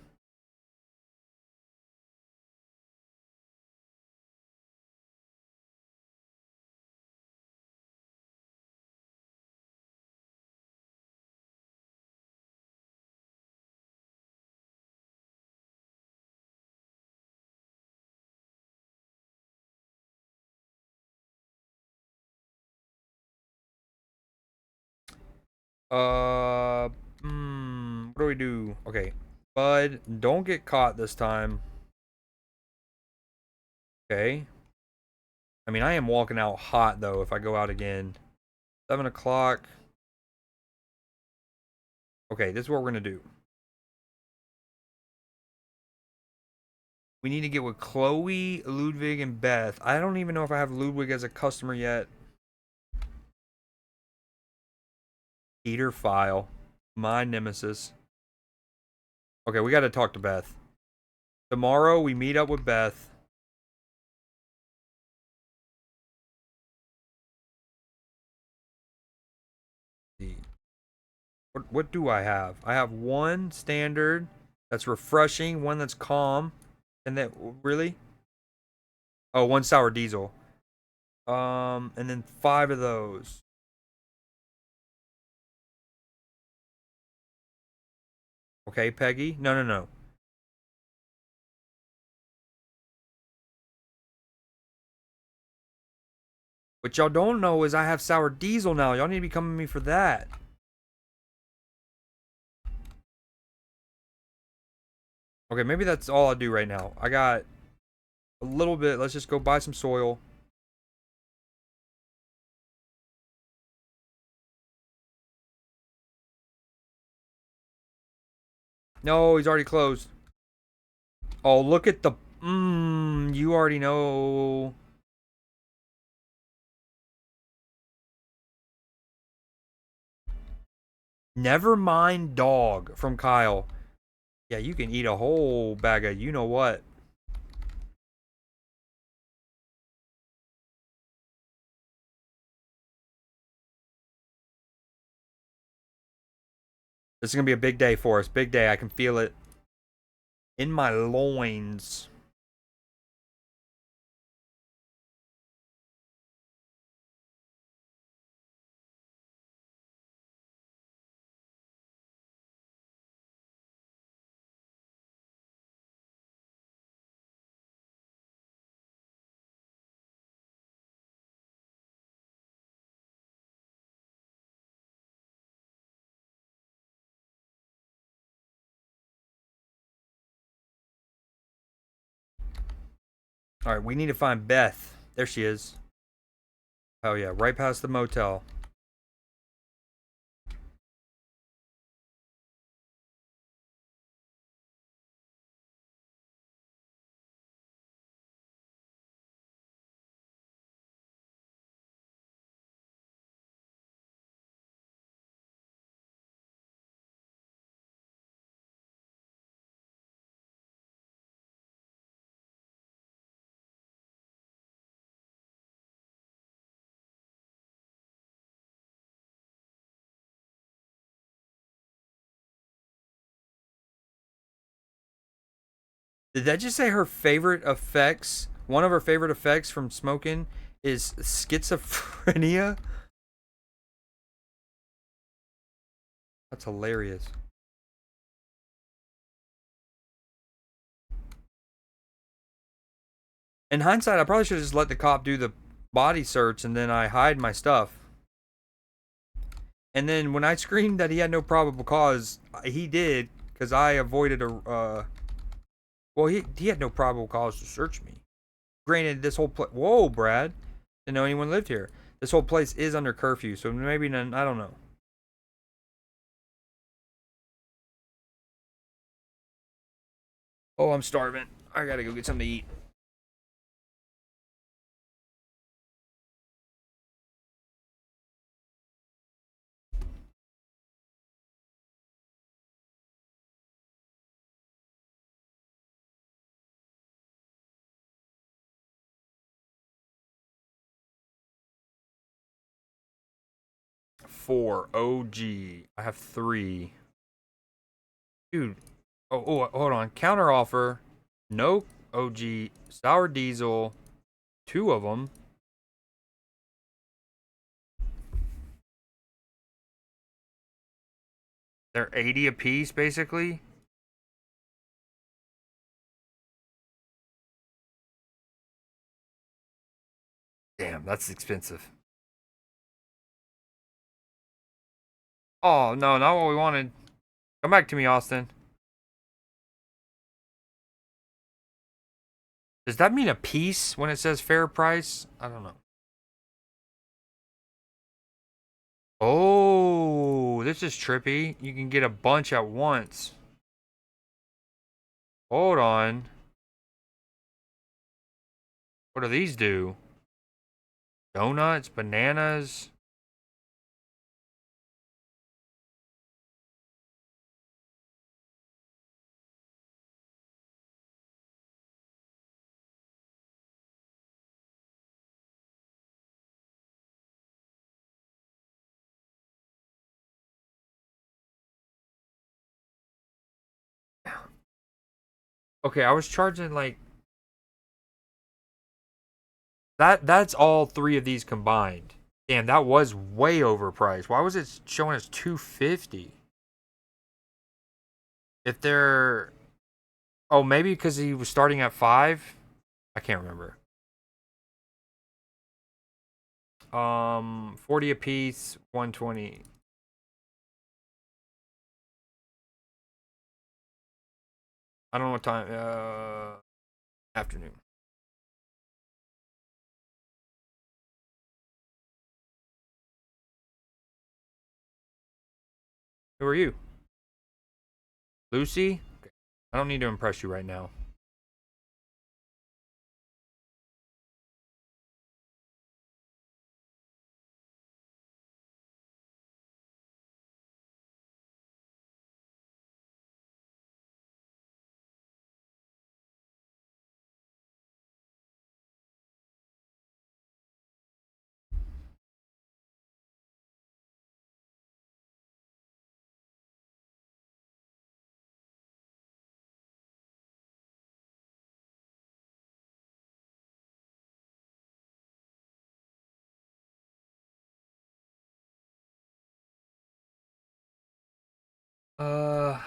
What do we do? Okay. Bud, don't get caught this time. Okay. I mean, I am walking out hot, though, if I go out again. 7 o'clock. Okay, this is what we're going to do. We need to get with Chloe, Ludwig, and Beth. I don't even know if I have Ludwig as a customer yet. Eater file. My nemesis. Okay, we got to talk to Beth. Tomorrow, we meet up with Beth. What do I have? I have one standard that's refreshing, one that's calm, and that really? Oh, one sour diesel. And then 5 of those. Okay, Peggy. No, no, no. What y'all don't know is I have sour diesel now. Y'all need to be coming to me for that. Okay, maybe that's all I'll do right now. I got a little bit. Let's just go buy some soil. No, he's already closed. Oh, look at the... you already know. Never mind dog from Kyle. Yeah, you can eat a whole bag of you-know-what. This is going to be a big day for us. Big day. I can feel it in my loins. All right, we need to find Beth. There she is. Oh, yeah, right past the motel. Did that just say her favorite effects? One of her favorite effects from smoking is schizophrenia? That's hilarious. In hindsight, I probably should have just let the cop do the body search and then I hide my stuff. And then when I screamed that he had no probable cause, he did because I avoided a. Well, he had no probable cause to search me. Granted, this whole place. Whoa, Brad! Didn't know anyone lived here. This whole place is under curfew, so maybe none. I don't know. Oh, I'm starving. I gotta go get something to eat. 4 OG. I have 3. Dude. Oh, hold on. Counter offer. No OG. Sour diesel. 2 of them. They're 80 a piece, basically. Damn, that's expensive. Oh, no, not what we wanted. Come back to me, Austin. Does that mean a piece when it says fair price? I don't know. Oh, this is trippy. You can get a bunch at once. Hold on. What do these do? Donuts, bananas. Okay, I was charging like that's all three of these combined. Damn, that was way overpriced. Why was it showing us 250? If they're oh, maybe because he was starting at 5? I can't remember. 40 a piece, 120. I don't know what time. Afternoon. Who are you? Lucy? Okay. I don't need to impress you right now.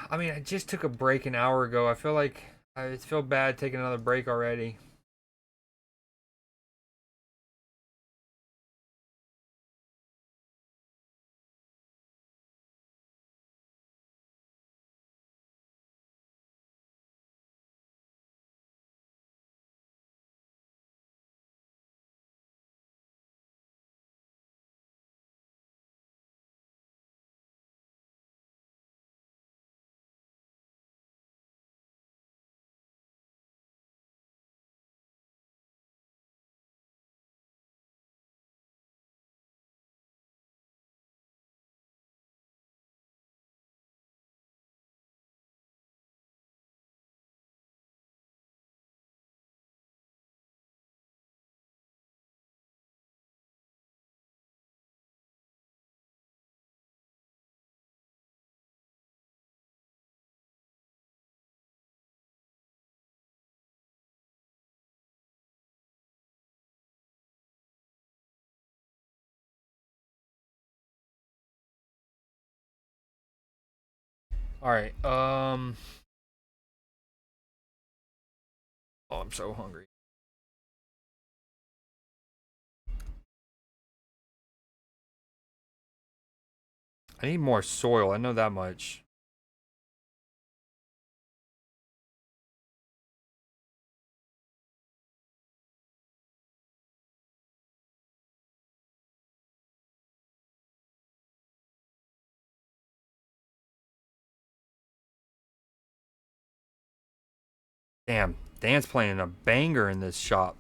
I mean, I just took a break an hour ago. I feel like I feel bad taking another break already. All right. Oh, I'm so hungry. I need more soil. I know that much. Damn, Dan's playing a banger in this shop.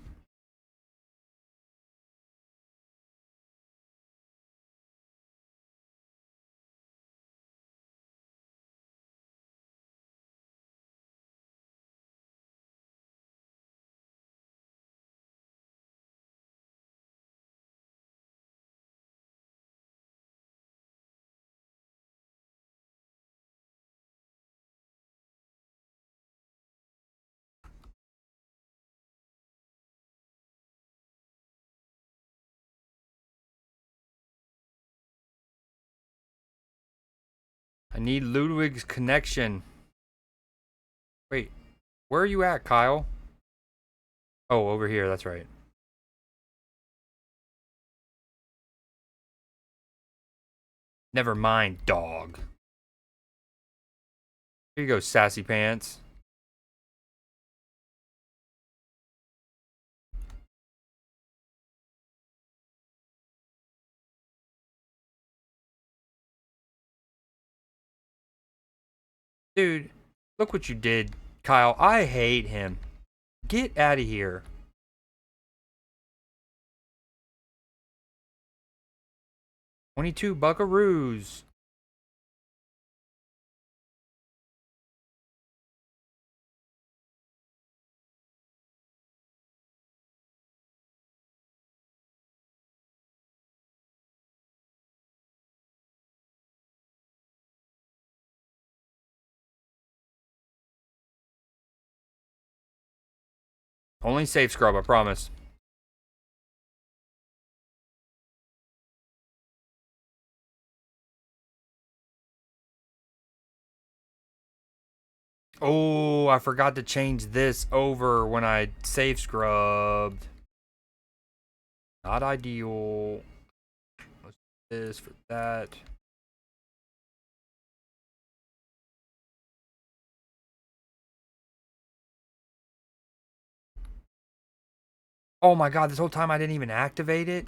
I need Ludwig's connection. Wait, where are you at, Kyle? Oh, over here. That's right. Never mind, dog. Here you go, sassy pants. Dude, look what you did, Kyle. I hate him. Get out of here. $22 buckaroos. Only safe scrub, I promise. Oh, I forgot to change this over when I safe scrubbed. Not ideal. Let's do this for that. Oh my god, this whole time I didn't even activate it?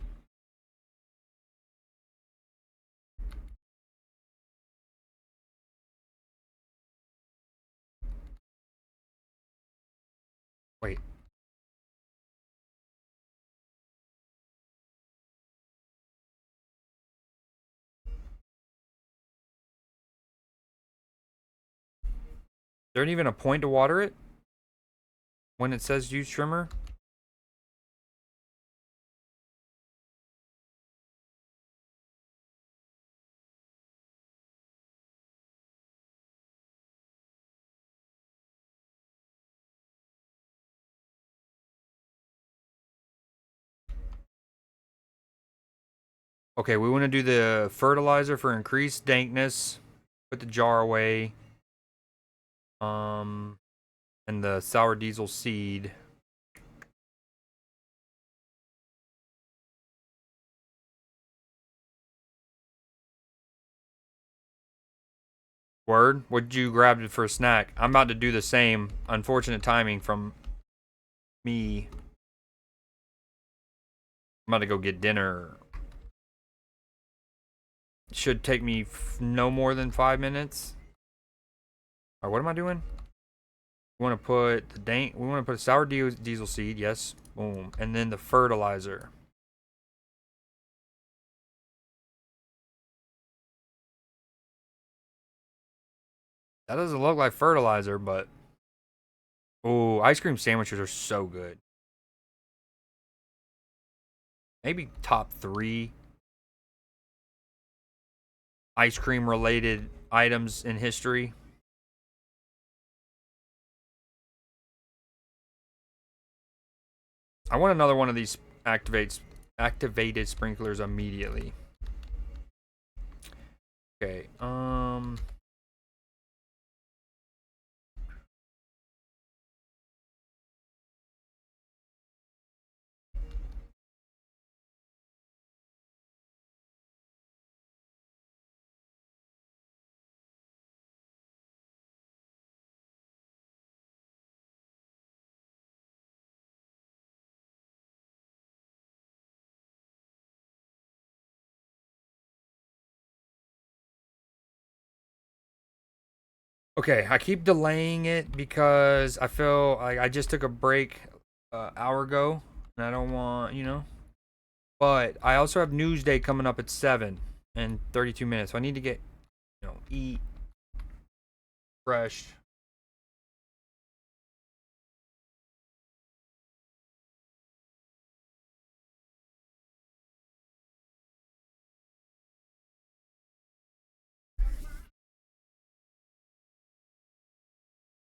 Wait. There ain't even a point to water it? When it says use trimmer? Okay, we want to do the fertilizer for increased dankness. Put the jar away. And the sour diesel seed. Word? What'd you grab for a snack? I'm about to do the same. Unfortunate timing from me. I'm about to go get dinner. Should take me no more than 5 minutes. Alright, what am I doing? We want to put the we want to put a sour diesel seed, yes. Boom. And then the fertilizer. That doesn't look like fertilizer, but oh, ice cream sandwiches are so good. Maybe top 3 ice cream related items in history. I want another one of these activated sprinklers immediately. Okay, okay, I keep delaying it because I feel like I just took a break an hour ago, and I don't want, you know. But I also have Newsday coming up at 7 and 32 minutes, so I need to get, eat fresh.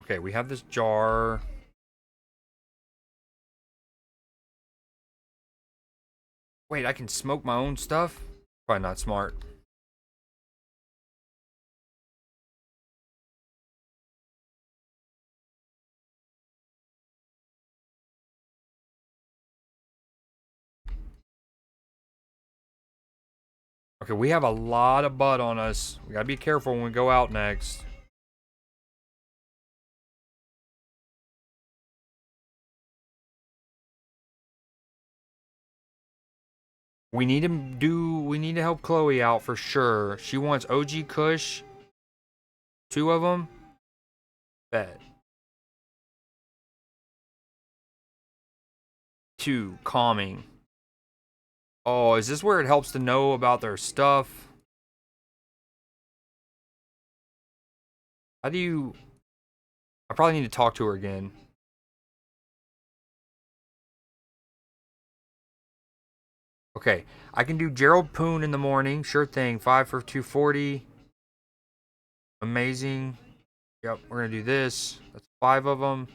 Okay, we have this jar. Wait, I can smoke my own stuff? Probably not smart. Okay, we have a lot of bud on us. We gotta be careful when we go out next. We need to help Chloe out for sure. She wants OG Kush. 2 of them. Bet. 2, calming. Oh, is this where it helps to know about their stuff? How do you... I probably need to talk to her again. Okay, I can do Gerald Poon in the morning. Sure thing. 5 for 240. Amazing. Yep, we're going to do this. That's 5 of them.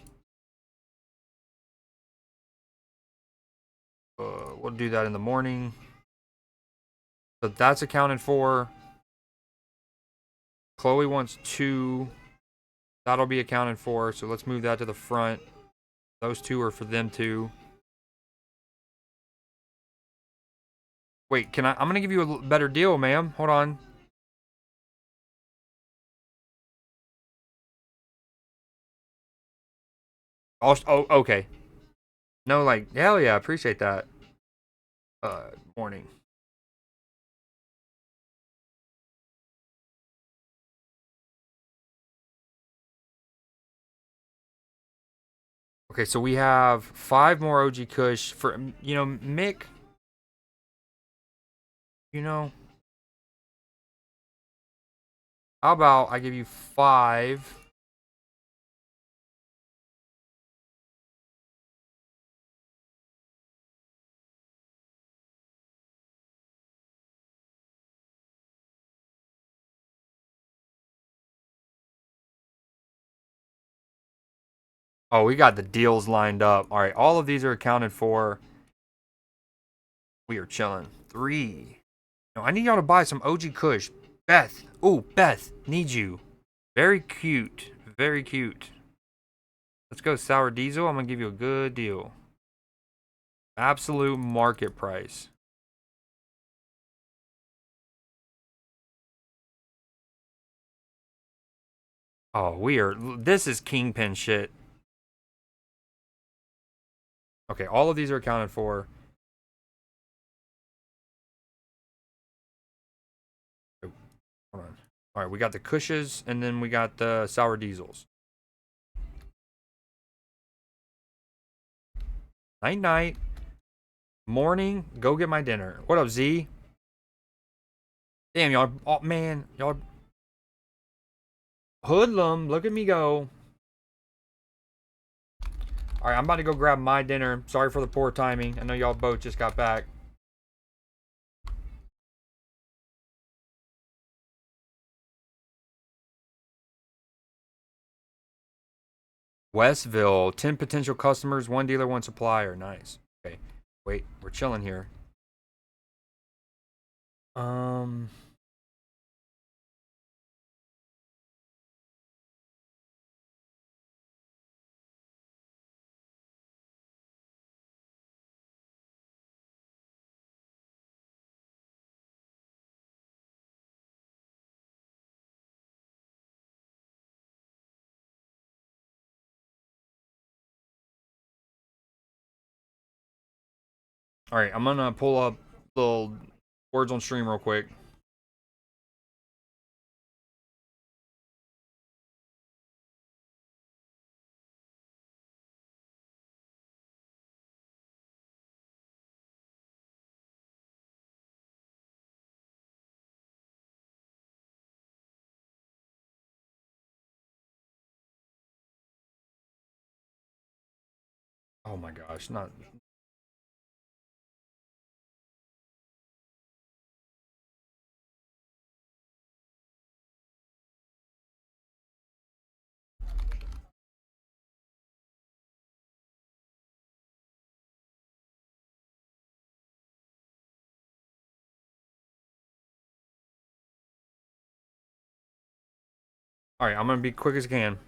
We'll do that in the morning. So that's accounted for. Chloe wants 2. That'll be accounted for. So let's move that to the front. Those 2 are for them too. Wait, can I? I'm going to give you a better deal, ma'am. Hold on. Oh, okay. No, like, hell yeah, appreciate that. Morning. Okay, so we have 5 more OG Kush for, Mick, you know, how about I give you 5? Oh, we got the deals lined up. All right, all of these are accounted for. We are chilling. 3. No, I need y'all to buy some OG Kush. Beth. Ooh, Beth, need you. Very cute. Very cute. Let's go sour diesel. I'm going to give you a good deal. Absolute market price. Oh, this is kingpin shit. Okay, all of these are accounted for. Oh, hold on. All right, we got the Kushes, and then we got the sour diesels. Night night. Morning, go get my dinner. What up, Z? Damn, y'all. Oh, man. Y'all. Hoodlum, look at me go. All right, I'm about to go grab my dinner. Sorry for the poor timing. I know y'all both just got back. Westville, 10 potential customers, 1 dealer, 1 supplier. Nice. Okay, wait, we're chilling here. Um. All right, I'm gonna pull up the words on stream real quick. Oh my gosh, not. All right, I'm gonna be quick as I can.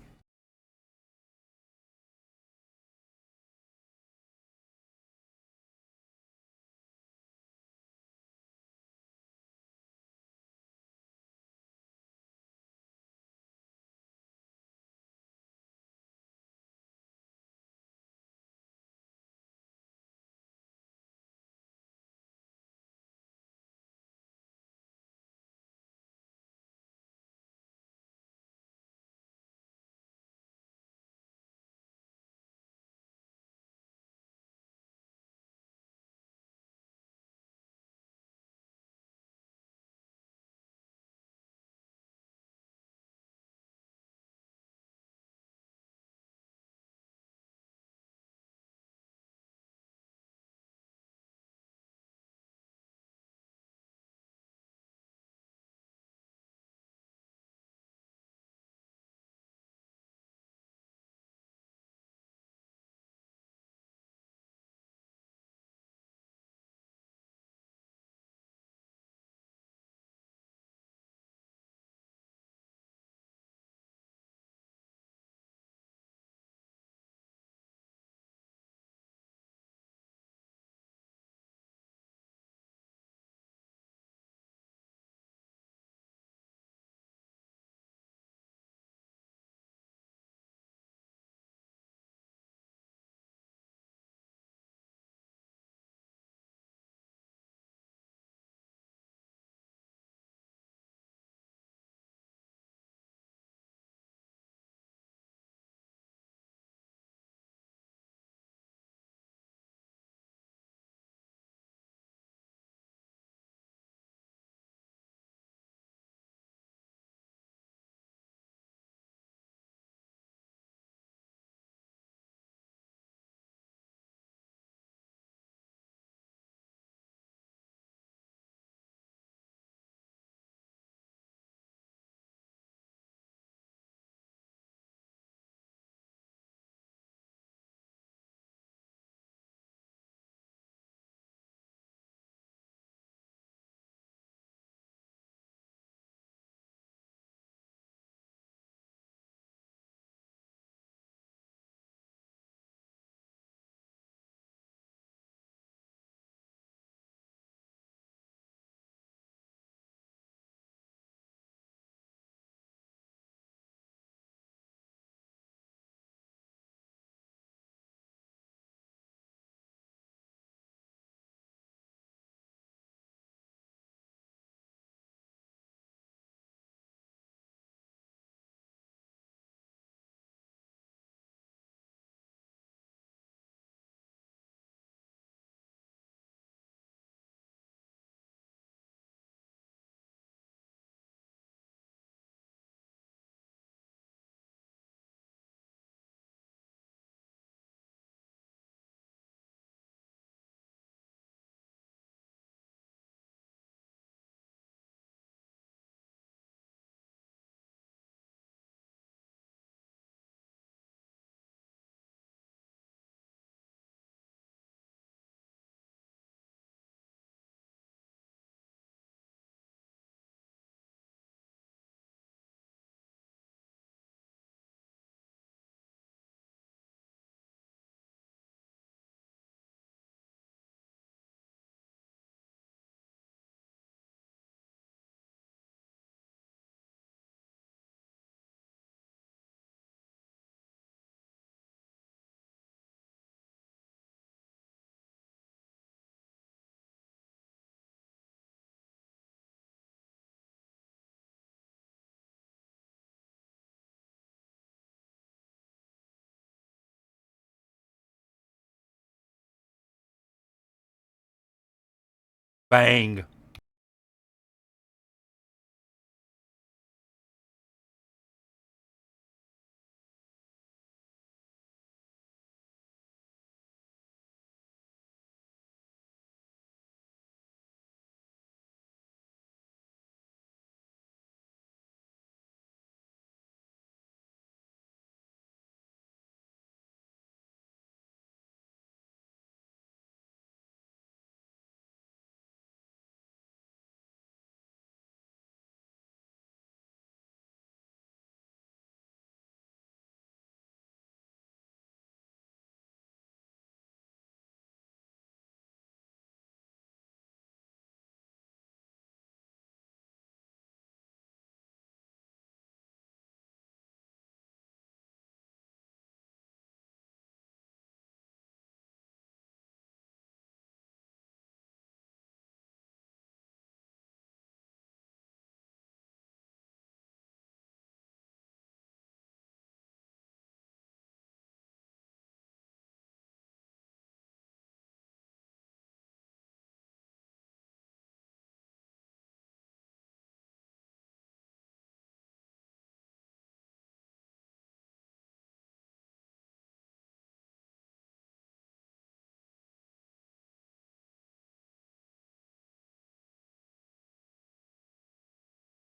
Bang.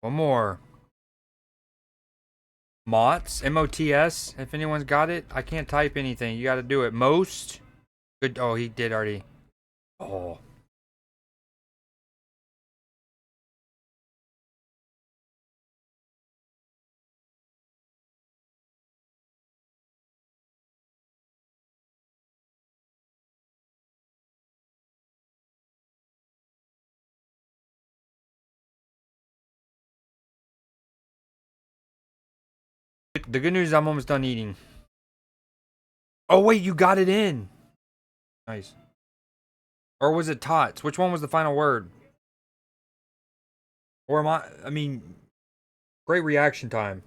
One more. Mots, M-O-T-S. If anyone's got it, I can't type anything. You got to do it. Most. Good. Oh, he did already. Oh. The good news is I'm almost done eating. Oh, wait, you got it in. Nice. Or was it tots? Which one was the final word? Or am I mean, great reaction time.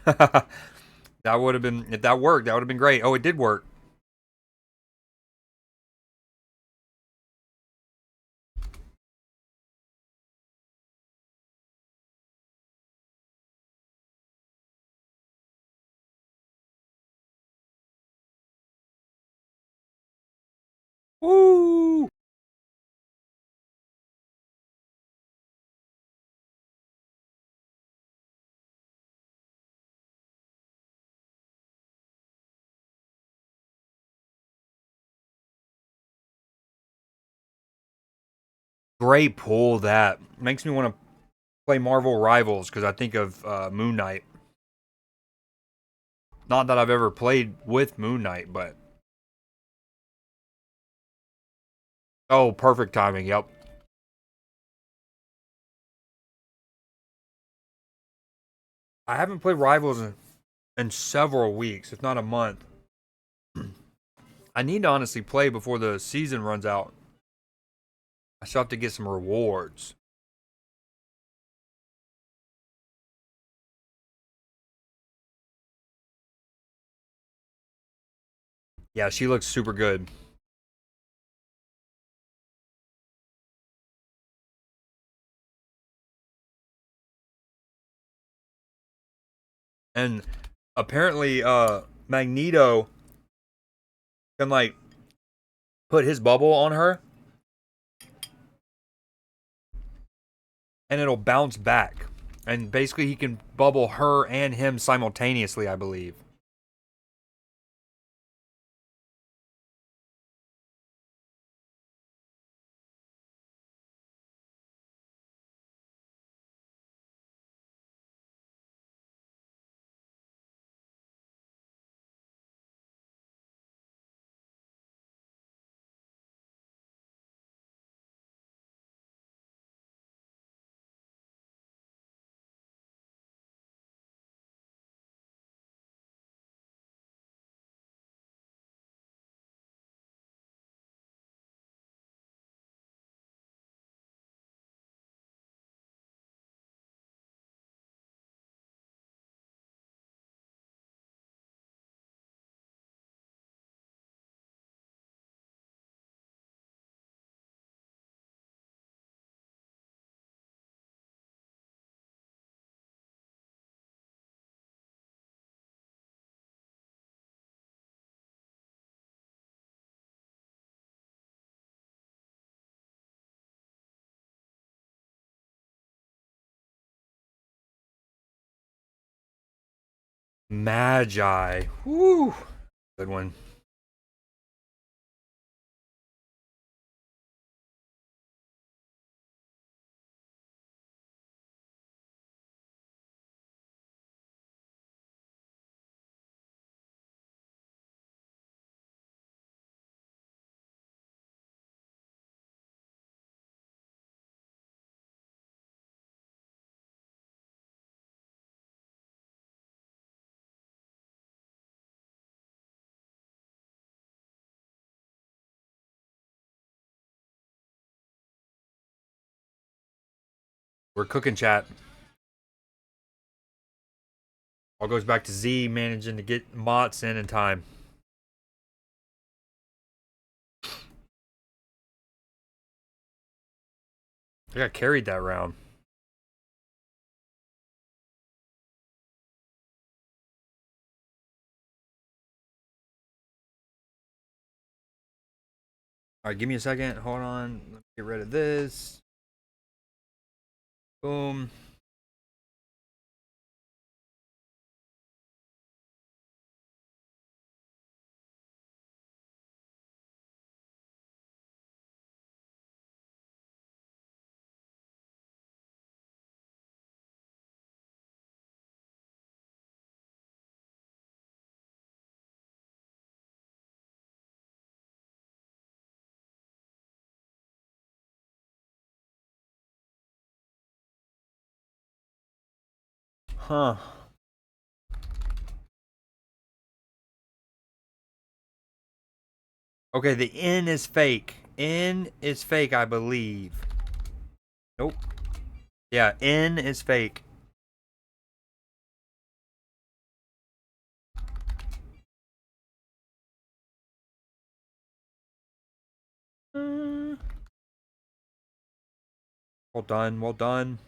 That would have been, if that worked, that would have been great. Oh, it did work. Woo! Great pull that. Makes me want to play Marvel Rivals because I think of Moon Knight. Not that I've ever played with Moon Knight, but. Oh, perfect timing. Yep. I haven't played Rivals in several weeks, if not a month. I need to honestly play before the season runs out. I still have to get some rewards. Yeah, she looks super good. And apparently, Magneto can like put his bubble on her, and it'll bounce back. And basically, he can bubble her and him simultaneously, I believe. Magi. Woo. Good one. We're cooking, chat. All goes back to Z managing to get Mott's in time. I got carried that round. All right, give me a second. Hold on. Let me get rid of this. Boom. Huh. Okay, the N is fake. N is fake, I believe. Nope. Yeah, N is fake. Well done, well done.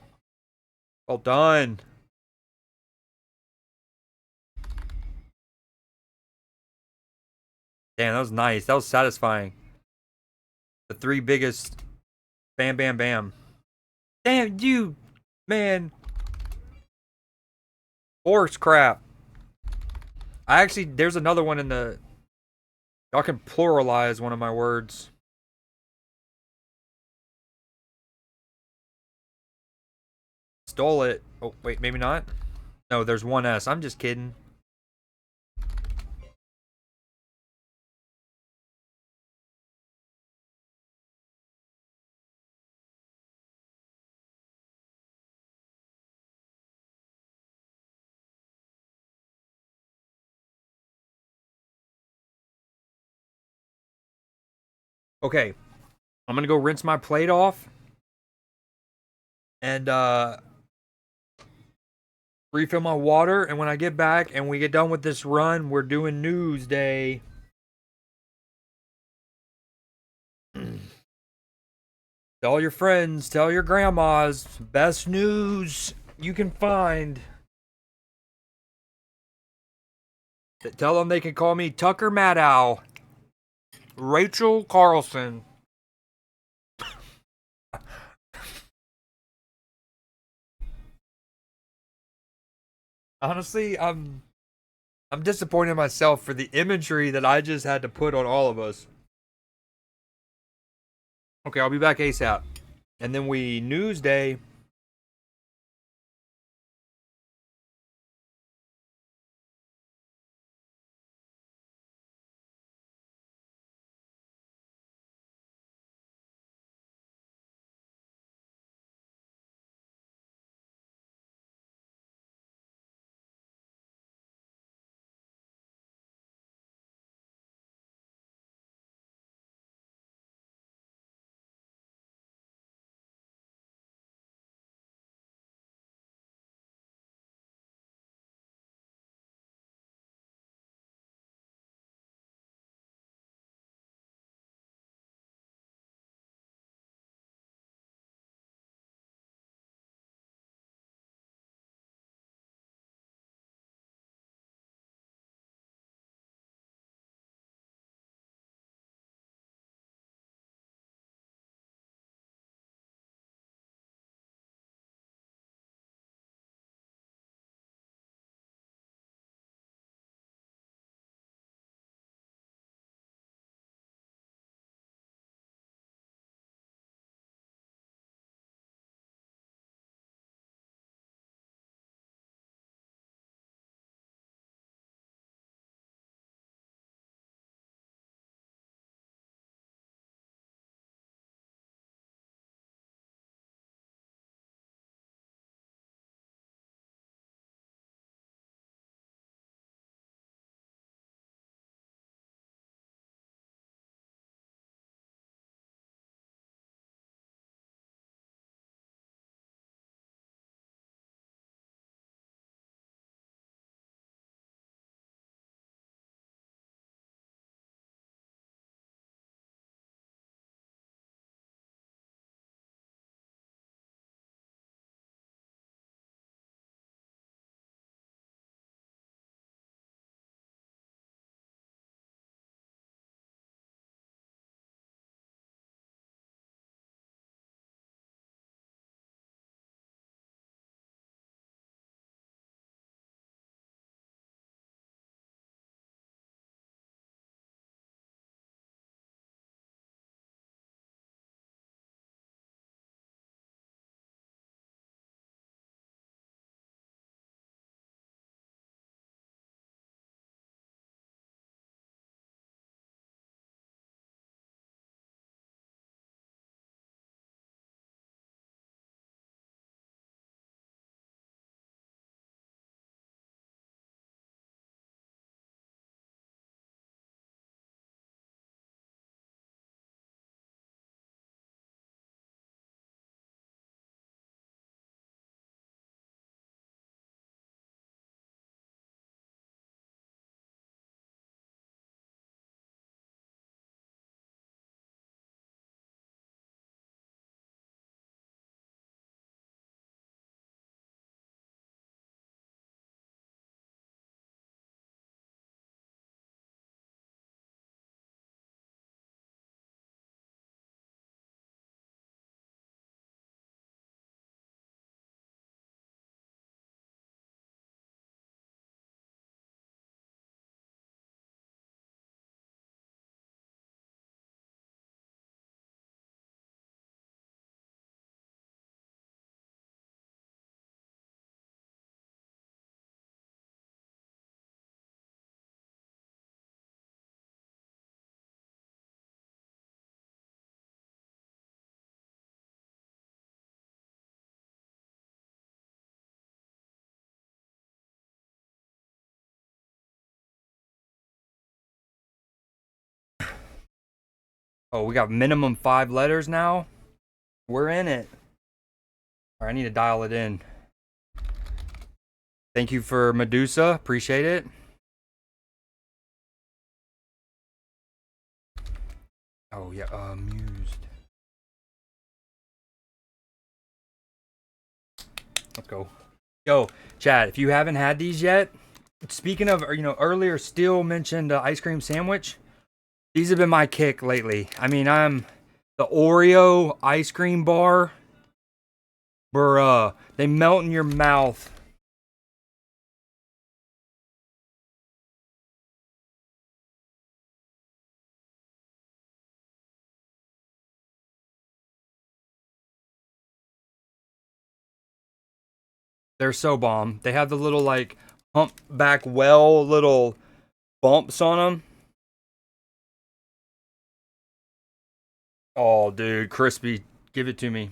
Well done. Damn, that was nice. That was satisfying. The three biggest. Bam, bam, bam. Damn, you, man. Horse crap. I actually, there's another one in the. Y'all can pluralize one of my words. Stole it. Oh, wait, maybe not? No, there's one S. I'm just kidding. Okay. I'm gonna go rinse my plate off. And refill my water, and when I get back and we get done with this run, we're doing Newsday. Tell your friends, tell your grandmas, best news you can find. Tell them they can call me Tucker Maddow. Rachel Carlson. Honestly, I'm disappointed in myself for the imagery that I just had to put on all of us. Okay, I'll be back ASAP. And then we Newsday. Oh, we got minimum 5 letters now. We're in it. All right, I need to dial it in. Thank you for Medusa. Appreciate it. Oh yeah, amused. Let's go. Yo, Chad, if you haven't had these yet, Speaking of, earlier Steele mentioned ice cream sandwich. These have been my kick lately. I mean, I'm the Oreo ice cream bar. Bruh, they melt in your mouth. They're so bomb. They have the little like humpback well little bumps on them. Oh, dude, crispy. Give it to me.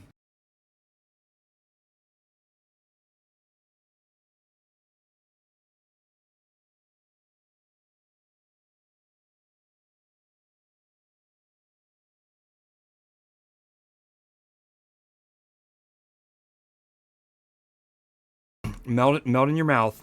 Melt in your mouth.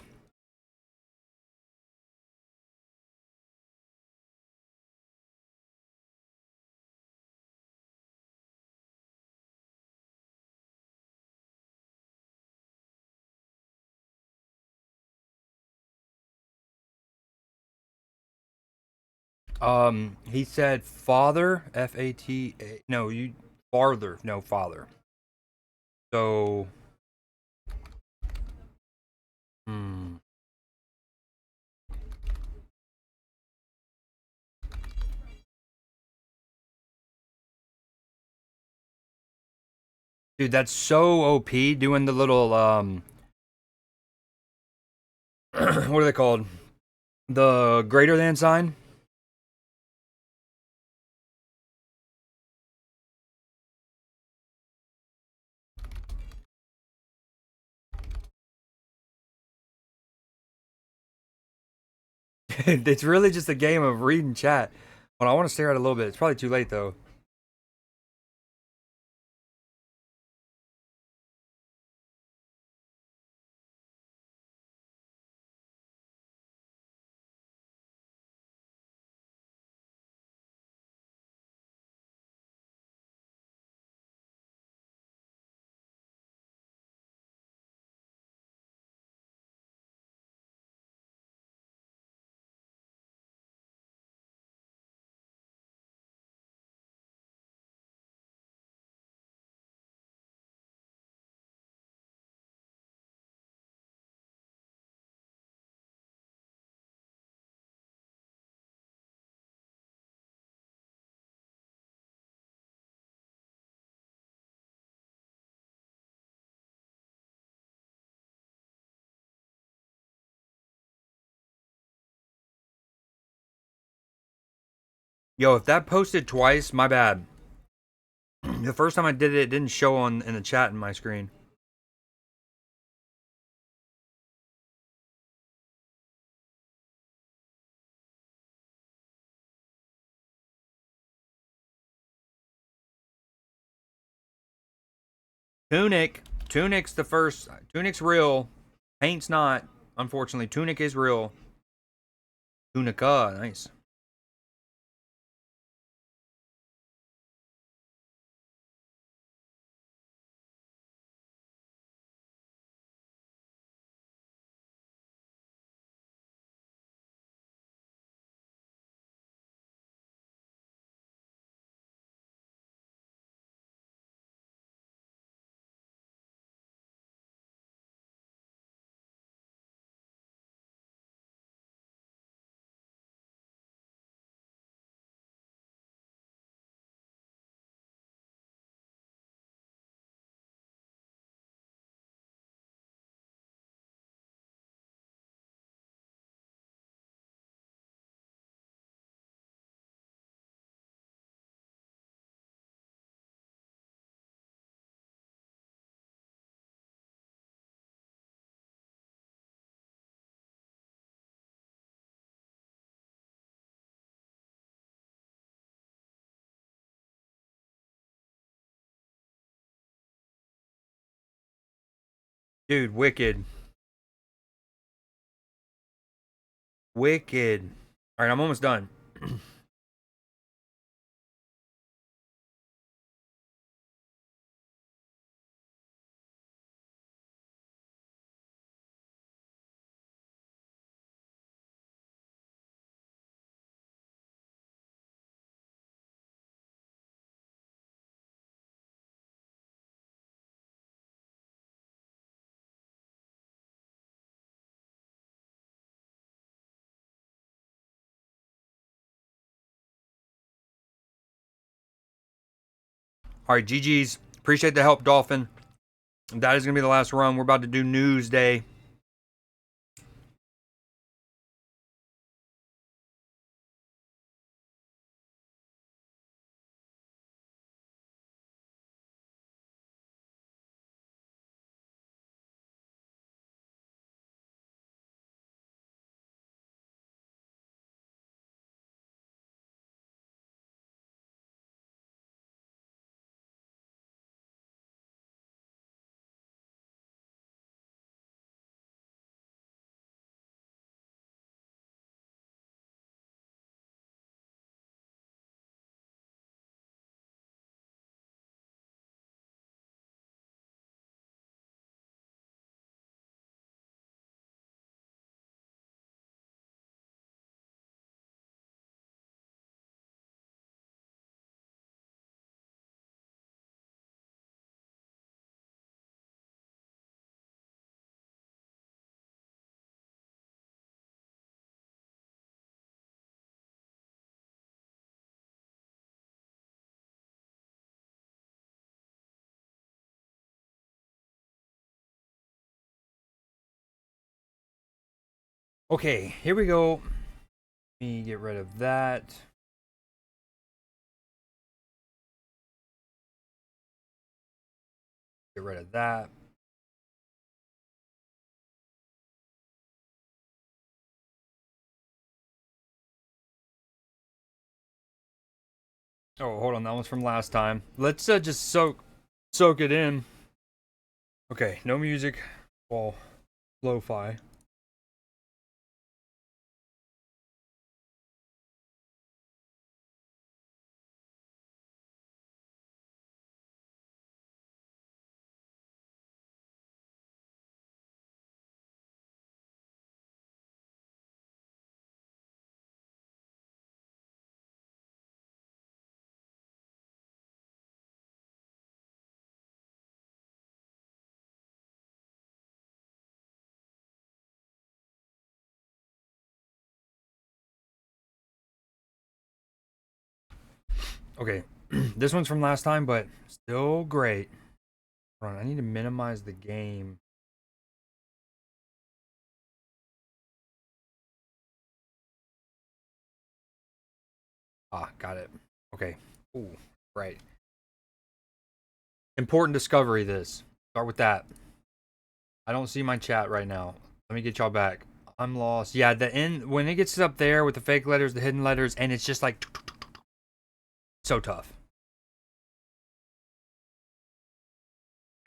He said father, F-A-T-A. No, you farther. No, father. So, hmm. Dude, that's so OP doing the little what are they called? The greater than sign. It's really just a game of reading chat. But I want to stare at it a little bit. It's probably too late though. Yo, if that posted twice, my bad. The first time I did it, it didn't show on in the chat in my screen. Tunic. Tunic's the first. Tunic's real. Paint's not. Unfortunately, Tunic is real. Tunica, nice. Dude, wicked. Wicked. All right, I'm almost done. All right, GG's. Appreciate the help, Dolphin. That is going to be the last run. We're about to do Newsday. Okay, here we go. Let me get rid of that. Get rid of that. Oh, hold on. That one's from last time. Let's just soak it in. Okay, no music. Well, lo-fi. Okay, this one's from last time, but still great. Hold on, I need to minimize the game. Ah, got it. Okay. Ooh, right. Important discovery this. Start with that. I don't see my chat right now. Let me get y'all back. I'm lost. Yeah, the end when it gets up there with the fake letters, the hidden letters, and it's just like so tough.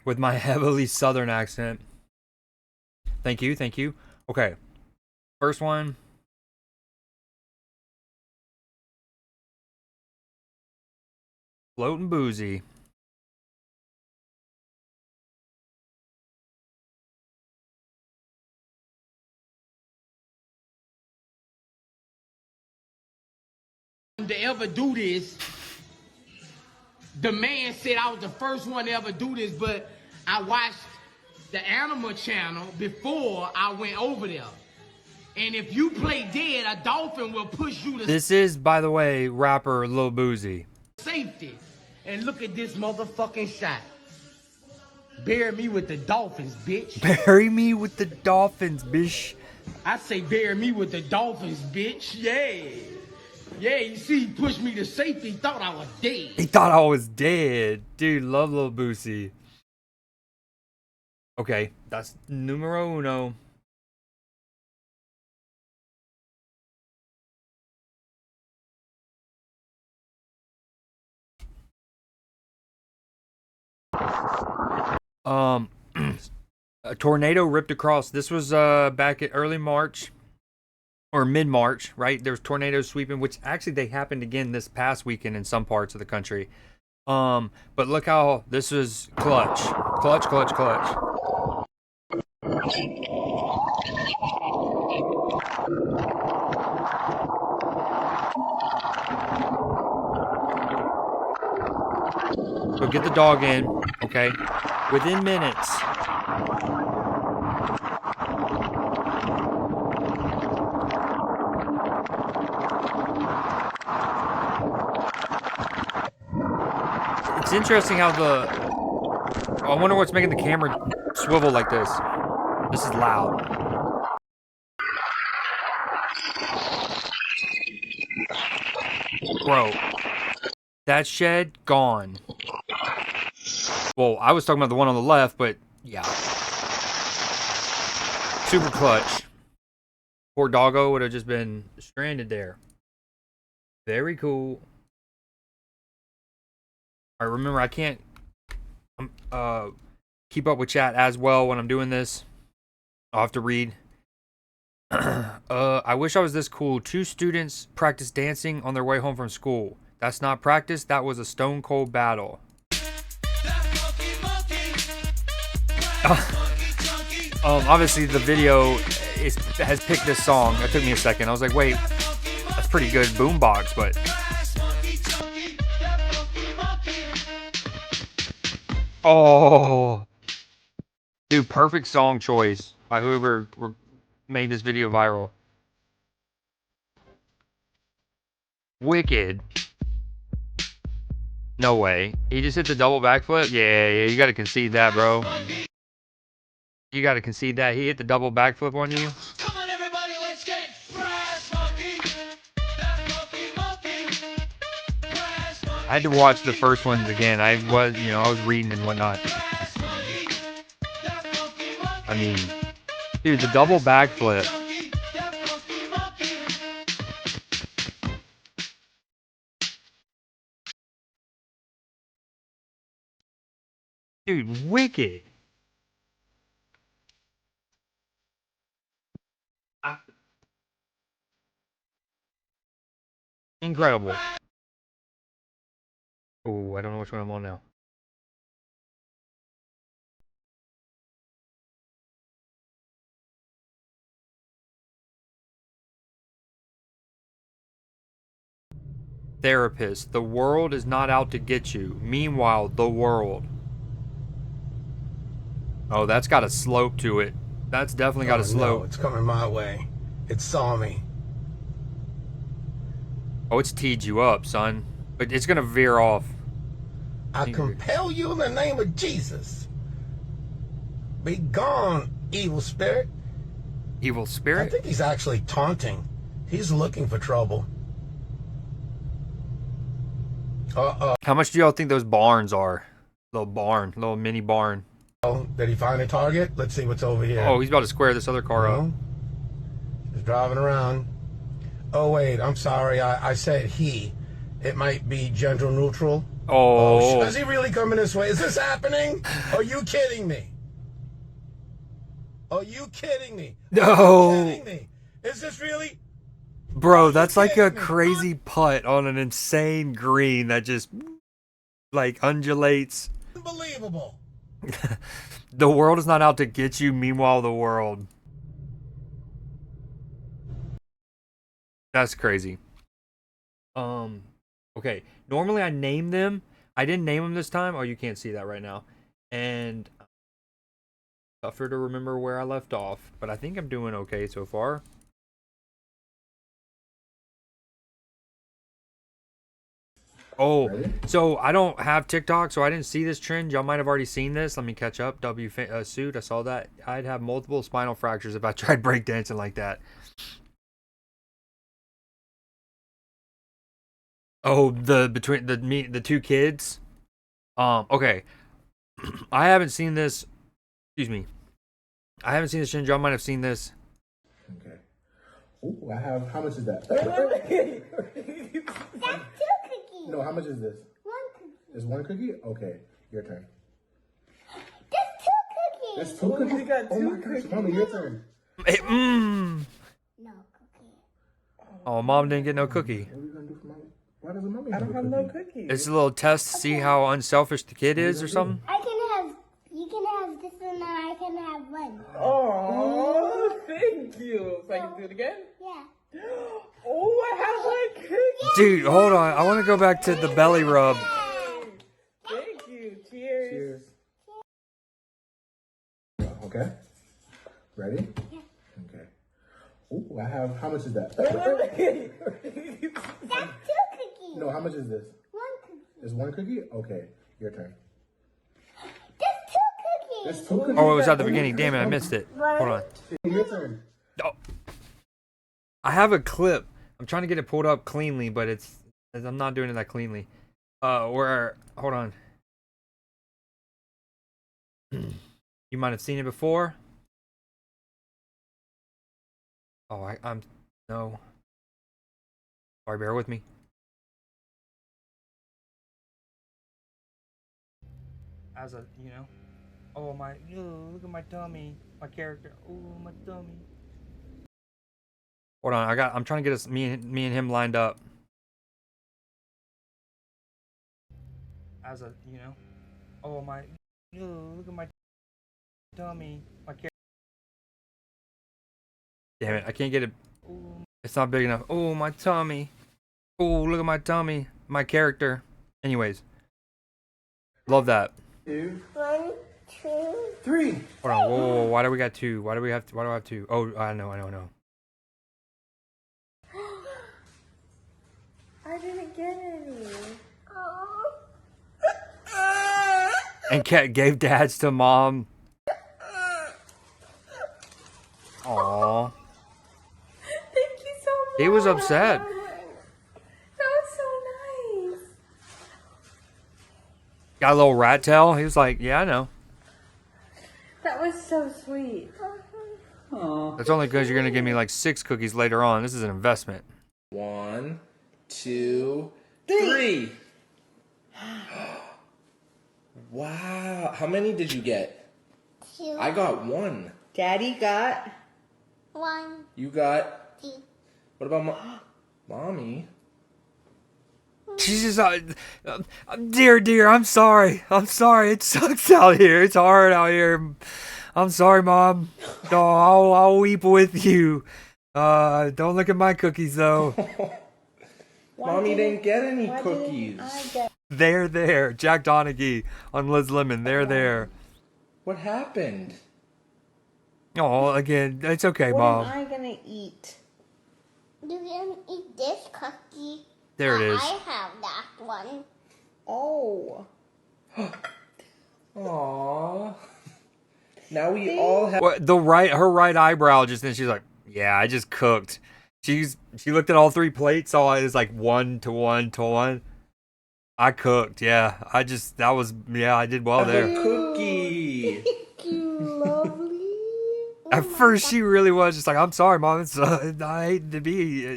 With my heavily southern accent. Thank you, thank you. Okay. First one. Floating boozy. To ever do this, the man said I was the first one to ever do this, but I watched the Animal Channel before I went over there. And if you play dead, a dolphin will push you to This is, by the way, rapper Lil Boozy. Safety. And look at this motherfucking shot. Bury me with the dolphins, bitch. Bury me with the dolphins, bitch. I say bury me with the dolphins, bitch. Yeah. Yeah, you see, he pushed me to safety. He thought I was dead. He thought I was dead. Dude, love Lil Boosie. Okay, that's numero uno. A tornado ripped across. This was back at early March or mid-March, right? There was tornadoes sweeping, which actually they happened again this past weekend in some parts of the country. But look how this was clutch. Clutch, clutch, clutch. So get the dog in, okay? Within minutes. It's interesting how the... Oh, I wonder what's making the camera swivel like this. This is loud. Bro. That shed, gone. Well, I was talking about the one on the left, but yeah. Super clutch. Poor doggo would have just been stranded there. Very cool. Alright, remember, I can't keep up with chat as well when I'm doing this. I'll have to read. I wish I was this cool. 2 students practiced dancing on their way home from school. That's not practice, that was a stone cold battle. Obviously the video has picked this song. That took me a second. I was like, wait, that's pretty good boombox, but... Oh, dude, perfect song choice by whoever made this video viral. Wicked. No way. He just hit the double backflip? Yeah, you gotta concede that, bro. You gotta concede that. He hit the double backflip on you. Come on, everybody, let's get brass monkey. I had to watch the first ones again. I was reading and whatnot. I mean, dude, the double backflip. Dude, wicked. Incredible. Oh, I don't know which one I'm on now. Therapist. The world is not out to get you. Meanwhile, the world. Oh, that's got a slope to it. That's definitely got a slope. No, it's coming my way. It saw me. Oh, it's teed you up, son. But it's gonna veer off. I compel you in the name of Jesus. Be gone, evil spirit. Evil spirit? I think he's actually taunting. He's looking for trouble. How much do y'all think those barns are? Little mini barn. Did he find a target? Let's see what's over here. Oh, he's about to square this other car up. He's driving around. Oh, wait, I'm sorry. I said he. It might be gender neutral. Oh. Is he really coming this way? Is this happening? Are you kidding me? Are you kidding me? No. Are you kidding me? Is this really? Bro, that's like a crazy putt on an insane green that just, like, undulates. Unbelievable. The world is not out to get you, meanwhile the world. That's crazy. Okay. Normally I name them. I didn't name them this time. Oh, you can't see that right now. And tougher to remember where I left off. But I think I'm doing okay so far. Oh, so I don't have TikTok, so I didn't see this trend. Y'all might have already seen this. Let me catch up. Suit, I saw that. I'd have multiple spinal fractures if I tried breakdancing like that. Oh, between the 2 kids. Okay. I haven't seen this. Excuse me. I haven't seen this trend. Y'all might have seen this. Okay. Ooh, I have. How much is that? That's 2 cookies. No, how much is this? 1 cookie. Is 1 cookie? Okay, your turn. There's 2 cookies. There's 2 cookies? You got Oh 2 my gosh, cookies. Mommy, your turn. Hey, No cookie. Oh, Mom didn't get no cookie. What are we gonna do for Mommy? Why doesn't Mommy I have don't a have cookie? no cookies. It's a little test to see how unselfish the kid is or something. You can have this and then I can have 1. Oh, thank you. So I can do it again? Yeah. Oh, I have 1 cookie. Dude, hold on. I want to go back to the belly rub. Thank you. Cheers. Cheers. Okay. Ready? Yeah. Okay. Ooh, I have. How much is that? That's 2 cookies. No, how much is this? 1 cookie. Is 1 cookie? Okay, Your turn. There's 2 cookies. There's 2 cookies. Oh, it was at the beginning. Damn it, I missed it. Hold on. Your turn. Oh. I have a clip. I'm trying to get it pulled up cleanly, but I'm not doing it that cleanly. Hold on. You might have seen it before. Oh, I'm no. Sorry, bear with me. As a, oh my, look at my tummy, my character. Oh, my tummy. Hold on, I'm trying to get me and him lined up. As a, oh my, look at my tummy, my character. Damn it, I can't get it. It's not big enough. Oh, my tummy. Oh, look at my tummy, my character. Anyways, love that. 2, 1, 2, 3. Hold on, whoa, why do we got 2? Why do I have 2? Oh, I know. I didn't get any. And Kat gave dads to mom. Aww. Thank you so much. He was upset. That was so nice. Got a little rat tail. He was like, yeah, I know. That was so sweet. That's only because you're going to give me like 6 cookies later on. This is an investment. 1, 2, 3. Wow. How many did you get? 2, I got 1. Daddy got 1, You got. 2. What about mommy? Jesus, dear, I'm sorry. It sucks out here. It's hard out here. I'm sorry, Mom. No, I'll weep with you. Don't look at my cookies, though. Mommy didn't get any cookies. They're there. Jack Donaghy on Liz Lemon. They're there. What happened? Oh, again, it's okay, What Mom. am I gonna eat? You can eat this cookie. There it is. I have that one. Oh. Aww. Now we all have. Her right eyebrow just then she's like, yeah, I just cooked. She looked at all 3 plates, saw it was like 1 to 1 to 1. I cooked, yeah. I did well a there. cookie. You lovely. At first she really was just like, I'm sorry, Mom, I hate to be, You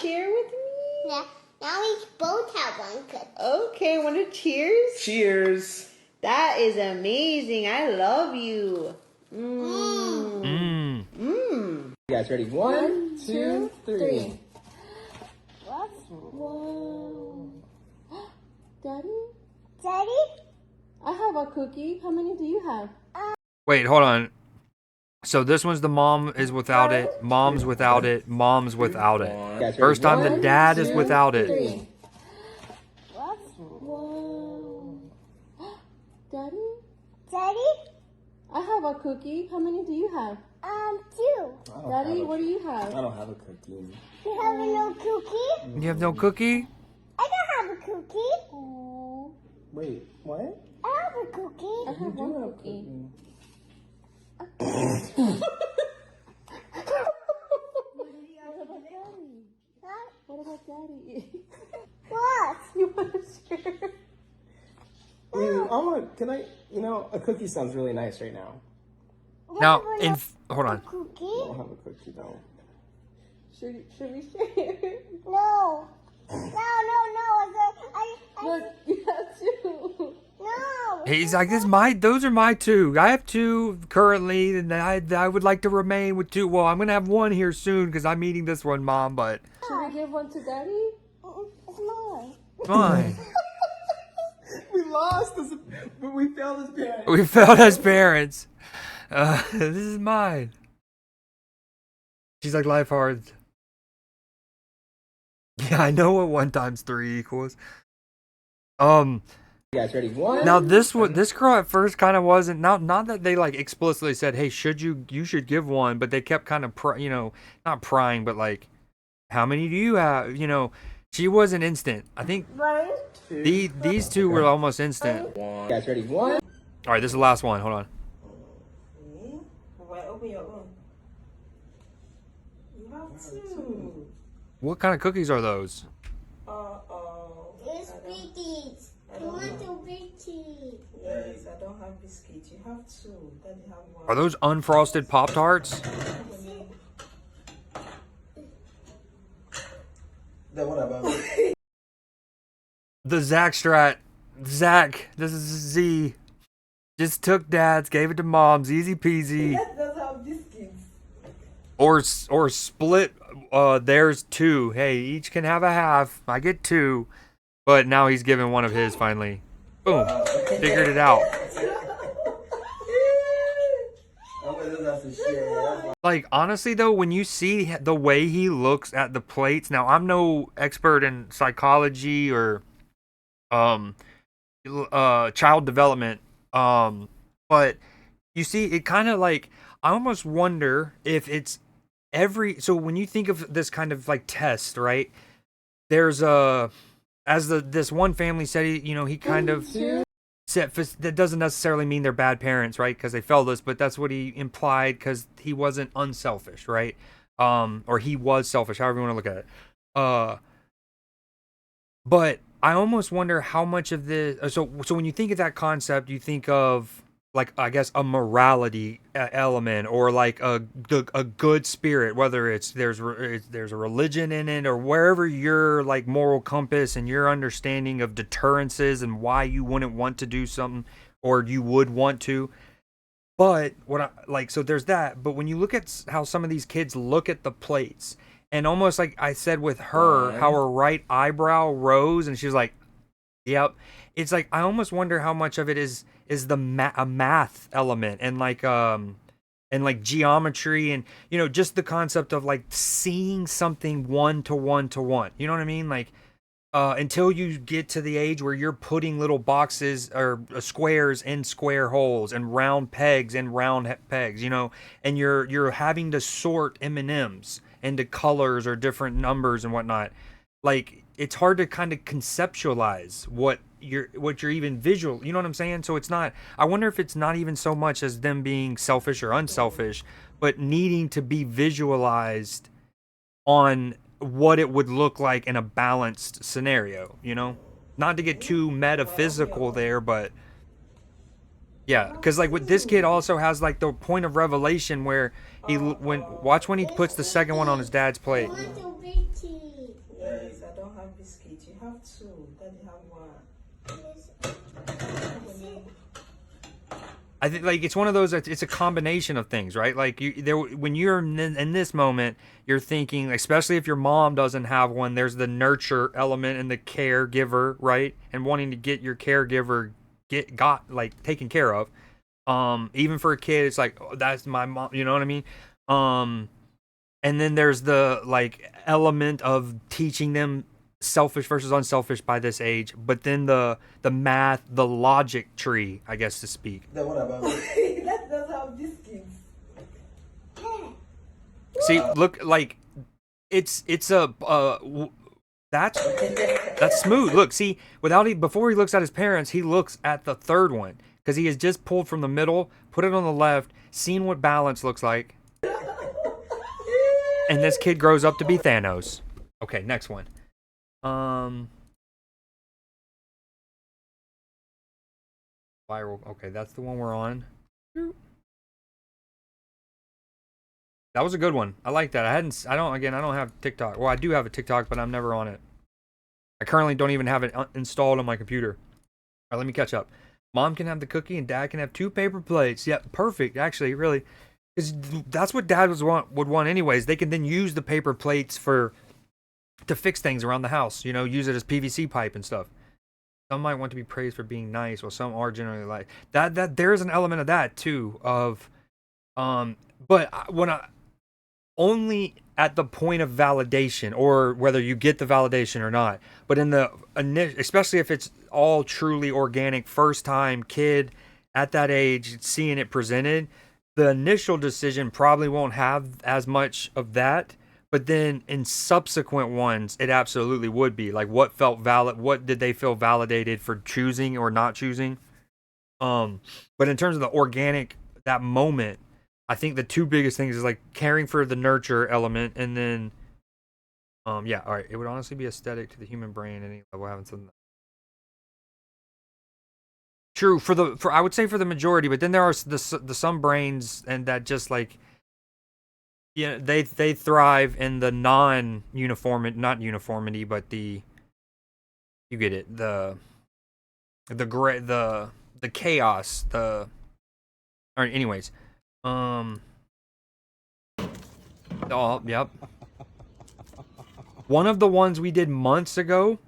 share with me? Yeah. Now we both have one cookie. Okay, want to cheers? Cheers. That is amazing. I love you. Mmm. Mm. You guys ready? 1, 2, 3. Whoa. Daddy? Daddy? I have a cookie. How many do you have? Wait, hold on. So this one's the mom is without it, mom's without it, mom's without it. You guys ready? First time the 1, dad is 2, without it. 3. Whoa. Daddy? Daddy? I have a cookie. How many do you have? 2. Daddy, what do you I have? don't have a cookie. You have no cookie? You have no cookie? I don't have a cookie. Oh, Wait, what? I have a cookie. I have You one do have cookie. What about Daddy? What? You want to share? Can I, a cookie sounds really nice right now. Now, You hold on. I cookie? don't have a cookie though. Should we share? No. No. I Look, you have two. no. He's like, those are my 2. I have 2 currently, and I would like to remain with 2. Well, I'm gonna have 1 here soon because I'm eating this one, Mom, but Should we give one to Daddy? It's mine. fine. We lost this, but we failed as parents. We failed as parents. This is mine. She's like, life hard. Yeah, I know what 1 times 3 equals. You guys ready? 1. Now this girl at first kind of wasn't, not that they like explicitly said, hey, you should give 1, but they kept kind of not prying, but like, how many do you have? She wasn't instant. I think One. these two were almost instant. You guys ready? One. All right, this is the last one. Hold on. Okay. Well, open your own. You have two. What kind of cookies are those? Uh-oh. It's biscuits. Tomato biscuits. Yes, I don't have biscuits. You have two. Then you have one. Are those unfrosted Pop Tarts? Then what about The Zach Strat. Zach, this is Z. Just took dad's, gave it to mom's, easy peasy. That does have biscuits. Or split. There's two. Hey, each can have a half. I get two. But now he's giving one of his finally. Boom. Figured it out. Like, honestly, though, when you see the way he looks at the plates, now I'm no expert in psychology or child development, but you see, it kind of like, I almost wonder if it's so when you think of this kind of like test, right? There's this one family said, he kind of said, that doesn't necessarily mean they're bad parents, right? Because they failed us, but that's what he implied, because he wasn't unselfish, right? Or he was selfish, however you want to look at it. But I almost wonder how much of this. So when you think of that concept, you think of, like, I guess a morality element, or like a good spirit, whether there's a religion in it, or wherever your like moral compass and your understanding of deterrences and why you wouldn't want to do something, or you would want to. But so there's that. But when you look at how some of these kids look at the plates, and almost like I said with her, how her right eyebrow rose, and she was like, "Yep." It's like, I almost wonder how much of it is a math element, and like geometry, and just the concept of like seeing something one to one to one. You know what I mean? Like, until you get to the age where you're putting little boxes or squares in square holes, and round pegs in round pegs, and you're having to sort M&Ms into colors or different numbers and whatnot. Like, it's hard to kind of conceptualize what you're even visual, you know what I'm saying? So it's not, I wonder if it's not even so much as them being selfish or unselfish, but needing to be visualized on what it would look like in a balanced scenario, not to get too metaphysical there, but yeah, because like with this kid also has like the point of revelation where watch when he puts the second one on his dad's plate. Tomato biscuits. Yes, I don't have biscuits. You have two. Then you have one. I think like it's one of those. It's a combination of things, right? Like when you're in this moment, you're thinking, especially if your mom doesn't have one. There's the nurture element and the caregiver, right? And wanting to get your caregiver like taken care of. Even for a kid, it's like, oh, that's my mom. You know what I mean? And then there's the like element of teaching them selfish versus unselfish by this age, but then the math, the logic tree, I guess, to speak. Then what about That does have biscuits. See, look, like it's that's smooth. Look, see, before he looks at his parents, he looks at the third one, because he has just pulled from the middle, put it on the left, seen what balance looks like, and this kid grows up to be Thanos. Okay, next one. Viral. Okay, that's the one we're on. That was a good one. I like that. I don't have TikTok. Well, I do have a TikTok, but I'm never on it. I currently don't even have it installed on my computer. All right, let me catch up. Mom can have the cookie and dad can have 2 paper plates. Yeah, perfect. Actually, really. Because that's what dad would want anyways. They can then use the paper plates to fix things around the house, use it as PVC pipe and stuff. Some might want to be praised for being nice, while some are generally like that. There's an element of that too. But when only at the point of validation, or whether you get the validation or not. But in the especially if it's all truly organic, first time kid at that age seeing it presented, the initial decision probably won't have as much of that. But then in subsequent ones, it absolutely would be. Like, what felt valid? What did they feel validated for choosing or not choosing? But in terms of the organic, that moment, I think the two biggest things is like caring for the nurture element, and then, yeah, all right. It would honestly be aesthetic to the human brain at any level having something. True for I would say for the majority, but then there are the some brains and that just like, yeah, they thrive in the not uniformity, but the, you get it, the chaos, the, all right, anyways, oh, yep. One of the ones we did months ago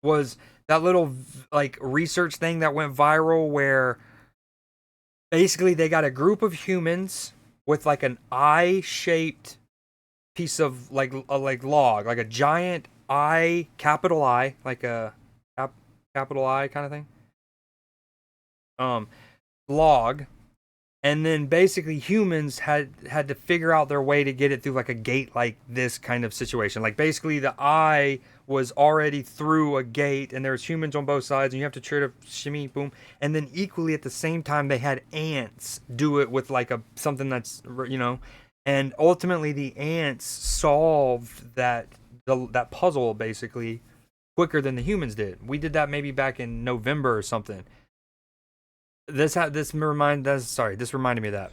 was that little like research thing that went viral where basically they got a group of humans with like an eye-shaped piece of like a like log, like a giant eye, capital I, like a capital I kind of thing. Log, and then basically humans had to figure out their way to get it through like a gate like this kind of situation. Like basically the eye was already through a gate and there's humans on both sides and you have to try to shimmy boom, and then equally at the same time they had ants do it with like a something that's, you know, and ultimately the ants solved that puzzle basically quicker than the humans did. We did that maybe back in November or something. This reminded me of that.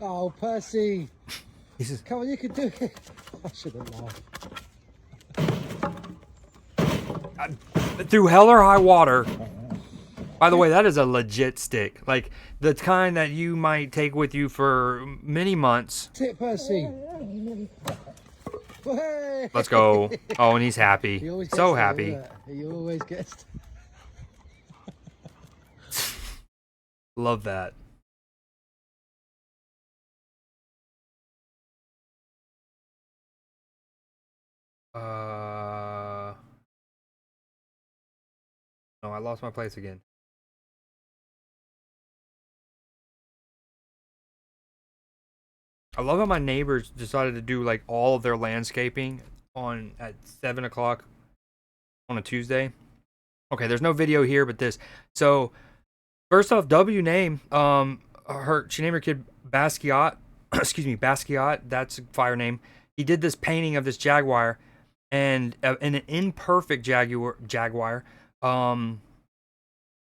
Oh, Percy. He says, come on, you can do it. I shouldn't laugh. Through hell or high water. By the way, that is a legit stick. Like the kind that you might take with you for many months. Tip, Percy. Let's go. Oh, and he's happy. He So happy. He always gets. Love that. No, I lost my place again. I love how my neighbors decided to do like all of their landscaping at 7 o'clock on a Tuesday. Okay, there's no video here, but this. So first off, W name. She named her kid Basquiat. Excuse me, Basquiat. That's a fire name. He did this painting of this jaguar, and an imperfect jaguar,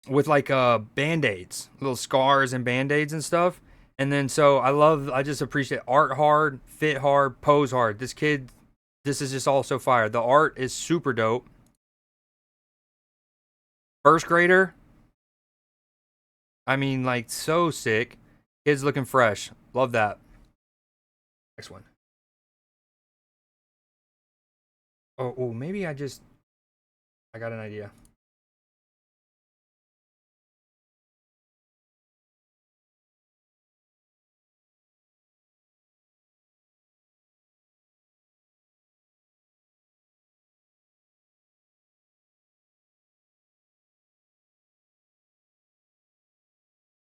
with like band-aids, little scars and band-aids and stuff. And then so I just appreciate art hard, fit hard, pose hard. This is just also fire. The art is super dope. First grader. I mean, like, so sick. Kids looking fresh. Love that. Next one. Oh, maybe I got an idea.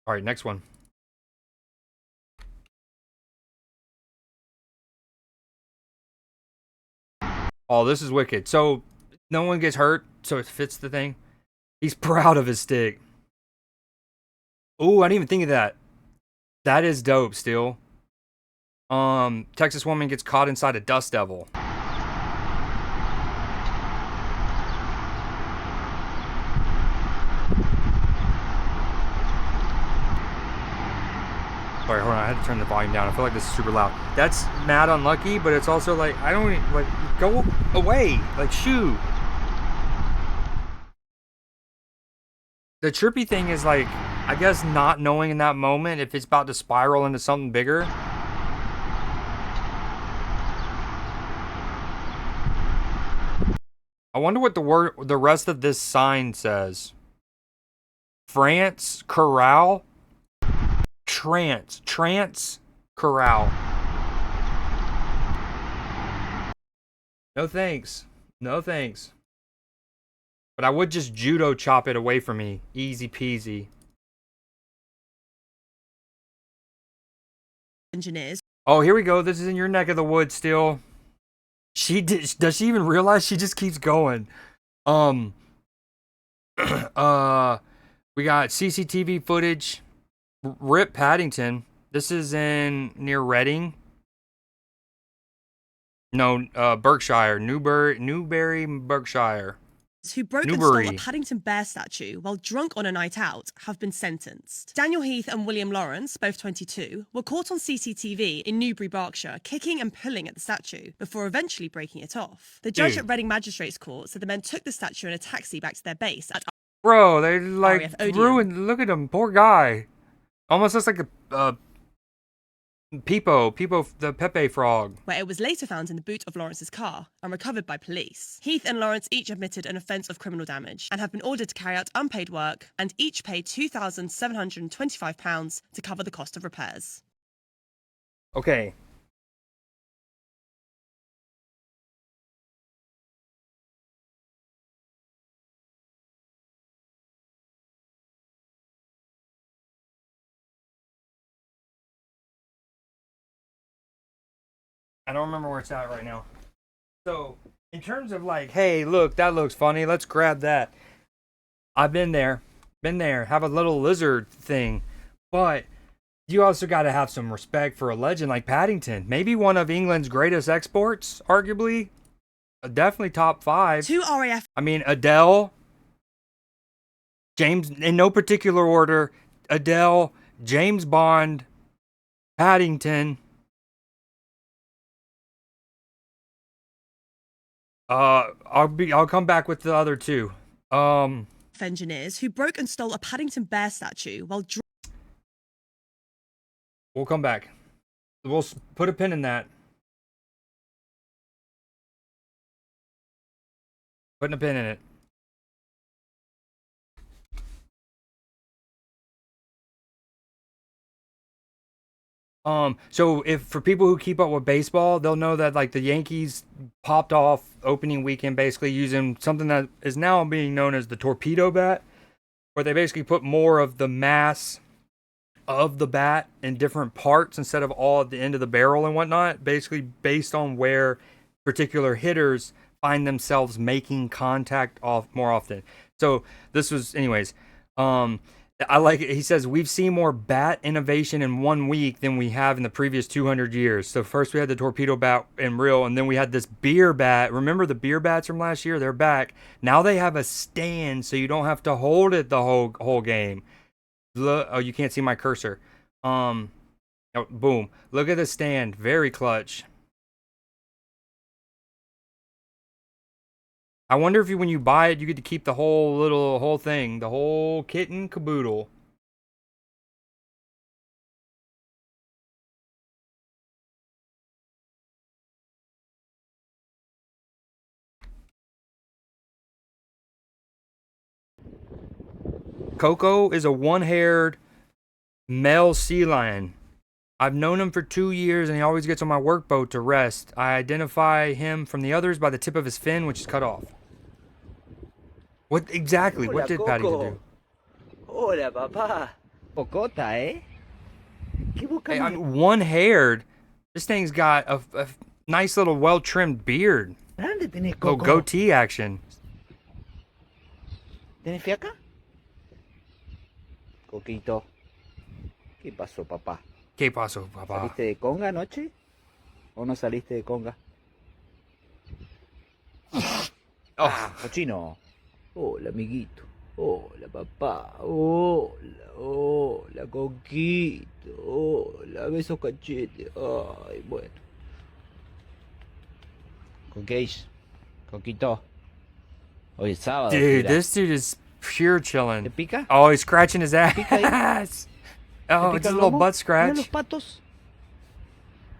All right, next one. Oh, this is wicked. So no one gets hurt, so it fits the thing. He's proud of his stick. Oh, I didn't even think of that. That is dope still. Texas woman gets caught inside a dust devil. Sorry, hold on. I had to turn the volume down. I feel like this is super loud. That's mad unlucky, but it's also like, I don't like, go away. Like, shoo. The trippy thing is like, I guess not knowing in that moment if it's about to spiral into something bigger. I wonder what the rest of this sign says. France Corral. Trance Corral. No thanks. No thanks. But I would just judo chop it away from me. Easy peasy. Engineers. Oh, here we go. This is in your neck of the woods still. Does she even realize she just keeps going? We got CCTV footage. Rip Paddington. This is in near Reading. No, Berkshire. Newbury, Berkshire. Who broke and stole a Paddington Bear statue while drunk on a night out have been sentenced. Daniel Heath and William Lawrence, both 22, were caught on CCTV in Newbury, Berkshire, kicking and pulling at the statue before eventually breaking it off. The judge at Reading Magistrates Court said the men took the statue in a taxi back to their base at Bro, they like RAF Odeon. ruined. Look at him, poor guy. Almost looks like a Peepo, the Pepe frog. Where it was later found in the boot of Lawrence's car and recovered by police. Heath and Lawrence each admitted an offence of criminal damage and have been ordered to carry out unpaid work and each paid £2,725 to cover the cost of repairs. Okay. I don't remember where it's at right now. So, in terms of like, hey, look, that looks funny. Let's grab that. I've been there. Have a little lizard thing. But you also got to have some respect for a legend like Paddington. Maybe one of England's greatest exports, arguably. Definitely top 5. 2 RAF. I mean, Adele. James, in no particular order. Adele, James Bond, Paddington. I'll come back with the other 2. Engineers who broke and stole a Paddington Bear statue while We'll come back. We'll put a pin in that. Putting a pin in it. So if for people who keep up with baseball, they'll know that like the Yankees popped off opening weekend basically using something that is now being known as the torpedo bat, where they basically put more of the mass of the bat in different parts instead of all at the end of the barrel and whatnot, basically based on where particular hitters find themselves making contact more often. So this was, anyways, I like it. He says, we've seen more bat innovation in 1 week than we have in the previous 200 years. So first we had the torpedo bat in real, and then we had this beer bat. Remember the beer bats from last year? They're back. Now they have a stand, so you don't have to hold it the whole game. Look, oh, you can't see my cursor. Oh, boom. Look at the stand. Very clutch. I wonder if when you buy it, you get to keep the whole thing, the whole kit and caboodle. Coco is a one-haired male sea lion. I've known him for 2 years, and he always gets on my workboat to rest. I identify him from the others by the tip of his fin, which is cut off. What exactly? Hola, what did Coco. Paddington do? Hola, papá. Pocota, ¿eh? ¿Qué boca Hey, I'm one-haired. This thing's got a nice little well-trimmed beard. Grande tenés, Little Coco. goatee action. ¿Tenés fiaca? Coquito. ¿Qué pasó, papá? ¿Qué pasó, papá? ¿Saliste de conga anoche? ¿O no saliste de conga? Ah, cochino. Hola, amiguito. Hola, papá. Hola, Coquito. Hola, besos cachete. Ay, bueno. Coquito. Hoy es sábado. Dude, mira. this dude is pure chilling. ¿Te pica? Oh, he's scratching his ass. pica Oh, ¿Te it's pica a el little lomo? butt Mira scratch. los patos.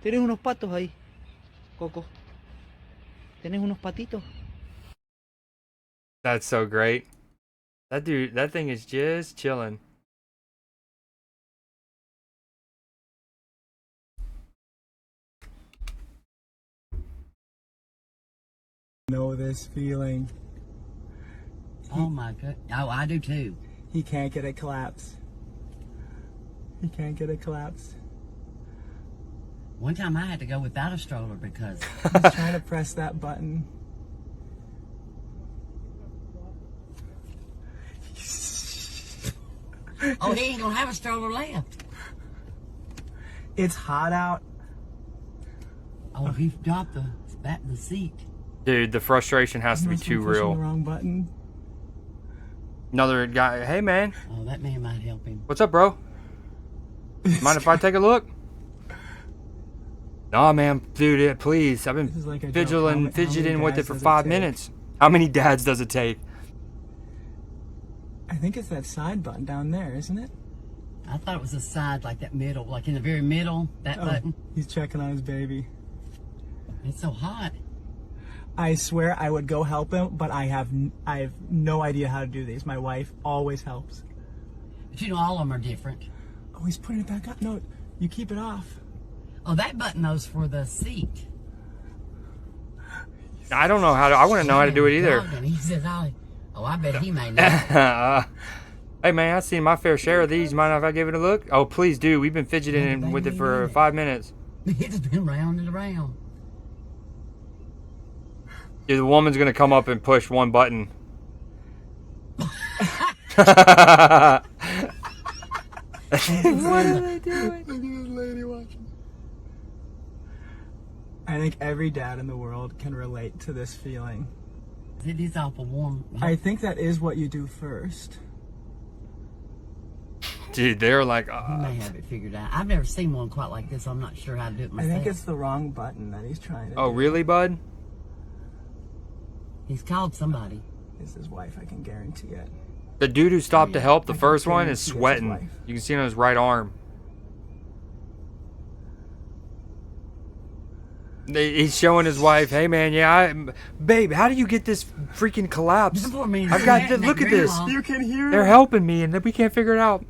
Tenés unos patos ahí, Coco. Tenés unos patitos. That's so great. That thing is just chilling. Know this feeling. Oh my god. Oh, I do too. He can't get a collapse. He can't get a collapse. One time I had to go without a stroller because... He's trying to press that button. Oh, he ain't gonna have a stroller left. It's hot out. Oh, he dropped the seat. Dude, the frustration has to be too Pushing real. the wrong button. Another guy. Hey, man. Oh, that man might help him. What's up, bro? Mind if I take a look? Nah, man. Dude, please. I've been Like fidgeting with it for 5 minutes. How many dads does it take? I think it's that side button down there, isn't it? I thought it was the side, like that middle, like in the very middle, that button. He's checking on his baby. It's so hot. I swear I would go help him, but I have no idea how to do these. My wife always helps. But you know, all of them are different. Oh, he's putting it back up. No, you keep it off. Oh, that button knows for the seat. I don't know how to. I wouldn't know how to do it either. And he says, "Oh, I bet he may know." Hey, man, I've seen my fair share of these. Mind if I give it a look? Oh, please do. We've been fidgeting with it for 5 minutes. It's been round and around. Dude, the woman's going to come up and push one button. What are they doing? Look at this lady watching. I think every dad in the world can relate to this feeling. It is awful warm. I think that is what you do first. Dude, they're like... He may have it figured out. I've never seen one quite like this. I'm not sure how to do it myself. I think it's the wrong button that he's trying to do. Oh, really, bud? He's called somebody. It's his wife, I can guarantee it. The dude who stopped to help the first one is sweating. You can see it on his right arm. He's showing his wife, hey man, yeah, babe, how do you get this freaking collapse? I've got this, look at this. You can hear They're helping me and we can't figure it out.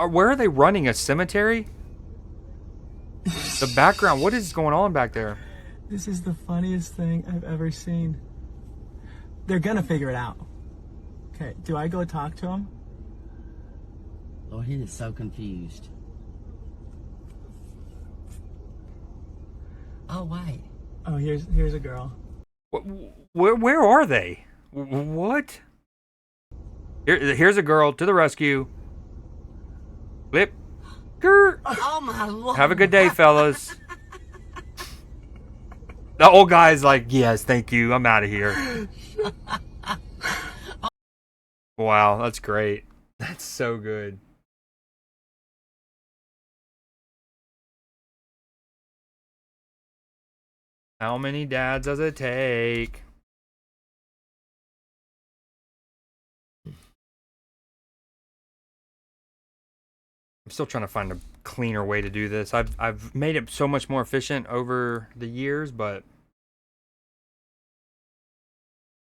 Where are they running? A cemetery? The background, what is going on back there? This is the funniest thing I've ever seen. They're gonna figure it out. Okay, do I go talk to him? Lord, he is so confused. Oh, wait. Oh, here's a girl. Where are they? What? Here's a girl to the rescue. Flip. Grr. Oh, my Lord. Have a good day, fellas. The old guy's like, yes, thank you. I'm out of here. Wow, that's great. That's so good. How many dads does it take? I'm still trying to find a cleaner way to do this. I've made it so much more efficient over the years, but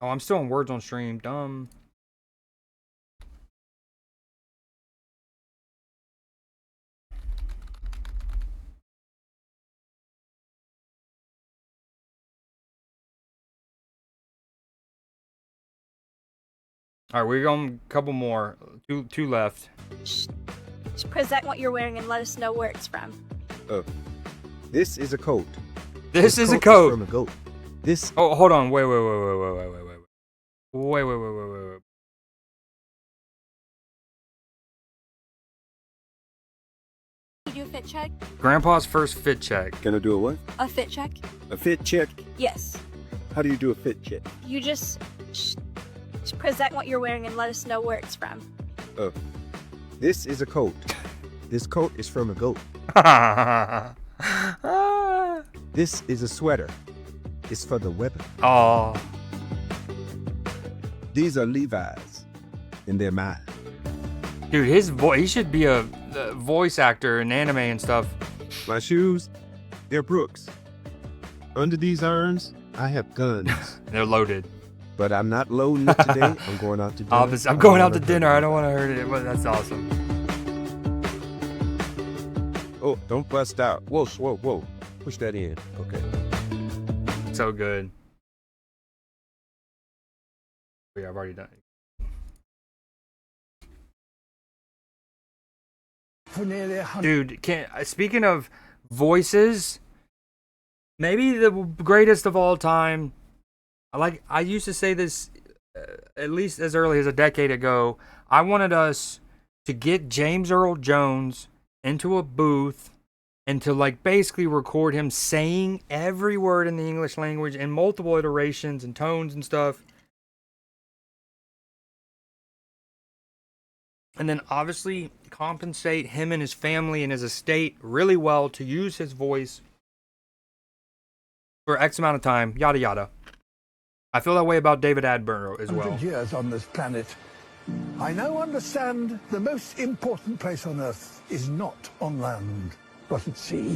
oh, I'm still in words on stream. Dumb. All right, we're going a couple more. Two left. Just present what you're wearing and let us know where it's from. This is a coat. This is a coat. From a goat. This. Oh, hold on. Wait. You do a fit check? Grandpa's first fit check. Can I do a what? A fit check? A fit check? Yes. How do you do a fit check? You just present what you're wearing and let us know where it's from. This is a coat. This coat is from a goat. This is a sweater. It's for the weather. Oh. These are Levi's, and they're mine. Dude, his voice, he should be a voice actor in anime and stuff. My shoes, they're Brooks. Under these irons, I have guns. They're loaded. But I'm not loading it today. I'm going out to dinner. I'm going out to dinner. I don't want to hurt it, but that's awesome. Oh, don't bust out. Whoa, whoa, whoa. Push that in. Okay. So good. Yeah, I've already done it. for nearly 100. Dude, speaking of voices, maybe the greatest of all time. I used to say this at least as early as a decade ago. I wanted us to get James Earl Jones into a booth and to like basically record him saying every word in the English language in multiple iterations and tones and stuff. And then obviously compensate him and his family and his estate really well to use his voice for X amount of time, yada yada. I feel that way about David Attenborough as well. 100 years on this planet. I now understand the most important place on Earth is not on land, but at sea.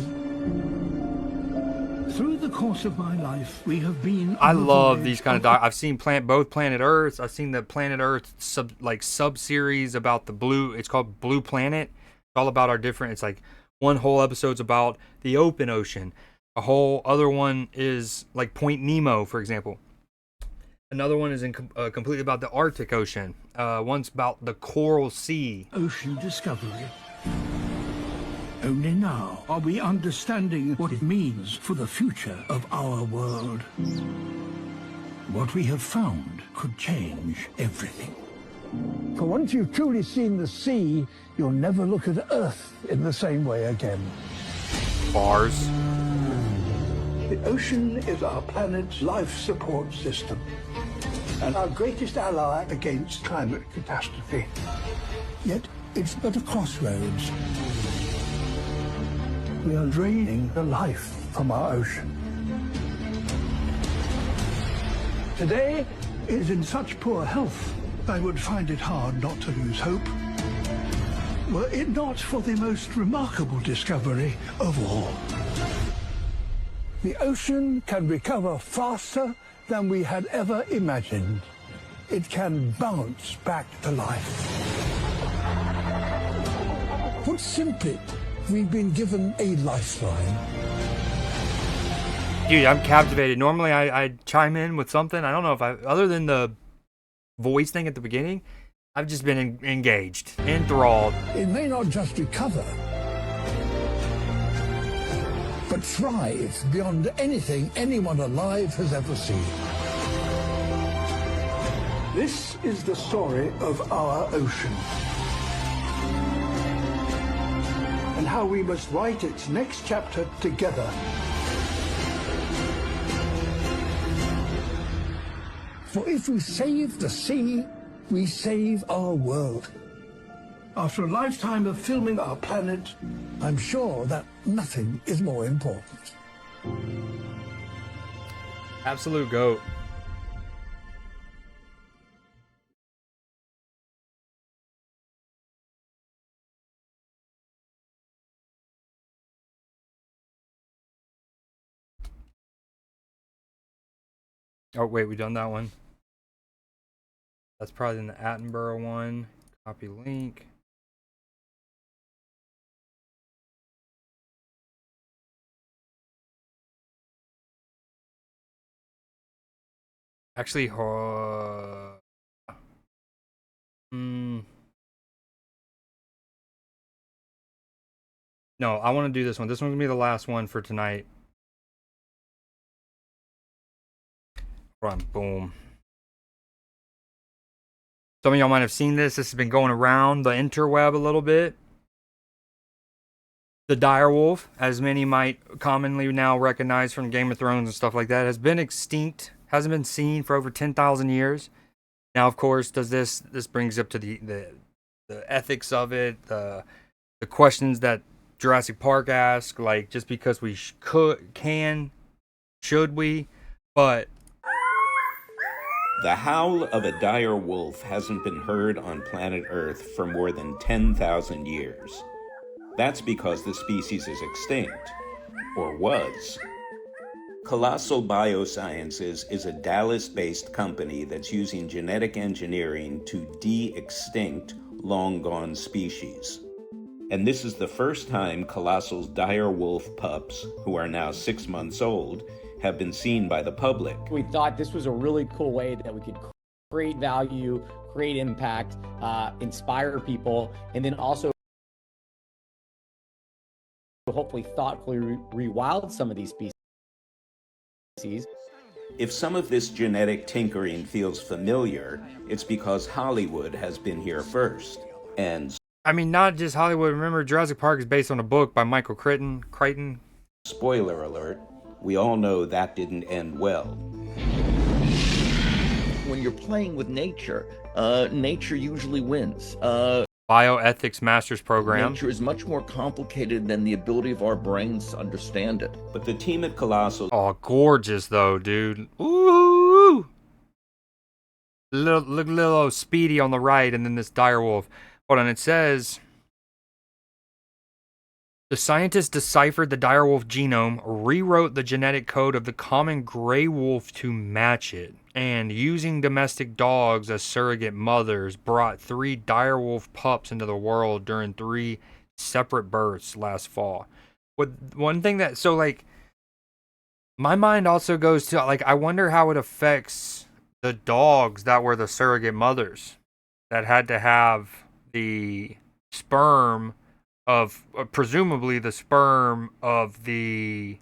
Through the course of my life, we have been... I love these kind of I've seen both Planet Earths. I've seen the Planet Earth sub-series about the blue. It's called Blue Planet. It's all about our different... It's like one whole episode's about the open ocean. A whole other one is like Point Nemo, for example. Another one is completely about the Arctic Ocean. One's about the Coral Sea. Ocean discovery. Only now are we understanding what it means for the future of our world. What we have found could change everything. For once you've truly seen the sea, you'll never look at Earth in the same way again. Bars. The ocean is our planet's life support system and our greatest ally against climate catastrophe. Yet it's but a crossroads. We are draining the life from our ocean. Today it is in such poor health, I would find it hard not to lose hope. Were it not for the most remarkable discovery of all. The ocean can recover faster than we had ever imagined. It can bounce back to life. Put simply, we've been given a lifeline. Dude, I'm captivated. Normally I chime in with something. I don't know if other than the voice thing at the beginning, I've just been engaged, enthralled. It may not just recover, but thrive beyond anything anyone alive has ever seen. This is the story of our ocean, and how we must write its next chapter together. For if we save the sea, we save our world. After a lifetime of filming our planet, I'm sure that nothing is more important. Absolute GOAT. Oh, wait, we done that one. That's probably in the Attenborough one. Copy link. Actually, no, I want to do this one. This one's gonna be the last one for tonight. Run, boom. Some of y'all might have seen this. This has been going around the interweb a little bit. The direwolf, as many might commonly now recognize from Game of Thrones and stuff like that, has been extinct. Hasn't been seen for over 10,000 years. Now, of course, does this brings up to the ethics of it, the questions that Jurassic Park asked, like just because we should we? But the howl of a dire wolf hasn't been heard on planet Earth for more than 10,000 years. That's because the species is extinct, or was. Colossal Biosciences is a Dallas-based company that's using genetic engineering to de-extinct long-gone species. And this is the first time Colossal's dire wolf pups, who are now 6 months old, have been seen by the public. We thought this was a really cool way that we could create value, create impact, inspire people, and then also hopefully thoughtfully rewild some of these species. If some of this genetic tinkering feels familiar, it's because Hollywood has been here first. And I mean, not just Hollywood. Remember, Jurassic Park is based on a book by Michael Crichton. spoiler alert, we all know that didn't end well. When you're playing with nature, nature usually wins. Bioethics Master's Program. Nature is much more complicated than the ability of our brains to understand it. But the team at Colossal... Oh, gorgeous though, dude. Ooh! Little Speedy on the right, and then this direwolf. Hold on, it says... The scientists deciphered the direwolf genome, rewrote the genetic code of the common gray wolf to match it, and using domestic dogs as surrogate mothers, brought 3 direwolf pups into the world during 3 separate births last fall. With one thing that, so like, my mind also goes to, like, I wonder how it affects the dogs that were the surrogate mothers that had to have the sperm of presumably the sperm of the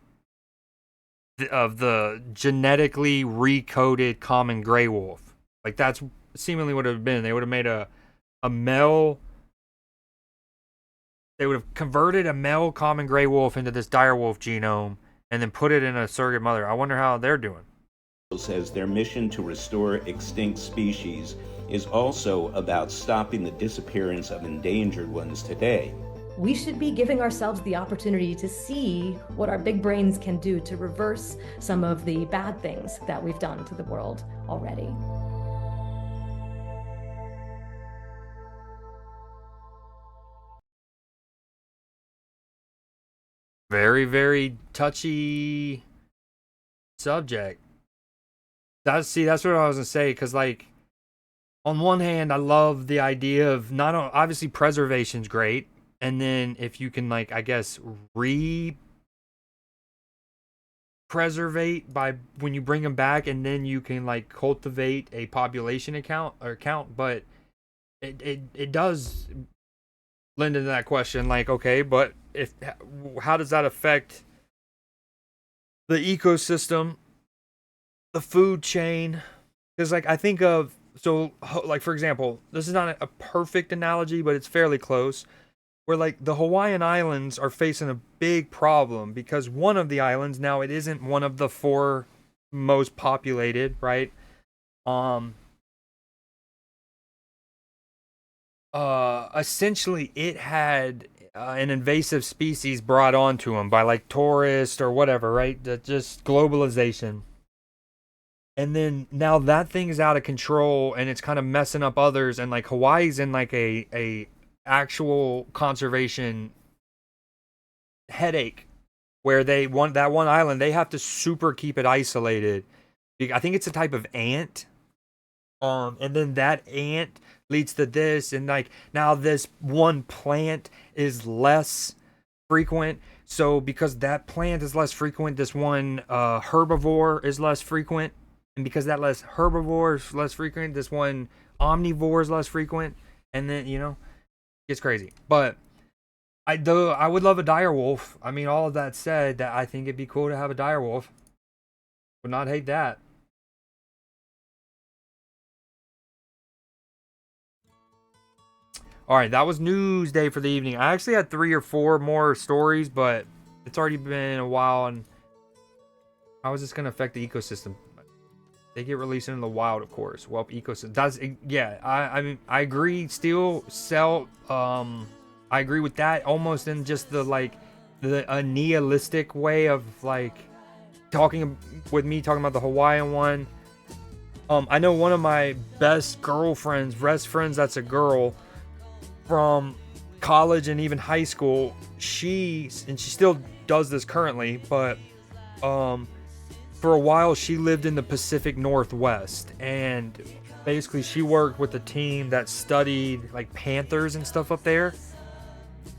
genetically recoded common gray wolf. Like, that's seemingly what it would have been. They would have made a male. They would have converted a male common gray wolf into this direwolf genome and then put it in a surrogate mother. I wonder how they're doing. Says their mission to restore extinct species is also about stopping the disappearance of endangered ones today. We should be giving ourselves the opportunity to see what our big brains can do to reverse some of the bad things that we've done to the world already. Very, very touchy subject. That's what I was gonna say, because, like, on one hand, I love the idea of obviously preservation's great. And then if you can, like, I guess, preservate by when you bring them back, and then you can, like, cultivate a population count, but it does lend into that question, like, okay, but how does that affect the ecosystem, the food chain? Because, like, I think of, so, like, for example, this is not a perfect analogy, but it's fairly close. Where, like, the Hawaiian Islands are facing a big problem because one of the islands, now it isn't one of the 4 most populated, right? Essentially it had an invasive species brought onto them by, like, tourists or whatever, right? Just globalization. And then now that thing is out of control and it's kind of messing up others, and, like, Hawaii's in, like, a actual conservation headache where they want that one island, they have to super keep it isolated. I think it's a type of ant, and then that ant leads to this, and, like, now this one plant is less frequent, so because that plant is less frequent, this one herbivore is less frequent, and because that less herbivore is less frequent, this one omnivore is less frequent, and then, you know, it's crazy. But I would love a direwolf. I mean, all of that said, that I think it'd be cool to have a direwolf. Would not hate that. All right, that was Newsday for the evening. I actually had 3 or 4 more stories, but it's already been a while, and how is this going to affect the ecosystem? They get released into the wild, of course. Well, ecosystem does, yeah. I mean, I agree. Still sell. I agree with that. Almost in just a nihilistic way of, like, talking about the Hawaiian one. I know one of my best friends that's a girl from college and even high school. She still does this currently, but for a while she lived in the Pacific Northwest, and basically she worked with a team that studied, like, panthers and stuff up there.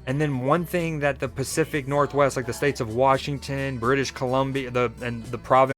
And then one thing that the Pacific Northwest, like the states of Washington, British Columbia, and the province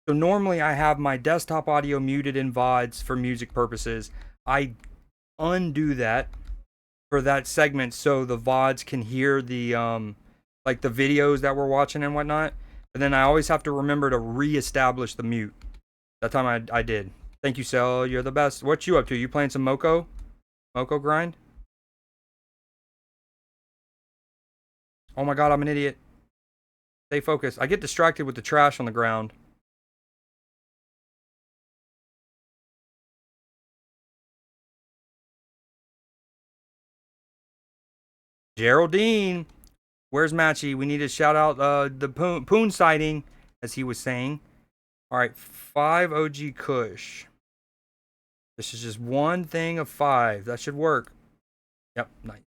So normally I have my desktop audio muted in VODs for music purposes. I undo that for that segment so the VODs can hear the like the videos that we're watching and whatnot. But then I always have to remember to reestablish the mute. That time I did. Thank you, Cell. You're the best. What you up to? You playing some Moko? Moko grind? Oh my god, I'm an idiot. Stay focused. I get distracted with the trash on the ground. Geraldine. Where's Matchy? We need to shout out the Poon sighting, as he was saying. Alright, 5 OG Kush. This is just one thing of 5. That should work. Yep, nice.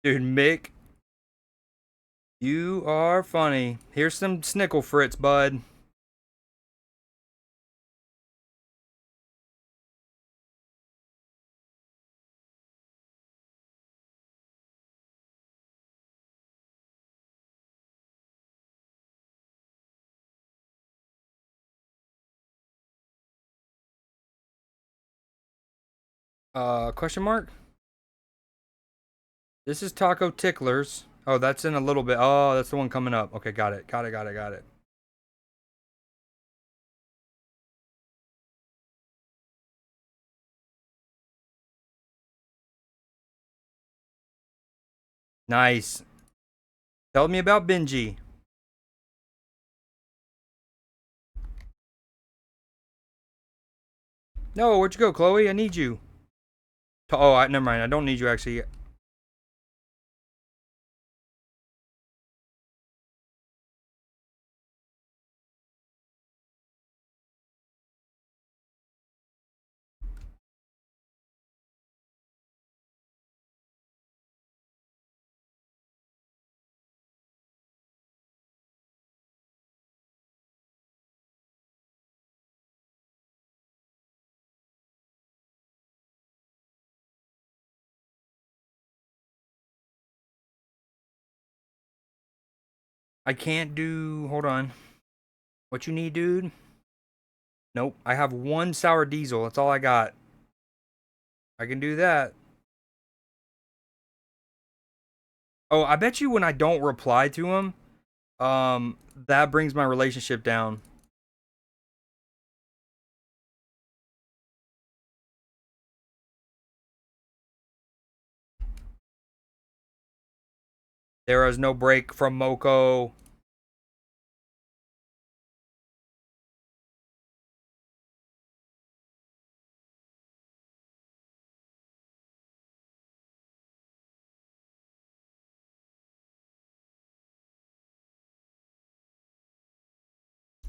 Dude, Mick, you are funny. Here's some Snickle Fritz, bud. Question mark? This is Taco Ticklers. Oh, that's in a little bit. Oh, that's the one coming up. Okay, got it. Got it. Nice. Tell me about Benji. No, where'd you go, Chloe? I need you. Oh, never mind. I don't need you, actually. I can't do... Hold on. What you need, dude? Nope. I have 1 sour diesel. That's all I got. I can do that. Oh, I bet you when I don't reply to him, that brings my relationship down. There is no break from Moko.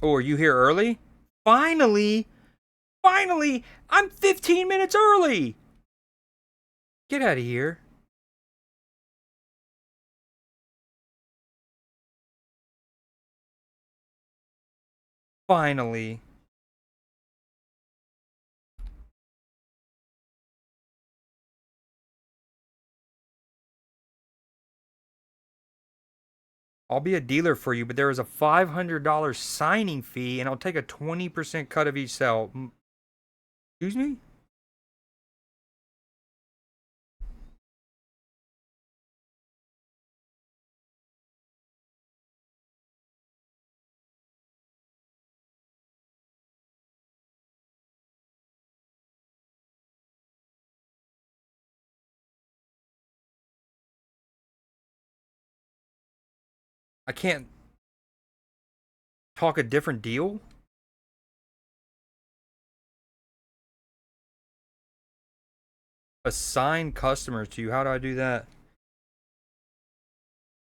Oh, are you here early? Finally! Finally! I'm 15 minutes early! Get out of here. Finally. I'll be a dealer for you, but there is a $500 signing fee, and I'll take a 20% cut of each sale. Excuse me? I can't talk a different deal? Assign customers to you. How do I do that?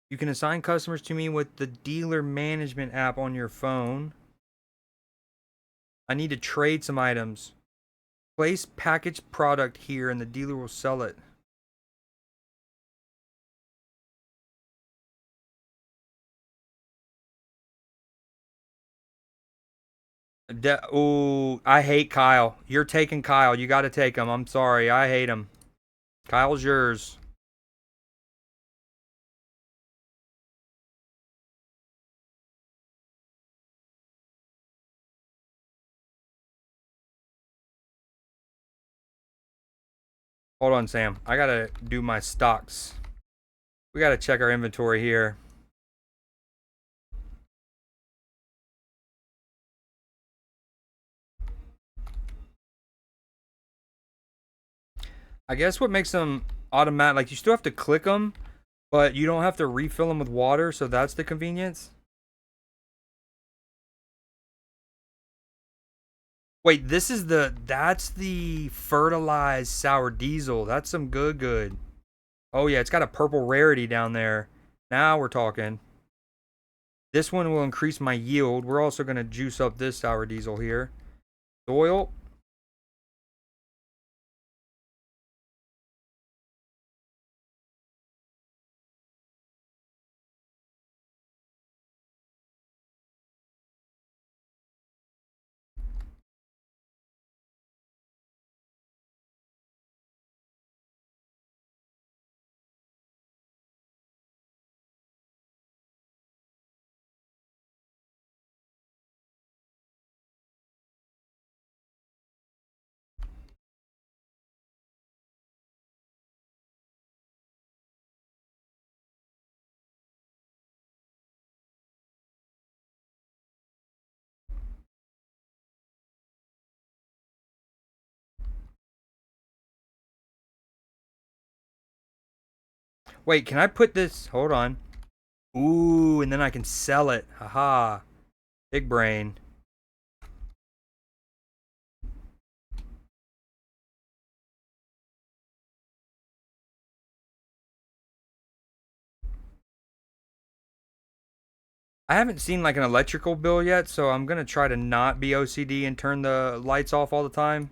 You can assign customers to me with the dealer management app on your phone. I need to trade some items. Place packaged product here and the dealer will sell it. Ooh, I hate Kyle. You're taking Kyle. You got to take him. I'm sorry. I hate him. Kyle's yours. Hold on, Sam. I got to do my stocks. We got to check our inventory here. I guess what makes them automatic, like you still have to click them, but you don't have to refill them with water, so that's the convenience. Wait, that's the fertilized sour diesel. That's some good. Oh yeah, it's got a purple rarity down there. Now we're talking. This one will increase my yield. We're also going to juice up this sour diesel here. Soil. Wait, can I put this? Hold on. Ooh, and then I can sell it. Haha. Big brain. I haven't seen like an electrical bill yet, so I'm going to try to not be OCD and turn the lights off all the time.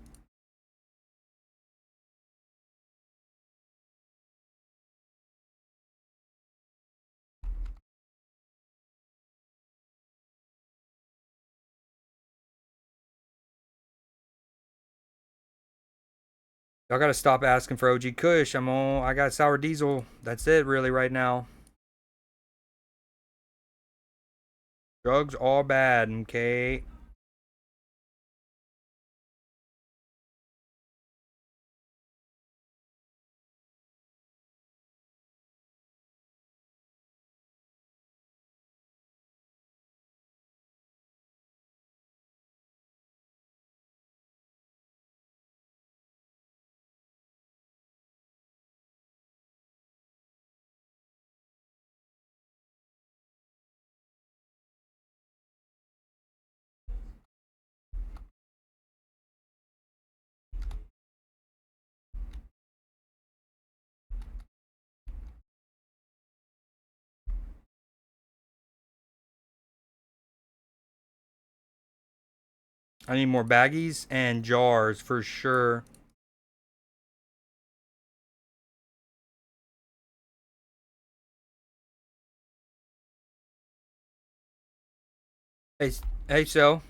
Y'all gotta stop asking for OG Kush. I got sour diesel. That's it really right now. Drugs all bad, okay? I need more baggies and jars for sure. Hey, so.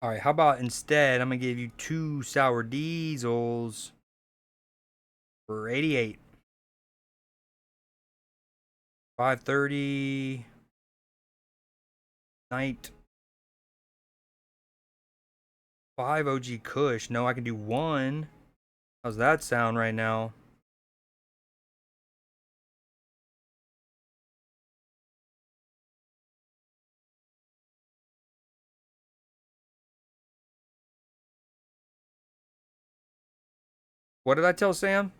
All right, how about instead, I'm gonna give you 2 sour diesels for 88. 530 night. 5 OG Kush. No, I can do 1. How's that sound right now? What did I tell Sam?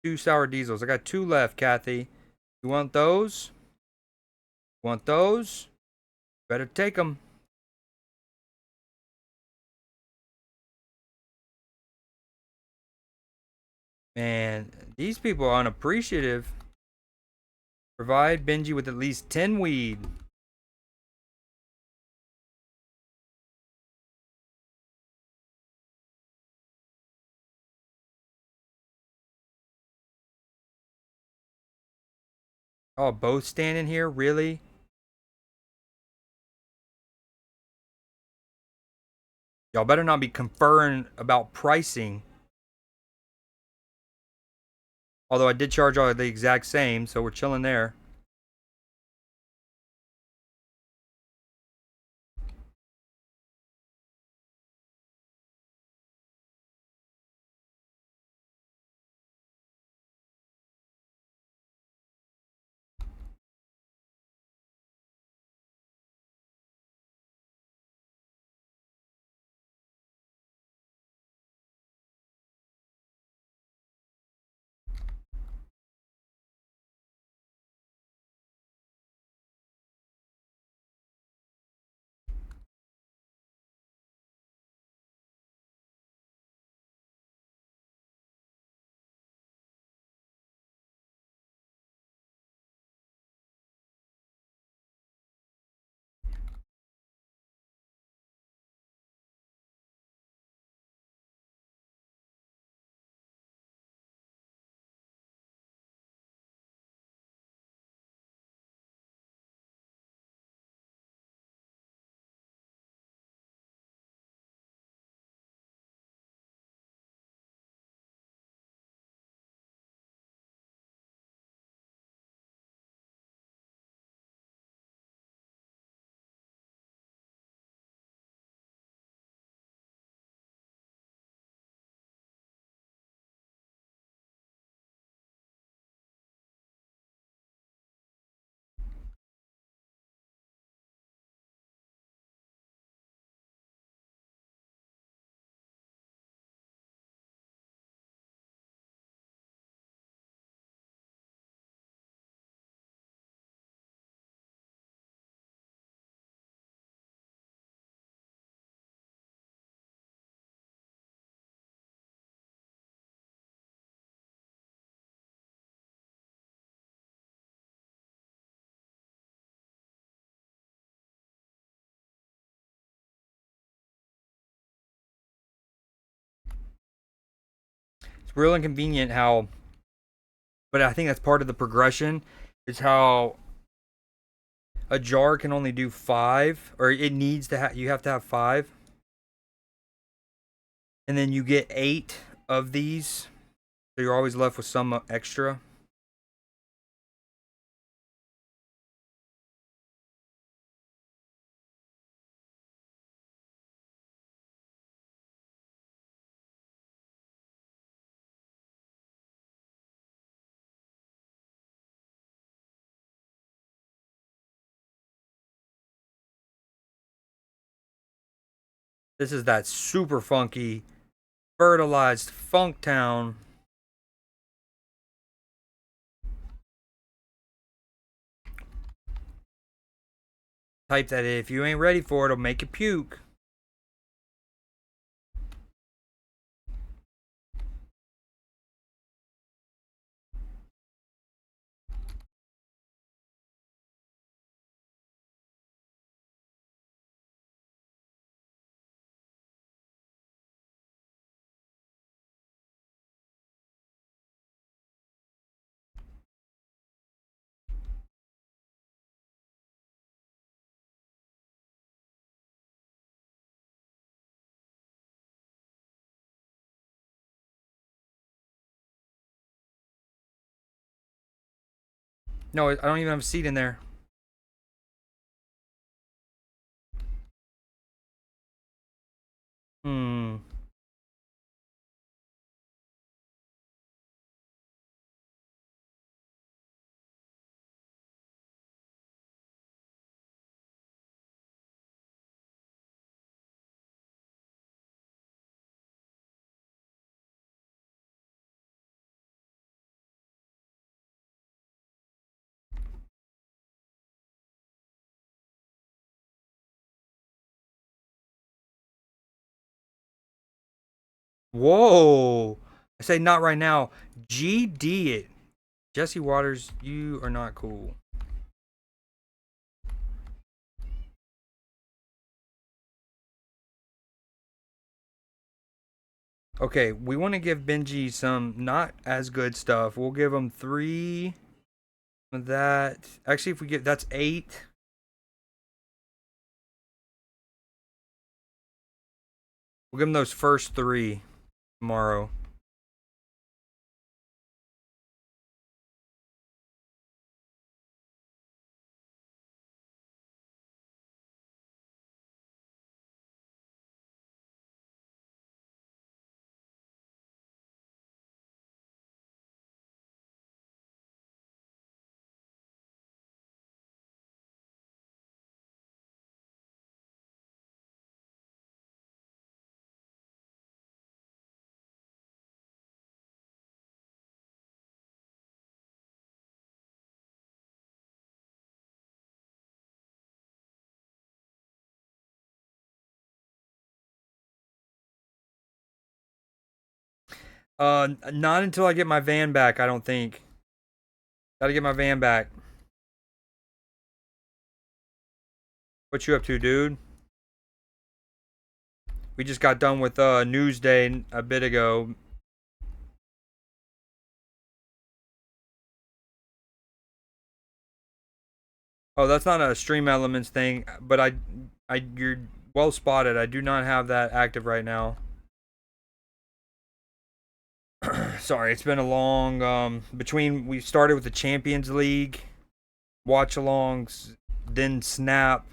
2 sour diesels. I got 2 left, Kathy. You want those? Want those? Better take them. Man, these people are unappreciative. Provide Benji with at least 10 weed. Oh, both standing here? Really? Y'all better not be conferring about pricing. Although I did charge all the exact same, so we're chilling there. It's real inconvenient how, but I think that's part of the progression, is how a jar can only do 5, or it needs to have, you have to have 5. And then you get 8 of these, so you're always left with some extra. This is that super funky, fertilized Funk Town. Type that if you ain't ready for it, it'll make you puke. No, I don't even have a seat in there. Hmm. Whoa. I say not right now. GD it. Jesse Waters, you are not cool. Okay, we want to give Benji some not as good stuff. We'll give him 3 of that. Actually, if we get, that's 8. We'll give him those first 3 tomorrow. Not until I get my van back, I don't think. Gotta get my van back. What you up to, dude? We just got done with Newsday a bit ago. Oh, that's not a Stream Elements thing, but you're well spotted. I do not have that active right now. Sorry, it's been a long between we started with the Champions League watch alongs, then Snap,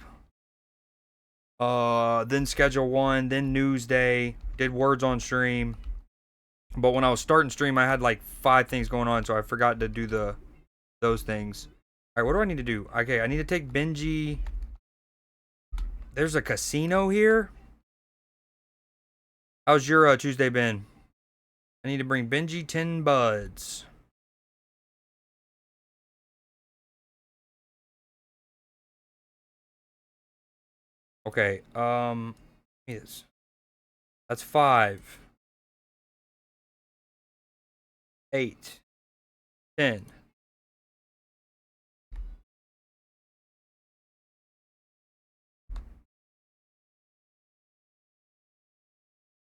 then Schedule 1, then Newsday, did Words on Stream. But when I was starting stream, I had like 5 things going on, so I forgot to do those things. All right, what do I need to do? Okay, I need to take Benji. There's a casino here. How's your Tuesday been? I need to bring Benji 10 buds. Okay, yes. That's 5. 8. 10.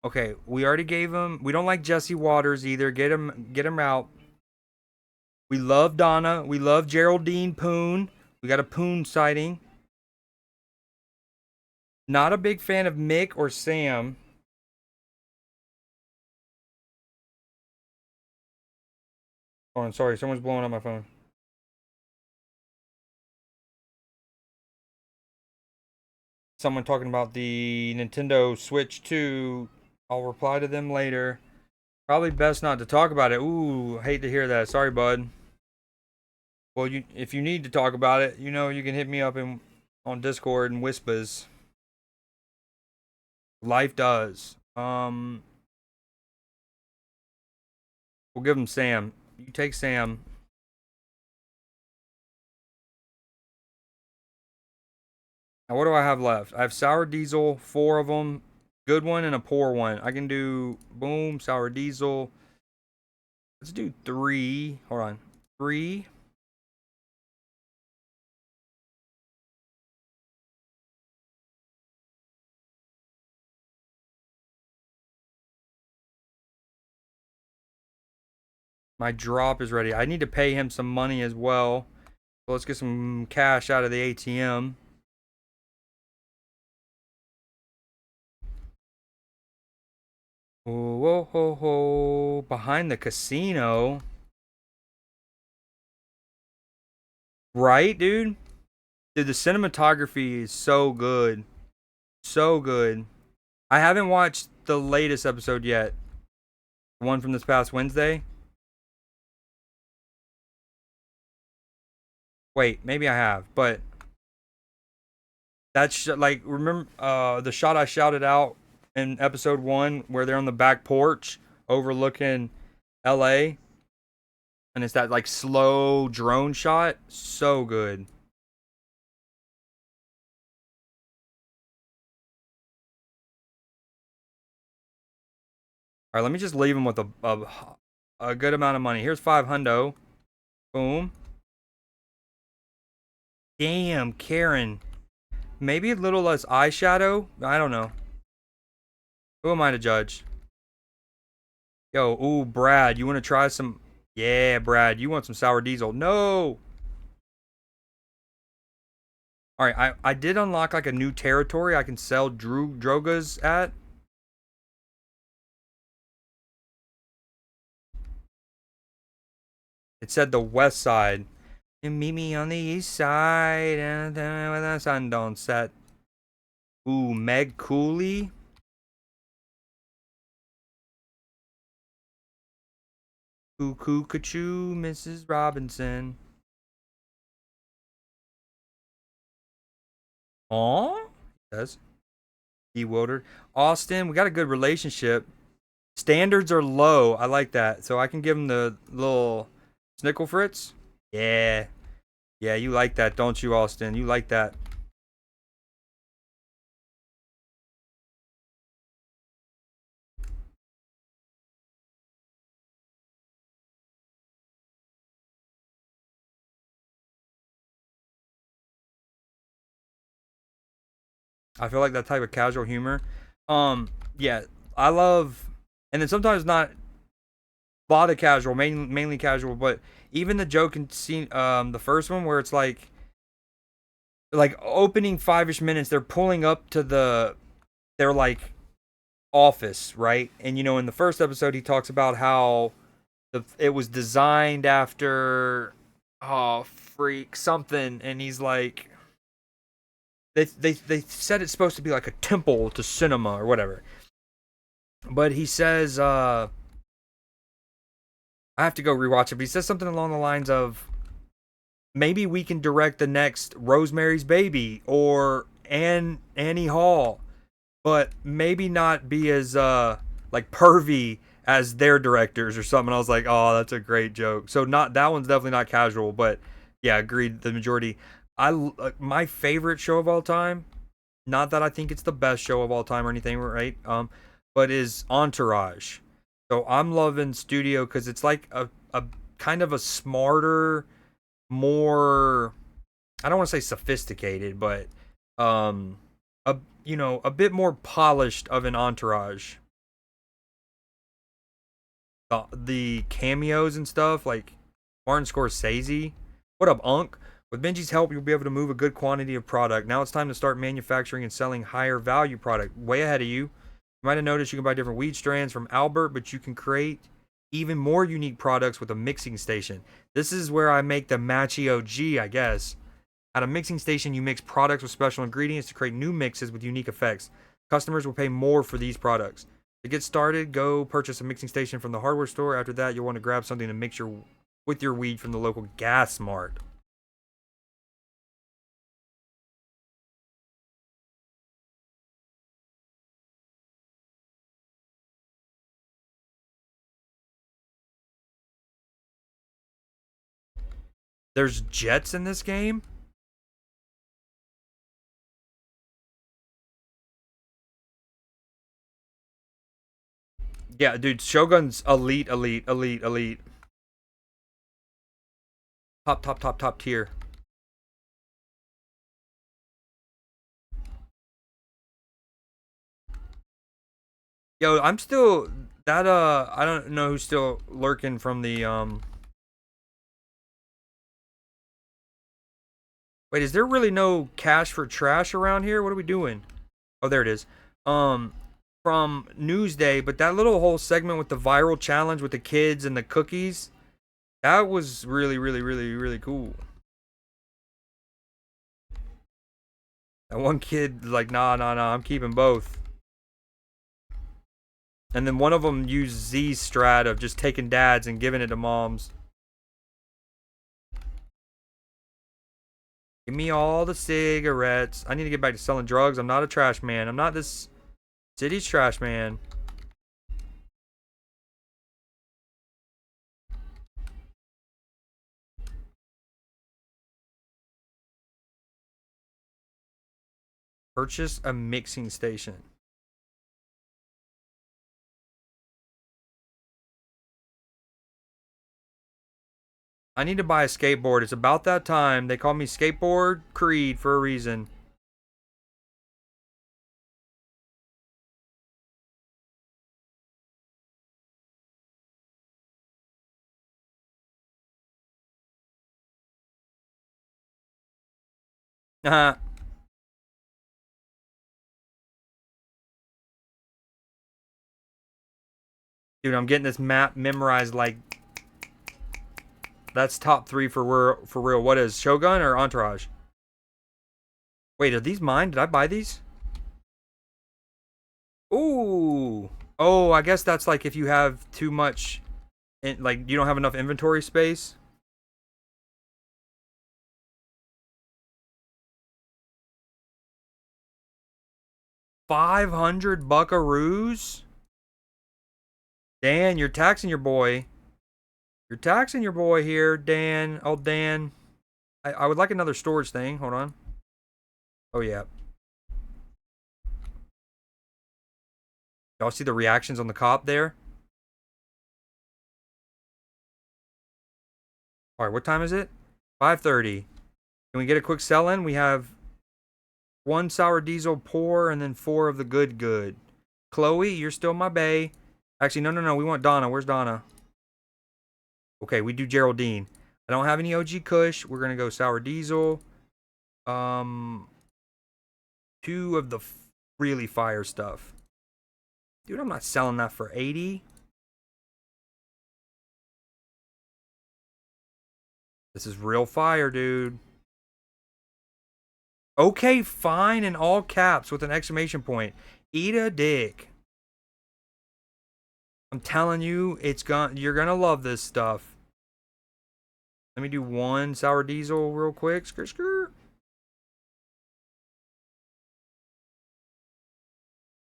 Okay, we already gave him. We don't like Jesse Waters either. Get him out. We love Donna. We love Geraldine Poon. We got a Poon sighting. Not a big fan of Mick or Sam. Oh, I'm sorry. Someone's blowing up my phone. Someone talking about the Nintendo Switch 2. I'll reply to them later. Probably best not to talk about it. Ooh, hate to hear that. Sorry, bud. Well, if you need to talk about it, you can hit me up on Discord and whispers. Life does. We'll give him Sam. You take Sam. Now, what do I have left? I have Sour Diesel, 4 of them. Good one and a poor one. I can do, boom, Sour Diesel. Let's do 3. Hold on. 3. My drop is ready. I need to pay him some money as well. So let's get some cash out of the ATM. Oh, whoa, ho, ho. Behind the casino. Right, dude? Dude, the cinematography is so good. So good. I haven't watched the latest episode yet. The one from this past Wednesday. Wait, maybe I have, but that's like, remember the shot I shouted out in episode 1 where they're on the back porch overlooking LA, and it's that like slow drone shot. So good. All right, let me just leave him with a good amount of money. Here's 5 hundo. Boom. Damn, Karen. Maybe a little less eyeshadow. I don't know. Who am I to judge? Yo, ooh, Brad, you want to try some? Yeah, Brad, you want some sour diesel? No. All right, I did unlock like a new territory I can sell drogas at. It said the west side. And meet me on the east side and when the sun don't set. Ooh, Meg Cooley. Cuckoo Cachoo, Mrs. Robinson. Aw? Yes. Bewildered. Austin, we got a good relationship. Standards are low. I like that. So I can give him the little snickle fritz. Yeah. Yeah, you like that, don't you, Austin? You like that. I feel like that type of casual humor. Yeah, I love, and then sometimes not a lot of casual, mainly casual, but even the joke in scene, the first one where it's like opening 5-ish minutes, they're pulling up to their like office, right? And you know, in the first episode, he talks about how it was designed after, oh freak something, and he's like, they said it's supposed to be like a temple to cinema or whatever. But he says, I have to go rewatch it, but he says something along the lines of, maybe we can direct the next Rosemary's Baby or Annie Hall, but maybe not be as like pervy as their directors or something. I was like, oh, that's a great joke. So not that one's definitely not casual, but yeah, agreed. The majority. My favorite show of all time. Not that I think it's the best show of all time or anything, right? But is Entourage. So I'm loving Studio because it's like a kind of a smarter, more, I don't want to say sophisticated, but a a bit more polished of an Entourage. The cameos and stuff, like Martin Scorsese. What up, Unc? With Benji's help, you'll be able to move a good quantity of product. Now it's time to start manufacturing and selling higher value product. Way ahead of you. You might have noticed you can buy different weed strands from Albert, but you can create even more unique products with a mixing station. This is where I make the Matchy OG, I guess. At a mixing station, you mix products with special ingredients to create new mixes with unique effects. Customers will pay more for these products. To get started, go purchase a mixing station from the hardware store. After that, you'll want to grab something to mix with your weed from the local gas mart. There's jets in this game? Yeah, dude, Shogun's elite, elite, elite, elite. Top, top, top, top tier. Yo, I'm still that I don't know who's still lurking from the Wait, is there really no cash for trash around here? What are we doing? Oh, there it is. From Newsday, but that little whole segment with the viral challenge with the kids and the cookies, that was really, really, really, really cool. That one kid like, nah, nah, nah, I'm keeping both. And then one of them used Z's strat of just taking dads and giving it to moms. Give me all the cigarettes. I need to get back to selling drugs. I'm not a trash man. I'm not this city's trash man. Purchase a mixing station. I need to buy a skateboard. It's about that time. They call me Skateboard Creed for a reason. Uh-huh. Dude, I'm getting this map memorized like... That's top 3 for real. What is Shogun or Entourage? Wait, are these mine? Did I buy these? Ooh. Oh, I guess that's like if you have too much... like, you don't have enough inventory space. $500 buckaroos? Dan, you're taxing your boy. You're taxing your boy here, Dan. Oh, Dan. I would like another storage thing. Hold on. Oh, yeah. Y'all see the reactions on the cop there? Alright, what time is it? 5:30. Can we get a quick sell in? We have 1 sour diesel pour and then 4 of the good. Chloe, you're still my bae. Actually, no. We want Donna. Where's Donna? Okay, we do Geraldine. I don't have any OG Kush. We're going to go sour diesel. 2 of the really fire stuff. Dude, I'm not selling that for 80. This is real fire, dude. Okay, fine in all caps with an exclamation point. Eat a dick. I'm telling you, you're gonna love this stuff. Let me do 1 sour diesel real quick. Skirt.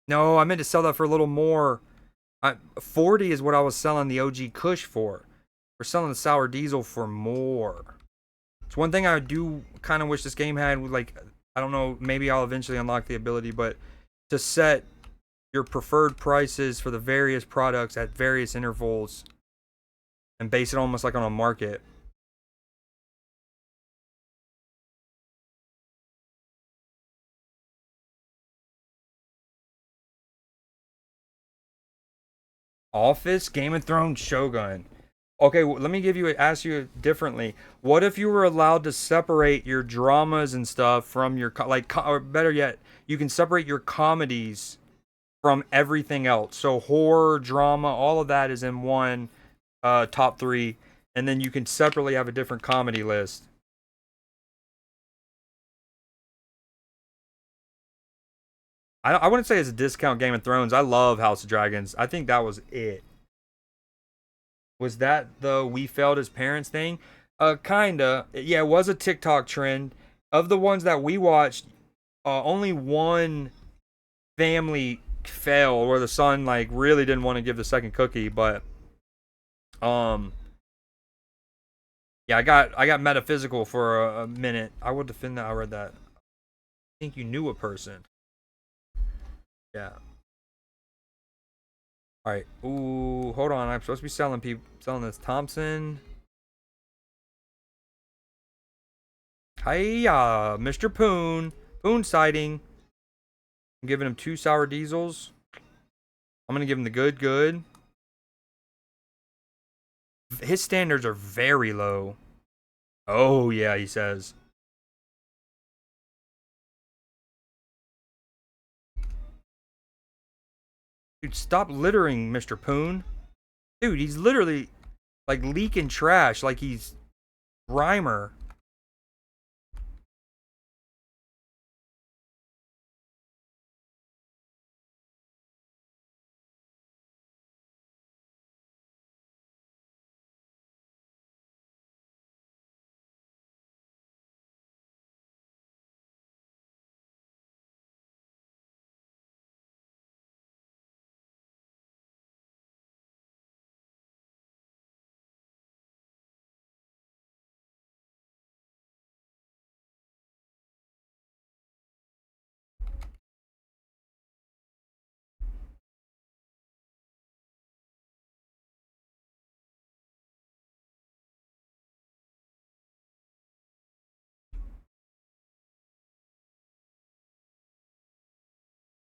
No, I meant to sell that for a little more. 40 is what I was selling the OG Kush for. We're selling the sour diesel for more. It's one thing I do kind of wish this game had, like, I don't know, maybe I'll eventually unlock the ability, but to set your preferred prices for the various products at various intervals and base it almost like on a market. Office, Game of Thrones, Shogun. Okay, let me ask you differently. What if you were allowed to separate your dramas and stuff from your, or better yet, you can separate your comedies from everything else. So horror, drama, all of that is in one top 3, and then you can separately have a different comedy list. I wouldn't say it's a discount Game of Thrones. I love House of Dragons. I think that was it. Was that the we failed as parents thing? Kinda. Yeah, it was a TikTok trend. Of the ones that we watched, only one family failed where the son like really didn't want to give the second cookie, but yeah, I got metaphysical for a minute. I will defend that. I read that. I think you knew a person. Yeah. All right. Ooh, hold on. I'm supposed to be selling this. Thompson. Hiya, Mr. Poon. Poon sighting. I'm giving him 2 sour diesels. I'm gonna give him the good. His standards are very low. Oh yeah, he says. Dude, stop littering, Mr. Poon. Dude, he's literally like leaking trash like he's Grimer.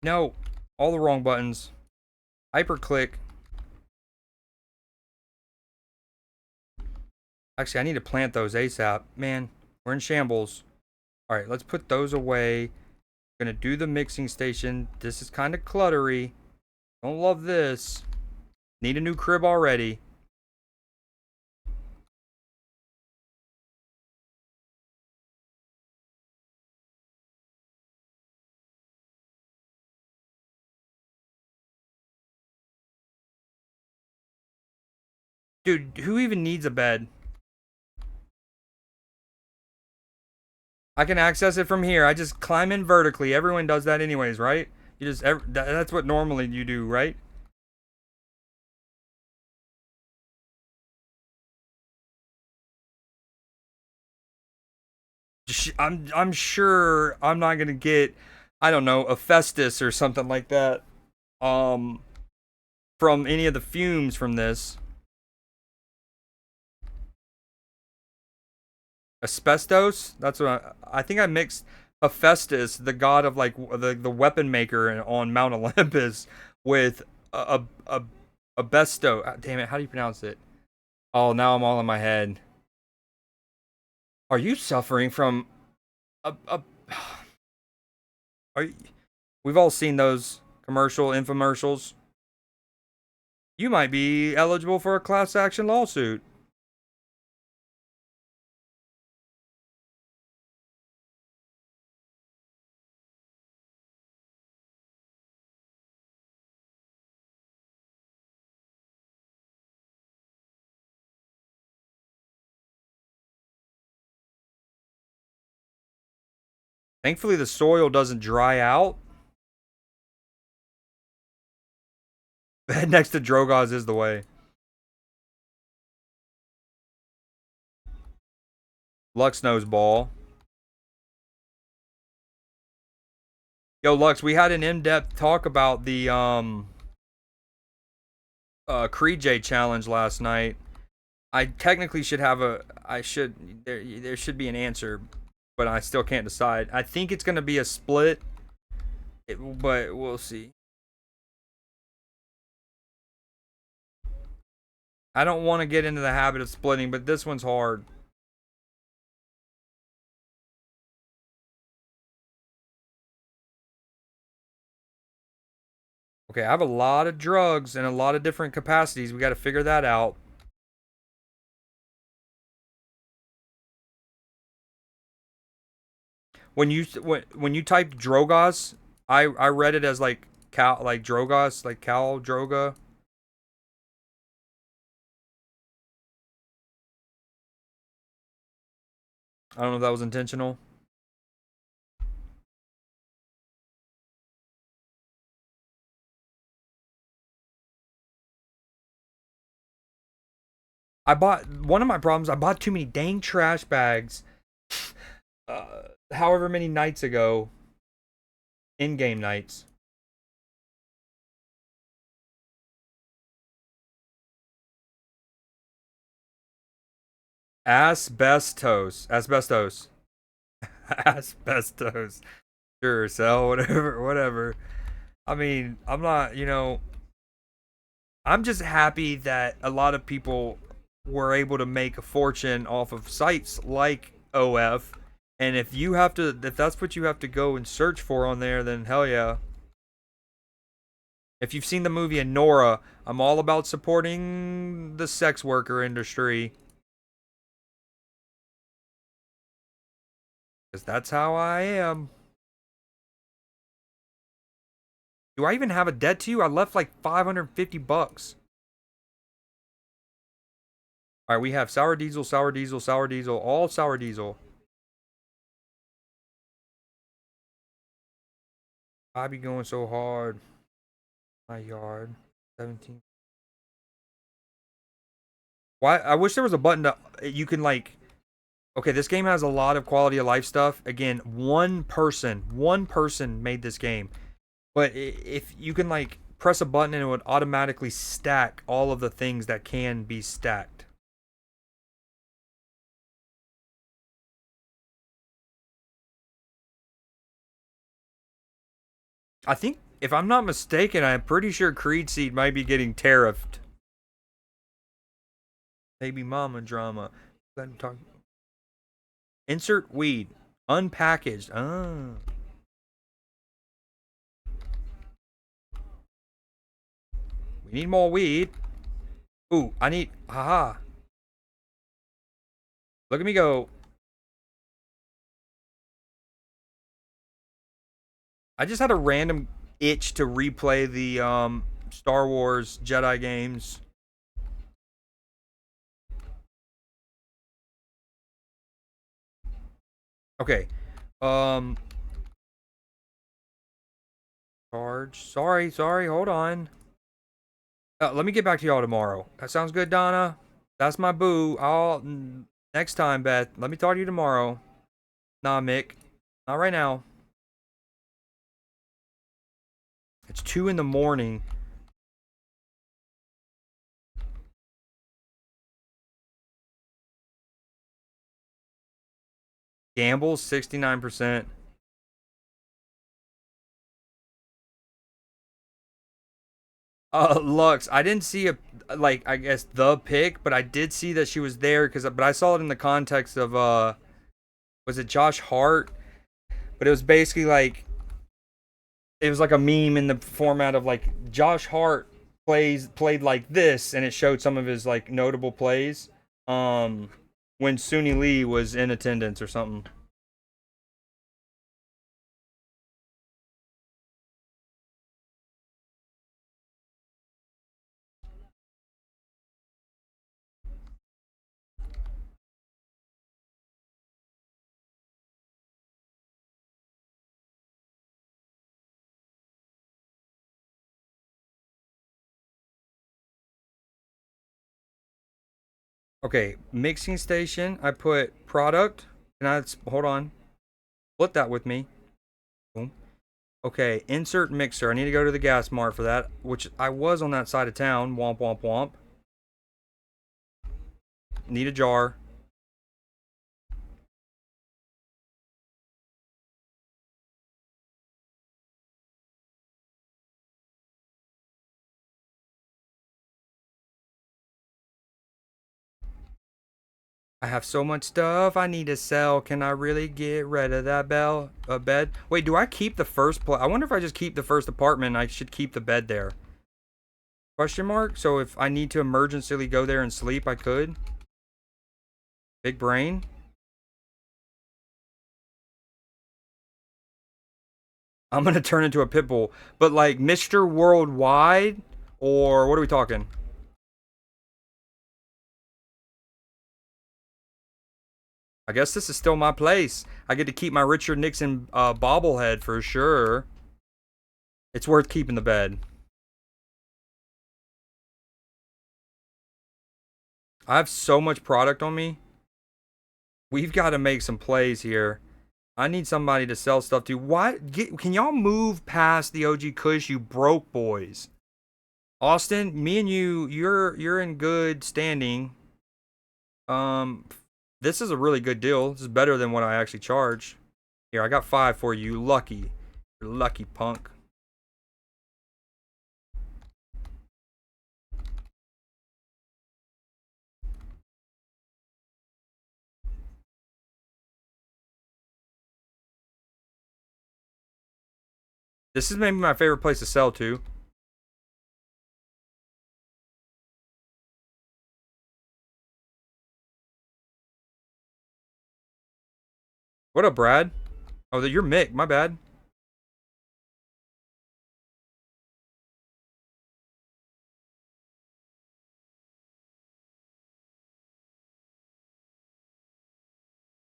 No, all the wrong buttons. Hyperclick. Actually, I need to plant those ASAP. Man, we're in shambles. All right, let's put those away. Gonna do the mixing station. This is kind of cluttery. Don't love this. Need a new crib already. Dude, who even needs a bed? I can access it from here. I just climb in vertically. Everyone does that anyways, right? You just that's what normally you do, right? I'm sure I'm not gonna get, I don't know, a Festus or something like that from any of the fumes from this. Asbestos? That's what I think I mixed Hephaestus, the god of like the weapon maker on Mount Olympus, with a besto. Damn it, how do you pronounce it? Oh, now I'm all in my head. Are you suffering from a are you, we've all seen those infomercials. You might be eligible for a class action lawsuit. Thankfully, the soil doesn't dry out. Bed next to Drogoz is the way. Lux knows ball. Yo, Lux, we had an in-depth talk about the CreedJ challenge last night. I technically should have there should be an answer, but I still can't decide. I think it's going to be a split, but we'll see. I don't want to get into the habit of splitting, but this one's hard. Okay, I have a lot of drugs in a lot of different capacities. We got to figure that out. When you typed Drogoz, I read it as like Drogoz, like Cal Droga. I don't know if that was intentional. One of my problems, I bought too many dang trash bags however many nights ago, in-game nights. Asbestos. Asbestos. Sure, sell whatever. I mean, I'm not, I'm just happy that a lot of people were able to make a fortune off of sites like OF. And if that's what you have to go and search for on there, then hell yeah. If you've seen the movie Anora, I'm all about supporting the sex worker industry. Because that's how I am. Do I even have a debt to you? I left like 550 bucks. All right, we have sour diesel, all sour diesel. I be going so hard. My yard, 17. Why? I wish there was a button to you can like. Okay, this game has a lot of quality of life stuff. Again, one person made this game, but if you can like press a button and it would automatically stack all of the things that can be stacked. I think if I'm not mistaken, I'm pretty sure Creed Seed might be getting tariffed. Baby mama drama. Let him talk. Insert weed. Unpackaged. Ah. We need more weed. Ooh, I need. Haha. Look at me go. I just had a random itch to replay the Star Wars Jedi games. Okay. Charge. Sorry, hold on. Let me get back to y'all tomorrow. That sounds good, Donna. That's my boo. Next time, Beth. Let me talk to you tomorrow. Nah, Mick. Not right now. It's 2 in the morning. Gamble 69%. Lux, I didn't see I guess the pick, but I did see that she was there but I saw it in the context of was it Josh Hart? But it was basically like it was like a meme in the format of like Josh Hart played like this, and it showed some of his like notable plays when Suni Lee was in attendance or something. Okay, mixing station. I put product. Hold on. Split that with me. Boom. Okay, insert mixer. I need to go to the gas mart for that, which I was on that side of town. Womp, womp, womp. Need a jar. I have so much stuff I need to sell. Can I really get rid of that bed? Wait, do I keep the first I wonder if I just keep the first apartment, I should keep the bed there. Question mark? So if I need to emergencyly go there and sleep, I could? Big brain? I'm gonna turn into a pit bull. But like Mr. Worldwide? Or what are we talking? I guess this is still my place. I get to keep my Richard Nixon bobblehead for sure. It's worth keeping the bed. I have so much product on me. We've got to make some plays here. I need somebody to sell stuff to. Can y'all move past the OG Kush, you broke boys? Austin, me and you're in good standing. This is a really good deal. This is better than what I actually charge. Here, I got 5 for you. Lucky. You're lucky, punk. This is maybe my favorite place to sell to. What up, Brad? Oh, you're Mick. My bad.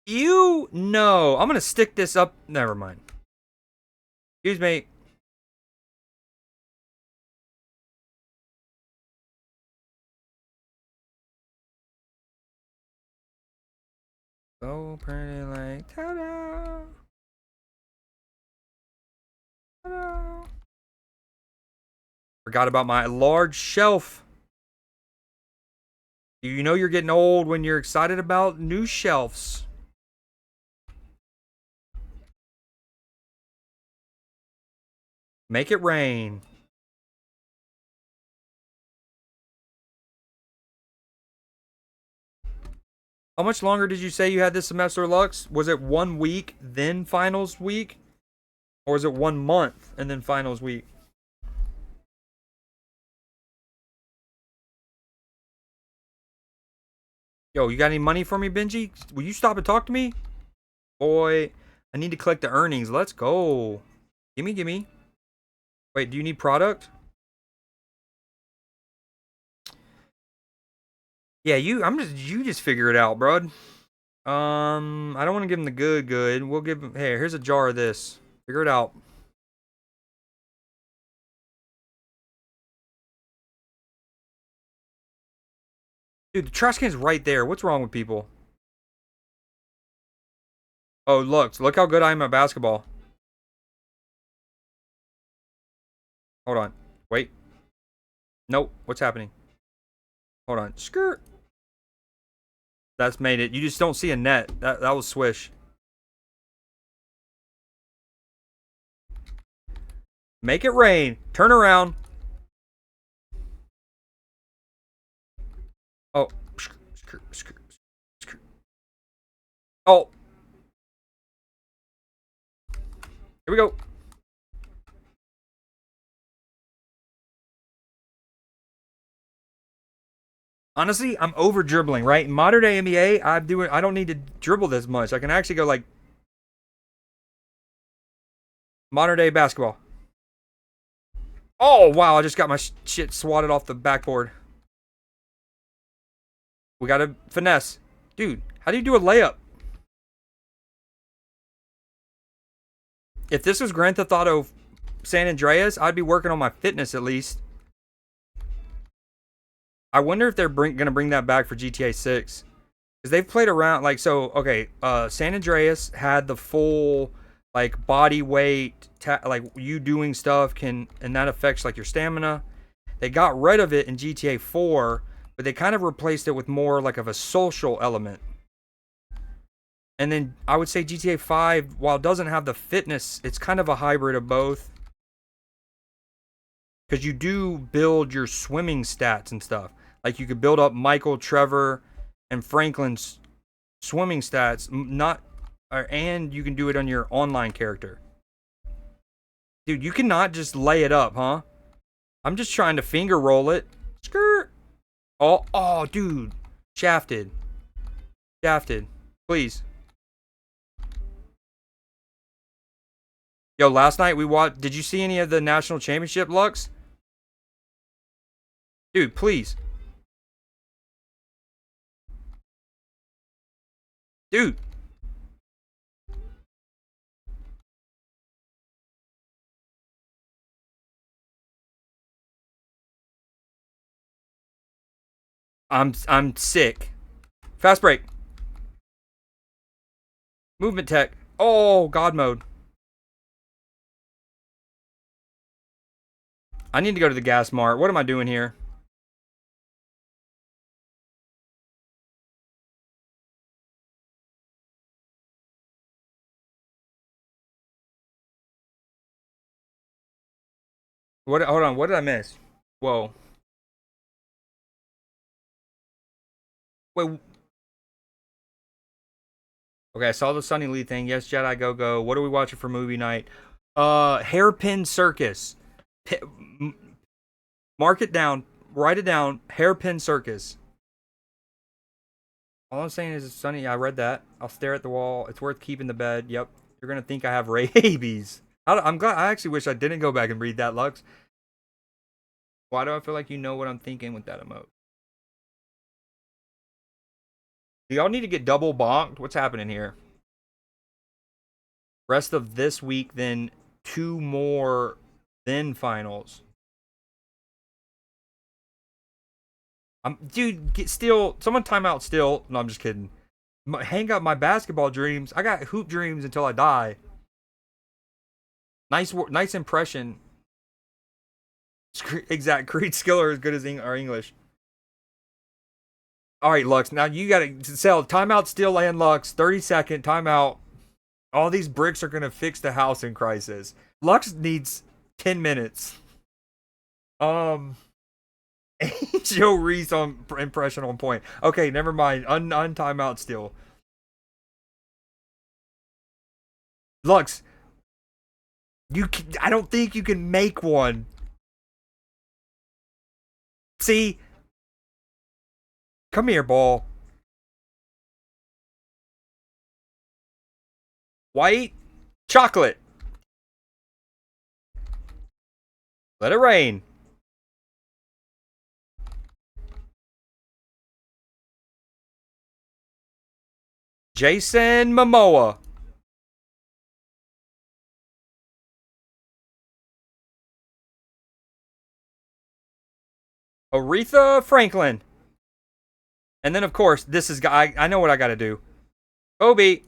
You know. I'm going to stick this up. Never mind. Excuse me. So pretty like ta-da. Ta-da. Forgot about my large shelf. You know you're getting old when you're excited about new shelves. Make it rain. How much longer did you say you had this semester, Lux? Was it 1 week, then finals week? Or was it 1 month, and then finals week? Yo, you got any money for me, Benji? Will you stop and talk to me? Boy, I need to collect the earnings. Let's go. Gimme. Wait, do you need product? Yeah, you just figure it out, bro. I don't want to give him the good. We'll give him, hey, here's a jar of this. Figure it out. Dude, the trash can's right there. What's wrong with people? Oh, look how good I am at basketball. Hold on. Wait. Nope. What's happening? Hold on. Skirt. That's made it. You just don't see a net. That was swish. Make it rain. Turn around. Oh. Oh. Here we go. Honestly, I'm over dribbling, right? In modern day NBA, I don't need to dribble this much. I can actually go like modern day basketball. Oh, wow, I just got my shit swatted off the backboard. We got to finesse. Dude, how do you do a layup? If this was Grand Theft Auto San Andreas, I'd be working on my fitness at least. I wonder if they're going to bring that back for GTA 6. Because they've played around, like, so, okay, San Andreas had the full, like, body weight, like, you doing stuff and that affects, like, your stamina. They got rid of it in GTA 4, but they kind of replaced it with more, like, of a social element. And then I would say GTA 5, while it doesn't have the fitness, it's kind of a hybrid of both. Because you do build your swimming stats and stuff. Like you could build up Michael, Trevor, and Franklin's swimming stats. And you can do it on your online character. Dude, you cannot just lay it up, huh? I'm just trying to finger roll it. Skirt. Oh, dude. Shafted. Please. Yo, last night we watched... Did you see any of the national championship, Lux? Dude, please. Dude. I'm sick. Fast break. Movement tech. Oh, God mode. I need to go to the gas mart. What am I doing here? Hold on. What did I miss? Whoa. Wait. Okay, I saw the Sunny Lee thing. Yes, Jedi Go. What are we watching for movie night? Hairpin Circus. Mark it down. Write it down. Hairpin Circus. All I'm saying is, Sunny, I read that. I'll stare at the wall. It's worth keeping the bed. Yep. You're going to think I have rabies. I'm glad. I actually wish I didn't go back and read that, Lux. Why do I feel like you know what I'm thinking with that emote? Do y'all need to get double bonked? What's happening here? Rest of this week, then 2 more, then finals. Dude, someone timeout still. No, I'm just kidding. Hang up my basketball dreams. I got hoop dreams until I die. Nice impression. Exact. Creed Skiller as good as our English. All right, Lux. Now you got to sell timeout still and Lux. 30-second timeout. All these bricks are going to fix the house in crisis. Lux needs 10 minutes. Angel Reese on impression on point. Okay, never mind. Time out still. Lux, I don't think you can make one. See? Come here, ball. White chocolate. Let it rain. Jason Momoa. Aretha Franklin. And then, of course, this is... I know what I got to do. Kobe.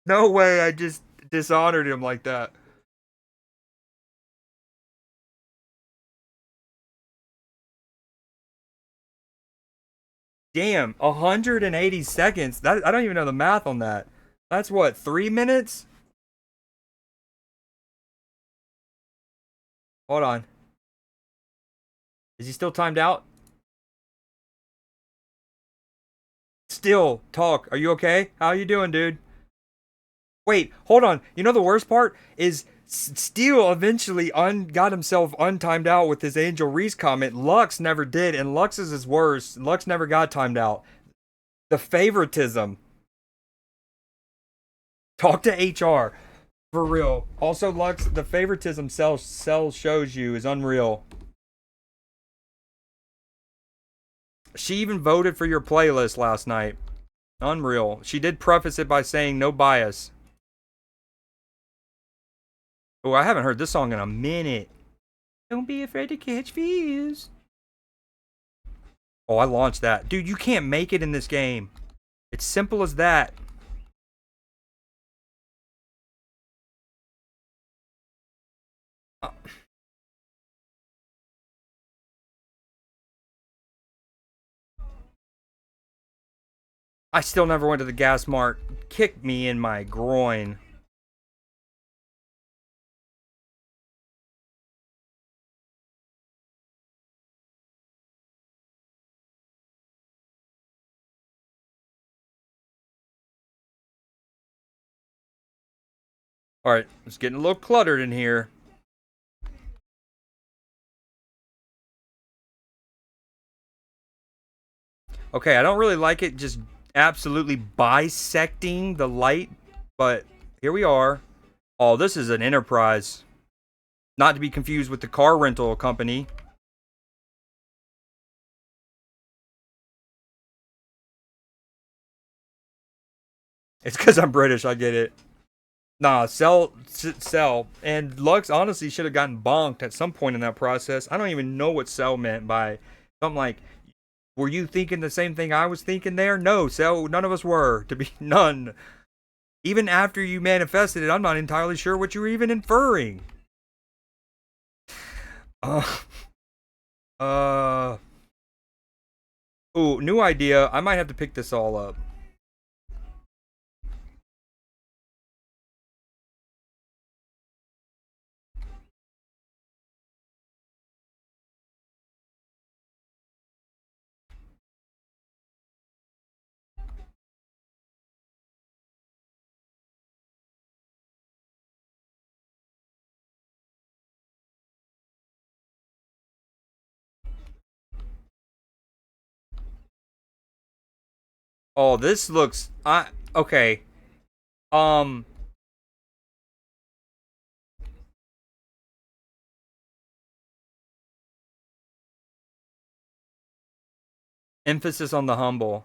No way, I just dishonored him like that. Damn, 180 seconds. I don't even know the math on that. That's what, 3 minutes? Hold on. Is he still timed out? Still, talk. Are you okay? How you doing, dude? Wait, hold on. You know the worst part is Steele eventually got himself untimed out with his Angel Reese comment. Lux never did, and Lux's is worse. Lux never got timed out. The favoritism. Talk to HR. For real. Also, Lux, the favoritism Cell shows you is unreal. She even voted for your playlist last night. Unreal. She did preface it by saying no bias. Oh, I haven't heard this song in a minute. Don't be afraid to catch views. Oh, I launched that. Dude, you can't make it in this game. It's simple as that. I still never went to the gas mart. Kicked me in my groin. Alright, it's getting a little cluttered in here. Okay, I don't really like it just absolutely bisecting the light, but here we are. Oh, this is an Enterprise. Not to be confused with the car rental company. It's because I'm British, I get it. Nah, Cell. And Lux honestly should have gotten bonked at some point in that process. I don't even know what Cell meant by something like, were you thinking the same thing I was thinking there? No, Cell, none of us were. To be none. Even after you manifested it, I'm not entirely sure what you were even inferring. Ooh, new idea. I might have to pick this all up. Oh, this looks okay. Emphasis on the humble.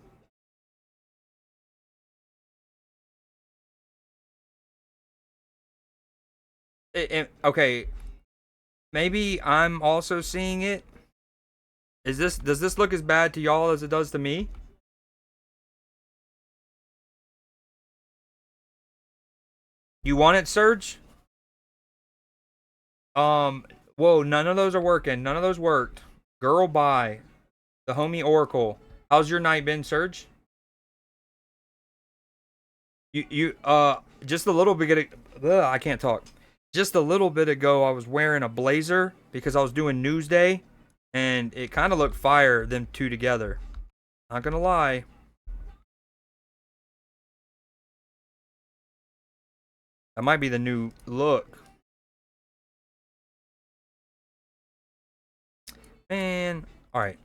Okay. Maybe I'm also seeing it. Does this look as bad to y'all as it does to me? You want it, Surge? Whoa, none of those are working. None of those worked. Girl, bye. The homie Oracle. How's your night been, Surge? Just a little bit. I can't talk. Just a little bit ago, I was wearing a blazer because I was doing Newsday, and it kind of looked fire, them two together. Not gonna lie. That might be the new look. Man, all right.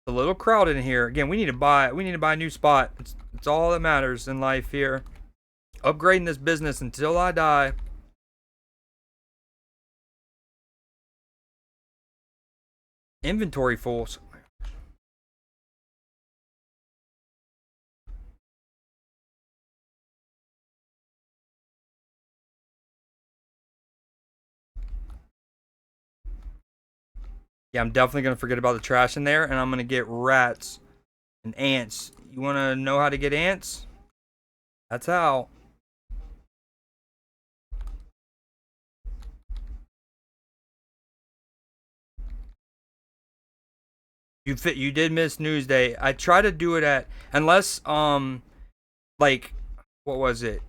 A little crowded in here. Again, we need to buy a new spot. It's all that matters in life here. Upgrading this business until I die. Inventory full. Yeah, I'm definitely going to forget about the trash in there, and I'm going to get rats and ants. You want to know how to get ants? That's how. You did miss Newsday. I try to do it at, unless like, what was it?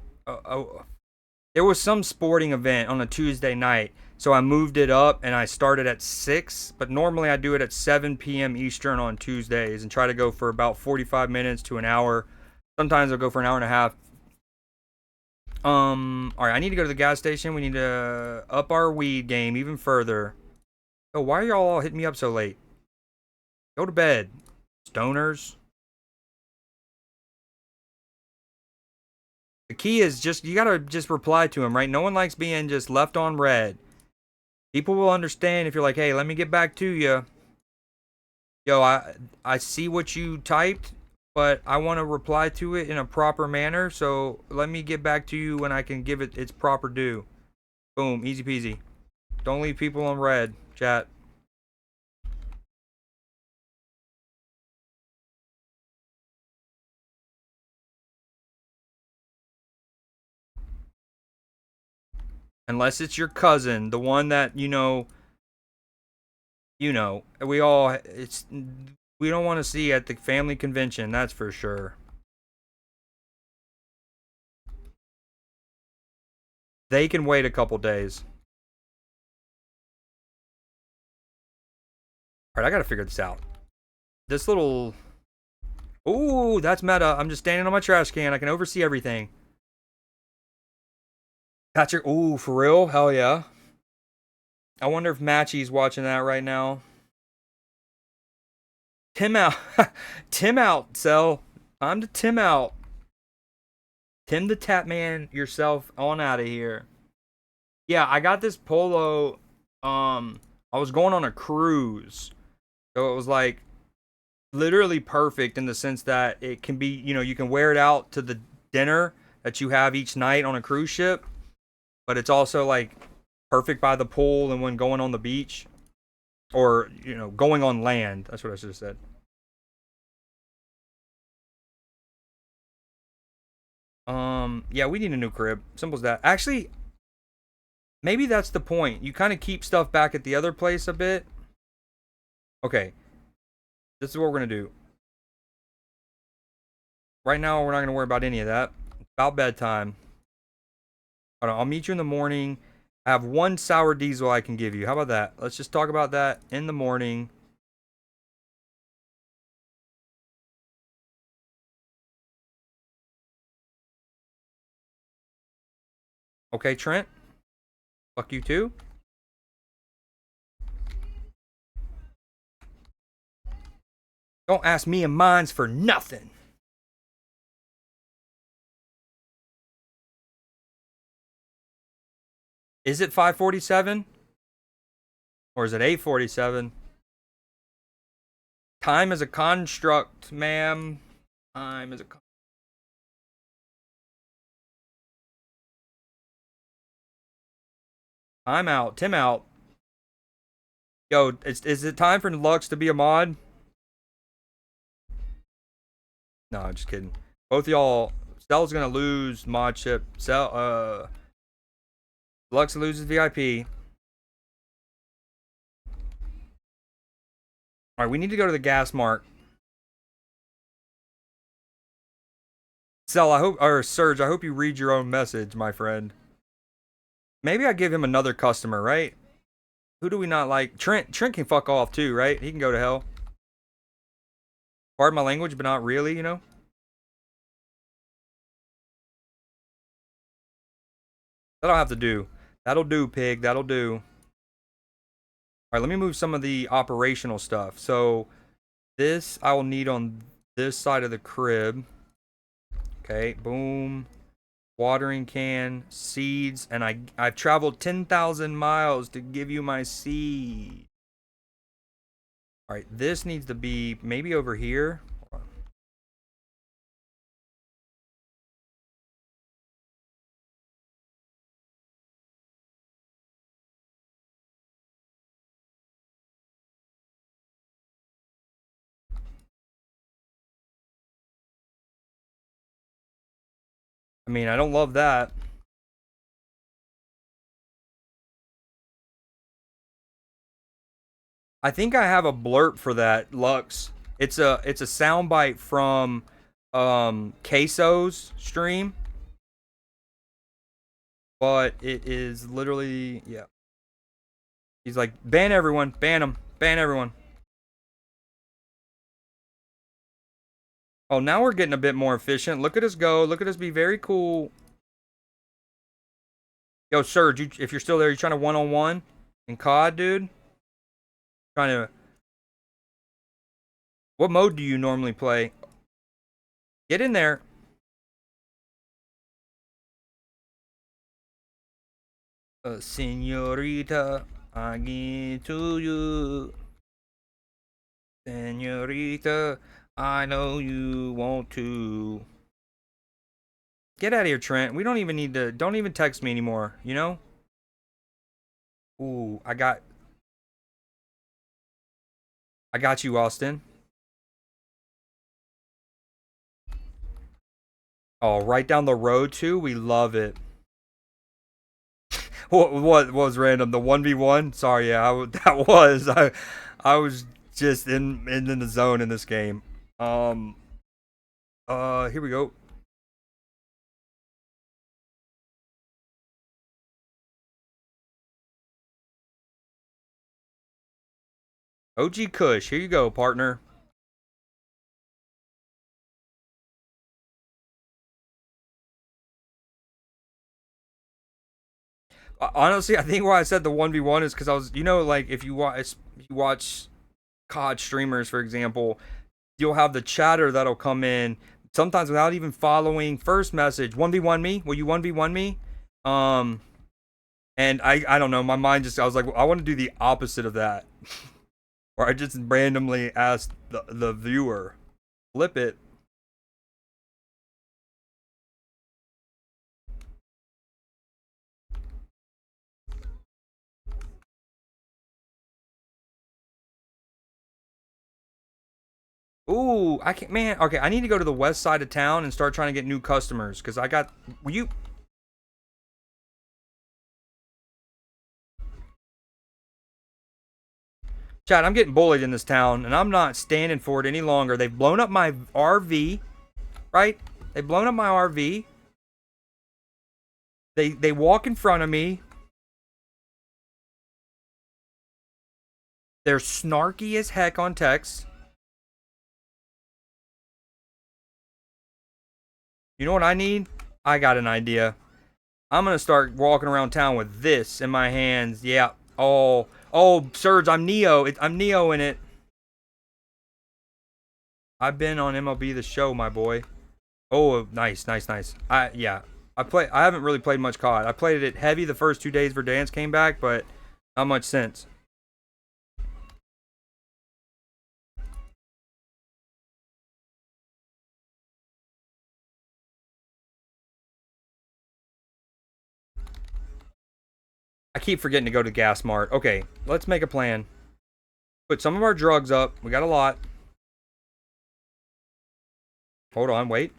There was some sporting event on a Tuesday night, so I moved it up and I started at 6, but normally I do it at 7 p.m. Eastern on Tuesdays and try to go for about 45 minutes to an hour. Sometimes I'll go for an hour and a half. All right, I need to go to the gas station. We need to up our weed game even further. Oh, why are y'all all hitting me up so late? Go to bed, stoners. The key is just, you gotta just reply to him, right? No one likes being just left on red. People will understand if you're like, hey, let me get back to you. Yo, I see what you typed, but I want to reply to it in a proper manner, so let me get back to you when I can give it its proper due. Boom, easy peasy. Don't leave people on red, chat. Unless it's your cousin, the one that, we all, we don't want to see at the family convention, that's for sure. They can wait a couple days. Alright, I gotta figure this out. This little... Ooh, that's meta. I'm just standing on my trash can. I can oversee everything. Patrick, ooh, for real? Hell yeah. I wonder if Matchy's watching that right now. Tim out. Tim out, Cell. Time to Tim out. Tim the Tap Man yourself on out of here. Yeah, I got this polo. I was going on a cruise. So it was like literally perfect in the sense that it can be, you can wear it out to the dinner that you have each night on a cruise ship. But it's also like perfect by the pool and when going on the beach. Or, going on land. That's what I should have said. Yeah, we need a new crib. Simple as that. Actually, maybe that's the point. You kind of keep stuff back at the other place a bit. Okay. This is what we're going to do. Right now, we're not going to worry about any of that. It's about bedtime. I'll meet you in the morning. I have one sour diesel I can give you. How about that? Let's just talk about that in the morning. Okay, Trent. Fuck you too. Don't ask me and mines for nothing. Is it 5:47? Or is it 8:47? Time is a construct, ma'am. Time is a construct. I'm out. Tim out. Yo, is it time for Lux to be a mod? No, I'm just kidding. Both y'all Cell's gonna lose mod chip. Lux loses VIP. Alright, we need to go to the gas mark. Cell, I hope, or Surge, I hope you read your own message, my friend. Maybe I give him another customer, right? Who do we not like? Trent can fuck off too, right? He can go to hell. Pardon my language, but not really, you know? That'll have to do. That'll do, pig. That'll do. Alright, let me move some of the operational stuff. So, this I will need on this side of the crib. Okay, boom. Watering can, seeds, and I've traveled 10,000 miles to give you my seed. Alright, this needs to be maybe over here. I mean, I don't love that. I think I have a blurb for that, Lux. It's a soundbite from Queso's stream. But it is literally, yeah. He's like, ban everyone, ban them, ban everyone. Oh, now we're getting a bit more efficient. Look at us go. Look at us be very cool. Yo, Surge, if you're still there, you trying to one-on-one in COD, dude? Trying to... What mode do you normally play? Get in there. Senorita, I give to you. Senorita, I know you want to. Get out of here, Trent. We don't even need to. Don't even text me anymore, you know? Ooh, I got you, Austin. Oh, right down the road too? We love it. What was random? The 1v1? Sorry, yeah, that was. I was just in the zone in this game. Here we go. OG Kush, here you go, partner. Honestly, I think why I said the 1v1 is because I was, you know, like if you watch COD streamers, for example, you'll have the chatter that'll come in sometimes without even following first message. 1v1 me? Will you 1v1 me? And I don't know, my mind just, I was like, well, I want to do the opposite of that. Or I just randomly asked the viewer, flip it. Ooh, I can't, man. Okay, I need to go to the west side of town and start trying to get new customers because I got. Will you? Chad, I'm getting bullied in this town and I'm not standing for it any longer. They've blown up my RV, right? They've blown up my RV. They walk in front of me. They're snarky as heck on text. You know what I need? I got an idea. I'm going to start walking around town with this in my hands. Yeah. Oh, Surge, I'm Neo. I'm Neo in it. I've been on MLB The Show, my boy. Oh, nice. Yeah. I haven't really played much COD. I played it heavy the first 2 days Verdansk came back, but not much since. I keep forgetting to go to Gas Mart. Okay, let's make a plan. Put some of our drugs up. We got a lot. Hold on, wait.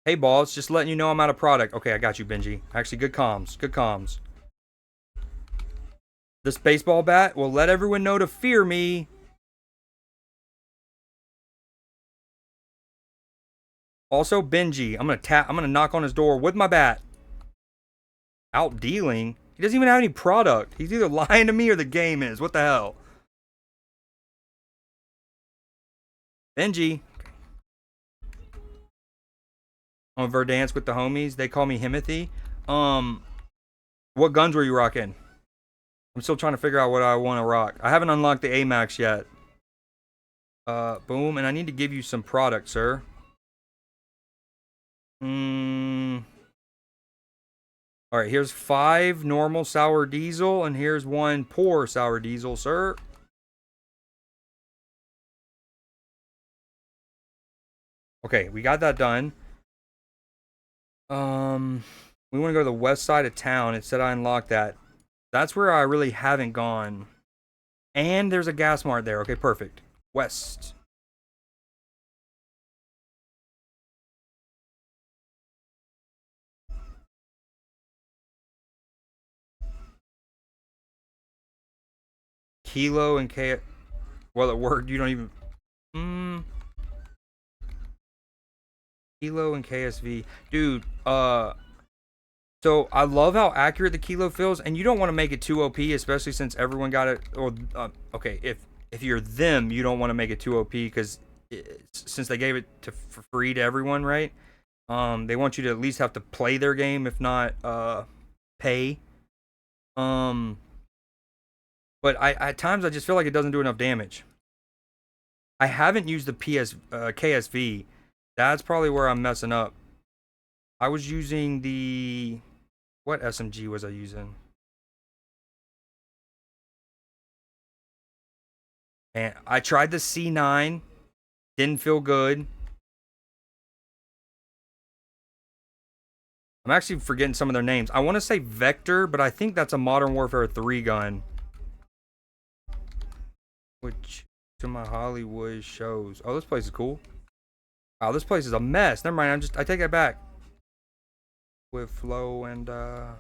Hey, boss, just letting you know I'm out of product. Okay, I got you, Benji. Actually, good comms. Good comms. This baseball bat will let everyone know to fear me. Also, Benji, I'm gonna knock on his door with my bat. Out dealing? He doesn't even have any product. He's either lying to me or the game is. What the hell? Benji. On Verdance with the homies. They call me Himothy. What guns were you rocking? I'm still trying to figure out what I want to rock. I haven't unlocked the AMAX yet. Boom. And I need to give you some product, sir. Alright, here's 5 normal sour diesel, and here's 1 poor sour diesel, sir. Okay, we got that done. We want to go to the west side of town. It said I unlocked that. That's where I really haven't gone. And there's a gas mart there. Okay, perfect. West. Kilo and K. Well, it worked. You don't even. Kilo and KSV. Dude, so I love how accurate the kilo feels, and you don't want to make it too OP, especially since everyone got it. Or okay, if you're them, you don't want to make it too OP because since they gave it for free to everyone, right? They want you to at least have to play their game, if not pay. But at times I just feel like it doesn't do enough damage. I haven't used the KSV. That's probably where I'm messing up. I was using the... What SMG was I using? And I tried the C9. Didn't feel good. I'm actually forgetting some of their names. I want to say Vector, but I think that's a Modern Warfare 3 gun. Which to my Hollywood shows. Oh, this place is cool. Wow, this place is a mess. Never mind, I take that back. With flow and I'm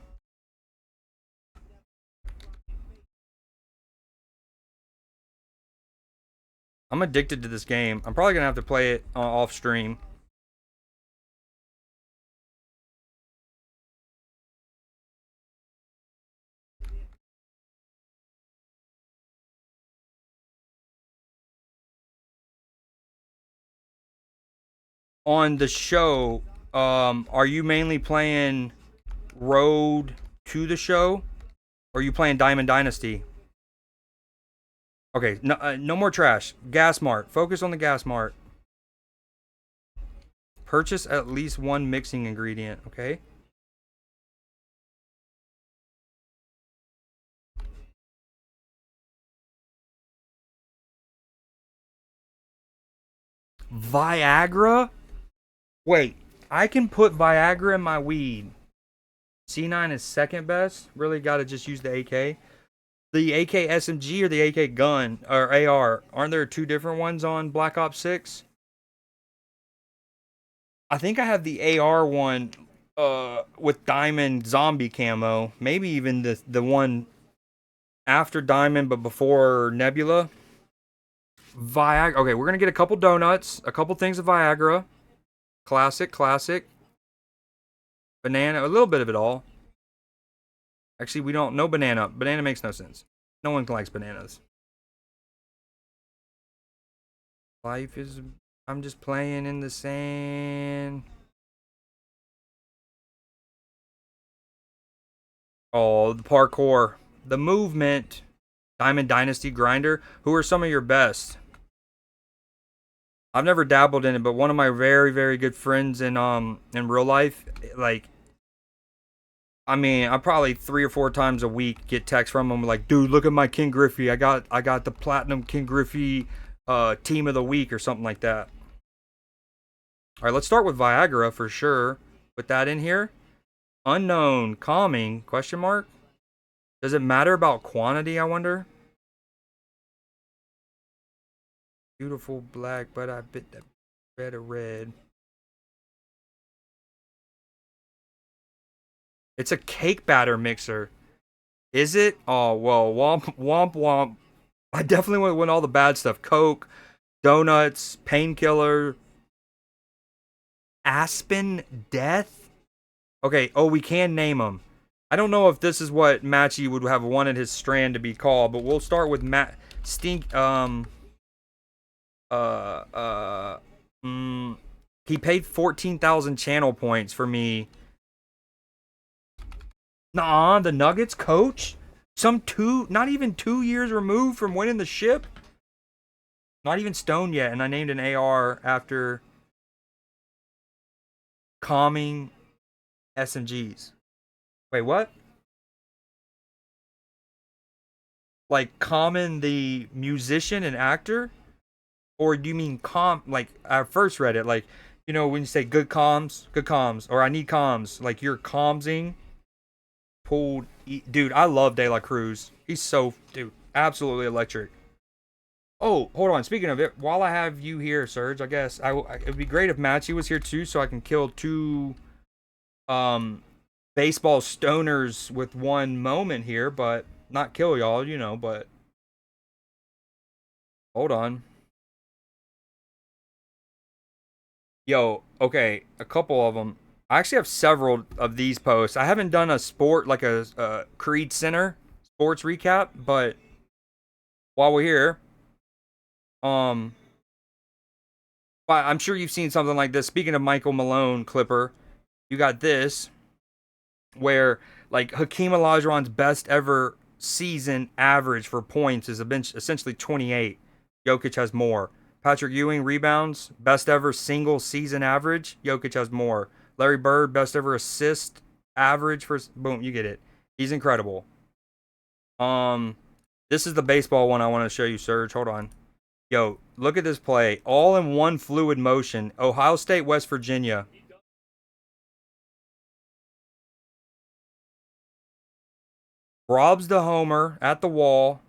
addicted to this game. I'm probably gonna have to play it off stream. On the show, are you mainly playing Road to the show? Or are you playing Diamond Dynasty? Okay, no more trash. Gas Mart. Focus on the Gas Mart. Purchase at least 1 mixing ingredient, okay? Viagra? Wait, I can put Viagra in my weed. C9 is second best. Really got to just use the AK. The AK SMG or the AK gun or AR, aren't there 2 different ones on Black Ops 6? I think I have the AR one with Diamond zombie camo. Maybe even the one after Diamond but before Nebula. Viagra. Okay, we're going to get a couple donuts, a couple things of Viagra. Classic. Banana, a little bit of it all. Actually, we don't know banana. Banana makes no sense. No one likes bananas. Life is... I'm just playing in the sand. Oh, the parkour. The movement. Diamond Dynasty Grinder. Who are some of your best? I've never dabbled in it, but one of my very, very good friends in real life, like, I mean, I probably 3 or 4 times a week get texts from him like, dude, look at my King Griffey. I got the platinum King Griffey team of the week or something like that. All right, let's start with Viagra for sure. Put that in here. Unknown, calming, question mark. Does it matter about quantity, I wonder? Beautiful black, but I bit that red of red. It's a cake batter mixer. Is it? Oh, well, womp, womp, womp. I definitely went all the bad stuff. Coke, donuts, painkiller, Aspen Death. Okay, oh, we can name them. I don't know if this is what Matchy would have wanted his strand to be called, but we'll start with Stink. He paid 14,000 channel points for me. Nah, the Nuggets coach? Not even 2 years removed from winning the ship? Not even stoned yet, and I named an AR after calming SMGs. Wait, what? Like Common the musician and actor? Or do you mean like I first read it like, you know, when you say good comms, or I need comms, like you're commsing. Dude, I love De La Cruz. He's so, dude, absolutely electric. Oh, hold on. Speaking of it, while I have you here, Serge, I guess it would be great if Matchy was here too, so I can kill two baseball stoners with one moment here, but not kill y'all, you know, but hold on. Yo, okay, a couple of them. I actually have several of these posts. I haven't done a sport, like a CreedCenter sports recap, but while we're here, but I'm sure you've seen something like this. Speaking of Michael Malone Clipper, you got this, where like Hakeem Olajuwon's best ever season average for points is essentially 28. Jokic has more. Patrick Ewing rebounds, best ever single season average. Jokic has more. Larry Bird, best ever assist average for boom, you get it. He's incredible. This is the baseball one I want to show you, Serge. Hold on. Yo, look at this play. All in one fluid motion. Ohio State, West Virginia. Robs the homer at the wall.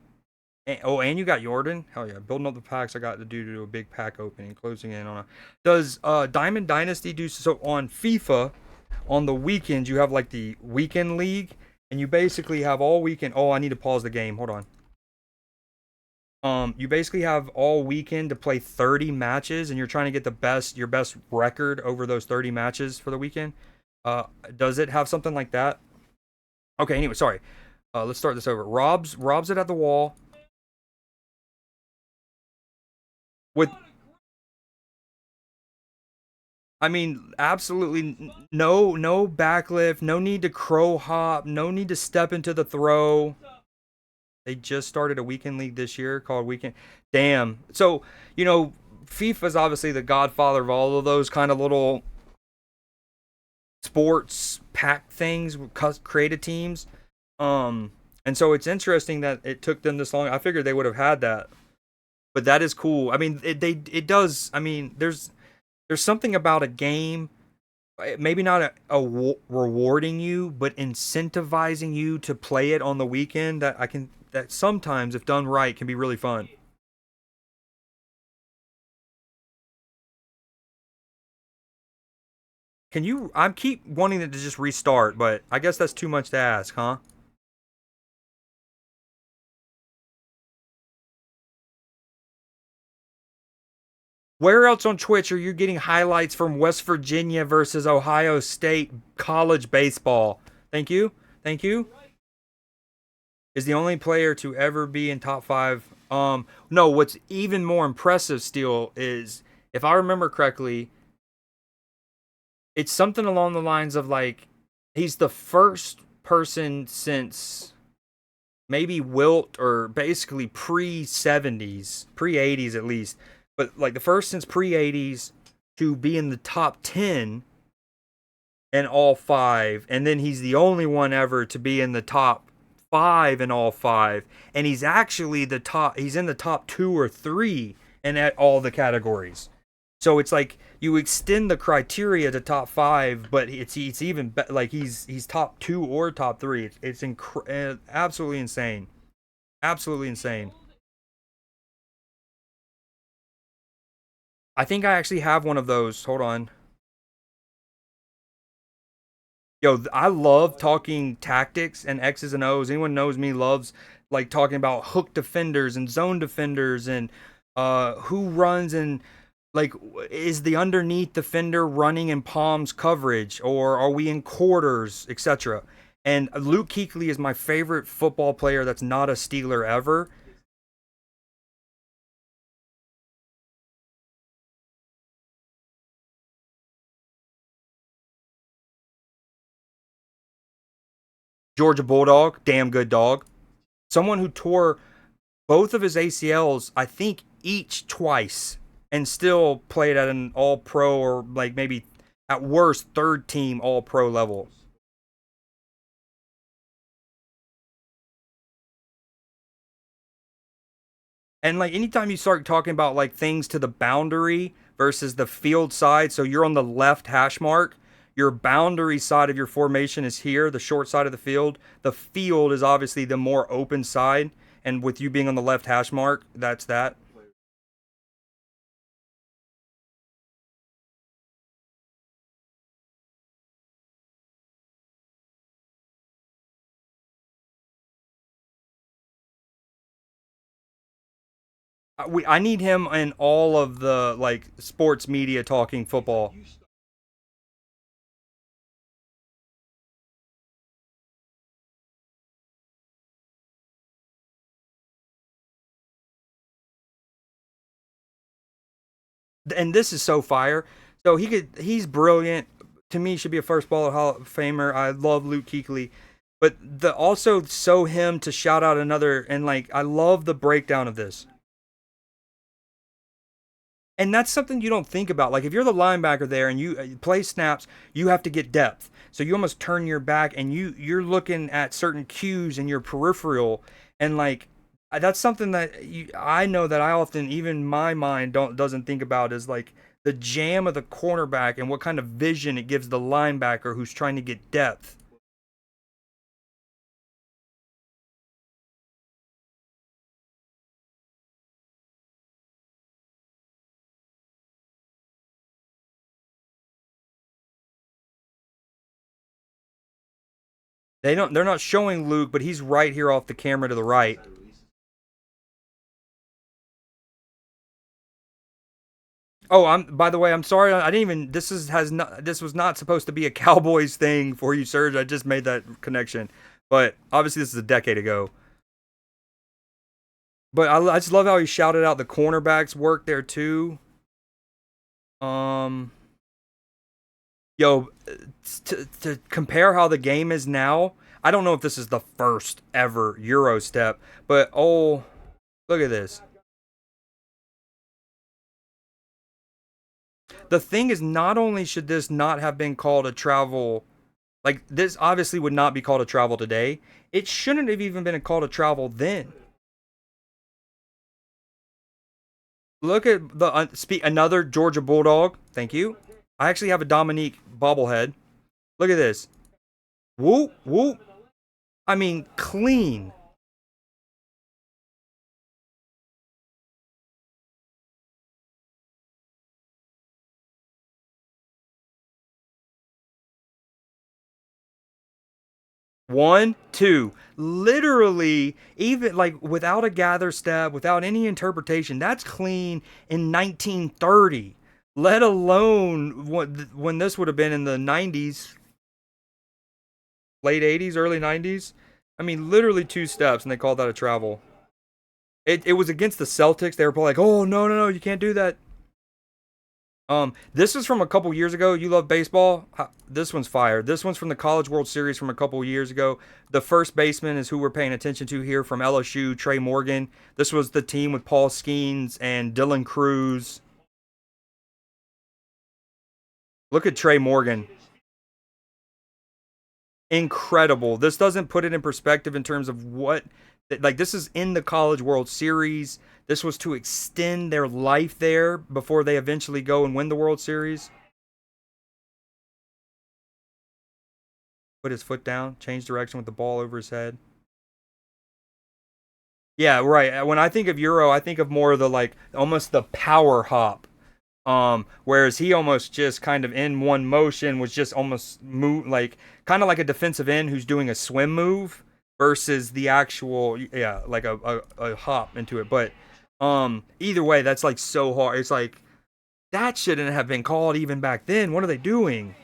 And you got Jordan? Hell yeah. Building up the packs I got to do a big pack opening, closing in on a... Does Diamond Dynasty do... So on FIFA, on the weekends, you have like the weekend league, and you basically have all weekend... Oh, I need to pause the game. Hold on. You basically have all weekend to play 30 matches, and you're trying to get your best record over those 30 matches for the weekend. Does it have something like that? Okay, anyway, sorry. Let's start this over. Robs it at the wall. I mean, absolutely no backlift, no need to crow hop, no need to step into the throw. They just started a weekend league this year called Weekend. Damn. So, you know, FIFA's obviously the godfather of all of those kind of little sports pack things, creative teams. And so it's interesting that it took them this long. I figured they would have had that. But that is cool. I mean, it does. I mean, there's something about a game, maybe not rewarding you, but incentivizing you to play it on the weekend that sometimes, if done right, can be really fun. I keep wanting it to just restart, but I guess that's too much to ask, huh? Where else on Twitch are you getting highlights from West Virginia versus Ohio State college baseball? Thank you. Thank you. Is the only player to ever be in top 5. No, what's even more impressive still is, if I remember correctly, it's something along the lines of like, he's the first person since maybe Wilt, or basically pre-70s, pre-80s at least, but like the first since pre-80s to be in the top 10 in all 5, and then he's the only one ever to be in the top 5 in all 5, and he's actually he's in the top 2 or 3 in at all the categories. So it's like you extend the criteria to top 5, but it's even like he's top 2 or top 3. It's absolutely insane. Absolutely insane. I think I actually have one of those. Hold on. Yo, I love talking tactics and X's and O's. Anyone knows me loves like talking about hook defenders and zone defenders and who runs and like is the underneath defender running in palms coverage or are we in quarters, etc. And Luke Kuechly is my favorite football player that's not a Steeler ever. Georgia Bulldog, damn good dog. Someone who tore both of his ACLs, I think each twice, and still played at an all pro or like maybe at worst third team all pro level. And like anytime you start talking about like things to the boundary versus the field side, so you're on the left hash mark, your boundary side of your formation is here, the short side of the field. The field is obviously the more open side, and with you being on the left hash mark, that's that. I need him in all of the like sports media talking football. And this is so fire. So he's brilliant. To me, should be a first ballot Hall of Famer. I love Luke Kuechly. But the also so him to shout out another and like I love the breakdown of this. And that's something you don't think about. Like if you're the linebacker there and you play snaps, you have to get depth. So you almost turn your back and you're looking at certain cues in your peripheral and like that's something that I know that I often even my mind doesn't think about is like the jam of the cornerback and what kind of vision it gives the linebacker who's trying to get depth. They're not showing Luke, but he's right here off the camera to the right. Oh, by the way, I'm sorry. I didn't even this was not supposed to be a Cowboys thing for you, Serge. I just made that connection. But obviously this is a decade ago. But I just love how he shouted out the cornerbacks work there too. Um Yo, to compare how the game is now, I don't know if this is the first ever Euro step, but oh, look at this. The thing is, not only should this not have been called a travel, like this obviously would not be called a travel today, it shouldn't have even been called a travel then. Look at the another Georgia Bulldog. Thank you. I actually have a Dominique bobblehead. Look at this. Whoop, whoop. I mean, clean. One, two. Literally, even like without a gather step, without any interpretation, that's clean in 1930. Let alone when this would have been in the 90s, late 80s, early 90s. I mean, literally two steps, and they called that a travel. It was against the Celtics. They were probably like, "Oh no, you can't do that." This is from a couple years ago. You love baseball? This one's fire. This one's from the College World Series from a couple years ago. The first baseman is who we're paying attention to here from LSU, Trey Morgan. This was the team with Paul Skeens and Dylan Cruz. Look at Trey Morgan. Incredible. This doesn't put it in perspective in terms of what, like, this is in the College World Series. This was to extend their life there before they eventually go and win the World Series. Put his foot down, change direction with the ball over his head. Yeah, right. When I think of Euro, I think of more of the like almost the power hop Whereas he almost just kind of in one motion was just almost move like kind of like a defensive end who's doing a swim move versus the actual like a hop into it. But either way, that's like so hard. It's like that shouldn't have been called even back then. What are they doing?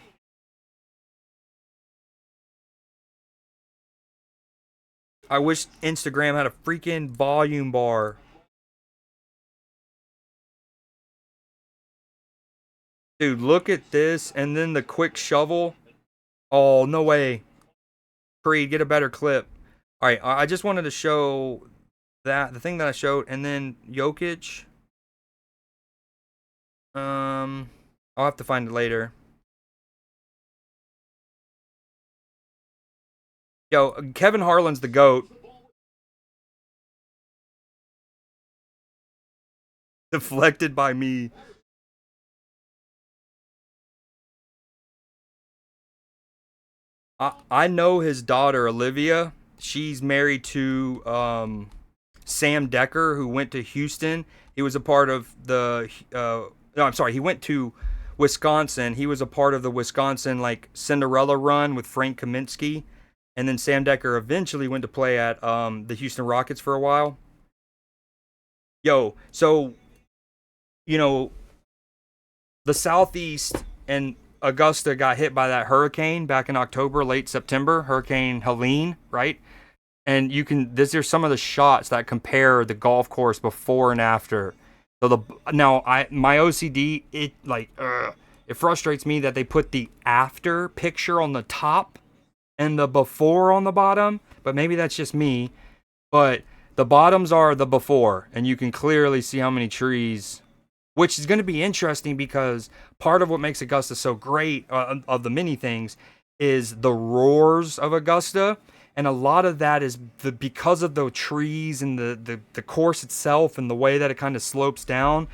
I wish Instagram had a freaking volume bar. Dude, look at this, and then the quick shovel. Oh, no way. Creed, get a better clip. All right, I just wanted to show that, the thing that I showed, and then Jokic. I'll have to find it later. Yo, Kevin Harlan's the GOAT. Deflected by me. I know his daughter, Olivia. She's married to Sam Decker, who went to Houston. He was a part of the... no, I'm sorry. He went to Wisconsin. He was a part of the Wisconsin, like, Cinderella run with Frank Kaminsky. And then Sam Decker eventually went to play at the Houston Rockets for a while. Yo, so, you know, the Southeast and Augusta got hit by that hurricane back in October, late September, Hurricane Helene, right? And you can, there's some of the shots that compare the golf course before and after. So my OCD, it frustrates me that they put the after picture on the top and the before on the bottom, but maybe that's just me. But the bottoms are the before, and you can clearly see how many trees, which is going to be interesting because part of what makes Augusta so great, of the many things, is the roars of Augusta. And a lot of that is because of the trees and the course itself and the way that it kind of slopes down.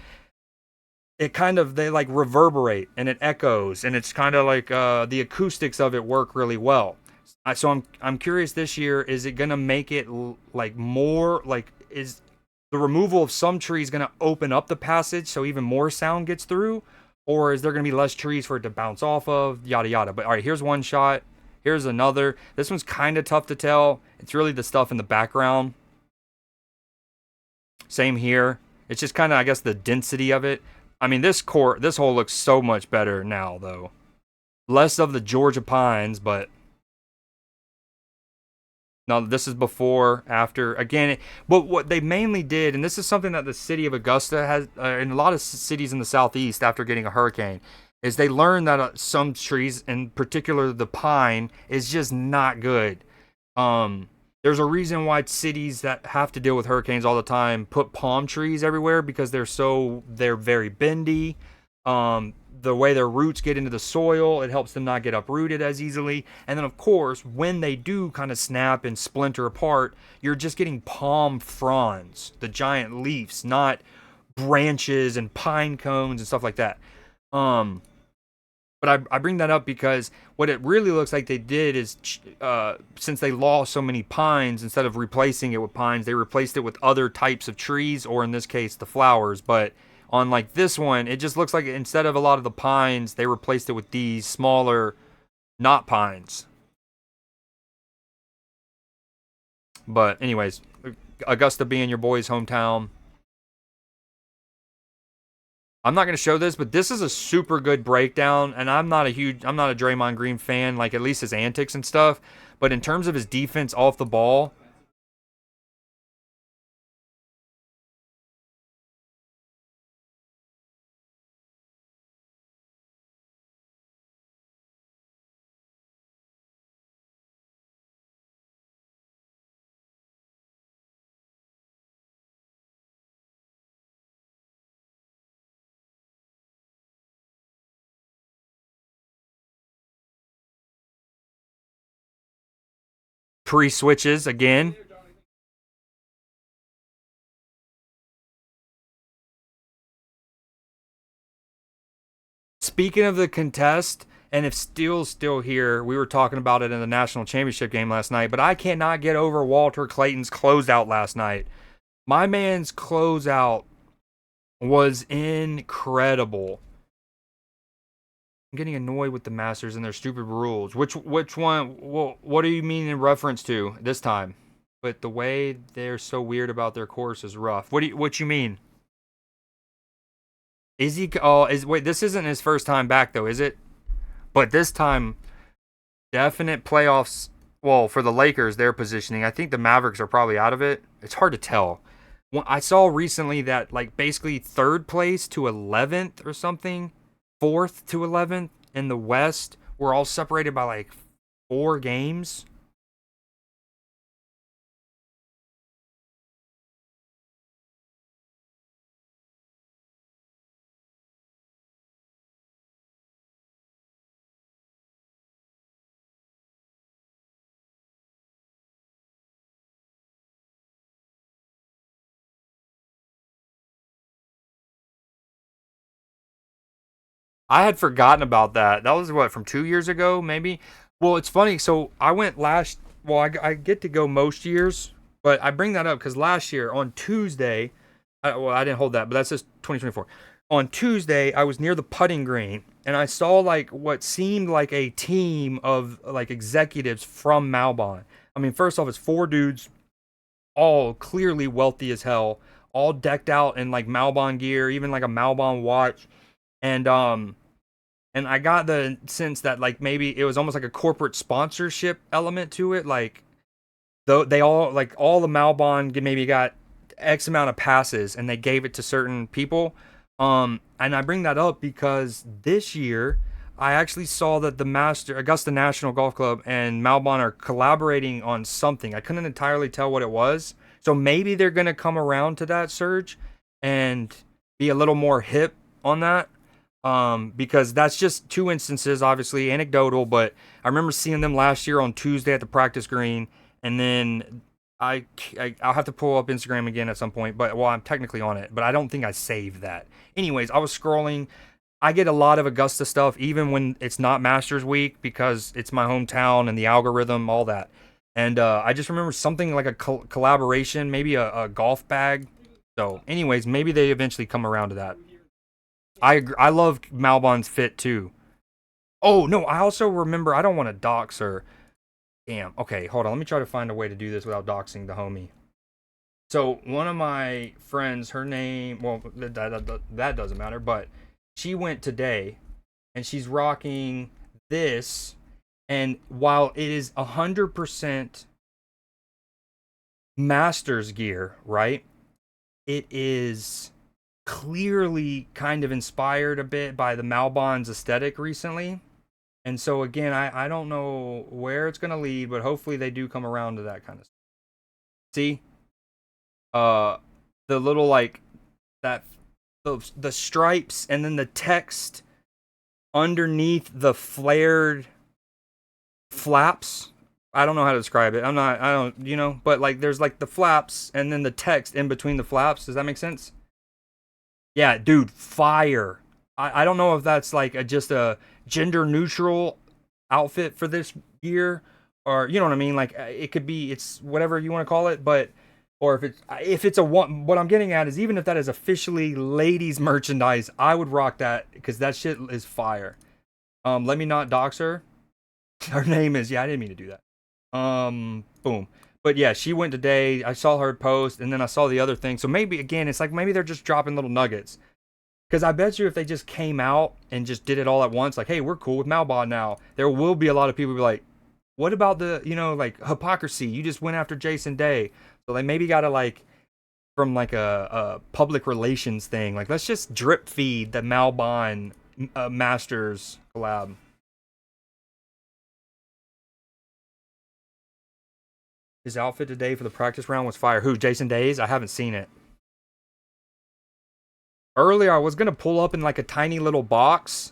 They like reverberate and it echoes, and it's kind of like the acoustics of it work really well. So I'm curious this year, is it gonna make it like more like, is the removal of some trees gonna open up the passage so even more sound gets through, or is there gonna be less trees for it to bounce off of, yada yada. But all right, here's one shot. Here's another. This one's kind of tough to tell. It's really the stuff in the background. Same here. It's just kind of, I guess, the density of it. I mean, this hole looks so much better now, though. Less of the Georgia pines, but no, this is before, after. Again, but what they mainly did, and this is something that the city of Augusta has, and a lot of cities in the southeast after getting a hurricane, is they learned that some trees, in particular the pine, is just not good. There's a reason why cities that have to deal with hurricanes all the time put palm trees everywhere, because they're very bendy. The way their roots get into the soil, it helps them not get uprooted as easily. And then, of course, when they do kind of snap and splinter apart, you're just getting palm fronds, the giant leaves, not branches and pine cones and stuff like that. But I bring that up because what it really looks like they did is, since they lost so many pines, instead of replacing it with pines, they replaced it with other types of trees, or in this case, the flowers. But on like this one, it just looks like instead of a lot of the pines, they replaced it with these smaller, not pines. But anyways, Augusta being your boy's hometown. I'm not going to show this, but this is a super good breakdown, and I'm not a Draymond Green fan, like at least his antics and stuff, but in terms of his defense off the ball, pre-switches again. Speaking of the contest, and if Steele's still here, we were talking about it in the national championship game last night, but I cannot get over Walter Clayton's closeout last night. My man's closeout was incredible. I'm getting annoyed with the Masters and their stupid rules. Which one? Well, what do you mean in reference to this time? But the way they're so weird about their course is rough. What you mean? Is he? Oh, wait. This isn't his first time back though, is it? But this time, definite playoffs. Well, for the Lakers, their positioning. I think the Mavericks are probably out of it. It's hard to tell. I saw recently that like basically 3rd place to 11th or something, 4th to 11th in the West were all separated by like 4 games. I had forgotten about that. That was what, from 2 years ago, maybe? Well, it's funny. So I went I get to go most years, but I bring that up because last year on Tuesday, I didn't hold that, but that's just 2024. On Tuesday, I was near the putting green and I saw like what seemed like a team of like executives from Malbon. I mean, first off, it's 4 dudes, all clearly wealthy as hell, all decked out in like Malbon gear, even like a Malbon watch. And I got the sense that like maybe it was almost like a corporate sponsorship element to it. Like though they all like all the Malbon maybe got X amount of passes and they gave it to certain people. And I bring that up because this year I actually saw that the Augusta National Golf Club and Malbon are collaborating on something. I couldn't entirely tell what it was. So maybe they're gonna come around to that surge and be a little more hip on that. Because that's just 2 instances, obviously anecdotal, but I remember seeing them last year on Tuesday at the practice green, and then I'll have to pull up Instagram again at some point, but well, I'm technically on it, but I don't think I saved that. Anyways, I was scrolling. I get a lot of Augusta stuff, even when it's not Masters week, because it's my hometown and the algorithm, all that. And I just remember something like a collaboration, maybe a golf bag. So anyways, maybe they eventually come around to that. I agree. I love Malbon's fit too. Oh no, I also remember I don't want to dox her. Damn. Okay, hold on. Let me try to find a way to do this without doxing the homie. So one of my friends, her name, well, that doesn't matter, but she went today, and she's rocking this. And while it is 100% Masters gear, right? It is clearly kind of inspired a bit by the Malbon's aesthetic recently. And so again, I don't know where it's going to lead, but hopefully they do come around to that kind of stuff. See? The little like that the stripes and then the text underneath the flared flaps. I don't know how to describe it. But like there's like the flaps and then the text in between the flaps. Does that make sense? Yeah, dude, fire. I don't know if that's like just a gender neutral outfit for this year, or you know what I mean? Like it could be, it's whatever you want to call it, but or if it's a one, what I'm getting at is even if that is officially ladies merchandise, I would rock that because that shit is fire. Let me not dox her. Her name is, I didn't mean to do that. Boom. But yeah, she went today. I saw her post, and then I saw the other thing. So maybe, again, it's like maybe they're just dropping little nuggets. Because I bet you if they just came out and just did it all at once, like, hey, we're cool with Malbon now, there will be a lot of people who be like, what about the, like, hypocrisy? You just went after Jason Day. So they maybe got to, like, from, like, a public relations thing, like, let's just drip feed the Malbon Masters collab. His outfit today for the practice round was fire. Who, Jason Days? I haven't seen it. Earlier, I was going to pull up in like a tiny little box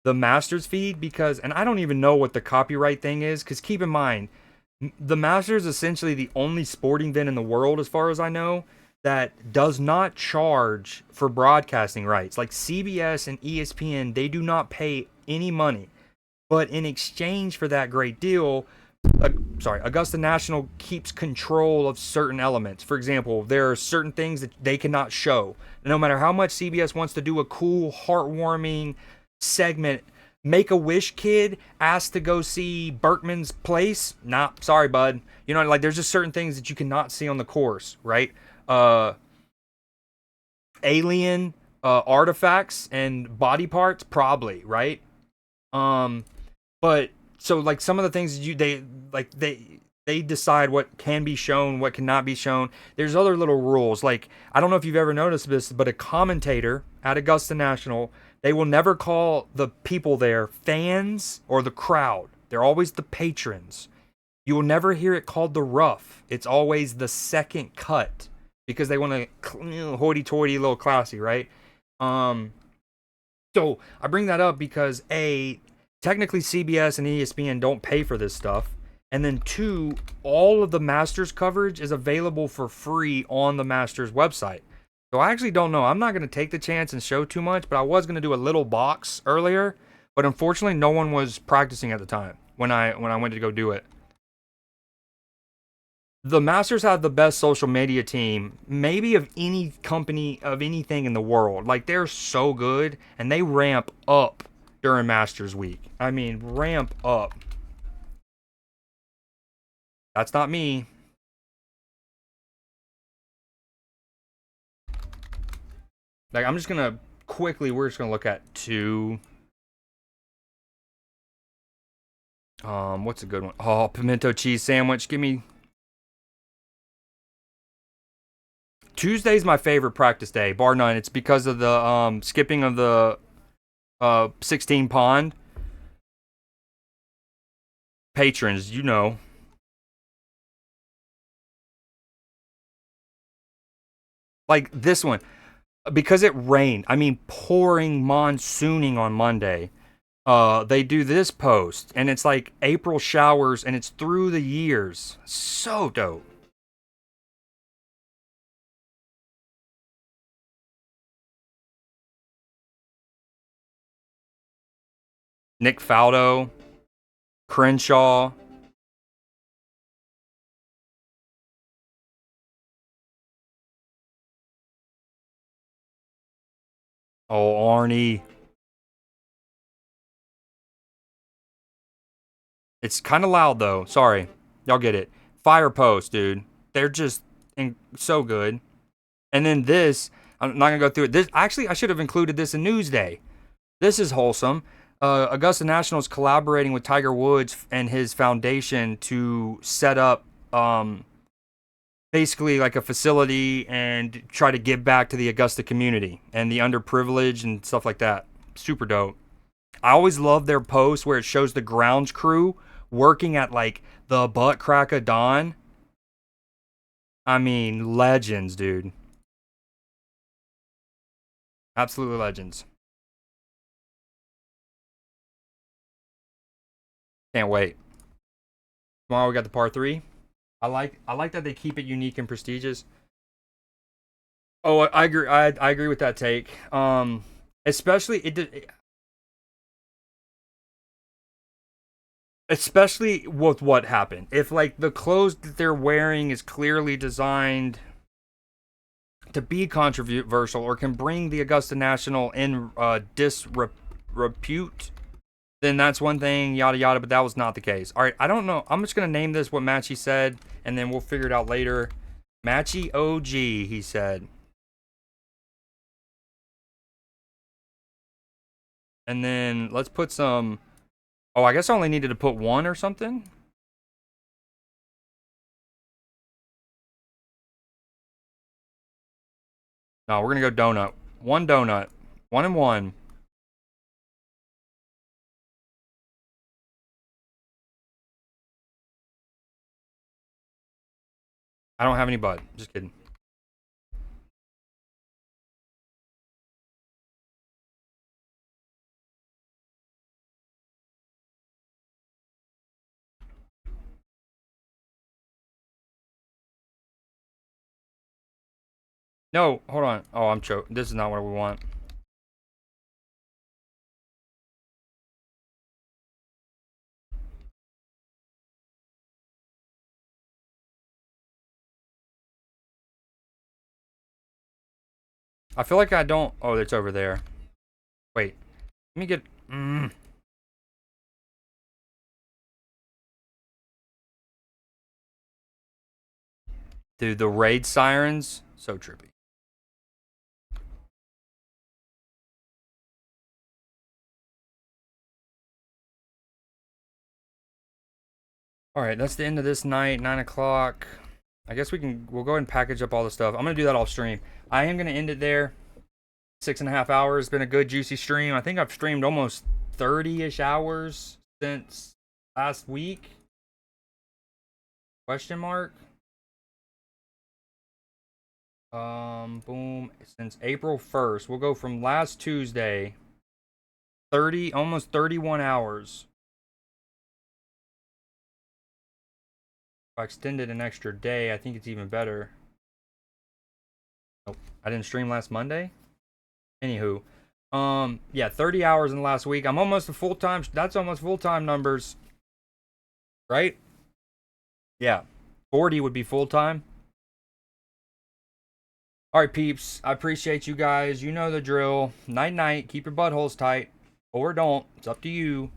the Masters feed because, and I don't even know what the copyright thing is, because keep in mind, the Masters is essentially the only sporting event in the world, as far as I know, that does not charge for broadcasting rights. Like CBS and ESPN, they do not pay any money. But in exchange for that great deal, Augusta National keeps control of certain elements. For example, there are certain things that they cannot show. No matter how much CBS wants to do a cool, heartwarming segment, Make-A-Wish kid asked to go see Berkman's Place. Nah, sorry, bud. You know, like there's just certain things that you cannot see on the course, right? Alien artifacts and body parts, probably, right? But so like some of the things they decide what can be shown, what cannot be shown. There's other little rules. Like, I don't know if you've ever noticed this, but a commentator at Augusta National, they will never call the people there fans or the crowd. They're always the patrons. You will never hear it called the rough. It's always the second cut because they want to hoity-toity, little classy, right? So I bring that up because technically CBS and ESPN don't pay for this stuff. And then 2, all of the Masters coverage is available for free on the Masters website. So I actually don't know. I'm not going to take the chance and show too much, but I was going to do a little box earlier. But unfortunately, no one was practicing at the time when I went to go do it. The Masters have the best social media team, maybe of any company, of anything in the world. Like, they're so good, and they ramp up during Masters Week. I mean, ramp up. That's not me. Like, I'm just gonna quickly, we're just gonna look at 2. What's a good one? Oh, pimento cheese sandwich. Give me. Tuesday's my favorite practice day, bar none. It's because of the skipping of the 16 pond. Patrons, you know. Like this one, because it rained. I mean, pouring monsooning on Monday. They do this post, and it's like April showers, and it's through the years. So dope. Nick Faldo, Crenshaw. Oh, Arnie. It's kind of loud, though. Sorry. Y'all get it. Fire post, dude. They're just so good. And then this, I'm not going to go through it. This actually, I should have included this in Newsday. This is wholesome. Augusta National is collaborating with Tiger Woods and his foundation to set up basically like a facility and try to give back to the Augusta community and the underprivileged and stuff like that. Super dope. I always love their posts where it shows the grounds crew working at like the butt crack of dawn. I mean, legends, dude. Absolutely legends. Can't wait. Tomorrow we got the par 3. I like that they keep it unique and prestigious. Oh, I agree. I agree with that take. Especially especially with what happened. If like the clothes that they're wearing is clearly designed to be controversial or can bring the Augusta National in disrepute, then that's one thing, yada yada, but that was not the case. All right, I don't know. I'm just going to name this what Matchy said, and then we'll figure it out later. Matchy OG, he said. And then let's put some... Oh, I guess I only needed to put 1 or something? No, we're going to go donut. 1 donut. 1 and 1. I don't have any bud. Just kidding. No, hold on. Oh, I'm choking. This is not what we want. I feel like I don't... Oh, it's over there. Wait. Let me get... Dude, the raid sirens, so trippy. Alright, that's the end of this night, 9 o'clock. I guess we'll go ahead and package up all the stuff. I'm going to do that off stream. I am going to end it there. 6.5 hours. Been a good, juicy stream. I think I've streamed almost 30-ish hours since last week. Question mark? Boom. Since April 1st. We'll go from last Tuesday. Almost 31 hours. If I extended an extra day, I think it's even better. Nope. I didn't stream last Monday. Anywho. Yeah, 30 hours in the last week. I'm almost a full-time. That's almost full-time numbers. Right? Yeah. 40 would be full-time. Alright, peeps. I appreciate you guys. You know the drill. Night-night. Keep your buttholes tight. Or don't. It's up to you.